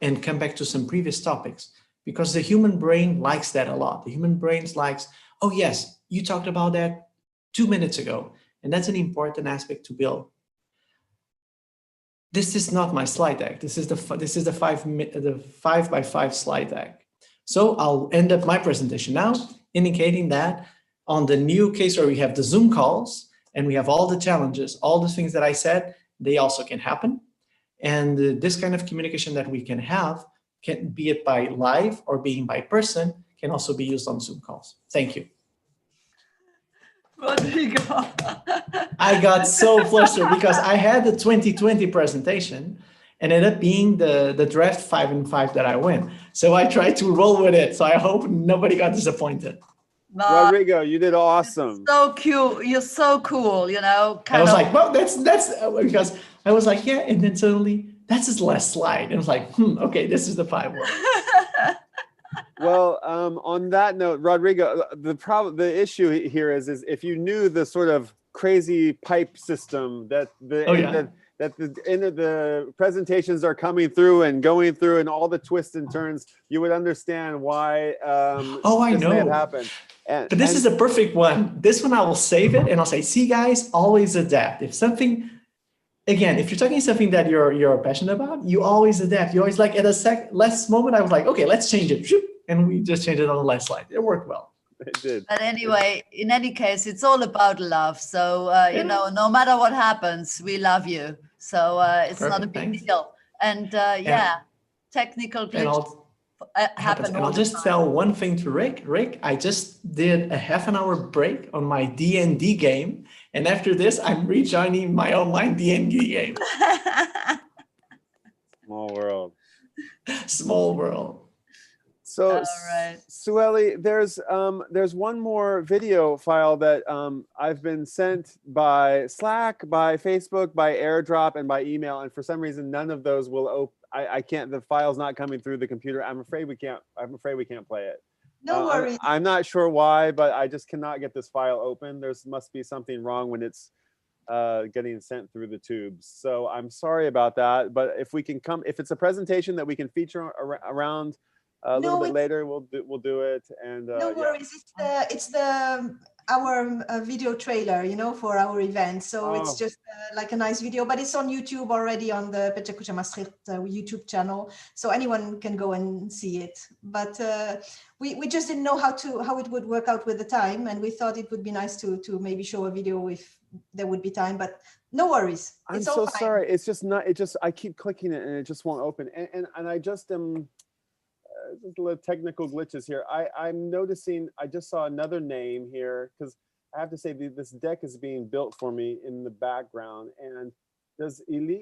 and come back to some previous topics, because the human brain likes that a lot. The human brain likes, oh yes, you talked about that 2 minutes ago. And that's an important aspect to build. This is not my slide deck. This is the 5x5 slide deck. So I'll end up my presentation now, indicating that on the new case where we have the Zoom calls and we have all the challenges, all the things that I said, they also can happen. And this kind of communication that we can have, can be it by live or being by person, can also be used on Zoom calls. Thank you. Rodrigo. I got so flustered because I had the 2020 presentation and ended up being the draft 5 and 5 that I win. So I tried to roll with it. So I hope nobody got disappointed. No, Rodrigo, you did awesome. So cute. You're so cool, you know. I was like, well, that's because I was like, yeah. And then suddenly that's his last slide. And I was like, okay, this is the 5 one. Well, on that note, Rodrigo, the issue here is if you knew the sort of crazy pipe system that the presentations are coming through and going through and all the twists and turns, you would understand why I know. May have happened. But this is a perfect one. This one I will save it and I'll say, see guys, always adapt. If something, again, if you're talking something that you're passionate about, you always adapt. You always like at a last moment, I was like, okay, let's change it. And we just changed it on the last slide. It worked well. It did. But anyway, in any case, it's all about love. So, you know, no matter what happens, we love you. So it's not a big deal. And yeah, technical glitches happen. And I'll just tell one thing to Rick. Rick, I just did a half-an-hour break on my D&D game. And after this, I'm rejoining my online D&D game. Small world. Small world. So, Sueli, there's one more video file that I've been sent by Slack, by Facebook, by AirDrop, and by email, and for some reason none of those will open. I can't. The file's not coming through the computer. I'm afraid we can't play it. No worries. I'm not sure why, but I just cannot get this file open. Must be something wrong when it's getting sent through the tubes. So I'm sorry about that. But if it's a presentation that we can feature around a little bit later, we'll do it. And no worries. It's our video trailer, for our event. So it's just like a nice video, but it's on YouTube already on the PechaKucha Maastricht YouTube channel, so anyone can go and see it. But we just didn't know how it would work out with the time, and we thought it would be nice to maybe show a video if there would be time. But no worries. I'm so sorry. It's just not. I keep clicking it and it just won't open. And I just am. Just little technical glitches here. I'm noticing. I just saw another name here because I have to say this deck is being built for me in the background. And does Elizaveta,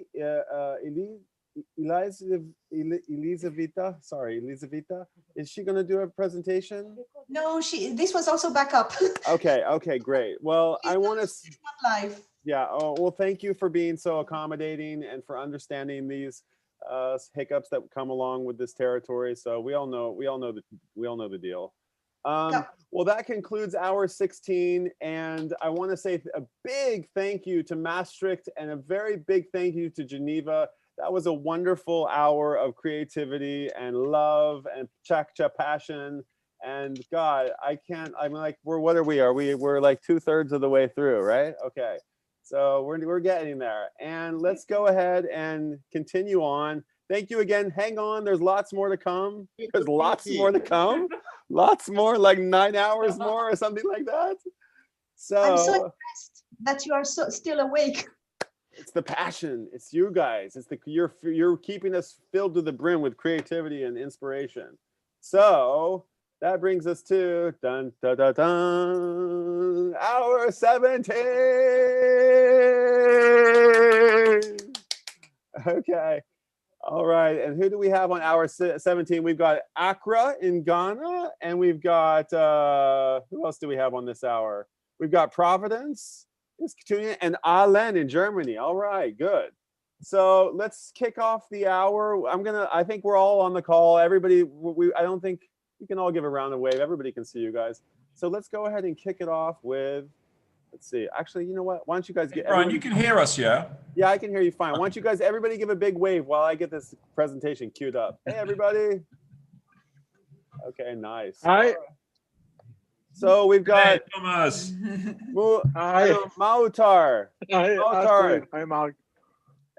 is she going to do a presentation? No, this was also backup. Okay, great. Well, I want to. It's not live. Yeah. Oh, well, thank you for being so accommodating and for understanding these hiccups that come along with this territory. So we all know the deal. Well, that concludes hour 16, and I want to say a big thank you to Maastricht and a very big thank you to Geneva. That was a wonderful hour of creativity and love and PechaKucha passion. And God, I'm like, what are we? We're like 2/3 of the way through, right? Okay. So we're getting there, and let's go ahead and continue on. Thank you again. Hang on. There's lots more to come. There's lots more to come. Lots more, like 9 hours more or something like that. So I'm so impressed that you are still awake. It's the passion. It's you guys. It's you're keeping us filled to the brim with creativity and inspiration. So that brings us to dun, dun, dun, dun, hour 17. Okay. All right. And who do we have on hour 17? We've got Accra in Ghana, and we've got who else do we have on this hour? We've got Providence, and Iceland in Germany. All right, good. So let's kick off the hour. I think we're all on the call. Everybody, I don't think you can all give a round of wave. Everybody can see you guys. So let's go ahead and kick it off with, let's see. Actually, you know what? Why don't you guys get— Brian, you can hear us, yeah? Yeah, I can hear you fine. Why don't you guys, everybody give a big wave while I get this presentation queued up. Hey, everybody. Okay, nice. Hi. So we've got— Hey, Thomas. Hi. Mautar. Hi, Mark.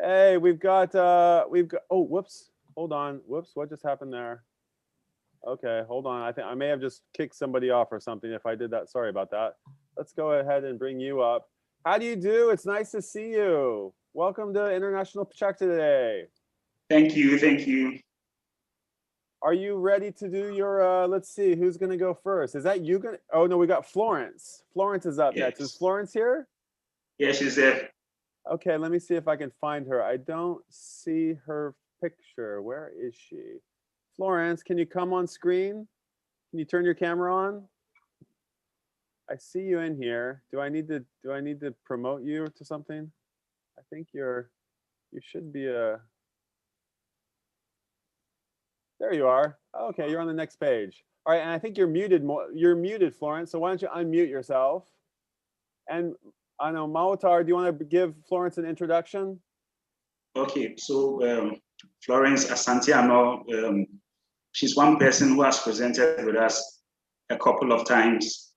Hey, we've got, oh, whoops. Hold on. Whoops, what just happened there? Okay, hold on. I think I may have just kicked somebody off or something if I did that. Sorry about that. Let's go ahead and bring you up. How do you do? It's nice to see you. Welcome to International PechaKucha today. Thank you. Thank you. Are you ready to do your, let's see, who's going to go first? Is that you going to? Oh, no, we got Florence. Florence is up next. Is Florence here? Yeah, she's there. Okay, let me see if I can find her. I don't see her picture. Where is she? Florence, can you come on screen? Can you turn your camera on? I see you in here. Do I need to promote you to something? I think you should be a— there you are. Okay, you're on the next page. All right, and I think you're muted. You're muted, Florence. So why don't you unmute yourself? And I know, Mautar, do you want to give Florence an introduction? Okay, so Florence Asantiano, she's one person who has presented with us a couple of times.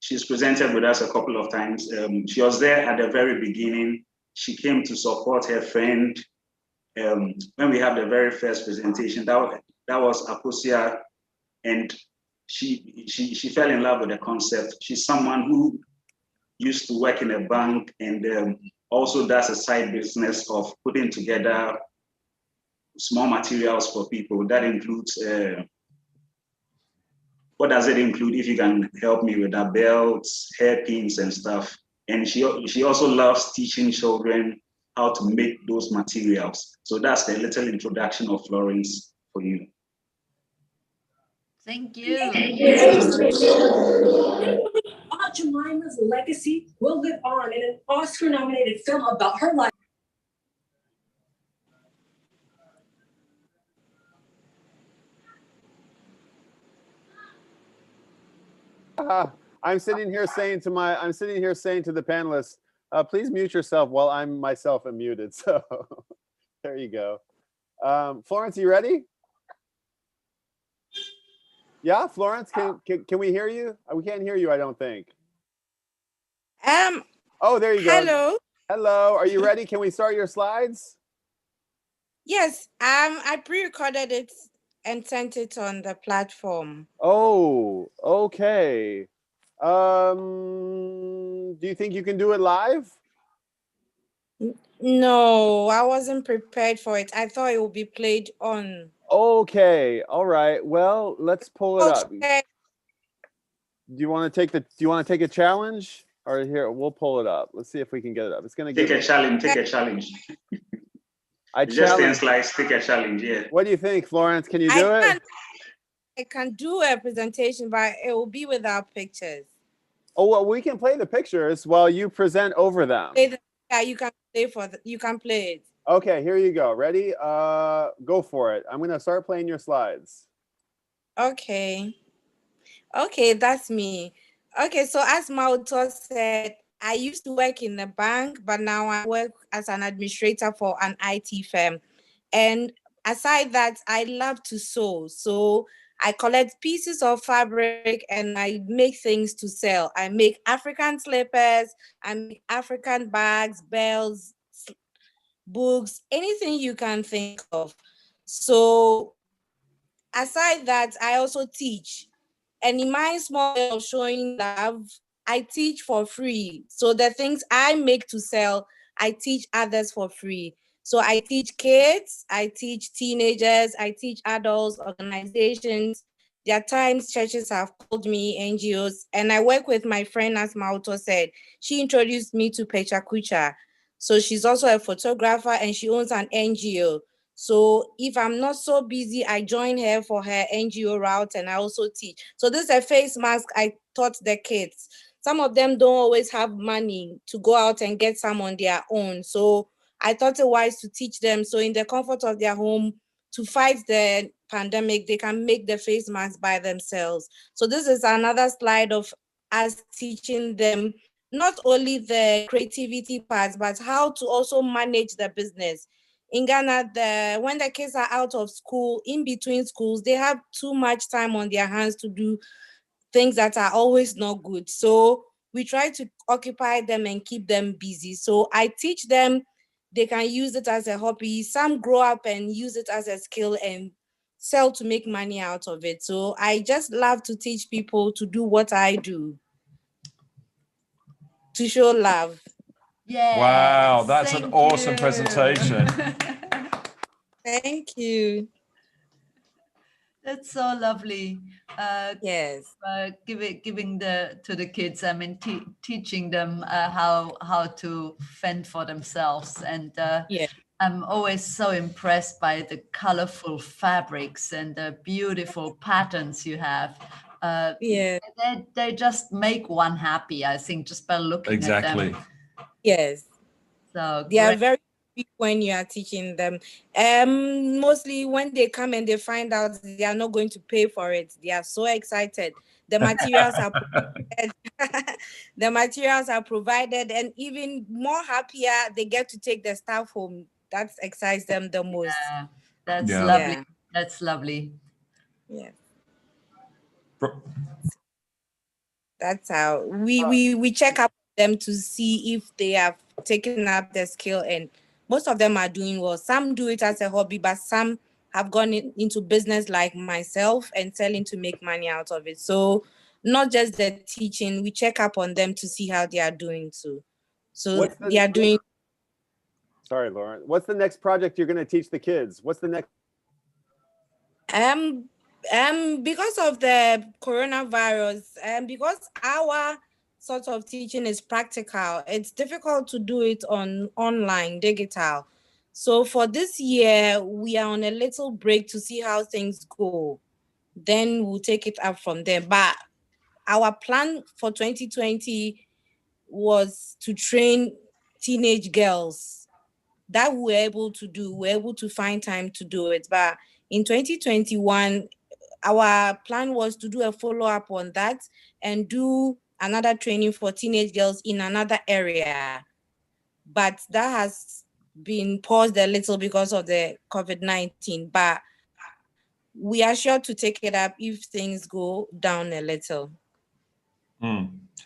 She's presented with us a couple of times. She was there at the very beginning. She came to support her friend. When we had the very first presentation, that was Aposia, and she fell in love with the concept. She's someone who used to work in a bank and also does a side business of putting together small materials for people. That includes, what does it include? If you can help me with that, belts, hairpins and stuff. And she also loves teaching children how to make those materials. So that's the little introduction of Florence for you. Thank you. Aunt Jemima's legacy will live on in an Oscar-nominated film about her life. I'm sitting here saying to the panelists, please mute yourself while I'm myself unmuted. So there you go. Florence, you ready? Yeah, Florence, can we hear you? We can't hear you, I don't think. Oh, there you go. Hello. Hello, are you ready? Can we start your slides? Yes, I pre-recorded it and sent it on the platform. Oh, okay. Do you think you can do it live? No, I wasn't prepared for it. I thought it would be played on. Okay, all right. Well, let's pull it up. Okay. Do you want to take a challenge? Or here, we'll pull it up. Let's see if we can get it up. It's gonna take a challenge. Take a challenge. I just 10 challenge. slides. Take a challenge. Yeah. What do you think, Florence? Can you do it? I can do a presentation, but it will be without pictures. Oh well, we can play the pictures while you present over them. Yeah, you can play it. Okay, here you go. Ready? Go for it. I'm gonna start playing your slides. Okay. Okay, that's me. Okay, so as Marta said, I used to work in a bank, but now I work as an administrator for an IT firm. And aside that, I love to sew. So I collect pieces of fabric and I make things to sell. I make African slippers, I make African bags, belts, books, anything you can think of. So aside that, I also teach. And in my small way of showing love, I teach for free. So the things I make to sell, I teach others for free. So I teach kids, I teach teenagers, I teach adults, organizations. There are times churches have called me, NGOs, and I work with my friend, as Marta said. She introduced me to PechaKucha. So she's also a photographer and she owns an NGO. So if I'm not so busy, I join her for her NGO route and I also teach. So this is a face mask I taught the kids. Some of them don't always have money to go out and get some on their own. So I thought it wise to teach them. So in the comfort of their home, to fight the pandemic, they can make the face mask by themselves. So this is another slide of us teaching them not only the creativity parts, but how to also manage the business. In Ghana, when the kids are out of school, in between schools, they have too much time on their hands to do things that are always not good. So we try to occupy them and keep them busy. So I teach them, they can use it as a hobby. Some grow up and use it as a skill and sell to make money out of it. So I just love to teach people to do what I do, to show love. Yes, wow, that's an awesome presentation. Thank you. That's so lovely. Yes. Giving to the kids. I mean, teaching them how to fend for themselves. And yeah. I'm always so impressed by the colorful fabrics and the beautiful patterns you have. Yeah. They just make one happy, I think, just by looking at them. Yes. So they are very happy when you are teaching them. Mostly when they come and they find out they are not going to pay for it, they are so excited. The materials are provided. The materials are provided, and even more happier, they get to take the stuff home. That excites them the most. Yeah, that's lovely. Yeah. That's lovely. Yeah. That's how we check up them to see if they have taken up the skill, and most of them are doing well. Some do it as a hobby, but some have gone into business like myself and selling to make money out of it. So not just the teaching, we check up on them to see how they are doing too. So they are doing. Sorry, Lauren. What's the next project you're going to teach the kids? What's the next? Because of the coronavirus, and because our sort of teaching is practical, it's difficult to do it online, digital. So for this year, we are on a little break to see how things go. then we'll take it up from there. But our plan for 2020 was to train teenage girls. That we were able to do. We were able to find time to do it. But in 2021, our plan was to do a follow-up on that and do another training for teenage girls in another area. But that has been paused a little because of the COVID-19. But we are sure to take it up if things go down a little.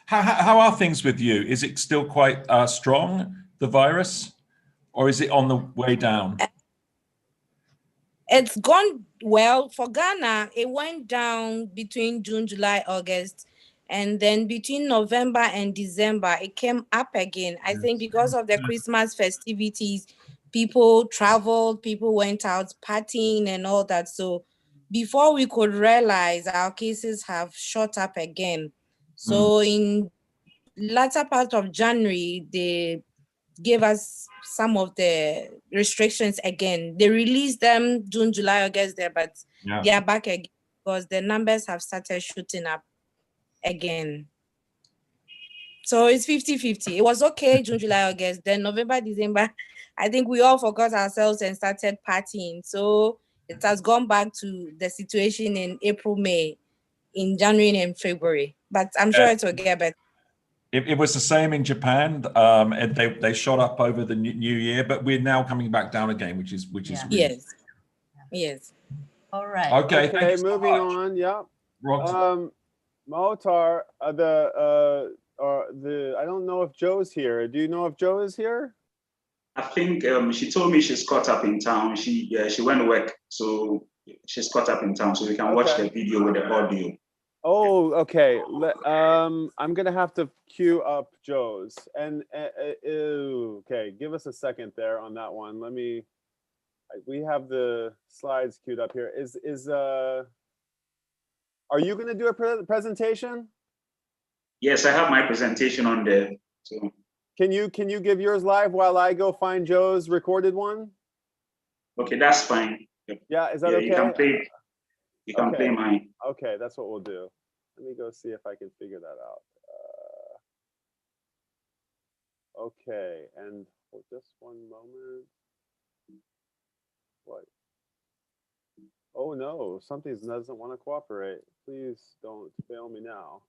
How are things with you? Is it still quite strong, the virus, or is it on the way down? It's gone well. For Ghana, it went down between June, July, August. And then between November and December, it came up again. I think because of the Christmas festivities, people traveled, people went out partying and all that. So before we could realize, our cases have shot up again. So in latter part of January, they gave us some of the restrictions again. They released them June, July, August there, but they are back again because the numbers have started shooting up again. So it's 50-50. It was okay June, July, August. Then November, December, I think we all forgot ourselves and started partying. So it has gone back to the situation in April, May, in January and February. But I'm sure it will get better. It was the same in Japan, and they shot up over the new year, but we're now coming back down again, which is really yes. All right. Okay, thank you so moving much. on. Yeah. Rox. Motar, I don't know if Joe's here. Do you know if Joe is here? I think she told me she's caught up in town. She went to work, so she's caught up in town, so we can watch the video with the audio. Oh, okay. I'm gonna have to queue up Joe's. And okay, give us a second there on that one. We have the slides queued up here. Are you gonna do a presentation? Yes, I have my presentation on there. So can you give yours live while I go find Joe's recorded one? Okay, that's fine. Yeah, is that okay? You can play mine. Okay, that's what we'll do. Let me go see if I can figure that out. Okay, and for just one moment. What? Oh no, something doesn't want to cooperate. Please don't fail me now.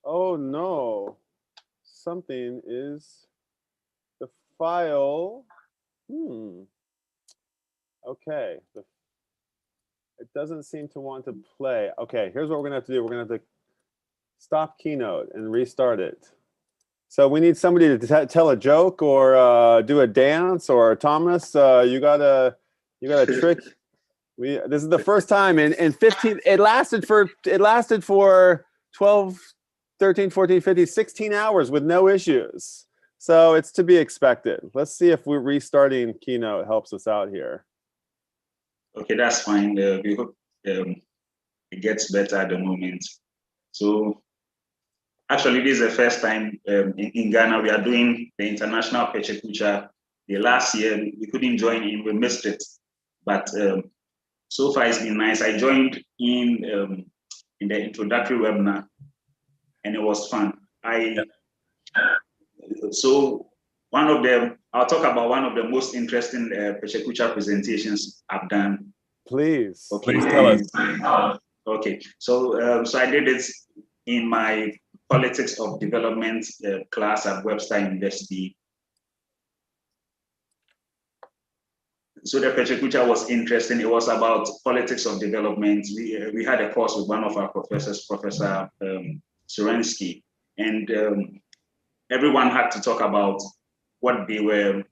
Oh no, something is the file. Okay, it doesn't seem to want to play. Okay, here's what we're gonna have to do. We're gonna have to stop Keynote and restart it. So we need somebody to tell a joke or do a dance, or Thomas, you got a trick. This is the first time in 15. It lasted for 12, 13, 14, 15, 16 hours with no issues. So it's to be expected. Let's see if we're restarting Keynote helps us out here. Okay, that's fine. We hope it gets better at the moment. So actually, this is the first time in Ghana we are doing the International PechaKucha. The last year we couldn't join in, we missed it. But so far it's been nice. I joined in the introductory webinar, and it was fun. I'll talk about one of the most interesting PechaKucha presentations I've done. Please. Okay. Please tell us. Okay. So I did it in my politics of development class at Webster University. So the PechaKucha was interesting. It was about politics of development. We had a course with one of our professors, Professor Sorensky, and everyone had to talk about what they were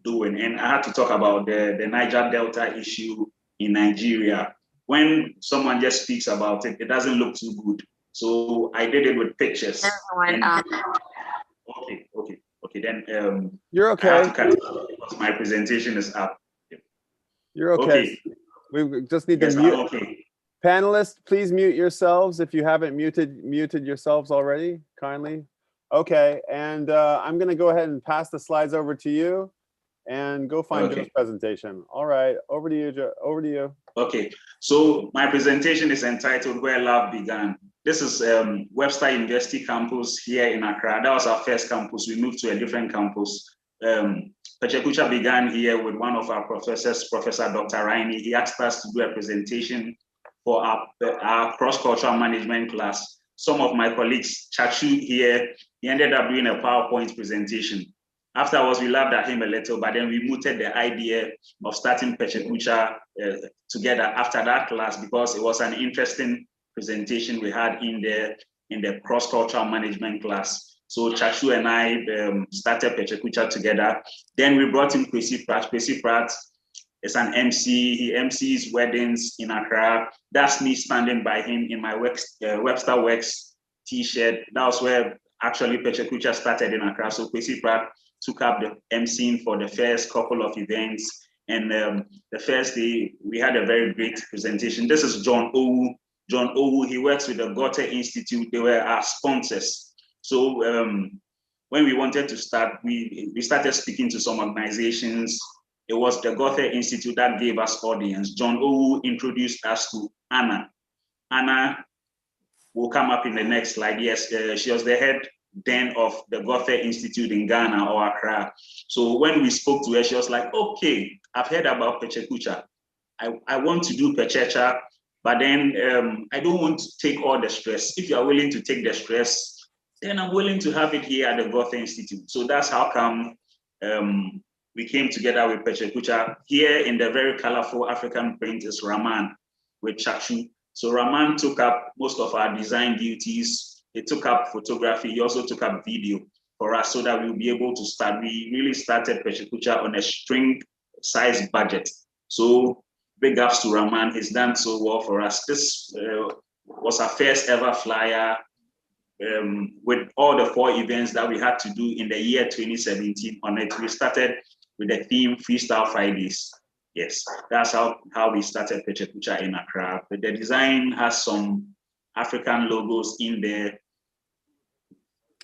doing. And I had to talk about the Niger Delta issue in Nigeria. When someone just speaks about it, it doesn't look too good. So I did it with pictures. Okay, then you're okay. I have to cut it because my presentation is up. You're okay. We just need to mute. Okay. Panelists, please mute yourselves if you haven't muted yourselves already, kindly. Okay, and I'm going to go ahead and pass the slides over to you. and go find Joe's presentation. All right, over to you, Joe. Over to you. Okay, so my presentation is entitled Where Love Began. This is Webster University campus here in Accra. That was our first campus. We moved to a different campus. PechaKucha began here with one of our professors, Professor Dr. Raini. He asked us to do a presentation for our cross-cultural management class. Some of my colleagues, Chachu here, he ended up doing a PowerPoint presentation. Afterwards, we laughed at him a little, but then we mooted the idea of starting PechaKucha together after that class because it was an interesting presentation we had in the cross-cultural management class. So Chachu and I started PechaKucha together. Then we brought in Kwesi Pratt. Kwesi Pratt is an MC. He MCs weddings in Accra. That's me standing by him in my Webster Works t-shirt. That was where actually PechaKucha started in Accra. So Kwesi Pratt took up the MCing for the first couple of events. And the first day, we had a very great presentation. This is John Owu. John Owu, he works with the Goethe Institute. They were our sponsors. So when we wanted to start, we started speaking to some organizations. It was the Goethe Institute that gave us audience. John Owu introduced us to Anna. Anna will come up in the next slide. Yes, she was the head then of the Goethe Institute in Ghana or Accra. So when we spoke to her, she was like, okay, I've heard about PechaKucha. I want to do Pechacha, but then I don't want to take all the stress. If you are willing to take the stress, then I'm willing to have it here at the Goethe Institute. So that's how come we came together with PechaKucha. Here in the very colorful African print is Raman with Chachu. So Raman took up most of our design duties. He took up photography. He also took up video for us so that we'll be able to start. We really started PechaKucha on a string size budget. So big ups to Raman. He's done so well for us. This was our first ever flyer with all the 4 events that we had to do in the year 2017 on it. We started with the theme Freestyle Fridays. Yes, that's how we started PechaKucha in Accra. But the design has some African logos in there.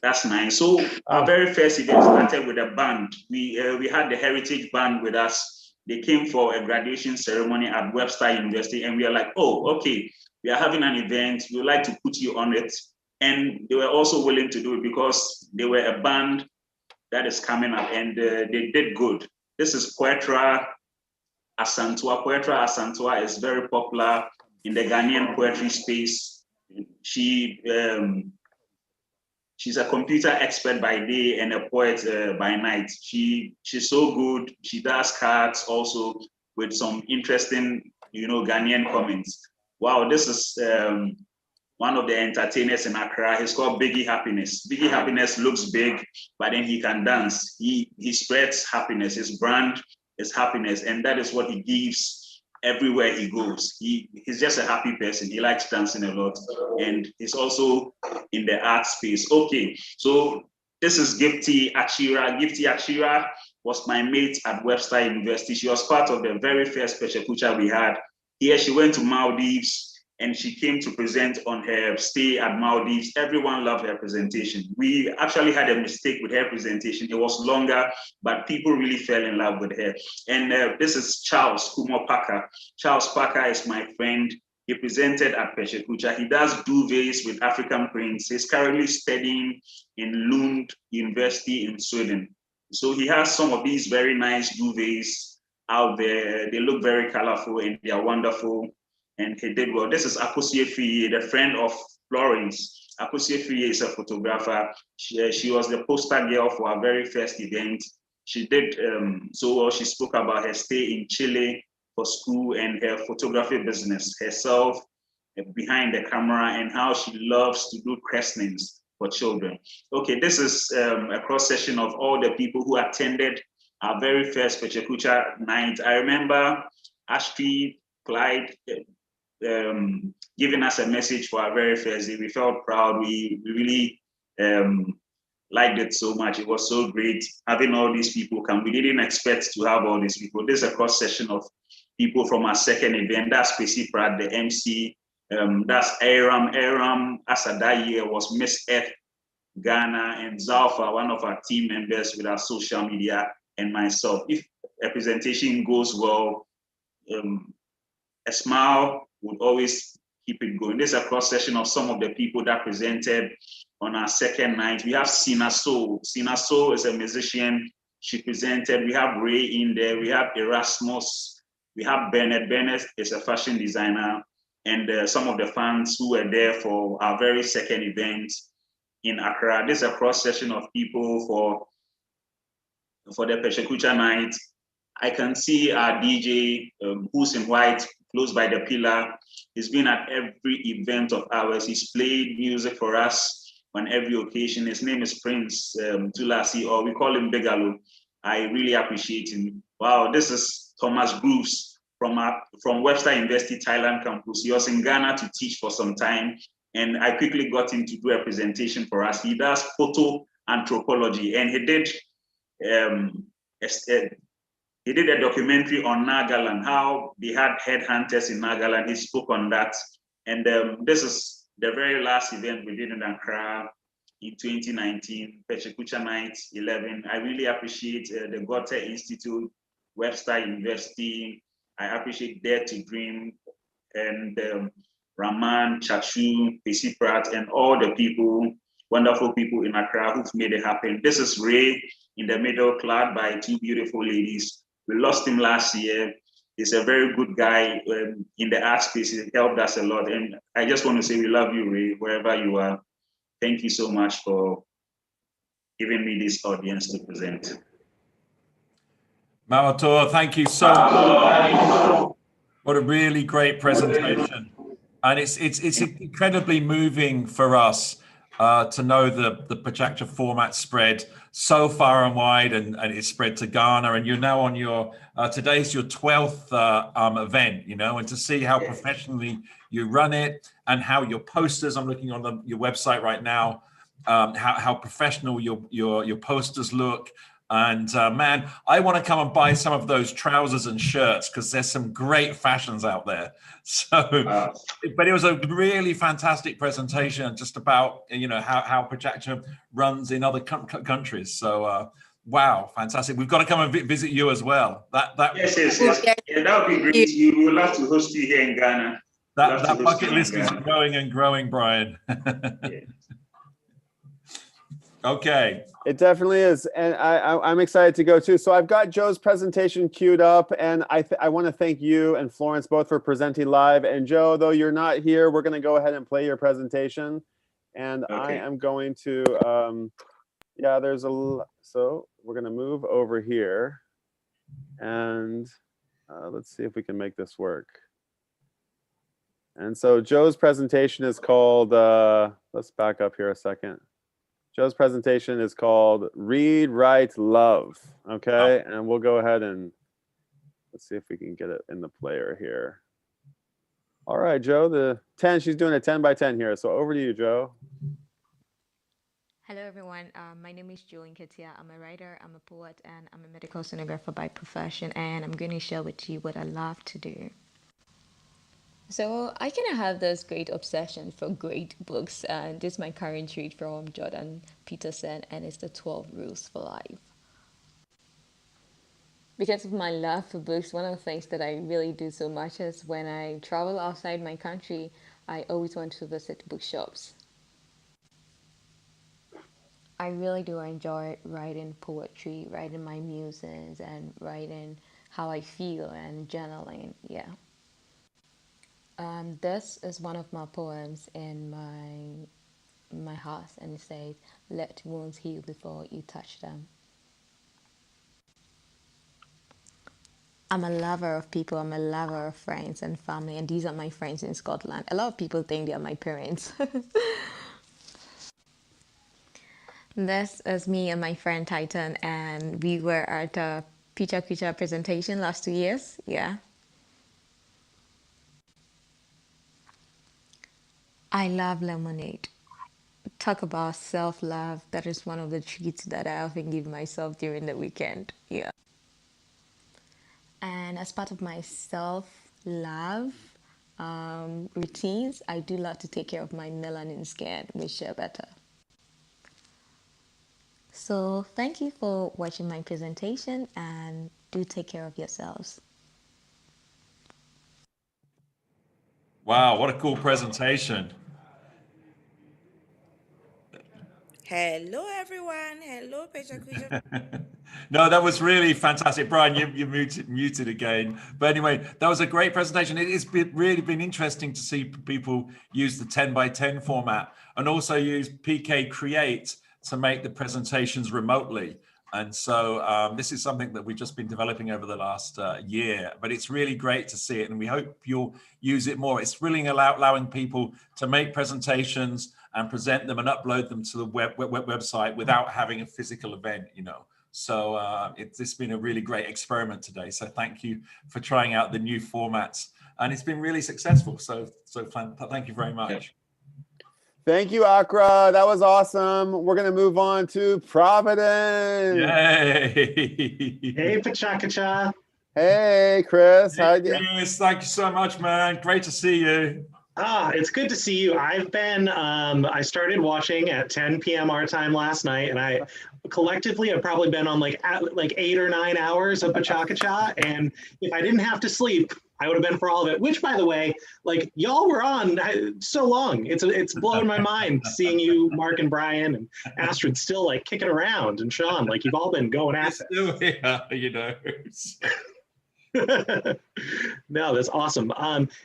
That's nice. So our very first event started with a band. We had the Heritage Band with us. They came for a graduation ceremony at Webster University, and we are like, oh, okay, we are having an event. We would like to put you on it. And they were also willing to do it because they were a band that is coming up, and they did good. This is Poetra Asantua. Poetra Asantua is very popular in the Ghanaian poetry space. She's a computer expert by day and a poet by night. She's so good. She does cards also with some interesting, Ghanaian comments. Wow, this is one of the entertainers in Accra. He's called Biggie Happiness. Biggie Happiness looks big, but then he can dance. He spreads happiness. His brand is happiness, and that is what he gives everywhere he goes. He's just a happy person. He likes dancing a lot, and he's also in the art space. Okay, so this is Gifty Achira. Gifty Achira was my mate at Webster University. She was part of the very first PechaKucha we had. Here she went to Maldives, and she came to present on her stay at Maldives. Everyone loved her presentation. We actually had a mistake with her presentation. It was longer, but people really fell in love with her. And this is Charles Kumo Parker. Charles Parker is my friend. He presented at PechaKucha. He does duvets with African prints. He's currently studying in Lund University in Sweden. So he has some of these very nice duvets out there. They look very colorful and they are wonderful. And he did well. This is Akosie Friye, the friend of Florence. Akosie Friye is a photographer. She was the poster girl for our very first event. She did so well. She spoke about her stay in Chile for school and her photography business, herself behind the camera, and how she loves to do christenings for children. Okay, this is a cross section of all the people who attended our very first PechaKucha night. I remember Ashby Clyde giving us a message for our very first day. We felt proud. We really liked it so much. It was so great having all these people come. We didn't expect to have all these people. This is a cross section of people from our second event. That's Kwesi Pratt, the MC. That's Aram. Aram, as of that year, was Miss F Ghana, and Zalfa, one of our team members with our social media and myself. If a presentation goes well, a smile would always keep it going. There's a cross section of some of the people that presented on our second night. We have Sina So. Sina So is a musician. She presented. We have Ray in there. We have Erasmus. We have Bennett. Bennett is a fashion designer. And some of the fans who were there for our very second event in Accra. There's a cross section of people for the PechaKucha night. I can see our DJ, who's in white, close by the pillar. He's been at every event of ours. He's played music for us on every occasion. His name is Prince Tulasi, or we call him Begalo. I really appreciate him. Wow, this is Thomas Grooves from Webster University Thailand campus. He was in Ghana to teach for some time, and I quickly got him to do a presentation for us. He does photo anthropology, and he did a documentary on Nagaland, how they had headhunters in Nagaland. He spoke on that. And this is the very last event we did in Accra in 2019, PechaKucha Night 11. I really appreciate the Goethe Institute, Webster University. I appreciate Dare to Dream, and Raman, Chachu, Pesi Pratt, and all the people, wonderful people in Accra who've made it happen. This is Ray in the middle, clad by two beautiful ladies. We lost him last year. He's a very good guy in the art space. He helped us a lot. And I just want to say we love you, Ray, wherever you are. Thank you so much for giving me this audience to present. Mamator, thank you so much. What a really great presentation. And it's incredibly moving for us to know the PechaKucha format spread so far and wide, and it's spread to Ghana, and you're now on your today's your 12th event, you know, and to see how professionally you run it and how your posters, I'm looking on your website right now, how professional your posters look. And man, I want to come and buy some of those trousers and shirts because there's some great fashions out there. So, but it was a really fantastic presentation just about, you know, how PechaKucha runs in other countries. So, wow, fantastic. We've got to come and visit you as well. Yes. Yeah, that would be great. We would love to host you here in Ghana. That bucket list is growing and growing, Brian. Okay. It definitely is, and I'm excited to go too. So I've got Joe's presentation queued up, and I want to thank you and Florence both for presenting live. And Joe, though you're not here, we're going to go ahead and play your presentation. And okay. I am going to, so we're going to move over here, and let's see if we can make this work. And so Joe's presentation is called, let's back up here a second. Joe's presentation is called Read, Write, Love. Okay, and we'll go ahead and let's see if we can get it in the player here. All right, Joe, the 10, she's doing a 10 by 10 here. So over to you, Joe. Hello, everyone. My name is Joe Nketia. I'm a writer, I'm a poet, and I'm a medical sonographer by profession. And I'm going to share with you what I love to do. So I kind of have this great obsession for great books, and this is my current read from Jordan Peterson, and it's the 12 Rules for Life. Because of my love for books, one of the things that I really do so much is when I travel outside my country, I always want to visit bookshops. I really do enjoy writing poetry, writing my musings, and writing how I feel and journaling, yeah. This is one of my poems in my house, and it says, "Let wounds heal before you touch them." I'm a lover of people, I'm a lover of friends and family, and these are my friends in Scotland. A lot of people think they are my parents. This is me and my friend Titan, and we were at a PechaKucha presentation last 2 years, yeah. I love lemonade. Talk about self-love. That is one of the treats that I often give myself during the weekend. Yeah. And as part of my self-love routines, I do love to take care of my melanin skin with shea butter. So thank you for watching my presentation and do take care of yourselves. Wow, what a cool presentation. Hello, everyone. Hello, PechaKucha. No, that was really fantastic. Brian, you muted again. But anyway, that was a great presentation. It's really been interesting to see people use the 10 by 10 format and also use PechaKucha to make the presentations remotely. And so this is something that we've just been developing over the last year, but it's really great to see it. And we hope you'll use it more. It's really allowing people to make presentations and present them and upload them to the website without having a physical event, you know. So it's been a really great experiment today. So thank you for trying out the new formats. And it's been really successful. So thank you very much. Thank you, Accra. That was awesome. We're going to move on to Providence. Yay. Hey, PechaKucha. Hey, Chris. Hey, Chris, thank you so much, man. Great to see you. It's good to see you. I've been, I started watching at 10 p.m. our time last night, and I collectively have probably been on like 8 or 9 hours of PechaKucha. And if I didn't have to sleep, I would have been for all of it, which, by the way, like y'all were on so long. It's blown my mind seeing you, Mark and Brian and Astrid still like kicking around, and Sean, like you've all been going at it. Still here, you know. No, that's awesome.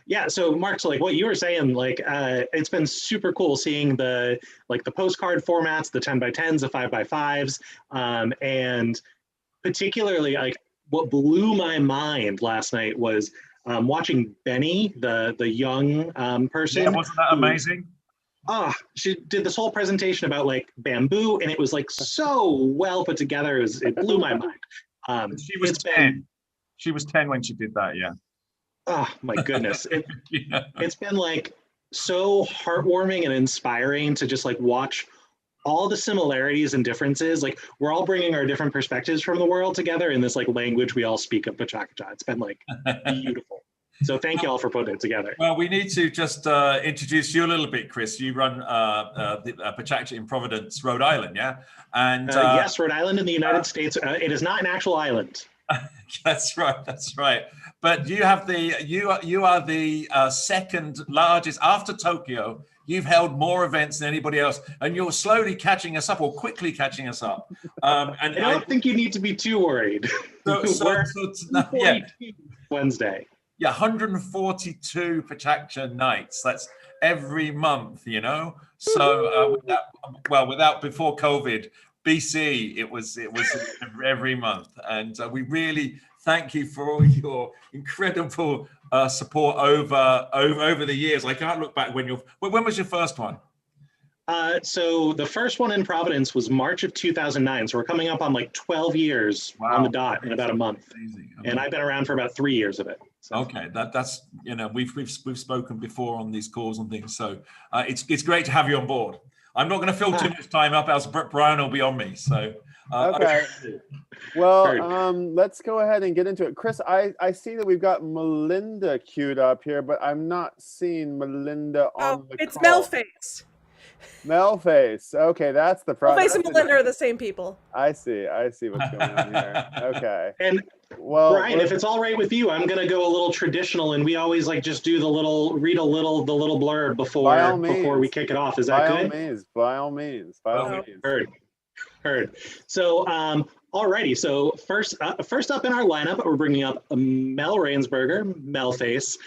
Yeah, so Mark, so like what you were saying, like it's been super cool seeing the postcard formats, the 10 by 10s, the 5 by 5s, and particularly like what blew my mind last night was watching Benny, the young person. Yeah, wasn't that amazing? She did this whole presentation about like bamboo, and it was like so well put together. It blew my mind. She was 10. She was 10 when she did that, yeah. Oh my goodness. Yeah. It's been like so heartwarming and inspiring to just like watch all the similarities and differences. Like we're all bringing our different perspectives from the world together in this like language we all speak of PechaKucha. It's been like beautiful. So thank you all for putting it together. Well, we need to just introduce you a little bit, Chris. You run the PechaKucha in Providence, Rhode Island, yeah? And yes, Rhode Island in the United States. It is not an actual island. That's right. That's right. But you have you are the second largest after Tokyo. You've held more events than anybody else, and you're slowly catching us up, or quickly catching us up. And I don't think you need to be too worried. Yeah, Wednesday. Yeah, 142 PechaKucha nights. That's every month, you know. So without before COVID. BC, it was every month, and we really thank you for all your incredible support over the years. I can't look back when was your first one? So the first one in Providence was March of 2009. So we're coming up on like 12 years on the dot in about a month. Amazing. And I've been around for about 3 years of it. So. Okay, that's you know we've spoken before on these calls and things, so it's great to have you on board. I'm not going to fill too much time up, else Brian will be on me. So okay. Well, let's go ahead and get into it. Chris, I see that we've got Melinda queued up here, but I'm not seeing Melinda on the it's call. Melface. Melface. Okay, that's the problem. Melface and Melinda are the same people. I see what's going on here. Okay. And well, Brian, if it's all right with you, I'm gonna go a little traditional, and we always like just do the little blurb before we kick it off. Is that good? By all means. Heard. So alrighty, so first up in our lineup, we're bringing up Mel Rainsberger, Melface.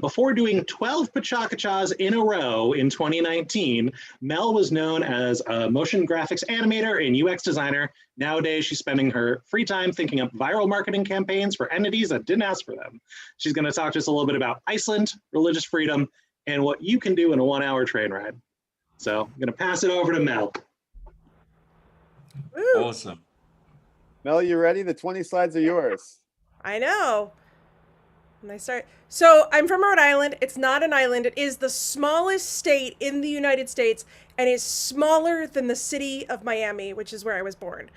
Before doing 12 PechaKuchas in a row in 2019, Mel was known as a motion graphics animator and UX designer. Nowadays, she's spending her free time thinking up viral marketing campaigns for entities that didn't ask for them. She's going to talk to us a little bit about Iceland, religious freedom, and what you can do in a 1-hour train ride. So I'm going to pass it over to Mel. Woo. Awesome. Mel, you ready? The 20 slides are yours. I know. When I start, so I'm from Rhode Island. It's not an island. It is the smallest state in the United States, and is smaller than the city of Miami, which is where I was born.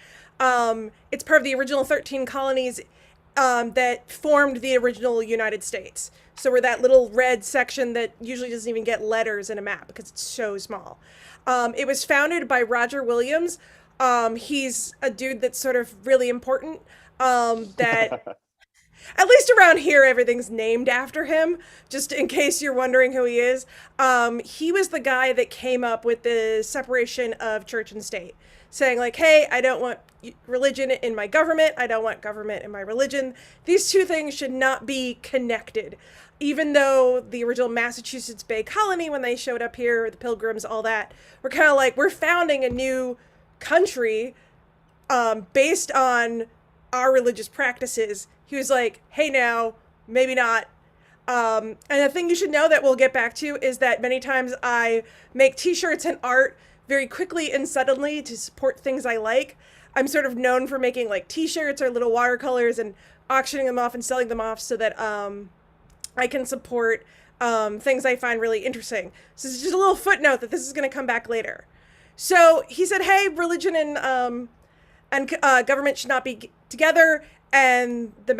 It's part of the original 13 colonies that formed the original United States. So we're that little red section that usually doesn't even get letters in a map because it's so small. It was founded by Roger Williams He's a dude that's sort of really important, that at least around here, everything's named after him, just in case you're wondering who he is. He was the guy that came up with the separation of church and state, saying like, hey, I don't want religion in my government. I don't want government in my religion. These two things should not be connected. Even though the original Massachusetts Bay Colony, when they showed up here, the Pilgrims, all that, were kind of like, we're founding a new country based on our religious practices. He was like, hey now, maybe not. And the thing you should know that we'll get back to is that many times I make t-shirts and art very quickly and suddenly to support things I like. I'm sort of known for making like t-shirts or little watercolors and auctioning them off and selling them off so that I can support things I find really interesting. So it's just a little footnote that this is going to come back later. So he said, hey, religion and government should not be together. And the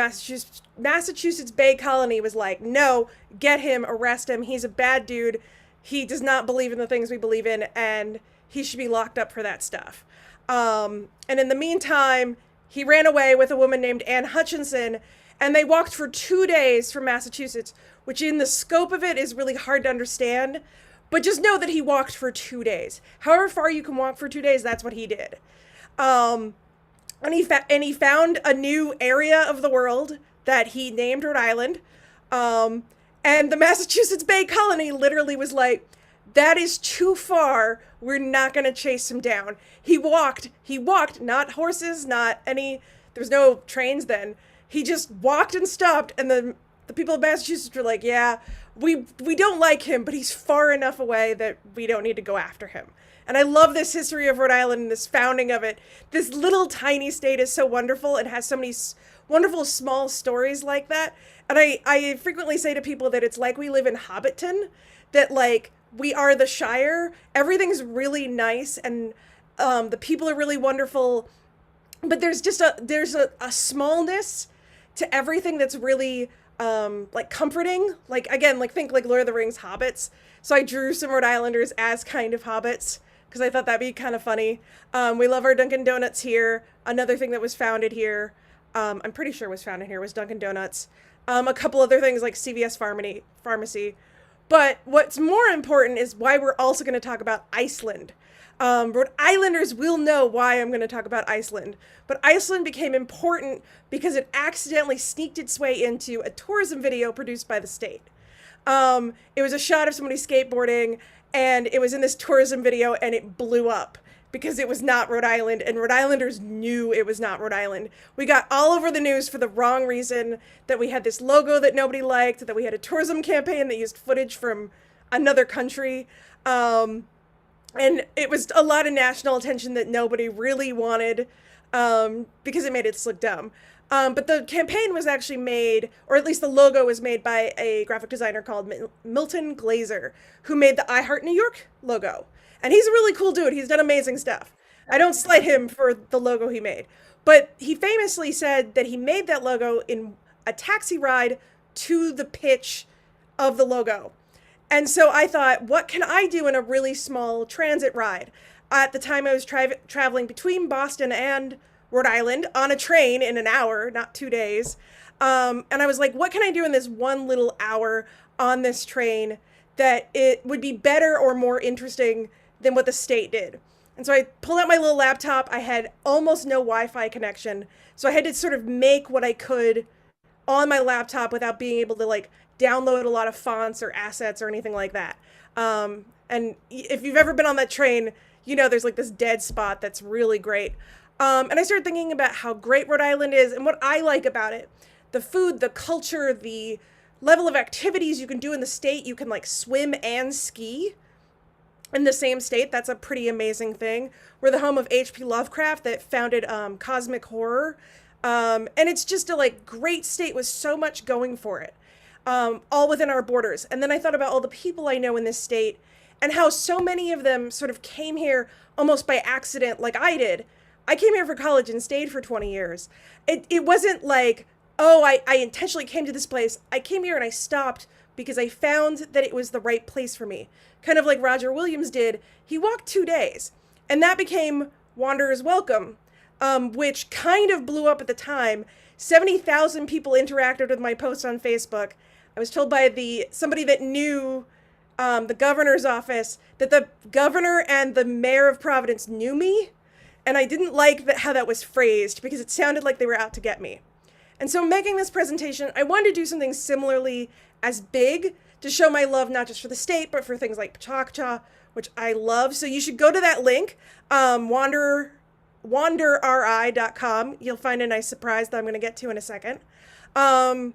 Massachusetts Bay Colony was like, no, get him, arrest him. He's a bad dude. He does not believe in the things we believe in, and he should be locked up for that stuff. And in the meantime, he ran away with a woman named Anne Hutchinson, and they walked for 2 days from Massachusetts, which in the scope of it is really hard to understand. But just know that he walked for 2 days. However far you can walk for 2 days, that's what he did. And he found a new area of the world that he named Rhode Island. And the Massachusetts Bay Colony literally was like, that is too far. We're not going to chase him down. He walked, not horses, not any, there was no trains then. He just walked and stopped. And the people of Massachusetts were like, yeah, we don't like him, but he's far enough away that we don't need to go after him. And I love this history of Rhode Island and this founding of it. This little tiny state is so wonderful and has so many wonderful small stories like that. And I frequently say to people that it's like we live in Hobbiton, that like we are the Shire. Everything's really nice and the people are really wonderful. But there's just a smallness to everything that's really like comforting. Like again, like think like Lord of the Rings hobbits. So I drew some Rhode Islanders as kind of hobbits, because I thought that'd be kind of funny. We love our Dunkin' Donuts here. Another thing that was founded here, I'm pretty sure was founded here, was Dunkin' Donuts. A couple other things like CVS Pharmacy. But what's more important is why we're also going to talk about Iceland. Rhode Islanders will know why I'm going to talk about Iceland. But Iceland became important because it accidentally sneaked its way into a tourism video produced by the state. It was a shot of somebody skateboarding, and it was in this tourism video, and it blew up because it was not Rhode Island, and Rhode Islanders knew it was not Rhode Island. We got all over the news for the wrong reason, that we had this logo that nobody liked, that we had a tourism campaign that used footage from another country, and it was a lot of national attention that nobody really wanted, because it made it look dumb. But the campaign was actually made, or at least the logo was made by a graphic designer called Milton Glaser, who made the I Heart New York logo. And he's a really cool dude. He's done amazing stuff. I don't slight him for the logo he made. But he famously said that he made that logo in a taxi ride to the pitch of the logo. And so I thought, what can I do in a really small transit ride? At the time I was traveling between Boston and Rhode Island on a train in an hour, not 2 days. And I was like, what can I do in this one little hour on this train that it would be better or more interesting than what the state did? And so I pulled out my little laptop. I had almost no Wi-Fi connection. So I had to sort of make what I could on my laptop without being able to like download a lot of fonts or assets or anything like that. And if you've ever been on that train, you know there's like this dead spot that's really great. And I started thinking about how great Rhode Island is and what I like about it. The food, the culture, the level of activities you can do in the state. You can like swim and ski in the same state. That's a pretty amazing thing. We're the home of H.P. Lovecraft that founded cosmic horror. And it's just a like great state with so much going for it, all within our borders. And then I thought about all the people I know in this state and how so many of them sort of came here almost by accident like I did. I came here for college and stayed for 20 years. It wasn't like, oh, I intentionally came to this place. I came here and I stopped because I found that it was the right place for me. Kind of like Roger Williams did. He walked 2 days and that became Wanderers Welcome, which kind of blew up at the time. 70,000 people interacted with my post on Facebook. I was told by somebody that knew the governor's office that the governor and the mayor of Providence knew me, and I didn't like how that was phrased because it sounded like they were out to get me. And so making this presentation, I wanted to do something similarly as big to show my love not just for the state, but for things like PechaKucha, which I love. So you should go to that link, wanderri.com. You'll find a nice surprise that I'm going to get to in a second. And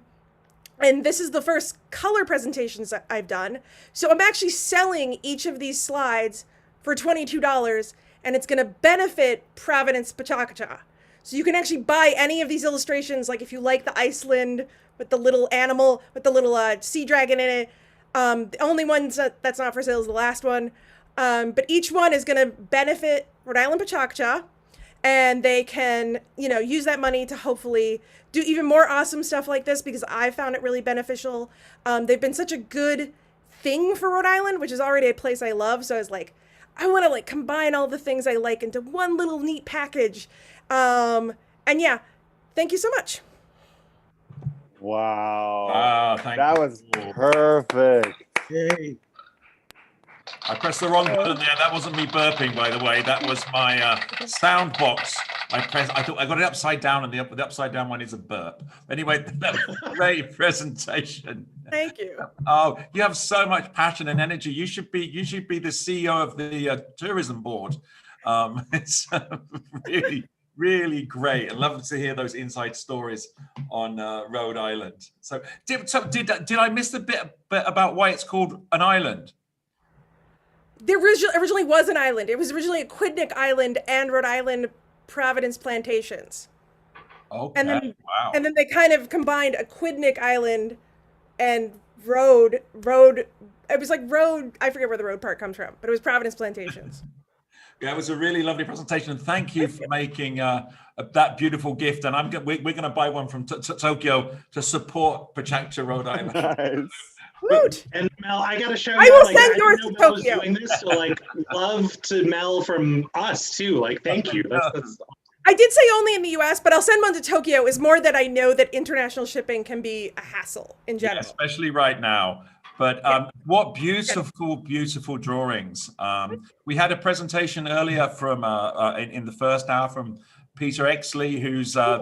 this is the first color presentations that I've done. So I'm actually selling each of these slides for $22, and it's going to benefit Providence PechaKucha. So you can actually buy any of these illustrations, like if you like the Iceland with the little animal, with the little sea dragon in it. The only one that's not for sale is the last one. But each one is going to benefit Rhode Island PechaKucha, and they can, use that money to hopefully do even more awesome stuff like this, because I found it really beneficial. They've been such a good thing for Rhode Island, which is already a place I love. So I was like, I want to combine all the things I like into one little neat package. And yeah, thank you so much. Wow. Thank that you. was perfect. Yay. I pressed the wrong button there. That wasn't me burping, by the way. That was my sound box. I thought I got it upside down, and the upside down one is a burp. Anyway, that was a great presentation. Thank you. Oh, you have so much passion and energy. You should be the CEO of the tourism board. It's really, really great. I love to hear those inside stories on Rhode Island. So did I miss the bit about why it's called an island? There originally was an island. It was originally Aquidneck Island and Rhode Island Providence plantations. Okay. And then, wow. And then they kind of combined Aquidneck Island and Road. It was like Road. I forget where the road part comes from, but it was Providence plantations. Yeah, it was a really lovely presentation, and thank you for making that beautiful gift. And we're going to buy one from Tokyo to support PechaKucha, Rhode Island. Nice. And Mel, I got to show you. I will send yours to Mel was Tokyo. doing this, so love to Mel from us too. Thank you. That's I did say only in the U.S., but I'll send one to Tokyo. Is more that I know that international shipping can be a hassle in general. Yeah, especially right now. But what beautiful, beautiful drawings. We had a presentation earlier from in the first hour from Peter Exley, who's the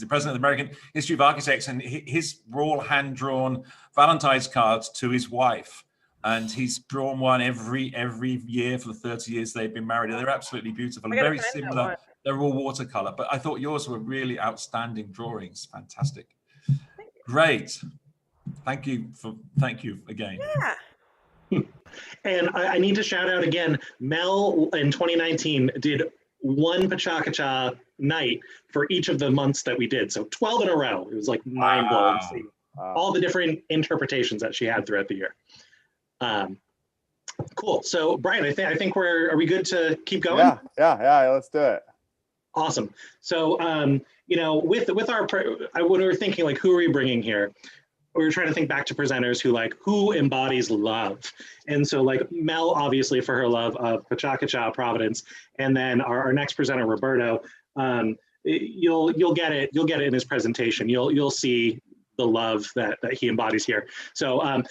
president of the American Institute of Architects, and his were all hand-drawn Valentine's cards to his wife. And he's drawn one every year for the 30 years they've been married. They're absolutely beautiful and very similar. They're all watercolor, but I thought yours were really outstanding drawings. Fantastic. Great. Thank you again. Yeah. And I need to shout out again, Mel in 2019 did one PechaKucha night for each of the months that we did. So 12 in a row. It was mind-blowing to see all the different interpretations that she had throughout the year. Cool. So Brian, I think are we good to keep going? Yeah, let's do it. Awesome. So, with our, when we were thinking who are we bringing here? We were trying to think back to presenters who embodies love. And so Mel, obviously for her love of PechaKucha, Providence, and then our next presenter, Roberto, you'll get it in his presentation. You'll see the love that he embodies here. So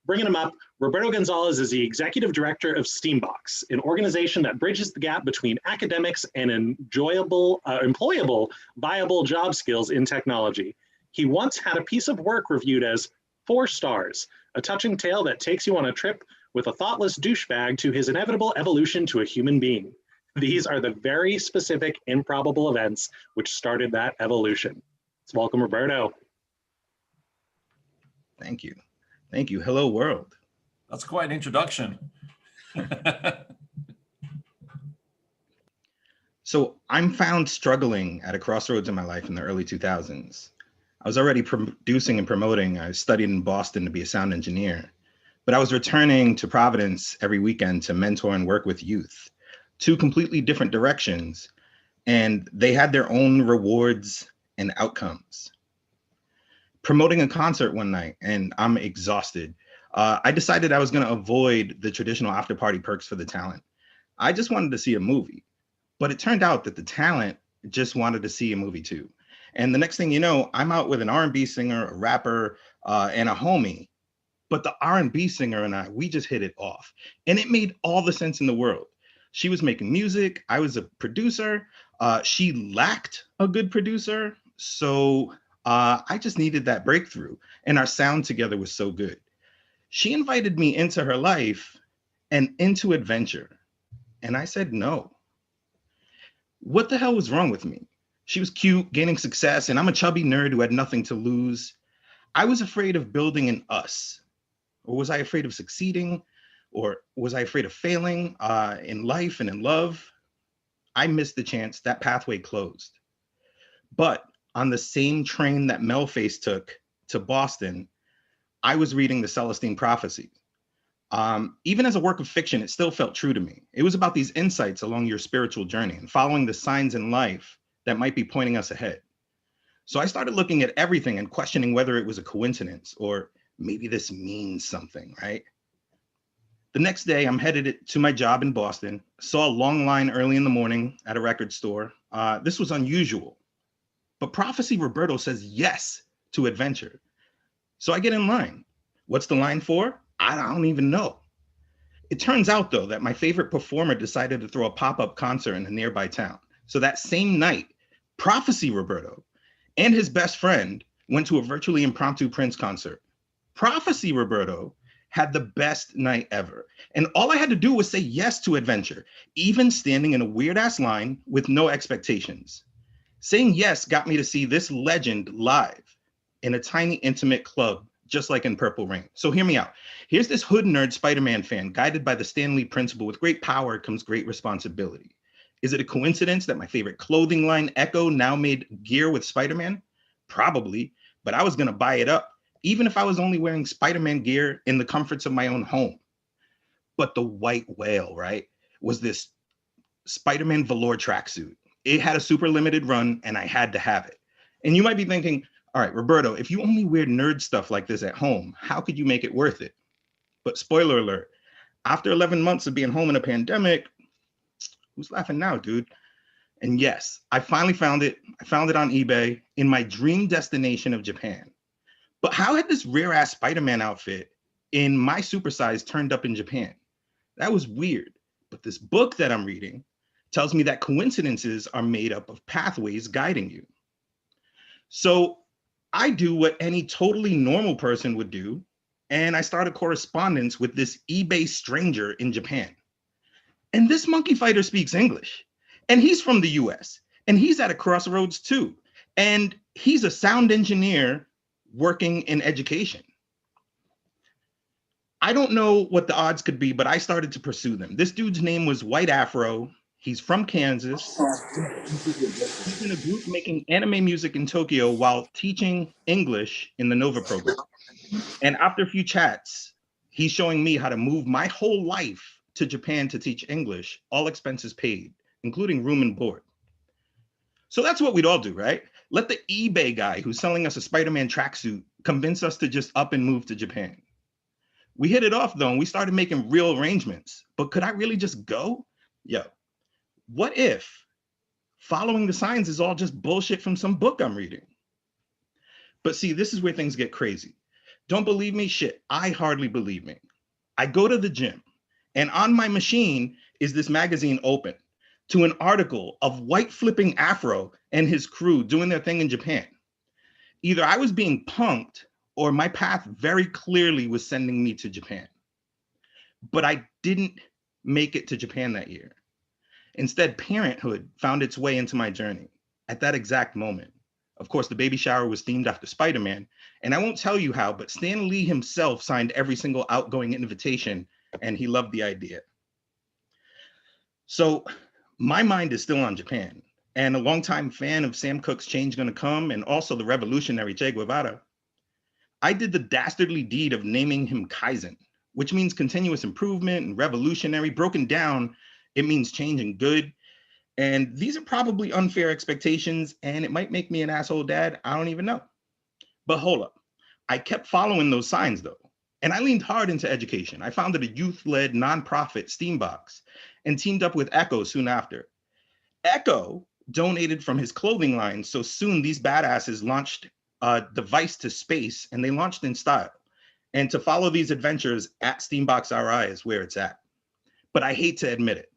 bringing him up, Roberto Gonzalez is the executive director of Steambox, an organization that bridges the gap between academics and employable, viable job skills in technology. He once had a piece of work reviewed as 4 stars, a touching tale that takes you on a trip with a thoughtless douchebag to his inevitable evolution to a human being. These are the very specific, improbable events which started that evolution. Let's welcome Roberto. Thank you. Thank you. Hello, world. That's quite an introduction. So I'm found struggling at a crossroads in my life in the early 2000s. I was already producing and promoting. I studied in Boston to be a sound engineer, but I was returning to Providence every weekend to mentor and work with youth, 2 completely different directions, and they had their own rewards and outcomes. Promoting a concert one night, and I'm exhausted. I decided I was going to avoid the traditional after party perks for the talent. I just wanted to see a movie. But it turned out that the talent just wanted to see a movie too. And the next thing you know, I'm out with an R&B singer, a rapper, and a homie. But the R&B singer and I, we just hit it off. And it made all the sense in the world. She was making music. I was a producer. She lacked a good producer. So I just needed that breakthrough. And our sound together was so good. She invited me into her life and into adventure. And I said no. What the hell was wrong with me? She was cute, gaining success, and I'm a chubby nerd who had nothing to lose. I was afraid of building an us. Or was I afraid of succeeding? Or was I afraid of failing in life and in love? I missed the chance. That pathway closed. But on the same train that Melface took to Boston, I was reading the Celestine Prophecy. Even as a work of fiction, it still felt true to me. It was about these insights along your spiritual journey and following the signs in life that might be pointing us ahead. So I started looking at everything and questioning whether it was a coincidence or maybe this means something, right? The next day, I'm headed to my job in Boston. Saw a long line early in the morning at a record store. This was unusual, but Prophecy Roberto says yes to adventure. So I get in line. What's the line for? I don't even know. It turns out, though, that my favorite performer decided to throw a pop-up concert in a nearby town. So that same night, Prophecy Roberto and his best friend went to a virtually impromptu Prince concert. Prophecy Roberto had the best night ever. And all I had to do was say yes to adventure, even standing in a weird-ass line with no expectations. Saying yes got me to see this legend live in a tiny, intimate club, just like in Purple Rain. So hear me out. Here's this hood nerd Spider-Man fan guided by the Stan Lee principle: with great power comes great responsibility. Is it a coincidence that my favorite clothing line, Echo, now made gear with Spider-Man? Probably, but I was gonna buy it up, even if I was only wearing Spider-Man gear in the comforts of my own home. But the white whale, right, was this Spider-Man velour tracksuit. It had a super limited run and I had to have it. And you might be thinking, all right, Roberto, if you only wear nerd stuff like this at home, how could you make it worth it? But spoiler alert, after 11 months of being home in a pandemic, who's laughing now, dude? And yes, I finally found it. I found it on eBay in my dream destination of Japan. But how had this rare ass Spider-Man outfit in my supersize turned up in Japan? That was weird. But this book that I'm reading tells me that coincidences are made up of pathways guiding you. So I do what any totally normal person would do, and I start a correspondence with this eBay stranger in Japan. And this monkey fighter speaks English, and he's from the US, and he's at a crossroads too. And he's a sound engineer working in education. I don't know what the odds could be, but I started to pursue them. This dude's name was White Afro. He's from Kansas. He's in a group making anime music in Tokyo while teaching English in the Nova program. And after a few chats, he's showing me how to move my whole life to Japan to teach English, all expenses paid, including room and board. So that's what we'd all do, right? Let the eBay guy who's selling us a Spider-Man tracksuit convince us to just up and move to Japan. We hit it off though, and we started making real arrangements. But could I really just go? Yo, what if following the signs is all just bullshit from some book I'm reading? But see, this is where things get crazy. Don't believe me? Shit, I hardly believe me. I go to the gym, and on my machine is this magazine open to an article of White Flipping Afro and his crew doing their thing in Japan. Either I was being punked or my path very clearly was sending me to Japan. But I didn't make it to Japan that year. Instead, parenthood found its way into my journey at that exact moment. Of course, the baby shower was themed after Spider-Man, and I won't tell you how, but Stan Lee himself signed every single outgoing invitation, and he loved the idea. So my mind is still on Japan, and a longtime fan of Sam Cooke's Change Gonna Come, and also the revolutionary Che Guevara. I did the dastardly deed of naming him Kaizen, which means continuous improvement and revolutionary. Broken down, it means changing good. And these are probably unfair expectations, and it might make me an asshole dad. I don't even know. But hold up. I kept following those signs though, and I leaned hard into education. I founded a youth-led nonprofit, Steambox, and teamed up with Echo soon after. Echo donated from his clothing line, so soon these badasses launched a device to space, and they launched in style. And to follow these adventures at Steambox RI is where it's at. But I hate to admit it.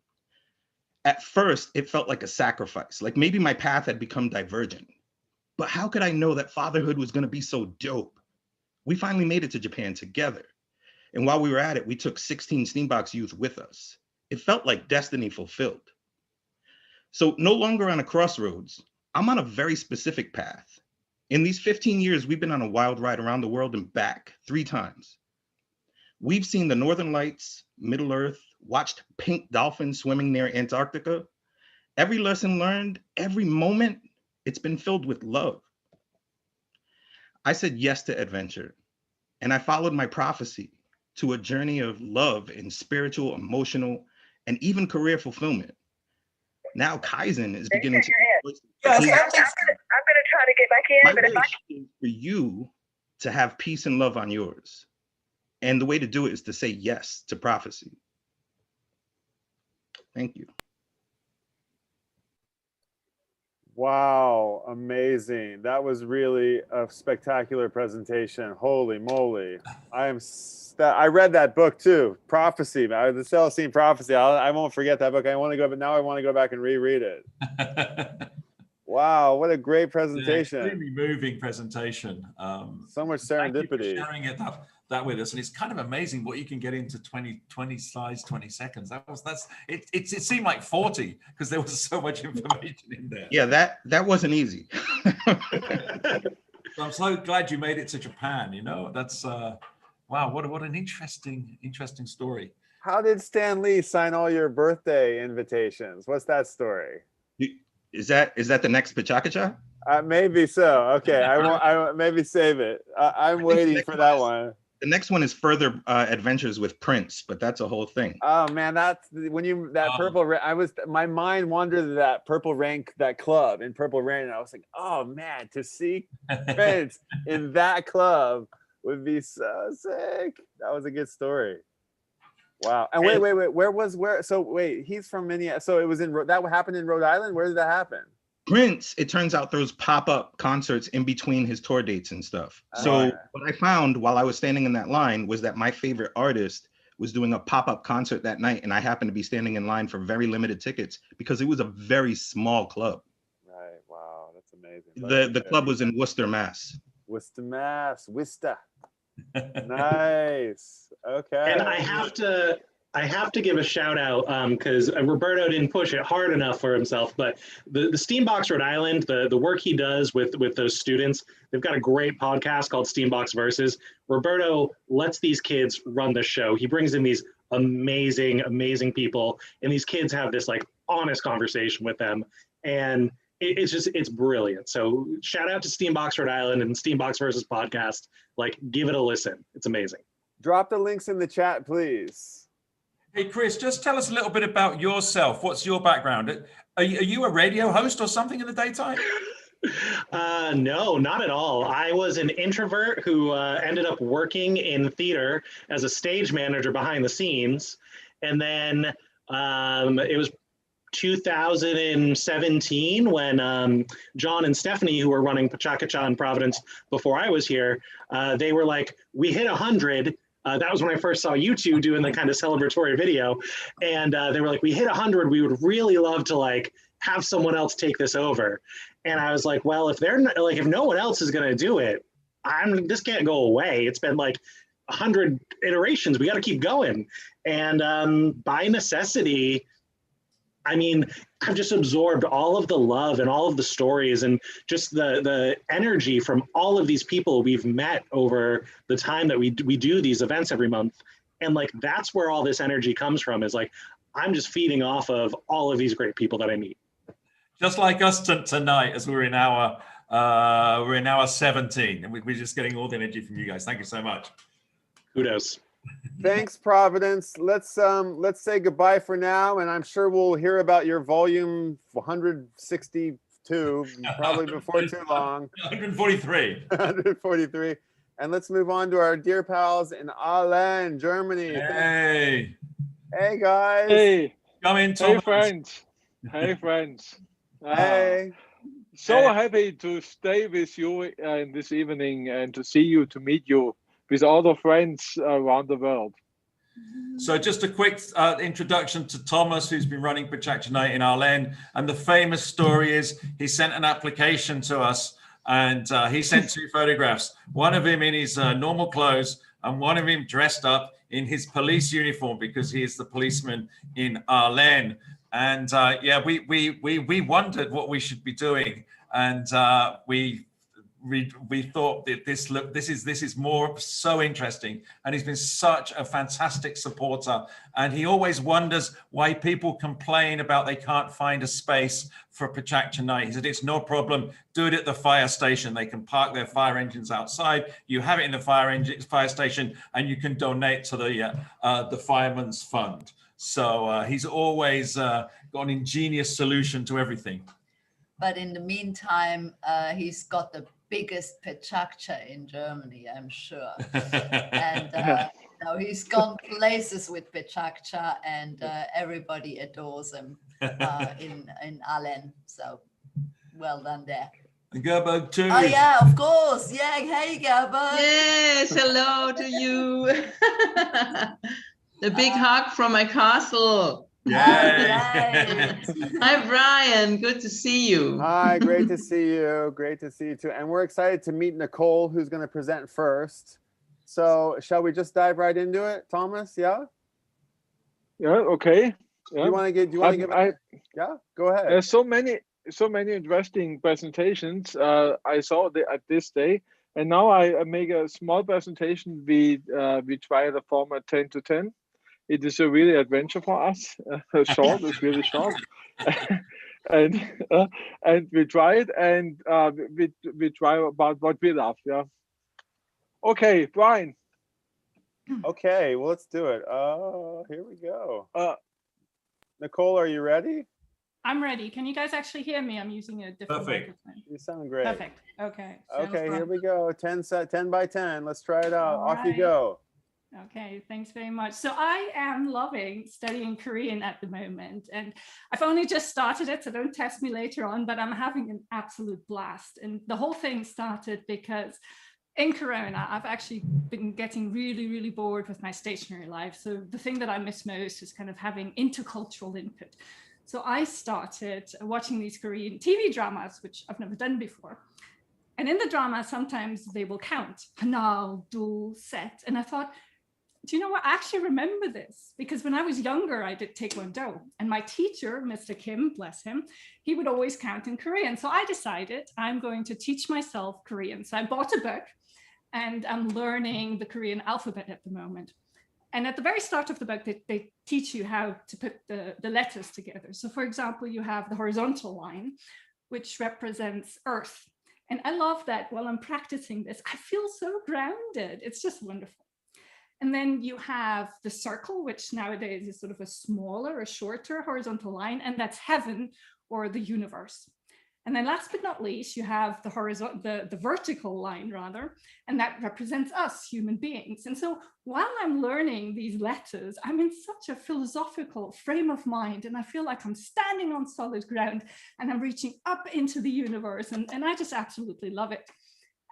At first, it felt like a sacrifice, like maybe my path had become divergent. But how could I know that fatherhood was gonna be so dope? We finally made it to Japan together. And while we were at it, we took 16 Steambox youth with us. It felt like destiny fulfilled. So no longer on a crossroads, I'm on a very specific path. In these 15 years, we've been on a wild ride around the world and back 3 times. We've seen the Northern Lights, Middle Earth, watched pink dolphins swimming near Antarctica. Every lesson learned, every moment, it's been filled with love. I said yes to adventure, and I followed my prophecy to a journey of love and spiritual, emotional, and even career fulfillment. Now Kaizen is beginning to. Yes, I'm gonna try to get back in, My but if I wish is for you to have peace and love on yours. And the way to do it is to say yes to prophecy. Thank you. Wow, amazing. That was really a spectacular presentation. Holy moly. I read that book too, Prophecy, the Celestine Prophecy. I won't forget that book. I want to go, but now I want to go back and reread it. Wow, what a great presentation. Yeah, extremely moving presentation. So much serendipity. Thank you for sharing that with us, and it's kind of amazing what you can get into 20 slides, 20 seconds. It seemed like 40 because there was so much information in there. Yeah, that wasn't easy. I'm so glad you made it to Japan. You know, that's wow, what an interesting story. How did Stan Lee sign all your birthday invitations? What's that story? Is that the next PechaKucha? Maybe so. Okay, I maybe save it. I'm waiting for that one. The next one is further adventures with Prince, but that's a whole thing. Oh man, that's when you Purple Rain. My mind wandered to that Purple Rain, that club in Purple Rain, and I was like, oh man, to see Prince in that club would be so sick. That was a good story. Wow. And wait. So wait, he's from Minneapolis. So it was that happened in Rhode Island. Where did that happen? Prince, it turns out those pop-up concerts in between his tour dates and stuff. So what I found while I was standing in that line was that my favorite artist was doing a pop-up concert that night, and I happened to be standing in line for very limited tickets because it was a very small club. Right. Wow, that's amazing. The club was in Worcester, Mass. Worcester, Mass. Worcester. Nice. Okay. And I have to give a shout out because Roberto didn't push it hard enough for himself, but the Steambox Rhode Island, the work he does with those students, they've got a great podcast called Steambox Versus. Roberto lets these kids run the show. He brings in these amazing people, and these kids have this like honest conversation with them, and it's brilliant. So shout out to Steambox Rhode Island and Steambox Versus podcast. Like, give it a listen. It's amazing. Drop the links in the chat, please. Hey, Chris, just tell us a little bit about yourself. What's your background? Are you a radio host or something in the daytime? No, not at all. I was an introvert who ended up working in theater as a stage manager behind the scenes. And then it was 2017 when John and Stephanie, who were running PechaKucha in Providence before I was here, they were like, we hit 100. That was when I first saw you two doing the kind of celebratory video. And they were like, we hit 100. We would really love to like have someone else take this over. And I was like, well, if they're not, like, if no one else is going to do it, this can't go away. It's been like 100 iterations. We got to keep going. And by necessity, I mean, I've just absorbed all of the love and all of the stories and just the energy from all of these people we've met over the time that we do these events every month. And like, that's where all this energy comes from, is like, I'm just feeding off of all of these great people that I meet. Just like us tonight, as we're in our 17, and we're just getting all the energy from you guys. Thank you so much. Kudos. Thanks, Providence. Let's say goodbye for now, and I'm sure we'll hear about your volume 162 probably before too long. 143. 143. And let's move on to our dear pals in Iceland, Germany. Hey. Hey, guys. Hey. Come in, Hey, Thomas. friends. Hey, friends. Hey. So happy to stay with you this evening and to see you, to meet you with other friends around the world. So just a quick introduction to Thomas, who's been running PechaKucha Night in Iceland. And the famous story is he sent an application to us, and he sent 2 photographs, one of him in his normal clothes and one of him dressed up in his police uniform, because he is the policeman in Iceland. And yeah, we wondered what we should be doing, and we thought that this is more so interesting, and he's been such a fantastic supporter. And he always wonders why people complain about they can't find a space for PechaKucha Night. He said, it's no problem, do it at the fire station. They can park their fire engines outside, you have it in the fire station, and you can donate to the fireman's fund. So he's always got an ingenious solution to everything. But in the meantime, he's got the biggest PechaKucha in Germany, I'm sure. And no, he's gone places with PechaKucha, and everybody adores him in Iceland. So well done there. Gerberg too. Oh yeah, of course. Yeah, hey Gerberg. Yes, hello to you. A big hug from my castle. Yeah. Hi, Brian. Good to see you. Hi, great to see you. Great to see you too. And we're excited to meet Nicole, who's going to present first. So shall we just dive right into it, Thomas? Yeah? Yeah, okay. Yeah. Do you want to give yeah, go ahead. There's so many interesting presentations I saw at this day. And now I make a small presentation. We try the format 10 to 10. It is a really adventure for us. Short, it's really short, and we try it, and we try about what we love. Yeah. Okay, Brian. Okay, well, let's do it. Here we go. Nicole, are you ready? I'm ready. Can you guys actually hear me? I'm using a different microphone. You sound great. Perfect. Okay. Okay, here we go. 10 by 10. Let's try it out. All Off you right. go. Okay, thanks very much. So I am loving studying Korean at the moment, and I've only just started it, so don't test me later on, but I'm having an absolute blast. And the whole thing started because in Corona, I've actually been getting really, really bored with my stationary life. So the thing that I miss most is kind of having intercultural input. So I started watching these Korean TV dramas, which I've never done before. And in the drama, sometimes they will count, 하나, 둘, 셋. And I thought, do you know what? I actually remember this because when I was younger, I did Taekwondo, and my teacher, Mr. Kim, bless him, he would always count in Korean. So I decided I'm going to teach myself Korean. So I bought a book, and I'm learning the Korean alphabet at the moment. And at the very start of the book, they teach you how to put the letters together. So for example, you have the horizontal line, which represents Earth. And I love that while I'm practicing this, I feel so grounded. It's just wonderful. And then you have the circle, which nowadays is sort of a shorter horizontal line, and that's heaven or the universe. And then last but not least, you have the vertical line rather, and that represents us, human beings. And so while I'm learning these letters, I'm in such a philosophical frame of mind, and I feel like I'm standing on solid ground and I'm reaching up into the universe, and I just absolutely love it.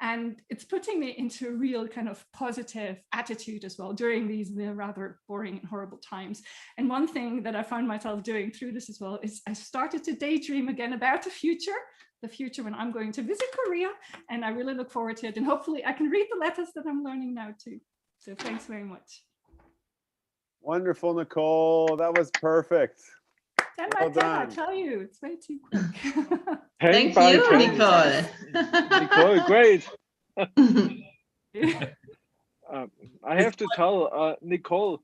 And it's putting me into a real kind of positive attitude as well during these rather boring and horrible times. And one thing that I found myself doing through this as well is I started to daydream again about the future when I'm going to visit Korea. And I really look forward to it. And hopefully I can read the letters that I'm learning now too. So thanks very much. Wonderful, Nicole. That was perfect. 10 by 10, I tell you, it's way too quick. Thank you, Nicole. Nicole, great. I have to tell Nicole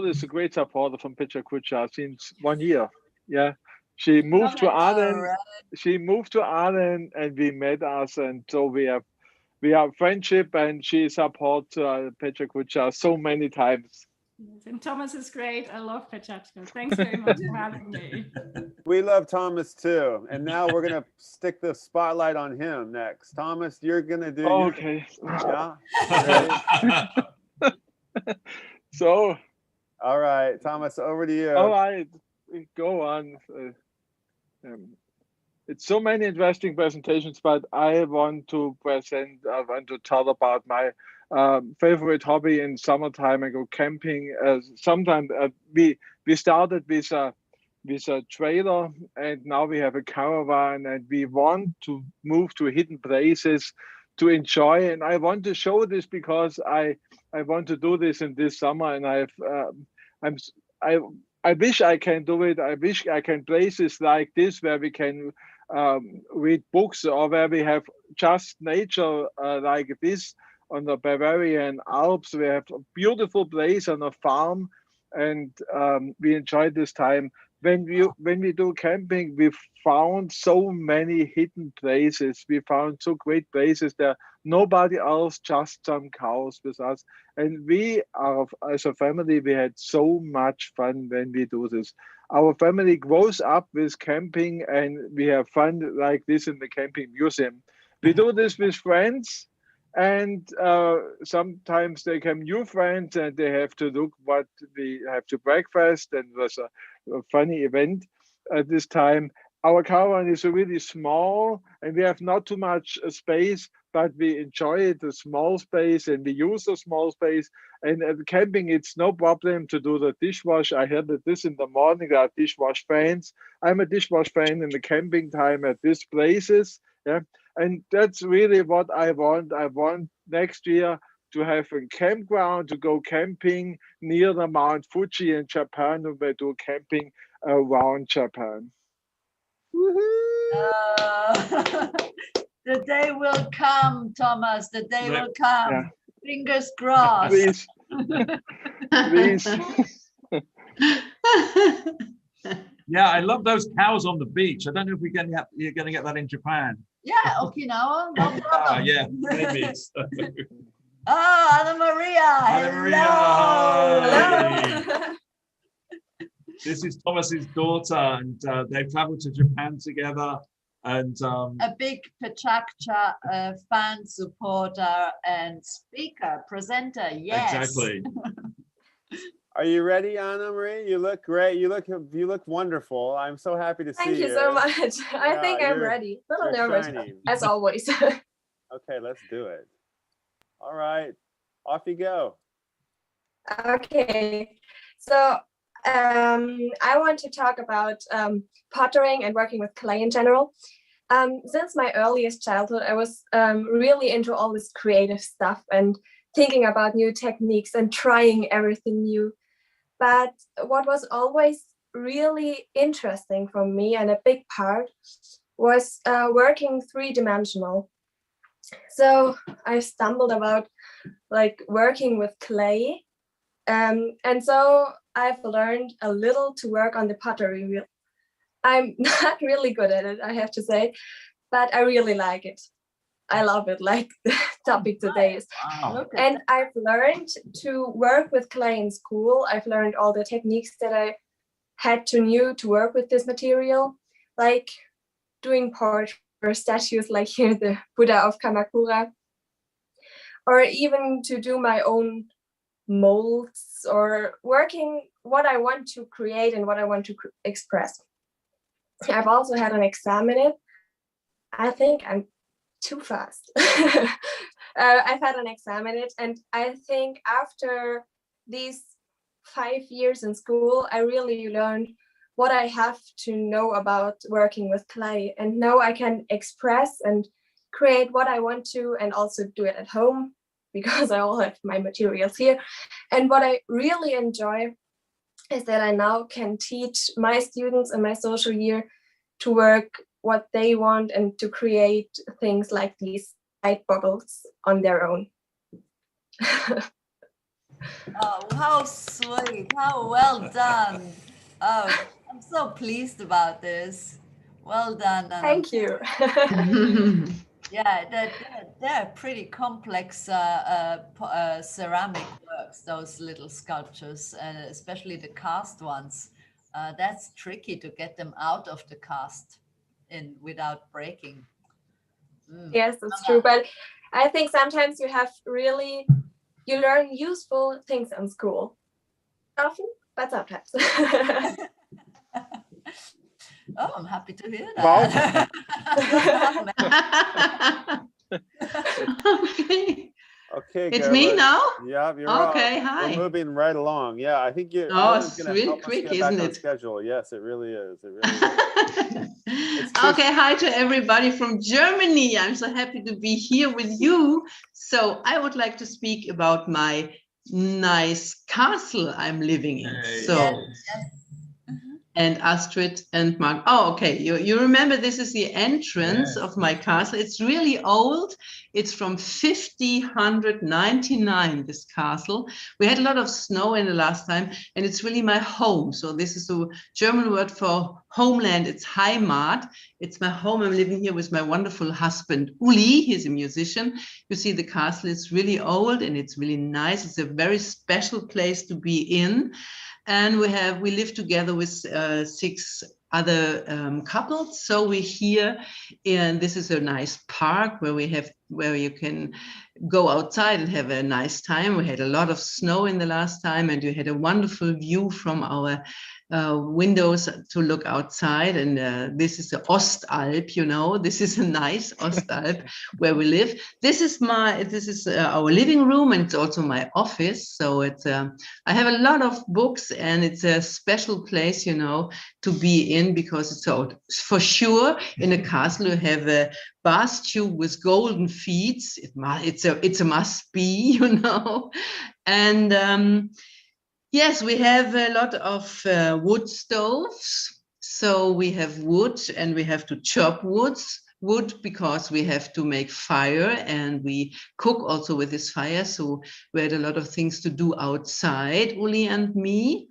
is a great supporter from PechaKucha since 1 year. Yeah, she moved to Ireland. She moved to Ireland, and we met us, and so we have friendship, and she supports PechaKucha so many times. And Thomas is great. I love PechaKucha. Thanks very much for having me. We love Thomas too. And now we're going to stick the spotlight on him next. Thomas, you're going to do... Okay. Yeah? So... All right, Thomas, over to you. All right. go on. It's so many interesting presentations, but I want to tell about my favorite hobby in summertime. I go camping. Sometimes we started with a trailer, and now we have a caravan, and we want to move to hidden places to enjoy. And I want to show this because I want to do this in this summer, and I wish I can do it. I wish I can places like this where we can read books, or where we have just nature like this on the Bavarian Alps. We have a beautiful place on a farm, and we enjoy this time. When we do camping, we found so many hidden places. We found so great places there. Nobody else, just some cows with us. And we are, as a family, we had so much fun when we do this. Our family grows up with camping, and we have fun like this in the camping museum. We do this with friends, and sometimes they come new friends, and they have to look what we have to breakfast, and it was a funny event at this time. Our caravan is really small, and we have not too much space, but we enjoy the small space, and we use the small space. And at camping, it's no problem to do the dishwash. I heard that this in the morning, there are dishwash fans. I'm a dishwash fan in the camping time at these places. Yeah, and that's really what I want. I want next year to have a campground to go camping near the Mount Fuji in Japan, and we do camping around Japan. The day will come, Thomas. The day will come. Yeah. Fingers crossed. Please. Please. Yeah, I love those cows on the beach. I don't know if you're going to get that in Japan. Yeah, Okinawa, no problem. Yeah, maybe. Oh, Anna Maria. Hello. This is Thomas's daughter, and they've traveled to Japan together. And a big PechaKucha fan, supporter, and speaker, presenter. Yes. Exactly. Are you ready, Anna Marie? You look great. You look wonderful. I'm so happy to see you. Thank you so much. I think I'm ready. A little nervous, as always. Okay, let's do it. All right, off you go. Okay, so I want to talk about pottering and working with clay in general. Since my earliest childhood, I was really into all this creative stuff and thinking about new techniques and trying everything new. But what was always really interesting for me, and a big part, was working three-dimensional. So I stumbled about like working with clay, and so I've learned a little to work on the pottery wheel. I'm not really good at it, I have to say, but I really like it. I love it, like the topic today is. Wow. And I've learned to work with clay in school. I've learned all the techniques that I had to know to work with this material, like doing portraits or statues, like here the Buddha of Kamakura, or even to do my own molds, or working what I want to create and what I want to express. I've also had an exam in it. I think I'm too fast. I've had an exam in it, and I think after these 5 years in school, I really learned what I have to know about working with clay, and now I can express and create what I want to, and also do it at home because I all have my materials here. And what I really enjoy is that I now can teach my students in my social year to work what they want and to create things like these light bubbles on their own. Oh, how sweet, how well done. Oh, I'm so pleased about this. Well done, Anna. Thank you. Yeah, they're pretty complex ceramic works, those little sculptures, especially the cast ones. That's tricky to get them out of the cast without breaking. Yes, that's true. But I think sometimes you learn useful things in school. Often, but sometimes. Oh, I'm happy to hear Wow. that. Okay. Okay, It's me Gerda. now? Yeah, you're Okay, up. hi. We're moving right along. Yeah, I think Oh, Alan's it's going to really help us quick, get back isn't on it? schedule. Yes, it really is. It really is. It's too Okay, hi to everybody from Germany. I'm so happy to be here with you. So I would like to speak about my nice castle I'm living in. So, and Astrid and Mark. Oh, okay. You remember this is the entrance of my castle. It's really old. It's from 1599, this castle. We had a lot of snow in the last time, and it's really my home. So this is a German word for homeland. It's Heimat. It's my home. I'm living here with my wonderful husband, Uli. He's a musician. You see, the castle is really old and it's really nice. It's a very special place to be in. And we live together with 6 other couples. So we're here, and this is a nice park where you can go outside and have a nice time. We had a lot of snow in the last time, and we had a wonderful view from our windows to look outside. And this is the Ostalb, you know. This is a nice Ostalb where we live. This is our living room, and it's also my office. So it's I have a lot of books, and it's a special place, you know, to be in, because it's for sure in a castle you have a bath tube with golden feet. It's a must be, you know. And yes, we have a lot of wood stoves. So we have wood, and we have to chop wood because we have to make fire, and we cook also with this fire. So we had a lot of things to do outside, Uli and me,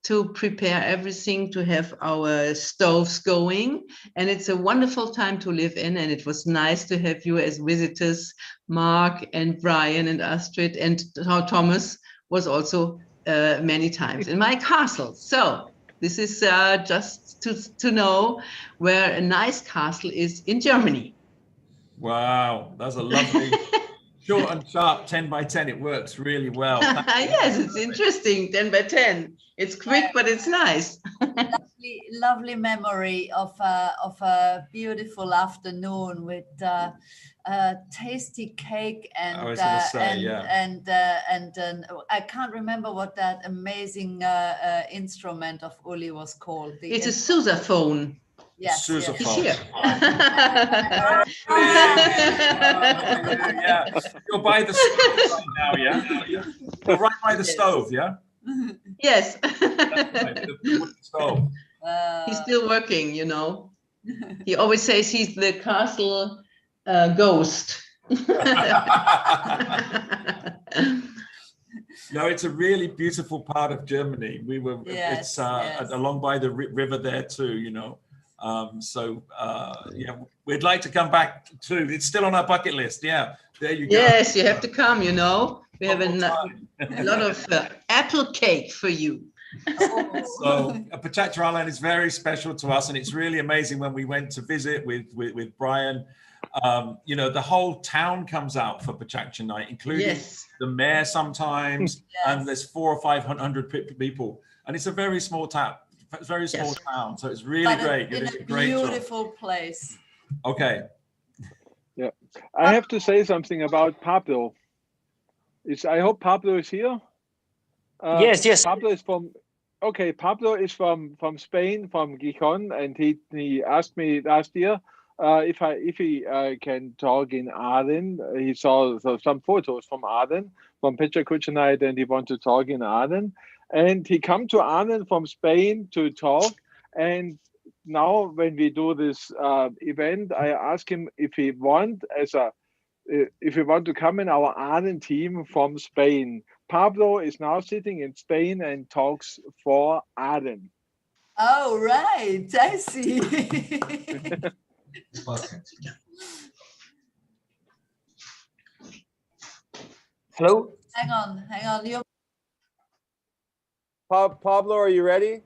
to prepare everything, to have our stoves going. And it's a wonderful time to live in. And it was nice to have you as visitors, Mark and Brian and Astrid, and Thomas was also many times in my castle. So this is just to know where a nice castle is in Germany. Wow, that's a lovely, short and sharp 10 by 10. It works really well. Yes, it's interesting, 10 by 10. It's quick, but it's nice. Lovely memory of a beautiful afternoon with tasty cake and I was gonna say, and I can't remember what that amazing instrument of Uli was called. It's a sousaphone. Yes, sousaphone. He's here. Yeah, you're by the stove right now, yeah? You're right by the stove, yeah? Yes. Right, the wooden stove. He's still working, you know. He always says he's the castle ghost. No, it's a really beautiful part of Germany. It's along by the river there too, you know. Yeah, we'd like to come back too. It's still on our bucket list. Yeah, there you go. Yes, you have to come, you know. We have a lot of apple cake for you. So PechaKucha Island is very special to us, and it's really amazing when we went to visit with Brian. You know, the whole town comes out for PechaKucha night, including the mayor sometimes, and there's 400 or 500 people, and it's a very small town. It's a very small town, so it's really great. In It's a great beautiful place. Okay. Yeah, I have to say something about Pablo. I hope Pablo is here. Yes. Pablo is from. Okay, Pablo is from Spain, from Gijon, and he asked me last year if he can talk in Aden. He saw some photos from Aden, from PechaKucha night, and he wanted to talk in Aden. And he come to Aden from Spain to talk. And now when we do this event, I ask him if he want to come in our Aden team from Spain. Pablo is now sitting in Spain and talks for Aden. Oh, right. I see. Hello? Hang on. Pablo, are you ready?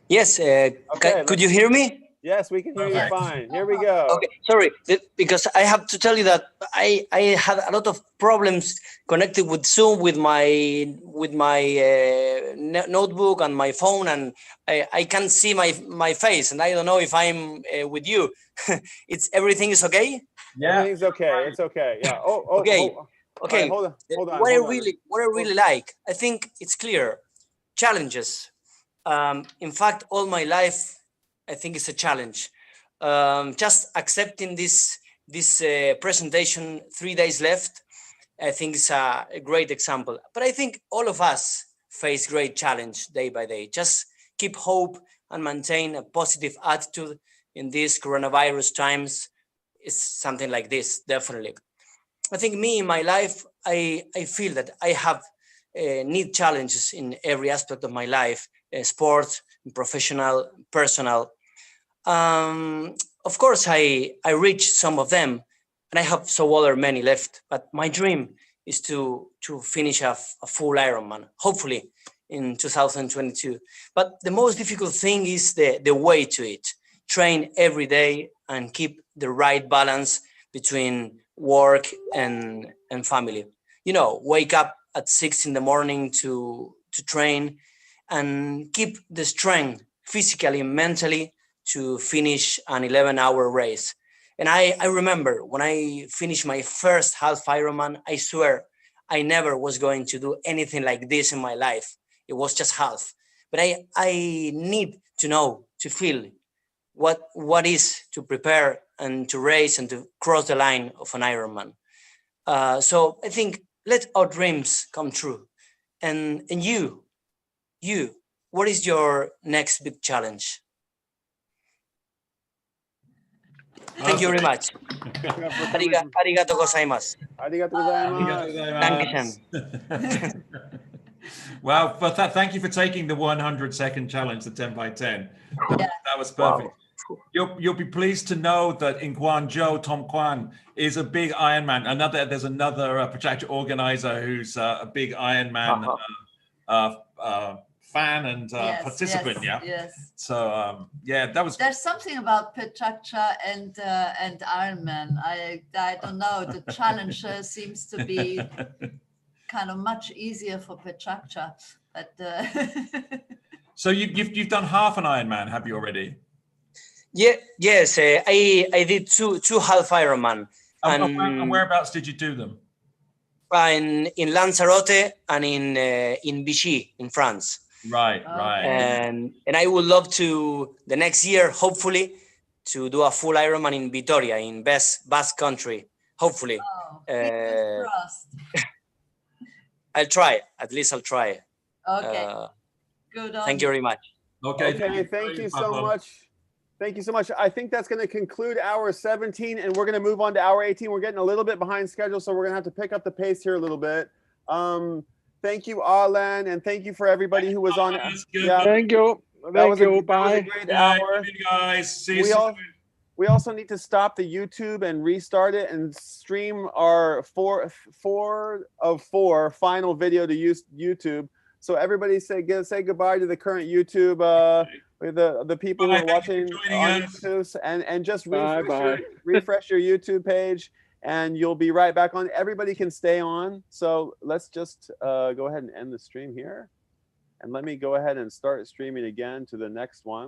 Yes. Okay, Could you hear me? Yes, we can hear you fine. Here we go. Okay, sorry, because I have to tell you that I had a lot of problems connected with Zoom with my notebook and my phone, and I can't see my face, and I don't know if I'm with you. Everything is okay? Yeah, everything's okay. It's okay. Yeah. Okay. Okay. Right, hold on. What I really like, I think it's clear. Challenges. In fact, all my life, I think it's a challenge. Just accepting this presentation, 3 days left, I think it's a great example. But I think all of us face great challenge day by day. Just keep hope and maintain a positive attitude in these coronavirus times. It's something like this, definitely. I think me in my life, I feel that I have need challenges in every aspect of my life, sport, professional, personal. Of course, I reached some of them, and I have so other many left. But my dream is to finish a full Ironman, hopefully in 2022. But the most difficult thing is the way to it. Train every day and keep the right balance between work and family. You know, wake up at 6 in the morning to train and keep the strength physically and mentally to finish an 11-hour race. And I remember when I finished my first half Ironman, I swear I never was going to do anything like this in my life. It was just half. But I need to know, to feel what is to prepare and to race and to cross the line of an Ironman. So I think let our dreams come true. And you, what is your next big challenge? Thank you very much. Arigato gozaimasu. Arigato gozaimasu. Dankeschön. Well, but thank you for taking the 100-second challenge, the 10 by 10. That was perfect. Wow. You'll be pleased to know that in Guangzhou, Tom Kwan is a big Ironman. There's another PechaKucha organizer who's a big Ironman fan and participant. Yes. So that was. There's something about PechaKucha and Ironman. I don't know. The challenge seems to be kind of much easier for PechaKucha, but. So you've done half an Ironman, have you already? Yeah. Yes. I did two half Ironman. And whereabouts did you do them? In Lanzarote and in Vichy in France. Right. And I would love to the next year, hopefully, to do a full Ironman in Vitoria, in Basque Country. Hopefully. Fingers crossed. I'll try. At least I'll try. Okay. Good on. Thank you very much. Okay. Thank you so much. Thank you so much. I think that's going to conclude hour 17, and we're going to move on to hour 18. We're getting a little bit behind schedule, so we're going to have to pick up the pace here a little bit. Thank you, Alan, and thank you for everybody who was on. Yeah. Thank you. That was a Bye. great hour. Guys. See you soon. We also need to stop the YouTube and restart it and stream our four of four final video to YouTube. So everybody say goodbye to the current YouTube, the people who are watching on YouTube, and just refresh your YouTube page, and you'll be right back on. Everybody can stay on. So let's just go ahead and end the stream here. And let me go ahead and start streaming again to the next one.